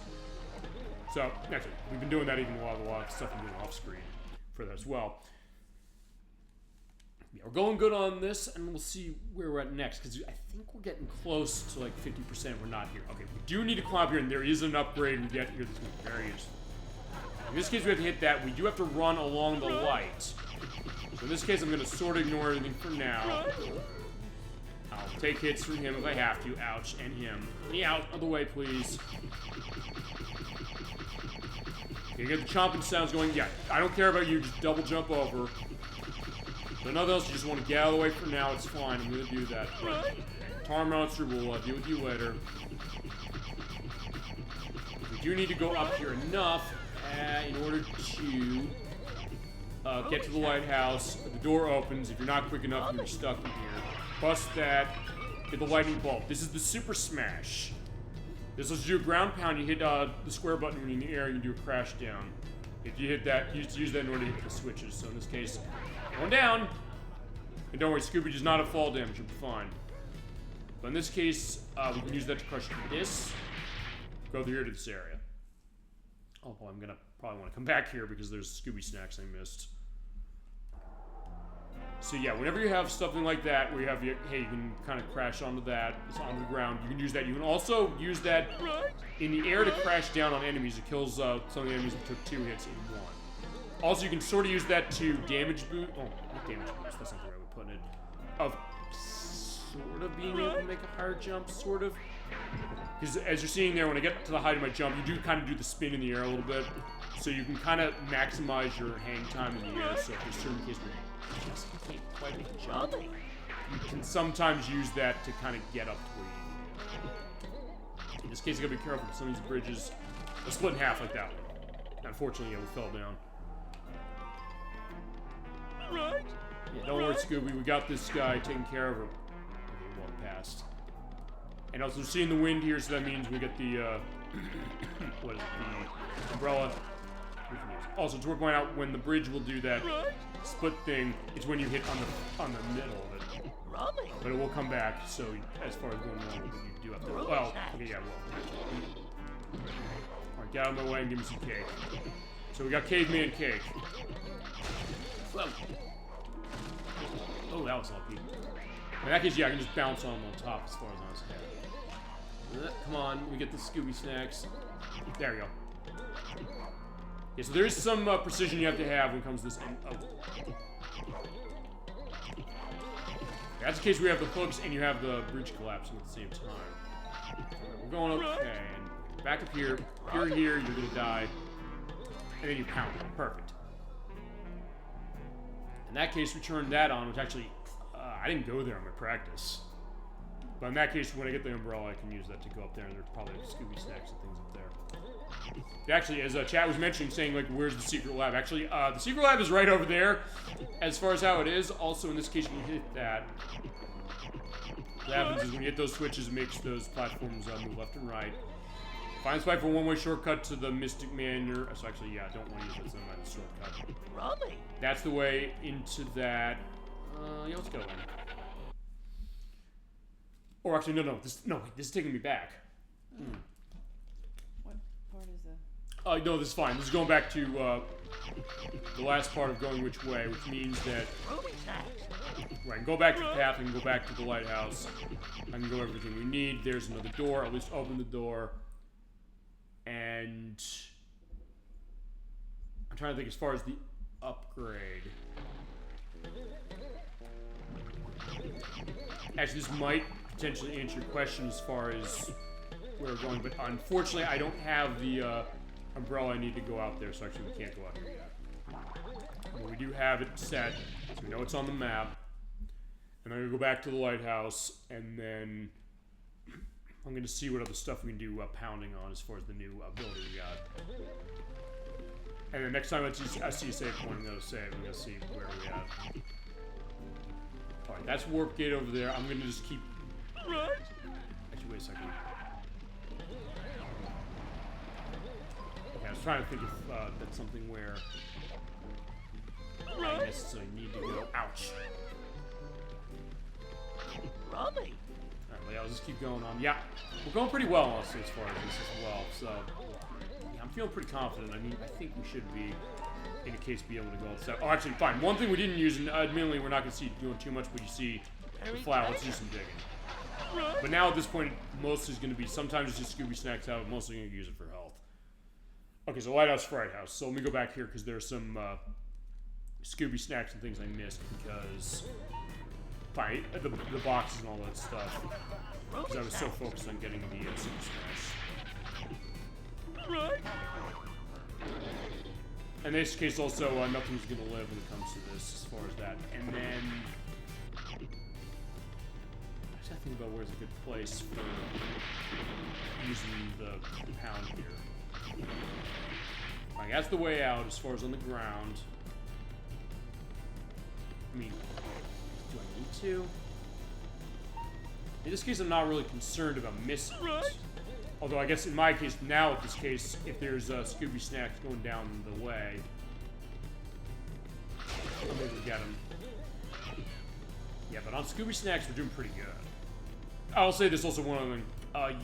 So, that's it. We've been doing that even a lot of stuff we're doing off screen for that as well. Yeah, we're going good on this, and we'll see where we're at next, because I think we're getting close to like 50%. We're not here. Okay, we do need to climb up here, and there is an upgrade we get here that's going to be very useful. In this case, we have to hit that. We do have to run along the light. So in this case, I'm going to sort of ignore everything for now. I'll take hits from him if I have to. Ouch, and him. Get me out of the way, please. Okay, you get the chomping sounds going. Yeah, I don't care about you. Just double jump over. But nothing else, you just want to get out of the way for now. It's fine. I'm going to do that. Tar Monster will deal with you later. We do need to go up here enough in order to get to the lighthouse. The door opens. If you're not quick enough, you're stuck in here. Bust that. Get the lightning bolt. This is the Super Smash. This lets you do a ground pound. You hit the square button when you're in the air. You can do a crash down. If you hit that, you use that in order to hit the switches. So in this case, going down. And don't worry, Scooby does not have fall damage. You'll be fine. But in this case, we can use that to crush this. Go through here to this area. Oh, well, I'm gonna probably want to come back here because there's Scooby snacks I missed. So yeah, whenever you have something like that, where you have, hey, you can kind of crash onto that, it's on the ground, you can use that. You can also use that in the air to crash down on enemies. It kills some of the enemies that took 2 hits in 1. Also, you can sort of use that to damage boost. Oh, not damage boost, that's not the right way of putting it. Of sort of being able to make a higher jump, sort of. Because as you're seeing there, when I get to the height of my jump, you do kind of do the spin in the air a little bit. So you can kind of maximize your hang time in the air. So if there's certain cases where you just can't quite make a jump, you can sometimes use that to kind of get up to where you need to. In this case, you gotta be careful because some of these bridges are split in half like that one. Unfortunately, yeah, we fell down. Yeah, don't worry, Scooby. We got this guy taken care of. Okay, walk past. And also, we're seeing the wind here, so that means we get the, what is it, the umbrella. we can use. Also, to point out, when the bridge will do that split thing, it's when you hit on the middle of it. But it will come back, so as far as going wrong with it, you do have to... Well, okay, yeah, well. Alright, get out of my way and give me some cake. So we got caveman cake. Whoa. Oh, that was lucky. In that case, yeah, I can just bounce on top as far as I was headed. Come on, we get the Scooby snacks. There we go. Yeah, so there is some precision you have to have when it comes to this. That's the case where you have the hooks and you have the bridge collapsing at the same time. We're going up, okay, and back up here. You're here, you're gonna die. And then you pound it. Perfect. In that case, we turn that on, which actually, I didn't go there in my practice. But in that case, when I get the umbrella, I can use that to go up there, and there's probably Scooby snacks and things up there. Actually, as Chad was mentioning, saying, like, where's the secret lab? Actually, the secret lab is right over there, as far as how it is. Also, in this case, you can hit that. What happens is when you hit those switches, it makes those platforms move left and right. Find spot for a one-way shortcut to the Mystic Manor. So actually, yeah, I don't want to use it, so I'm not a shortcut. That's the way into that. Yeah, let's go in. Or actually, no, this is taking me back. What part is that? No, this is fine. This is going back to the last part of going which way, which means that I can go back to the path, I can go back to the lighthouse, I can go everything we need. There's another door, at least open the door. And I'm trying to think as far as the upgrade. Actually, this might potentially answer your question as far as where we're going, but unfortunately, I don't have the umbrella I need to go out there, so actually we can't go out here yet. But we do have it set, so we know it's on the map. And I'm going to go back to the lighthouse, and then I'm going to see what other stuff we can do pounding on as far as the new ability we got. And then next time I see a save point, I'm going to save. I'm going to see where we at. Alright, that's warp gate over there. I'm going to just keep... Actually, wait a second. Okay, I was trying to think if that's something where I necessarily need to go. Ouch. Rummy. Alright, I'll just keep going on. Yeah, we're going pretty well, honestly, as far as this as well. So, yeah, I'm feeling pretty confident. I mean, I think we should be, in a case, be able to go outside. Oh, actually, fine. One thing we didn't use, and admittedly, we're not going to see doing too much, but you see the flower. Let's do some digging. But now, at this point, mostly is going to be, sometimes it's just Scooby snacks out, mostly going to use it for health. Okay, so Lighthouse, Fright House. So let me go back here, because there's some Scooby snacks and things I missed, because... Fine, the boxes and all that stuff. Because I was so focused on getting the Scooby snacks. In this case, also, nothing's going to live when it comes to this, as far as that. And then... I have to think about where's a good place for using the pound here. Like, that's the way out, as far as on the ground. I mean... Do I need to? In this case, I'm not really concerned about missing it. Although, I guess in my case, now in this case, if there's Scooby snacks going down the way, I'll maybe get them. Yeah, but on Scooby snacks, we're doing pretty good. I'll say this also one other thing.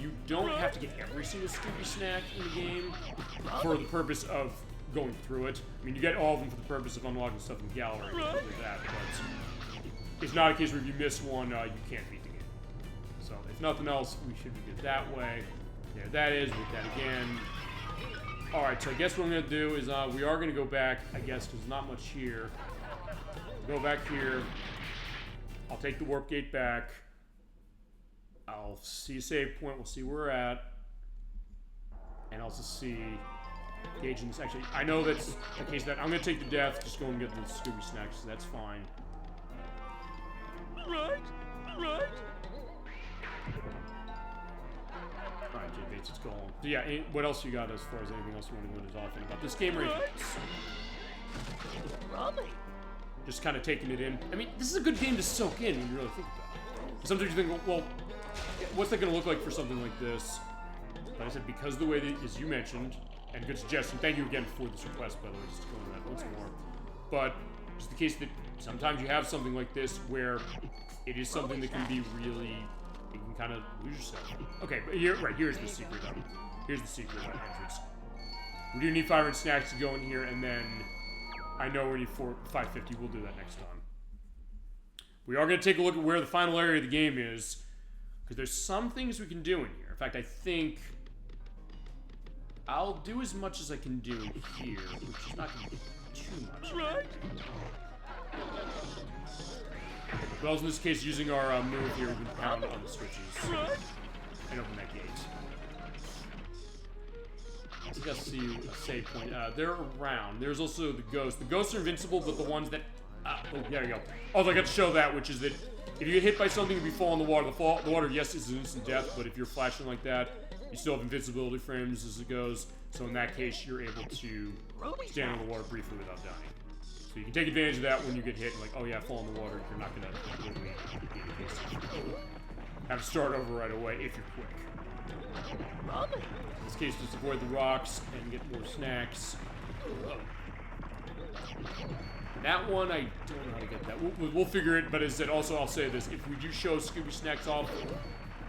You don't have to get every single Scooby snack in the game for the purpose of going through it. I mean, you get all of them for the purpose of unlocking stuff in the gallery and stuff like that, but... It's not a case where if you miss one, you can't beat the game. So, if nothing else, we should be good that way. There that is, with that again. Alright, so I guess what I'm going to do is we are going to go back, I guess, because there's not much here. We'll go back here. I'll take the warp gate back. I'll see a save point. We'll see where we're at. And also see... Gauging this. Actually, I know that's the case that I'm going to take the death. Just go and get the Scooby snacks. So that's fine. Right. Alright, Jay Bates, let's go on. So yeah, what else you got as far as anything else you want to go into talking about this game or anything else? Just kind of taking it in. I mean, this is a good game to soak in when you really think about it. Sometimes you think, well, what's that going to look like for something like this? But I said, because the way that, as you mentioned, And good suggestion. Thank you again for this request, by the way, just going that once more. But just the case that sometimes you have something like this where it is something that can be really, you can kind of lose yourself. Okay, but here's the secret. Here's the secret entrance. We do need 500 snacks to go in here, and then I know we need 550. We'll do that next time. We are going to take a look at where the final area of the game is, because there's some things we can do in here. In fact, I think I'll do as much as I can do here, which is not going to be too much. Right. Well, in this case, using our move here, we can pound on the switches and open that gate. I think I see a save point. They're around. There's also the ghosts. The ghosts are invincible, but the ones that... oh, there you go. Also, I got to show that, which is that if you get hit by something, if you fall in the water, the water, yes, is an instant death, but if you're flashing like that, you still have invincibility frames as it goes. So in that case, you're able to stand in the water briefly without dying. So you can take advantage of that when you get hit, and like, oh yeah, fall in the water, you're not going to completely have to start over right away if you're quick. In this case, just avoid the rocks and get more snacks. That one, I don't know how to get that. We'll figure it, but as I said, also I'll say this. If we do show Scooby snacks off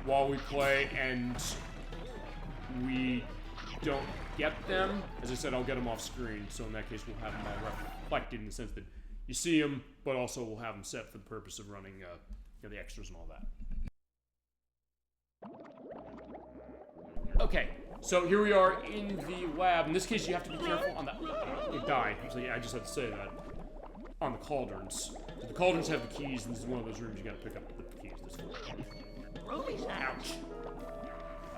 while we play and we don't get them, as I said, I'll get them off screen. So in that case, we'll have them all reflected in the sense that you see them, but also we'll have them set for the purpose of running the extras and all that. Okay, so here we are in the lab. In this case, you have to be careful on the... it died. So yeah, I just had to say that. On the cauldrons. So the cauldrons have the keys, and this is one of those rooms you gotta pick up the keys. This ouch.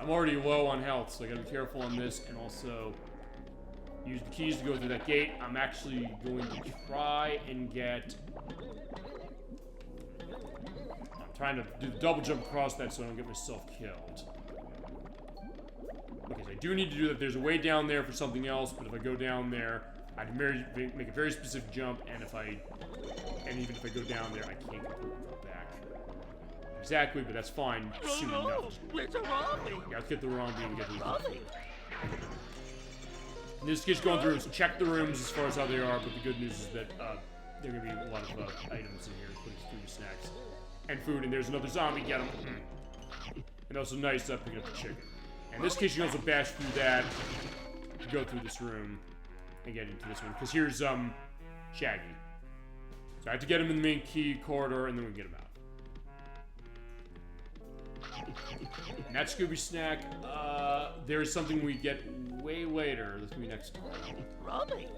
I'm already low on health, so I gotta be careful on this, and also use the keys to go through that gate. I'm actually going to try and get... I'm trying to do the double jump across that so I don't get myself killed. Okay, so I do need to do that. There's a way down there for something else, but if I go down there, I can make a very specific jump, and even if I go down there, I can't completely go back. Exactly, but that's fine soon enough. It's a Robbie. Yeah, let's get the Robbie and get the Robbie. In this case, going through, check the rooms as far as how they are, but the good news is that there are going to be a lot of items in here, including food, snacks, and food, and there's another zombie, get him. And also nice picking up the chicken. In this case, you can also bash through that to go through this room and get into this one, because here's Shaggy. So I have to get him in the main key corridor, and then we can get him out. And that Scooby snack, there is something we get way later. That's gonna be next time.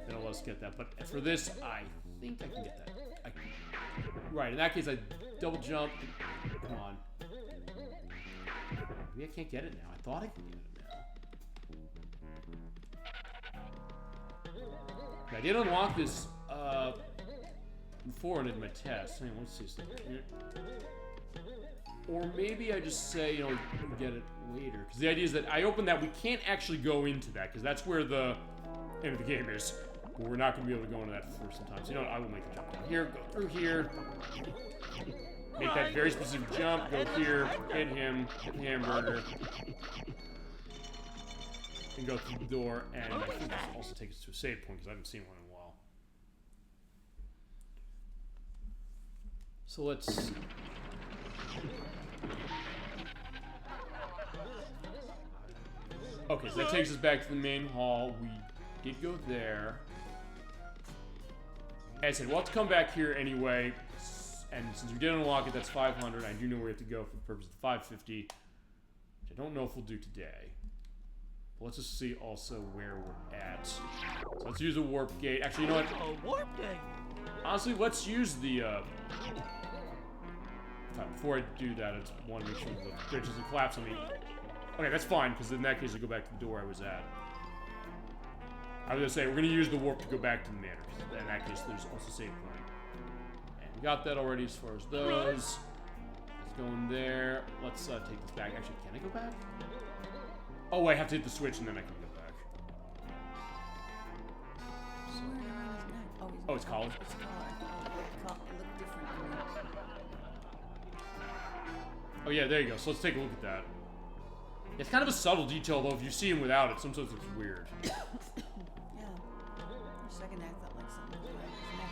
That'll let us get that. But for this, I think I can get that. Right, in that case, I double jump. Come on. Maybe I can't get it now. I thought I could get it now. I did unlock this before I did my test. Hang on, let's see something. Or maybe I just say, you know, get it later. Because the idea is that I open that, we can't actually go into that, because that's where the end of the game is. But we're not going to be able to go into that for some time. So you know what, I will make a jump down here, go through here. Make that very specific jump, go here, hit him, hit the hamburger. And go through the door, and I think this will also take us to a save point, because I haven't seen one in a while. So let's... Okay, so that takes us back to the main hall. We did go there. As I said, we'll have to come back here anyway. And since we did unlock it, that's 500. I do know where we have to go for the purpose of 550. Which I don't know if we'll do today. But let's just see also where we're at. So let's use a warp gate. Actually, you know what? A warp gate? Honestly, let's use the... Before I do that, I just want to make sure the bridge doesn't collapse on me. Okay, that's fine, because in that case, I go back to the door I was at. I was going to say, we're going to use the warp to go back to the manor, because in that case, there's also save point. And we got that already as far as those. Let's go in there. Let's take this back. Actually, can I go back? Oh, I have to hit the switch, and then I can go back. Oh, it's college? It's collar. It looked different to me. Oh yeah, there you go. So let's take a look at that. It's kind of a subtle detail, though. If you see him without it, sometimes it's weird. Yeah. The second act felt like something was around his neck.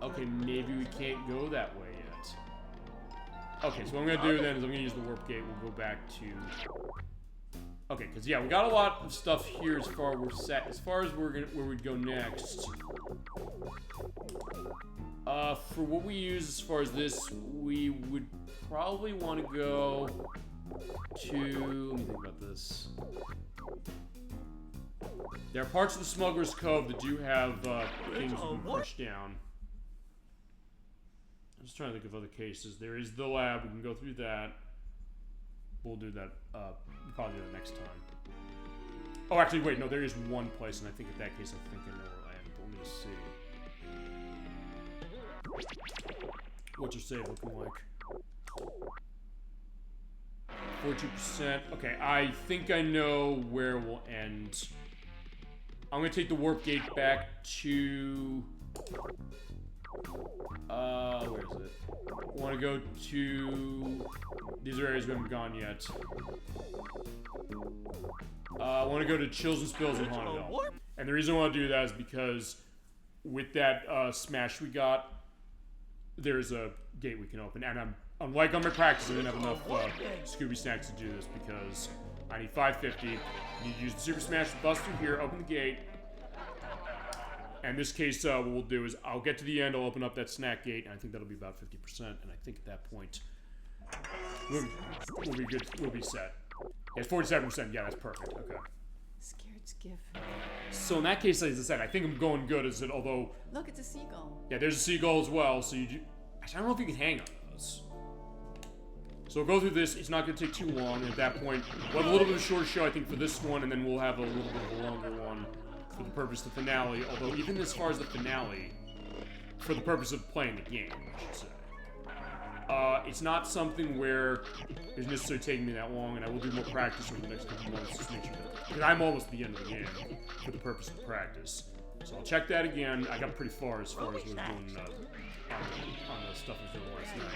Okay, maybe we can't go that way yet. Okay, so what I'm gonna do then is I'm gonna use the warp gate. We'll go back to. Okay, because yeah, we got a lot of stuff here as far we're set. As far as where we'd go next. For what we use as far as this, we would probably want to go to. Let me think about this. There are parts of the Smuggler's Cove that do have things you can push down. I'm just trying to think of other cases. There is the lab. We can go through that. We'll do that. Probably do that next time. Oh, actually, wait. No, there is one place, and I think in that case, I think I know where I am. But let me just see. What's your save looking like? 42%. Okay, I think I know where we'll end. I'm gonna take the warp gate back to. Where is it? I want to go to. These are areas we haven't gone yet. I want to go to Chills and Spills and Haunted Hell. And the reason I want to do that is because with that smash we got, there's a gate we can open. And unlike on my practice, I didn't have enough Scooby snacks to do this because I need 550. You need to use the Super Smash to bust through here, open the gate. And in this case, what we'll do is I'll get to the end, I'll open up that snack gate, and I think that'll be about 50%. And I think at that point, we'll be good. We'll be set. Yeah, it's 47%. Yeah, that's perfect. Okay. Scared skiff. So in that case, as I said, I think I'm going good. Is it? Although. Look, it's a seagull. Yeah, there's a seagull as well. So you do. Actually, I don't know if you can hang on those. So we'll go through this. It's not going to take too long. And at that point, we'll have a little bit of a shorter show, I think, for this one, and then we'll have a little bit of a longer one for the purpose of the finale. Although even as far as the finale, for the purpose of playing the game, I should say. It's not something where it's necessarily taking me that long, and I will do more practice over the next couple months just to make sure that, because I'm almost at the end of the game for the purpose of practice. So I'll check that again. I got pretty far as I was doing on the stuff I was doing last night.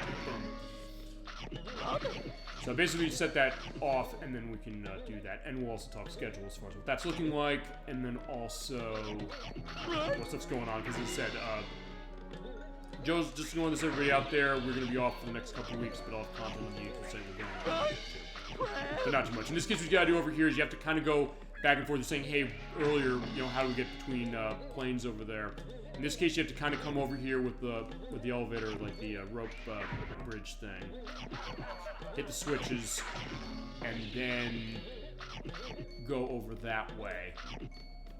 So basically set that off, and then we can do that. And we'll also talk schedule as far as what that's looking like, and then also what stuff's going on, because as I said, Joe's just going this everybody out there. We're going to be off for the next couple of weeks, but I'll have content on the YouTube site we're going to but not too much. In this case, what you got to do over here is you have to kind of go back and forth. You're saying, hey, earlier, you know, how do we get between planes over there? In this case, you have to kind of come over here with the elevator, like the rope bridge thing. Hit the switches, and then go over that way.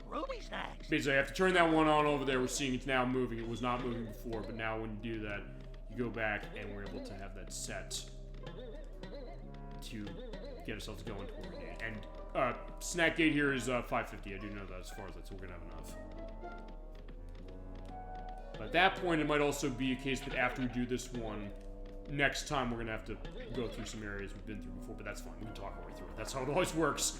Ruby snacks. Basically, I have to turn that one on over there. We're seeing it's now moving. It was not moving before, but now when you do that, you go back, and we're able to have that set to get ourselves going toward it. And snack gate here is 550. I do know that as far as that, so we're gonna have enough. But at that point, it might also be a case that after we do this one, next time we're gonna have to go through some areas we've been through before. But that's fine. We can talk our way through it. That's how it always works.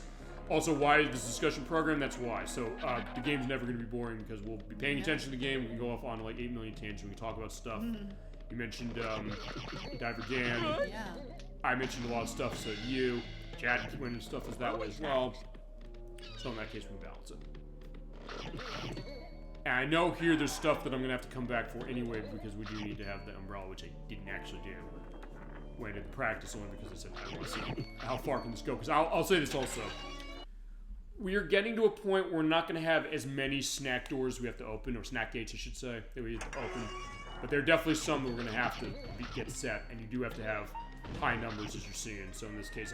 Also, why this discussion program? That's why. So the game's never going to be boring because we'll be paying attention to the game. We can go off on like 8 million tangents. We can talk about stuff. You mentioned Diver Dan. Yeah. I mentioned a lot of stuff. So you, Chad, when stuff is that way as well. So in that case, we can balance it. And I know here there's stuff that I'm going to have to come back for anyway because we do need to have the umbrella, which I didn't actually do. When I did the practice only because I said I want to see how far can this go. Because I'll say this also. We are getting to a point where we're not going to have as many snack doors we have to open, or snack gates, I should say, that we have to open. But there are definitely some that we're going to have to get set, and you do have to have high numbers, as you're seeing. So in this case,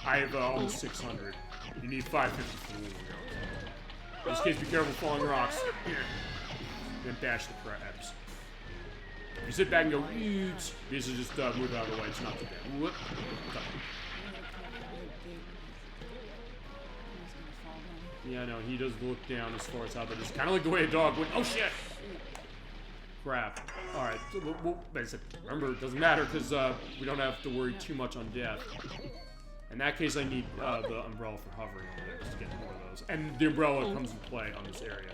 I have almost 600. You need 550 for the win. In this case, be careful falling rocks. Then dash the crabs. If you sit back and go, basically just move out of the way. It's not too bad. Whoop. Yeah, no, he does look down as far as how that is. Kind of like the way a dog would. Oh, shit! Crap. Alright, so remember, it doesn't matter because we don't have to worry too much on death. In that case, I need the umbrella for hovering over there just to get more of those. And the umbrella comes into play on this area.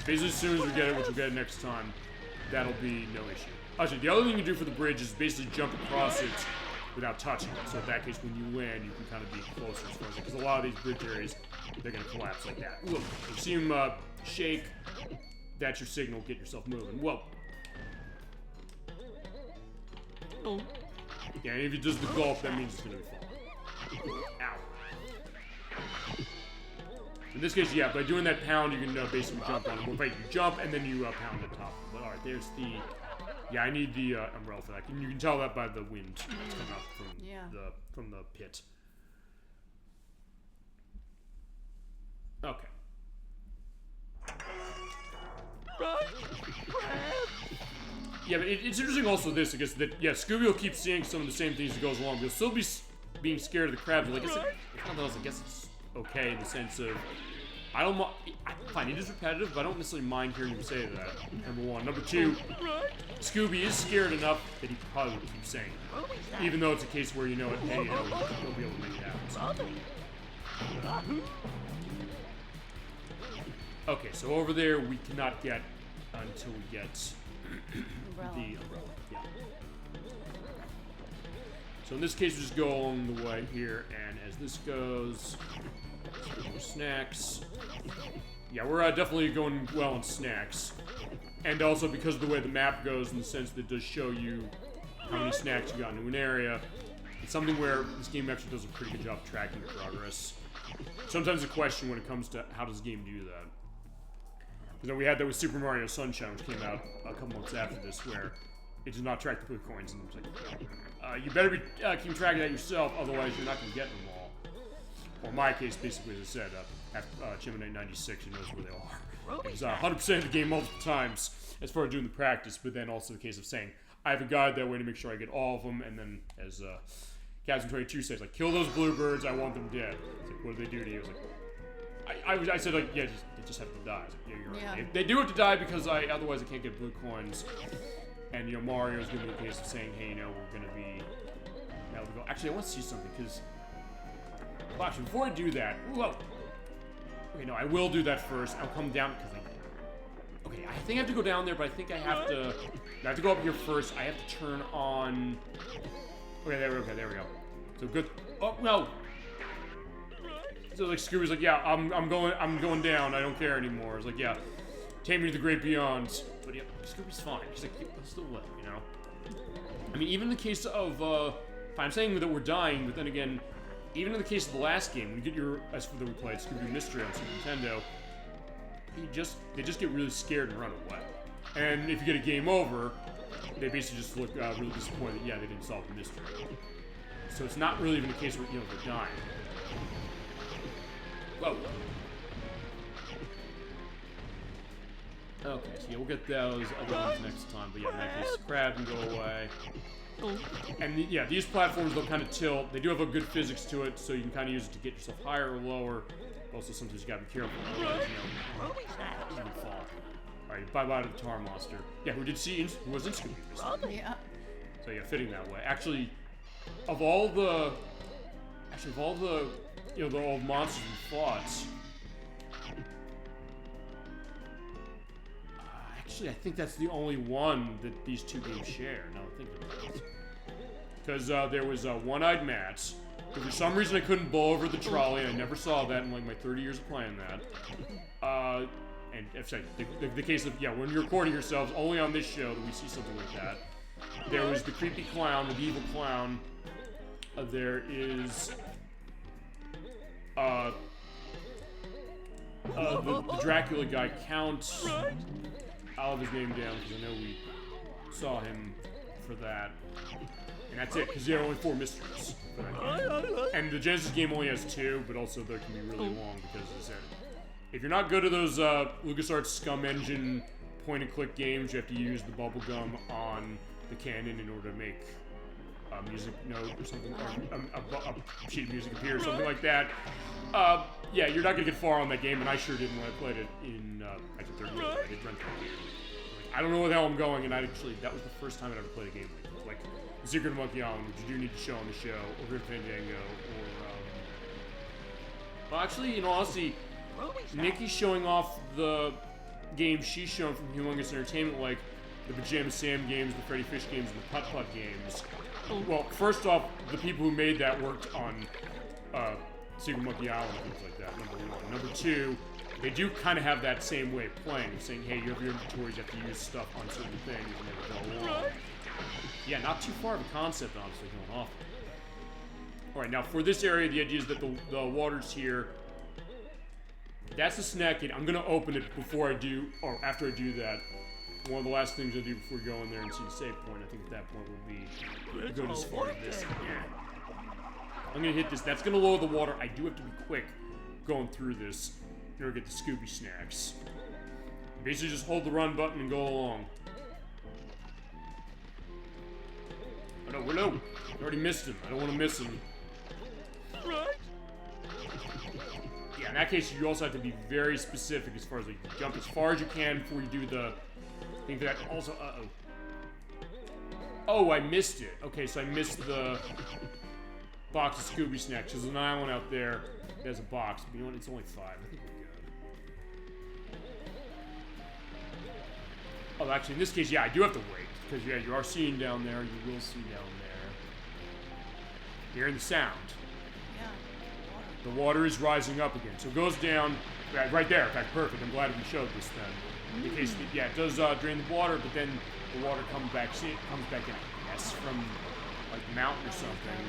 Basically, as soon as we get it, which we'll get it next time, that'll be no issue. Actually, the other thing you do for the bridge is basically jump across it without touching it. So in that case, when you land, you can kind of be closer as far as it, because a lot of these bridge areas, they're going to collapse like that. Look, you see them shake, that's your signal, get yourself moving. Whoa. Oh. Yeah, and if it does the gulp, that means it's going to be falling. Ow. In this case, yeah, by doing that pound, you can basically jump on it. Well, you jump, and then you pound the top. But alright, there's the... Yeah, I need the umbrella for that. And you can tell that by the wind that's coming out from the pit. Okay. Yeah, but it's interesting also this, I guess, that, yeah, Scooby will keep seeing some of the same things as it goes along. He'll still be being scared of the crabs. Like I said, if nothing else, I guess it's okay in the sense of, I don't mind, fine, it is repetitive, but I don't necessarily mind hearing him say that, number one. Number two, Scooby is scared enough that he probably would keep saying it. Even though it's a case where you know it, hey, you know, he'll be able to make it happen. Okay, so over there we cannot get until we get the umbrella. Yeah. So in this case, we just go along the way here, and as this goes, more snacks. Yeah, we're definitely going well on snacks. And also because of the way the map goes, in the sense that it does show you how many snacks you got into an area, it's something where this game actually does a pretty good job tracking your progress. Sometimes a question when it comes to how does the game do that. Because we had that with Super Mario Sunshine, which came out a couple months after this, where it does not track the blue coins, and it's like, you better be keep track of that yourself, otherwise you're not going to get them all. Or in my case, basically, as I said, Gemini 96, he knows where they are. It was 100% of the game multiple times as far as doing the practice, but then also the case of saying, I have a guide that way to make sure I get all of them, and then as Captain 22 says, like, kill those bluebirds, I want them dead. It's like, what do they do to you? I was like, I said, like, yeah, they just have to die. Like, yeah, you're right. Yeah. They do have to die because otherwise I can't get blue coins. And, you know, Mario's going to be the case of saying, hey, you know, we're going to be... Now we go. Actually, I want to see something, because... Well, actually, before I do that... Whoa! Okay, no, I will do that first. I'll come down, because I... Okay, I think I have to go down there, but I think I have to... I have to go up here first. I have to turn on... Okay, there we go. So good... Oh, no! So, like, Scooby's like, yeah, I'm going down. I don't care anymore. I was like, yeah, take me to the great beyond. But yeah, Scooby's fine. He's like, yeah, I'll still live, you know? I mean, even in the case of, I'm saying that we're dying, but then again, even in the case of the last game, when you get your, as for that we played, Scooby Mystery on Super Nintendo, they just get really scared and run away. And if you get a game over, they basically just look really disappointed that, yeah, they didn't solve the mystery. So it's not really even a case where, you know, they're dying. Whoa. Okay, so yeah, we'll get those other ones next time, but yeah, in that case, crab can go away. And yeah, these platforms, they'll kind of tilt. They do have a good physics to it, so you can kind of use it to get yourself higher or lower. Also, sometimes you gotta be careful, otherwise, you know, you can fall. Alright, bye-bye to the tar monster. Yeah, who was in Scooby? Yeah. So yeah, fitting that way. Actually, of all the, you know, the old monsters we fought, actually, I think that's the only one that these two games share. Now I think about it. Because there was One-Eyed Matt. For some reason, I couldn't blow over the trolley. I never saw that in like my 30 years of playing that. And the case of, yeah, when you're recording yourselves, only on this show that we see something like that. There was the creepy clown, the evil clown. There is the Dracula guy, Count. I'll have his name down because I know we saw him for that. And that's it, because there are only 4 mysteries for that game. And the Genesis game only has 2, but also they can be really long because, as I said, if you're not good at those LucasArts Scum Engine point-and-click games, you have to use the bubblegum on the cannon in order to make a music note or something, or a sheet of music appear or something like that. Yeah, you're not gonna get far on that game, and I sure didn't when I played it in, actually 30 years ago. I did rent it. I don't know where the hell I'm going, and that was the first time I'd ever played a game like this. Like, The Secret of Monkey Island, which you do need to show on the show, or Grim Fandango, or, well, actually, in all honesty, Nikki's showing off the games she's shown from Humongous Entertainment, like the Pajama Sam games, the Freddy Fish games, and the Putt Putt games. Well, first off, the people who made that worked on Secret Monkey Island and things like that, number one. Number two, they do kind of have that same way of playing, saying, hey, you have your inventories, you have to use stuff on certain things, and they go along. Yeah, not too far of a concept, honestly, going off. Alright, now for this area, the idea is that the water's here. That's the snack gate. I'm gonna open it before I do, or after I do that. One of the last things I do before we go in there and see the save point, I think at that point will be go as far as this. Yeah. I'm gonna hit this. That's gonna lower the water. I do have to be quick going through this in order to get the Scooby snacks. Basically just hold the run button and go along. Oh no, no! I already missed him. I don't want to miss him. Right? Yeah, in that case, you also have to be very specific as far as like jump as far as you can before you do the thing for that. Also, oh, I missed it. Okay, so I missed the box of Scooby snacks. There's an island out there. There's a box, but you know what? It's only 5. I think we're good. Oh, actually, in this case, yeah, I do have to wait because yeah, you are seeing down there. You will see down there. You're hearing the sound. The water is rising up again. So it goes down right there. In fact, perfect. I'm glad we showed this then. In case, yeah, it does drain the water, but then the water comes back in, I guess, from like the mountain or something.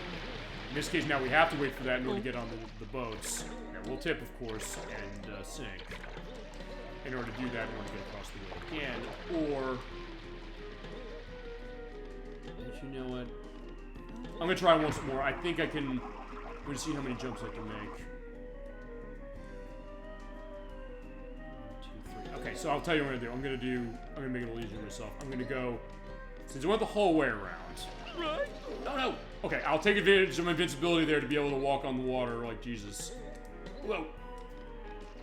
In this case, now we have to wait for that in order to get on the boats. Yeah, we'll tip, of course, and sink. In order to do that, we want to get across the way again. Or, but you know what? I'm gonna try once more. I think I can. We're gonna see how many jumps I can make. 1, 2, 3. Okay, so I'll tell you what I'm gonna do. I'm gonna make it a little easier myself. I'm gonna go, since I went the whole way around. Right? No. Okay, I'll take advantage of my invincibility there to be able to walk on the water like Jesus. Whoa.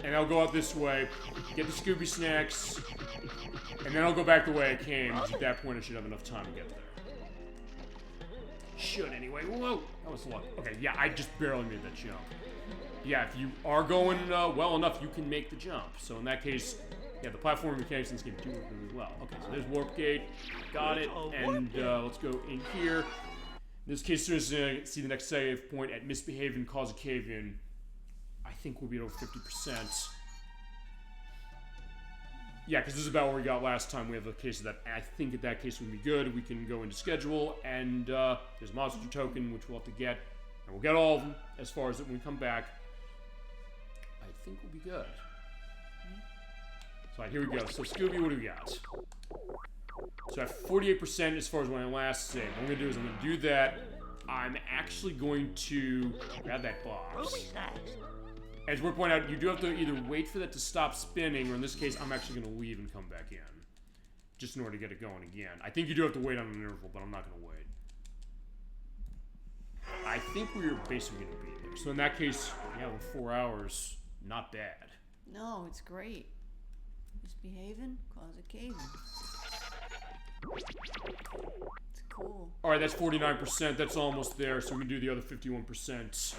And I'll go out this way, get the Scooby snacks, and then I'll go back the way I came, because at that point I should have enough time to get there. Should anyway. Whoa! That was luck. Okay, yeah, I just barely made that jump. Yeah, if you are going well enough, you can make the jump. So in that case, yeah, the platform mechanics in this game do work really well. Okay, so there's Warp Gate. Got it. And let's go in here. In this case, as soon as I see the next save point at Misbehave and Cause a Cave-In, I think we'll be at over 50%. Yeah, because this is about what we got last time. We have a case of that. I think at that case would be good. We can go into schedule, and there's a monster token, which we'll have to get. And we'll get all of them as far as when we come back. I think we'll be good. So, here we go. So, Scooby, what do we got? So, at 48% as far as when I last saved. What I'm going to do is I'm going to do that. I'm actually going to grab that box. As we're pointing out, you do have to either wait for that to stop spinning, or in this case, I'm actually going to leave and come back in. Just in order to get it going again. I think you do have to wait on an interval, but I'm not going to wait. I think we're basically going to be there. So in that case, yeah, with 4 hours, not bad. No, it's great. Misbehaving, cause a cave. It's cool. Alright, that's 49%. That's almost there, so we can do the other 51%.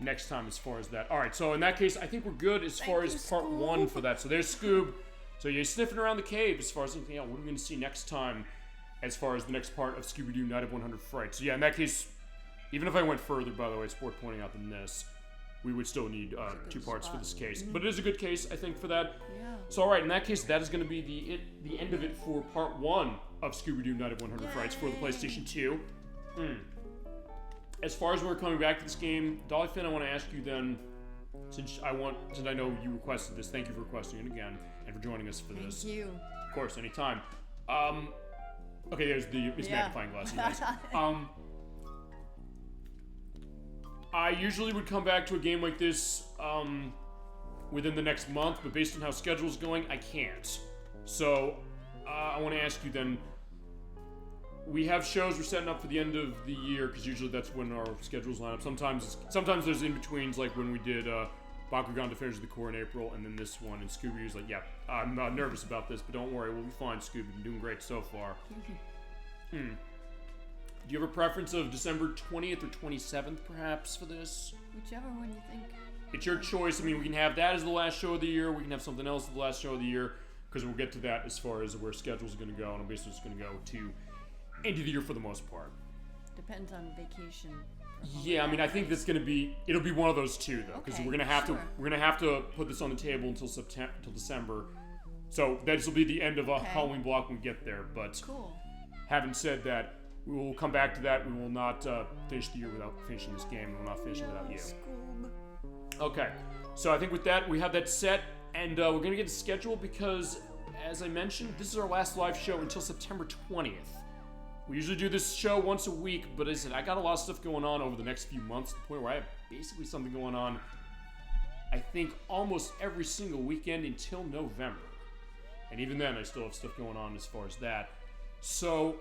Next time as far as that. Alright, so in that case, I think we're good as far as part 1 for that. So there's Scoob. So you're sniffing around the cave as far as anything else. What are we going to see next time as far as the next part of Scooby-Doo Night of 100 Frights? So yeah, in that case, even if I went further, by the way, it's worth pointing out than this, we would still need 2 parts for this case. But it is a good case, I think, for that. Yeah. So alright, in that case, that is going to be the end of it for part 1 of Scooby-Doo Night of 100 Frights for the PlayStation 2. As far as we're coming back to this game, Dolly Finn, I want to ask you then, since I know you requested this, thank you for requesting it again, and for joining us for this. Thank you. Of course, anytime. Okay, there's the magnifying glass. Yes. I usually would come back to a game like this within the next month, but based on how schedule's going, I can't. So, I want to ask you then, we have shows we're setting up for the end of the year, because usually that's when our schedules line up. Sometimes there's in-betweens, like when we did Bakugan Defenders of the Core in April, and then this one, and Scooby-Doo's like, yeah, I'm not nervous about this, but don't worry, we'll be fine, Scooby. You're doing great so far. Do you have a preference of December 20th or 27th, perhaps, for this? Whichever one you think. It's your choice. I mean, we can have that as the last show of the year. We can have something else as the last show of the year. because we'll get to that as far as where schedules are going to go, and I'm basically just going to go to end of the year for the most part. Depends on vacation. Yeah, I mean, I think that's going to be, it'll be one of those two, though, because we're going to have to put this on the table until December. So this will be the end of a Halloween block when we get there. But having said that, we will come back to that. We will not finish the year without finishing this game. We will not finish it without you. Scoob. Okay, so I think with that, we have that set, and we're going to get a schedule because, as I mentioned, this is our last live show until September 20th. We usually do this show once a week, but as I said, I got a lot of stuff going on over the next few months, to the point where I have basically something going on, I think, almost every single weekend until November. And even then, I still have stuff going on as far as that. So,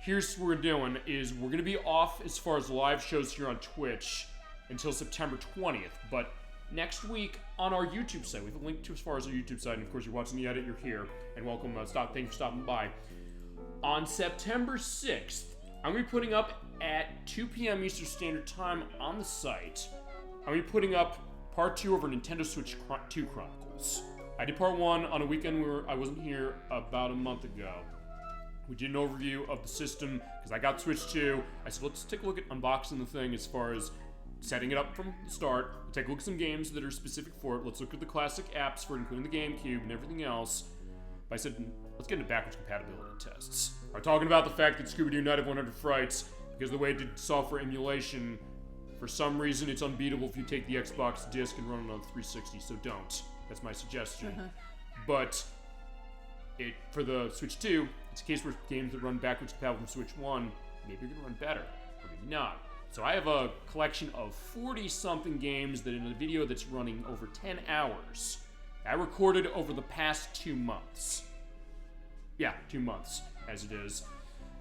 here's what we're doing, is we're going to be off as far as live shows here on Twitch until September 20th, but next week on our YouTube site, we have a link to as far as our YouTube site, and of course you're watching the edit, you're here, and welcome, thank you for stopping by. On September 6th, I'm going to be putting up at 2 p.m. Eastern Standard Time on the site, I'm going to be putting up Part 2 of our Nintendo Switch 2 Chronicles. I did Part 1 on a weekend where I wasn't here about a month ago. We did an overview of the system, because I got Switch 2. I said, let's take a look at unboxing the thing as far as setting it up from the start. We'll take a look at some games that are specific for it. Let's look at the classic apps for it, including the GameCube and everything else. But I said, let's get into backwards compatibility tests. I'm talking about the fact that Scooby-Doo Night of 100 Frights, because the way it did software emulation, for some reason it's unbeatable if you take the Xbox disc and run it on 360, so don't. That's my suggestion. But for the Switch 2, it's a case where games that run backwards compatible from Switch 1, maybe are going to run better, or maybe not. So I have a collection of 40-something games that in a video that's running over 10 hours, I recorded over the past 2 months. Yeah, 2 months, as it is.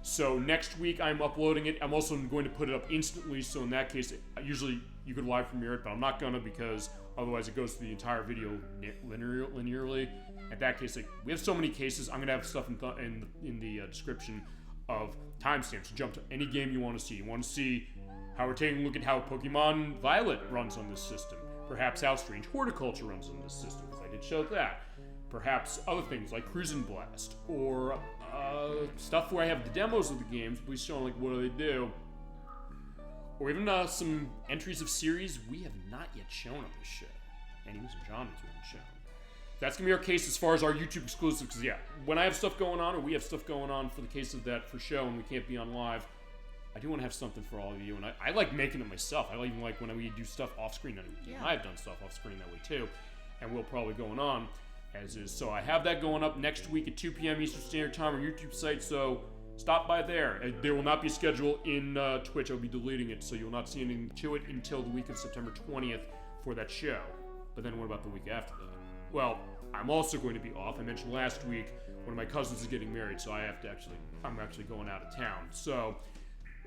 So next week I'm uploading it. I'm also going to put it up instantly, so in that case, usually you could live premiere it, but I'm not gonna, because otherwise it goes through the entire video linearly. In that case, we have so many cases, I'm gonna have stuff in the description of timestamps to jump to any game you want to see. You want to see how we're taking a look at how Pokemon Violet runs on this system. Perhaps how Strange Horticulture runs on this system, because I did show that. Perhaps other things like Cruisin' Blast, or stuff where I have the demos of the games, but we showing like what do they do. Or even some entries of series we have not yet shown on this show. And even some genres we haven't shown. That's going to be our case as far as our YouTube exclusive, because yeah, when I have stuff going on, or we have stuff going on for the case of that for show and we can't be on live, I do want to have something for all of you, and I like making it myself. I even like when we do stuff off screen. Yeah. I've done stuff off screen that way too, and we'll probably going on as is. So I have that going up next week at 2 p.m. Eastern Standard Time on our YouTube site, so stop by there. There will not be a schedule in Twitch. I'll be deleting it, so you'll not see anything to it until the week of September 20th for that show. But then what about the week after that? Well, I'm also going to be off. I mentioned last week one of my cousins is getting married, so I'm actually going out of town. So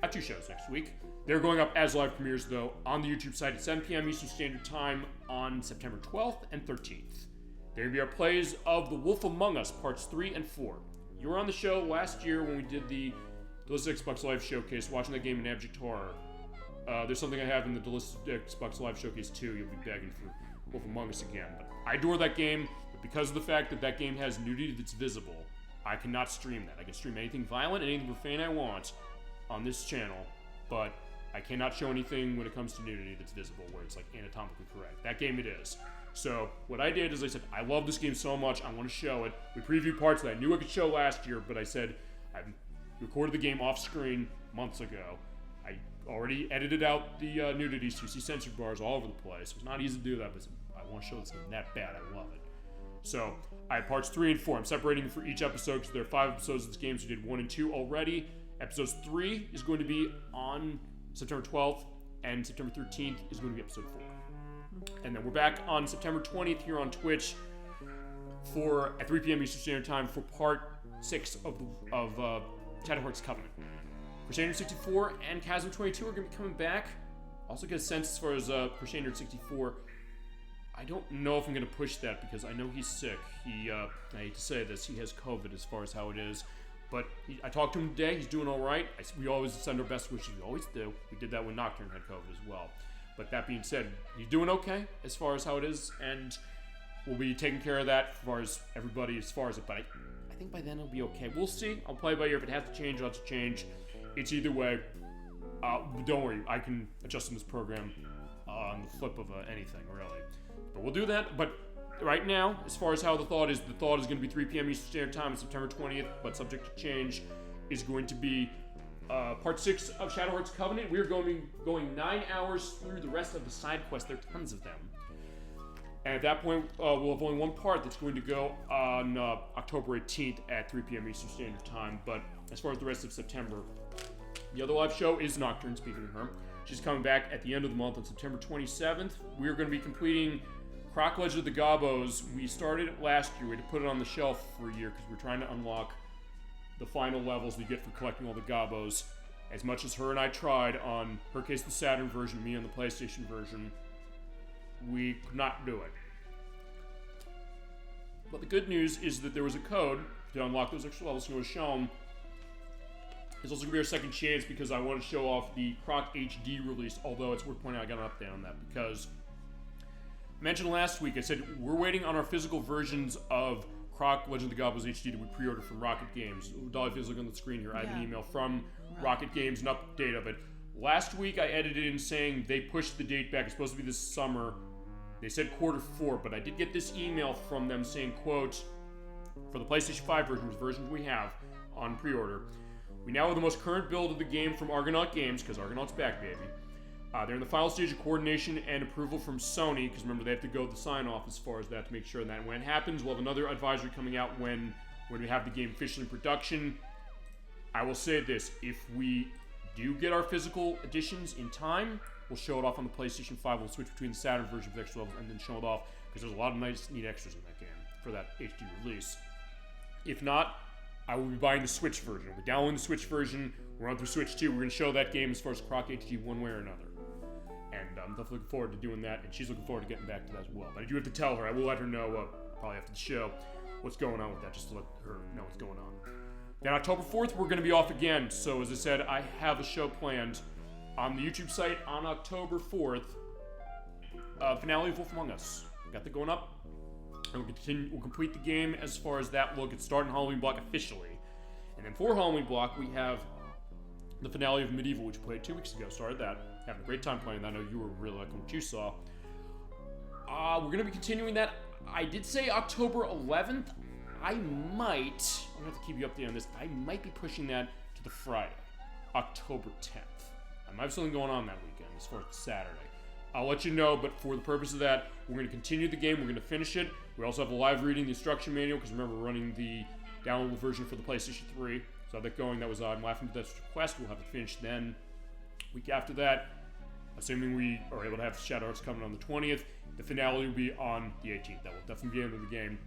I have 2 shows next week. They're going up as live premieres, though, on the YouTube site at 7 p.m. Eastern Standard Time on September 12th and 13th. They're going to be our plays of The Wolf Among Us, Parts 3 and 4. You were on the show last year when we did the Delicious Xbox Live Showcase, watching that game in Abject Horror. There's something I have in the Delicious Xbox Live Showcase too. You'll be begging for Wolf Among Us again. But I adore that game, but because of the fact that that game has nudity that's visible, I cannot stream that. I can stream anything violent, anything profane I want on this channel, but I cannot show anything when it comes to nudity that's visible, where it's like anatomically correct. That game it is. So what I did is I said, I love this game so much, I want to show it. We previewed parts that I knew I could show last year, but I said, I recorded the game off screen months ago. I already edited out the nudity, so you see censor bars all over the place. It's not easy to do that, but I want to show this game that bad, I love it. So I have parts 3 and 4. I'm separating for each episode because there are 5 episodes of this game, so we did 1 and 2 already. Episode 3 is going to be on September 12th, and September 13th is going to be episode 4. And then we're back on September 20th here on Twitch at 3 p.m. Eastern Standard Time for part 6 of Shadow Hearts Covenant. Crusader 64 and Chasm 22 are going to be coming back. Also get a sense as far as Crusader 64. I don't know if I'm going to push that because I know he's sick. I hate to say this, he has COVID as far as how it is. But I talked to him today. He's doing all right. We always send our best wishes. We always do. We did that when Nocturne had COVID as well. But that being said, he's doing okay as far as how it is. And we'll be taking care of that as far as everybody, as far as it, but I think by then it'll be okay. We'll see. I'll play by ear. If it has to change, I'll have to change. It's either way. Don't worry, I can adjust in this program on the flip of anything, really. But we'll do that. But right now, as far as how the thought is going to be 3 p.m. Eastern Standard Time on September 20th, but subject to change, is going to be Part 6 of Shadow Heart's Covenant. We're going 9 hours through the rest of the side quests. There are tons of them. And at that point, we'll have only one part that's going to go on October 18th at 3 p.m. Eastern Standard Time. But as far as the rest of September, the other live show is Nocturne, speaking of her. She's coming back at the end of the month on September 27th. We're going to be completing Croc Legend of the Gobbos. We started it last year. We had to put it on the shelf for a year because we're trying to unlock the final levels we get for collecting all the Gobbos. As much as her and I tried on her case the Saturn version, me on the PlayStation version, we could not do it. But the good news is that there was a code to unlock those extra levels, and it was shown. It's also going to be our second chance because I want to show off the Croc HD release, although it's worth pointing out I got an update on that because I mentioned last week, I said we're waiting on our physical versions of Croc Legend of the Gobbos HD to be pre-ordered from Rocket Games. Dolly feels like on the screen here. I have an email from Rocket Games, an update of it. Last week I edited in saying they pushed the date back. It's supposed to be this summer. They said Q4, but I did get this email from them saying, quote, for the PlayStation 5 version, the version we have on pre-order, we now have the most current build of the game from Argonaut Games, because Argonaut's back, baby. They're in the final stage of coordination and approval from Sony, because remember, they have to go the sign-off as far as that to make sure that when it happens, we'll have another advisory coming out when we have the game officially in production. I will say this, if we do get our physical editions in time, we'll show it off on the PlayStation 5. We'll switch between the Saturn version of extra levels and then show it off, because there's a lot of nice, neat extras in that game for that HD release. If not, I will be buying the Switch version. We're downloading the Switch version. We're on through Switch 2. We're going to show that game as far as Croc HD one way or another. And I'm definitely looking forward to doing that, and she's looking forward to getting back to that as well. But I do have to tell her. I will let her know, probably after the show, what's going on with that, just to let her know what's going on. Then October 4th, we're going to be off again. So as I said, I have a show planned on the YouTube site on October 4th. Finale of Wolf Among Us. We got that going up. And we'll complete the game as far as that will get started in Halloween Block officially. And then for Halloween Block, we have the finale of Medieval, which we played 2 weeks ago. Started that. Having a great time playing that. I know you were really liking what you saw. We're going to be continuing that. I did say October 11th. I'm going to have to keep you updated on this. I might be pushing that to the Friday, October 10th. I might have something going on that weekend as far as Saturday. I'll let you know, but for the purpose of that, we're going to continue the game. We're going to finish it. We also have a live reading the instruction manual, because remember, we're running the downloadable version for the PlayStation 3. So that going, that was I'm laughing at that request. We'll have it finished then. Week after that, assuming we are able to have Shadow Hearts coming on the 20th, the finale will be on the 18th. That will definitely be the end of the game.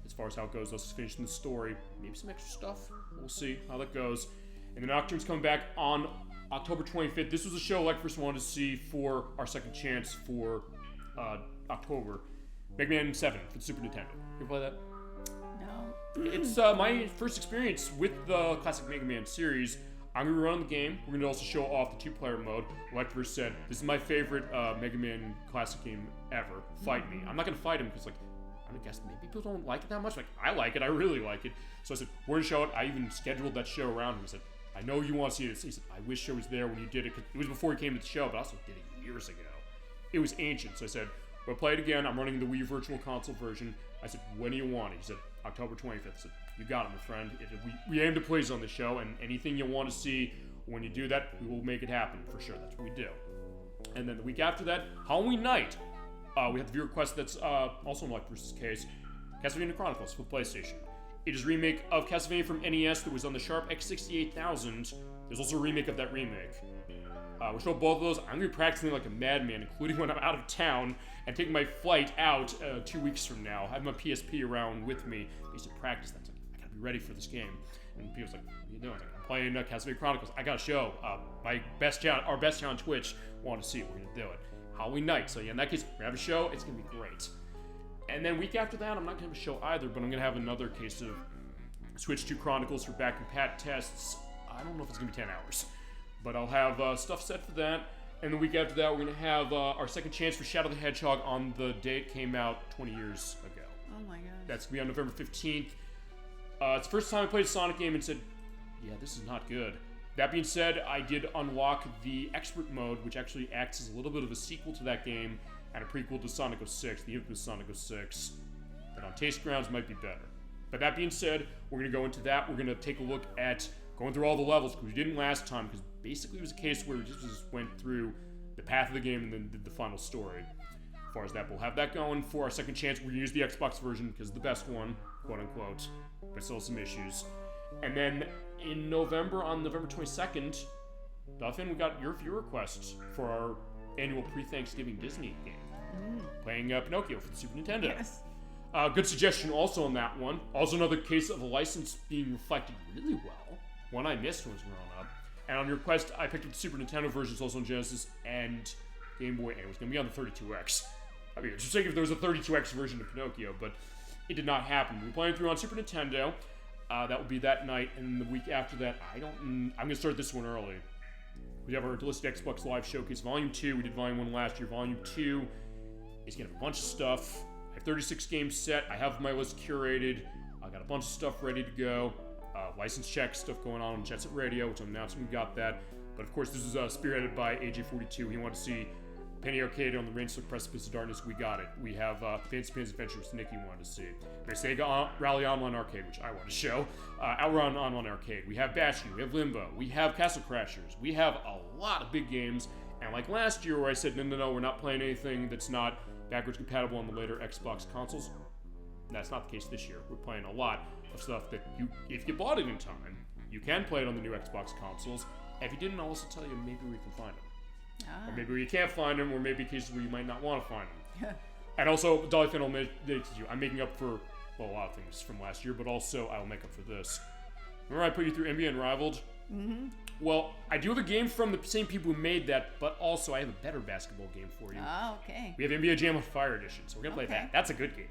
As far as how it goes, let's finish the story. Maybe some extra stuff. We'll see how that goes. And then Nocturne's coming back on October 25th. This was a show like first wanted to see for our second chance for October. Mega Man 7 for the Super Nintendo. You play that? No. It's my first experience with the classic Mega Man series. I'm going to be running the game. We're going to also show off the 2-player mode. Like Bruce said, this is my favorite Mega Man classic game ever. Fight me. I'm not going to fight him because, like, I guess maybe people don't like it that much. Like, I like it. I really like it. So I said, we're going to show it. I even scheduled that show around him. I said, I know you want to see this. He said, I wish I was there when you did it. Cause it was before he came to the show, but I also did it years ago. It was ancient. So I said, we'll play it again. I'm running the Wii Virtual Console version. I said, when do you want it? He said, October 25th. I said, you got it, my friend. We aim to please on the show, and anything you want to see, when you do that, we will make it happen for sure. That's what we do. And then the week after that, Halloween night, we have the viewer request that's also in Like Bruce's case, Castlevania Chronicles for PlayStation. It is a remake of Castlevania from NES that was on the Sharp X68000. There's also a remake of that remake. We're showing both of those. I'm going to be practicing like a madman, including when I'm out of town and taking my flight out 2 weeks from now. I have my PSP around with me. I used to practice that. It's like, I got to be ready for this game. And people's like, what are you doing? I'm playing Castlevania Chronicles. I got a show. Our best channel on Twitch wanted to see it. We're going to do it. Halloween night. So yeah, in that case, we're going to have a show. It's going to be great. And then week after that, I'm not going to have a show either, but I'm going to have another case of Switch 2 Chronicles for back and pat tests. I don't know if it's going to be 10 hours, but I'll have stuff set for that. And the week after that, we're going to have our second chance for Shadow the Hedgehog on the day it came out 20 years ago. my gosh. That's going to be on November 15th. It's the first time I played a Sonic game and said, yeah, this is not good. That being said, I did unlock the Expert Mode, which actually acts as a little bit of a sequel to that game and a prequel to Sonic 06, the infamous Sonic 06, that on taste grounds might be better. But that being said, we're going to go into that. We're going to take a look at going through all the levels, because we didn't last time, because basically it was a case where we just went through the path of the game and then did the final story. As far as that, we'll have that going for our second chance. We're going to use the Xbox version, because it's the best one, quote-unquote, but still some issues. And then in November, on November 22nd, Duffin, we got your viewer requests for our annual pre-Thanksgiving Disney game. Playing Pinocchio for the Super Nintendo. Yes. Good suggestion also on that one. Also another case of a license being reflected really well. One I missed when I was growing up. And on your request, I picked up the Super Nintendo versions also on Genesis and Game Boy, and it was going to be on the 32X. I mean, just think if there was a 32X version of Pinocchio, but it did not happen. We're playing through on Super Nintendo. That will be that night, and the week after that, I'm going to start this one early. We have our Holistic Xbox Live Showcase Volume 2. We did Volume 1 last year. Volume 2 is going to have a bunch of stuff. I have 36 games set. I have my list curated. I got a bunch of stuff ready to go. License check stuff going on Jet Set Radio, which I'm announcing we got that. But of course, this is spearheaded by AJ42. He wanted to see Penny Arcade on the Rain-Slick Precipice of Darkness. We got it. We have Fancy Pan's Adventure, which Nikki wanted to see. There's Sega Rally Online Arcade, which I want to show. Outrun Online Arcade. We have Bastion. We have Limbo. We have Castle Crashers. We have a lot of big games. And like last year, where I said, no, we're not playing anything that's not backwards compatible on the later Xbox consoles. That's not the case this year. We're playing a lot of stuff that if you bought it in time, you can play it on the new Xbox consoles. If you didn't, I'll also tell you maybe we can find them. Or maybe you can't find them, or maybe cases where you might not want to find them. And also, Dolly Finn will make you. I'm making up for a lot of things from last year, but also I will make up for this. Remember I put you through NBA Unrivaled? Mm-hmm. Well, I do have a game from the same people who made that, but also I have a better basketball game for you. Oh, okay. We have NBA Jam on Fire Edition, so we're going to play that. That's a good game.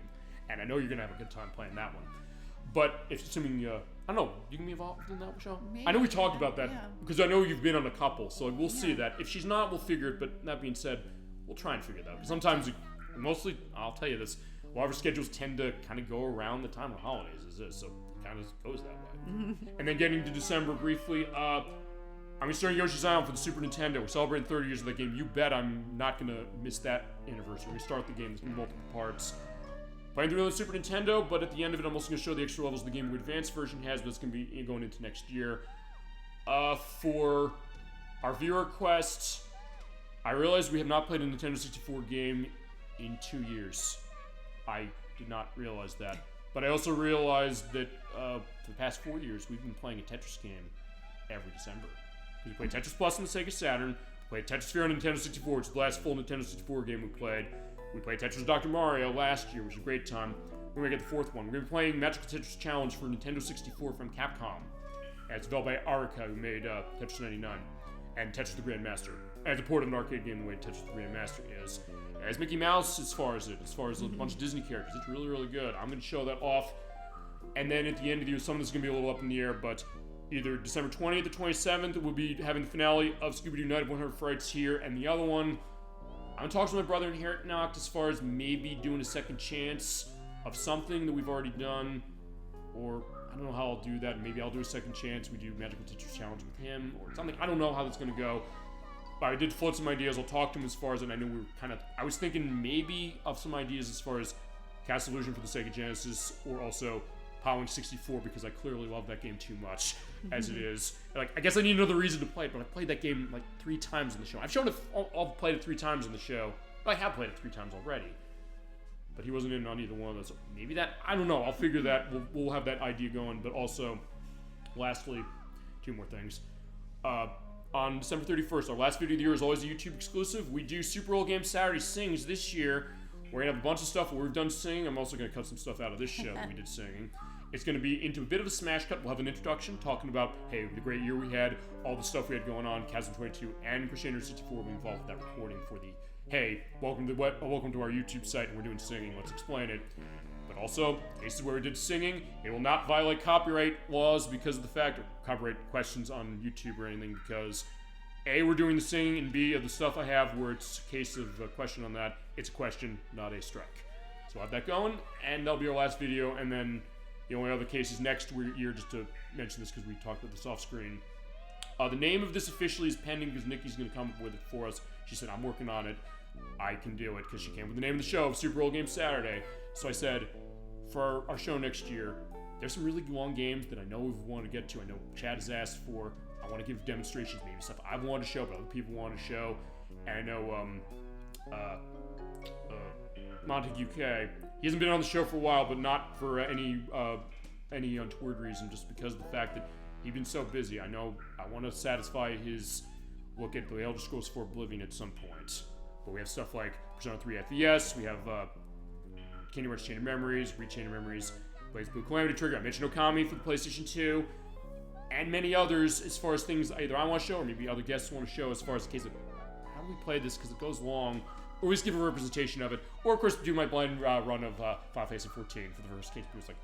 And I know you're going to have a good time playing that one. But if assuming, I don't know, you can be involved in that show? Maybe. I know we talked about that, because I know you've been on a couple, so we'll see that. If she's not, we'll figure it, but that being said, we'll try and figure it out. Sometimes, mostly, I'll tell you this, a lot of our schedules tend to kind of go around the time of holidays, so it kind of goes that way. And then getting to December briefly, I'm starting Yoshi's Island for the Super Nintendo. We're celebrating 30 years of that game. You bet I'm not going to miss that anniversary. We start the game, there's going to be multiple parts. Playing through the Super Nintendo, but at the end of it, I'm also going to show the extra levels the Game Boy Advance version has, but it's going to be going into next year. For our viewer requests, I realized we have not played a Nintendo 64 game in 2 years. I did not realize that. But I also realized that for the past 4 years, we've been playing a Tetris game every December. We played Tetris Plus on the Sega Saturn, we played Tetris Sphere on Nintendo 64, which is the last full Nintendo 64 game we played. We played Tetris Dr. Mario last year, which was a great time. We're going to get the fourth one. We're going to be playing Magical Tetris Challenge for Nintendo 64 from Capcom. And it's developed by Arika, who made Tetris 99 and Tetris the Grandmaster. And it's a port of an arcade game the way Tetris the Grandmaster is. As Mickey Mouse as far as a bunch of Disney characters. It's really, really good. I'm going to show that off. And then at the end of the year, some of this is going to be a little up in the air, but either December 20th or 27th, we'll be having the finale of Scooby-Doo Night of 100 Frights here, and the other one, I'm talking to my brother in Inherent Knocked as far as maybe doing a second chance of something that we've already done, or I don't know how I'll do that. Maybe I'll do a second chance. We do Magical Tetris Challenge with him or something. I don't know how that's going to go, but I did float some ideas. I'll talk to him as far as, and I know we were I was thinking maybe of some ideas as far as Castle Illusion for the Sega Genesis, or also Power 64, because I clearly love that game too much as it is. Like, I guess I need another reason to play it, but I played that game like 3 times in the show. I've shown it, I've played it 3 times in the show. I have played it 3 times already, but he wasn't in on either one of those. So maybe that, I don't know. I'll figure that. We'll have that idea going. But also, lastly, 2 more things. On December 31st, our last video of the year is always a YouTube exclusive. We do Super Old Game Saturday Sings this year. We're going to have a bunch of stuff where we're done singing. I'm also going to cut some stuff out of this show that we did singing. It's going to be into a bit of a smash cut. We'll have an introduction talking about, hey, the great year we had, all the stuff we had going on, Chasm 22 and Crescendo 64 will be involved with that recording for the, hey, welcome to our YouTube site and we're doing singing, let's explain it. But also, cases where we did singing, it will not violate copyright laws because of the fact, or copyright questions on YouTube or anything, because A, we're doing the singing, and B, of the stuff I have where it's a case of a question on that, it's a question, not a strike. So we'll have that going, and that'll be our last video. And then the only other case is next year, just to mention this because we talked about this off screen. The name of this officially is pending because Nikki's going to come up with it for us. She said, I'm working on it. I can do it because she came with the name of the show, Super Old Game Saturday. So I said, for our show next year, there's some really long games that I know we want to get to. I know Chad has asked for. I want to give demonstrations, maybe stuff I want to show, but other people want to show. And I know Montague UK, he hasn't been on the show for a while, but not for any untoward reason, just because of the fact that he's been so busy. I know I want to satisfy his look at the Elder Scrolls 4 Oblivion at some point. But we have stuff like Persona 3 FES, we have Kingdom Hearts Chain of Memories, Chain of Memories, Blaze Blue Calamity Trigger, I mentioned Okami for the PlayStation 2, and many others as far as things either I want to show or maybe other guests want to show as far as the case of how do we play this because it goes long, or at least give a representation of it, or of course do my blind run of Final Fantasy 14 for the first case. It's like,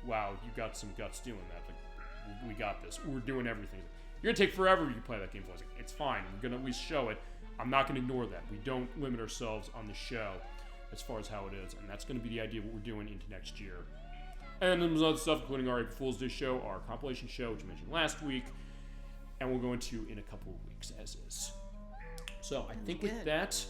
wow, you got some guts doing that. Like, we got this. We're doing everything. You're gonna take forever if you play that game. So I was like, it's fine. We're gonna at least show it. I'm not gonna ignore that. We don't limit ourselves on the show as far as how it is, and that's gonna be the idea of what we're doing into next year. And then there's other stuff, including our April Fool's Day show, our compilation show, which I mentioned last week, and we'll go into in a couple of weeks as is. So I think with that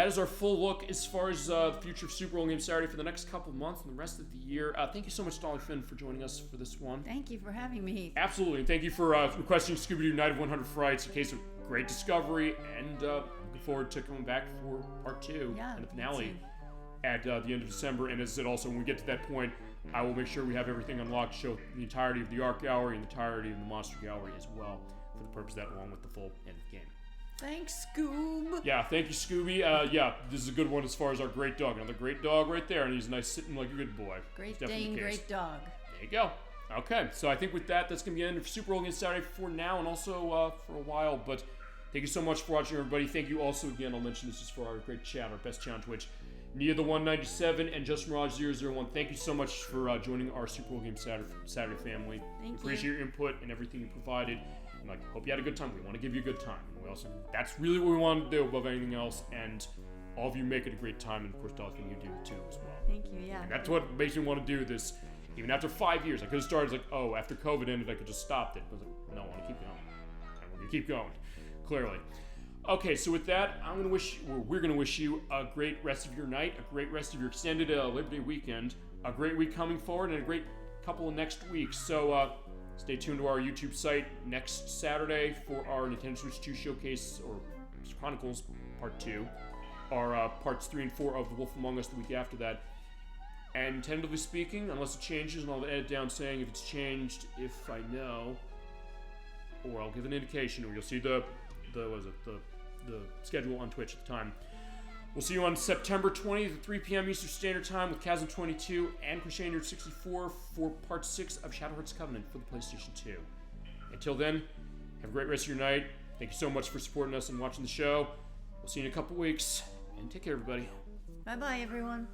is our full look as far as the future of Super Old Game Saturday for the next couple of months and the rest of the year. Thank you so much, Dolly Finn, for joining us for this one. Thank you for having me. Absolutely, and thank you for requesting Scooby-Doo Night of 100 Frights, a case of great discovery, and looking forward to coming back for part 2 and the finale at the end of December. And as I said, also, when we get to that point, I will make sure we have everything unlocked to show the entirety of the Art Gallery and the entirety of the Monster Gallery as well, for the purpose of that, along with the full end of the game. Thanks, Scoob. Yeah, thank you, Scooby. Yeah, this is a good one as far as our great dog. Another great dog right there, and he's nice sitting like a good boy. Great Dane, great dog. There you go. Okay, so I think with that, that's going to be the end of Super Old Game Saturday for now, and also for a while, but thank you so much for watching, everybody. Thank you also, again, I'll mention this is for our great chat, our best chat on Twitch, Nia the 197 and Just Mirage 001. Thank you so much for joining our Super Old Game Saturday family. Thank you. Appreciate your input and everything you provided. And hope you had a good time. We want to give you a good time. And we also, that's really what we want to do above anything else. And all of you make it a great time. And of course, Dolphin, you do too as well. Thank you, yeah. And that's what makes me want to do this. Even after 5 years, I could have started after COVID ended, I could just stopped it. But I was like, no, I want to keep going. And we're going to keep going, clearly. Okay, so with that, we're going to wish you a great rest of your night, a great rest of your extended Labor Day weekend, a great week coming forward, and a great couple of next weeks. So stay tuned to our YouTube site next Saturday for our Nintendo Switch 2 showcase, or Chronicles Part 2, our Parts 3 and 4 of The Wolf Among Us the week after that. And tentatively speaking, unless it changes, and I'll edit down saying if it's changed, if I know, or I'll give an indication, or you'll see the schedule on Twitch at the time. We'll see you on September 20th at 3 p.m. Eastern Standard Time with Chasm 22 and Crusader 64 for Part 6 of Shadow Hearts Covenant for the PlayStation 2. Until then, have a great rest of your night. Thank you so much for supporting us and watching the show. We'll see you in a couple weeks, and take care, everybody. Bye-bye, everyone.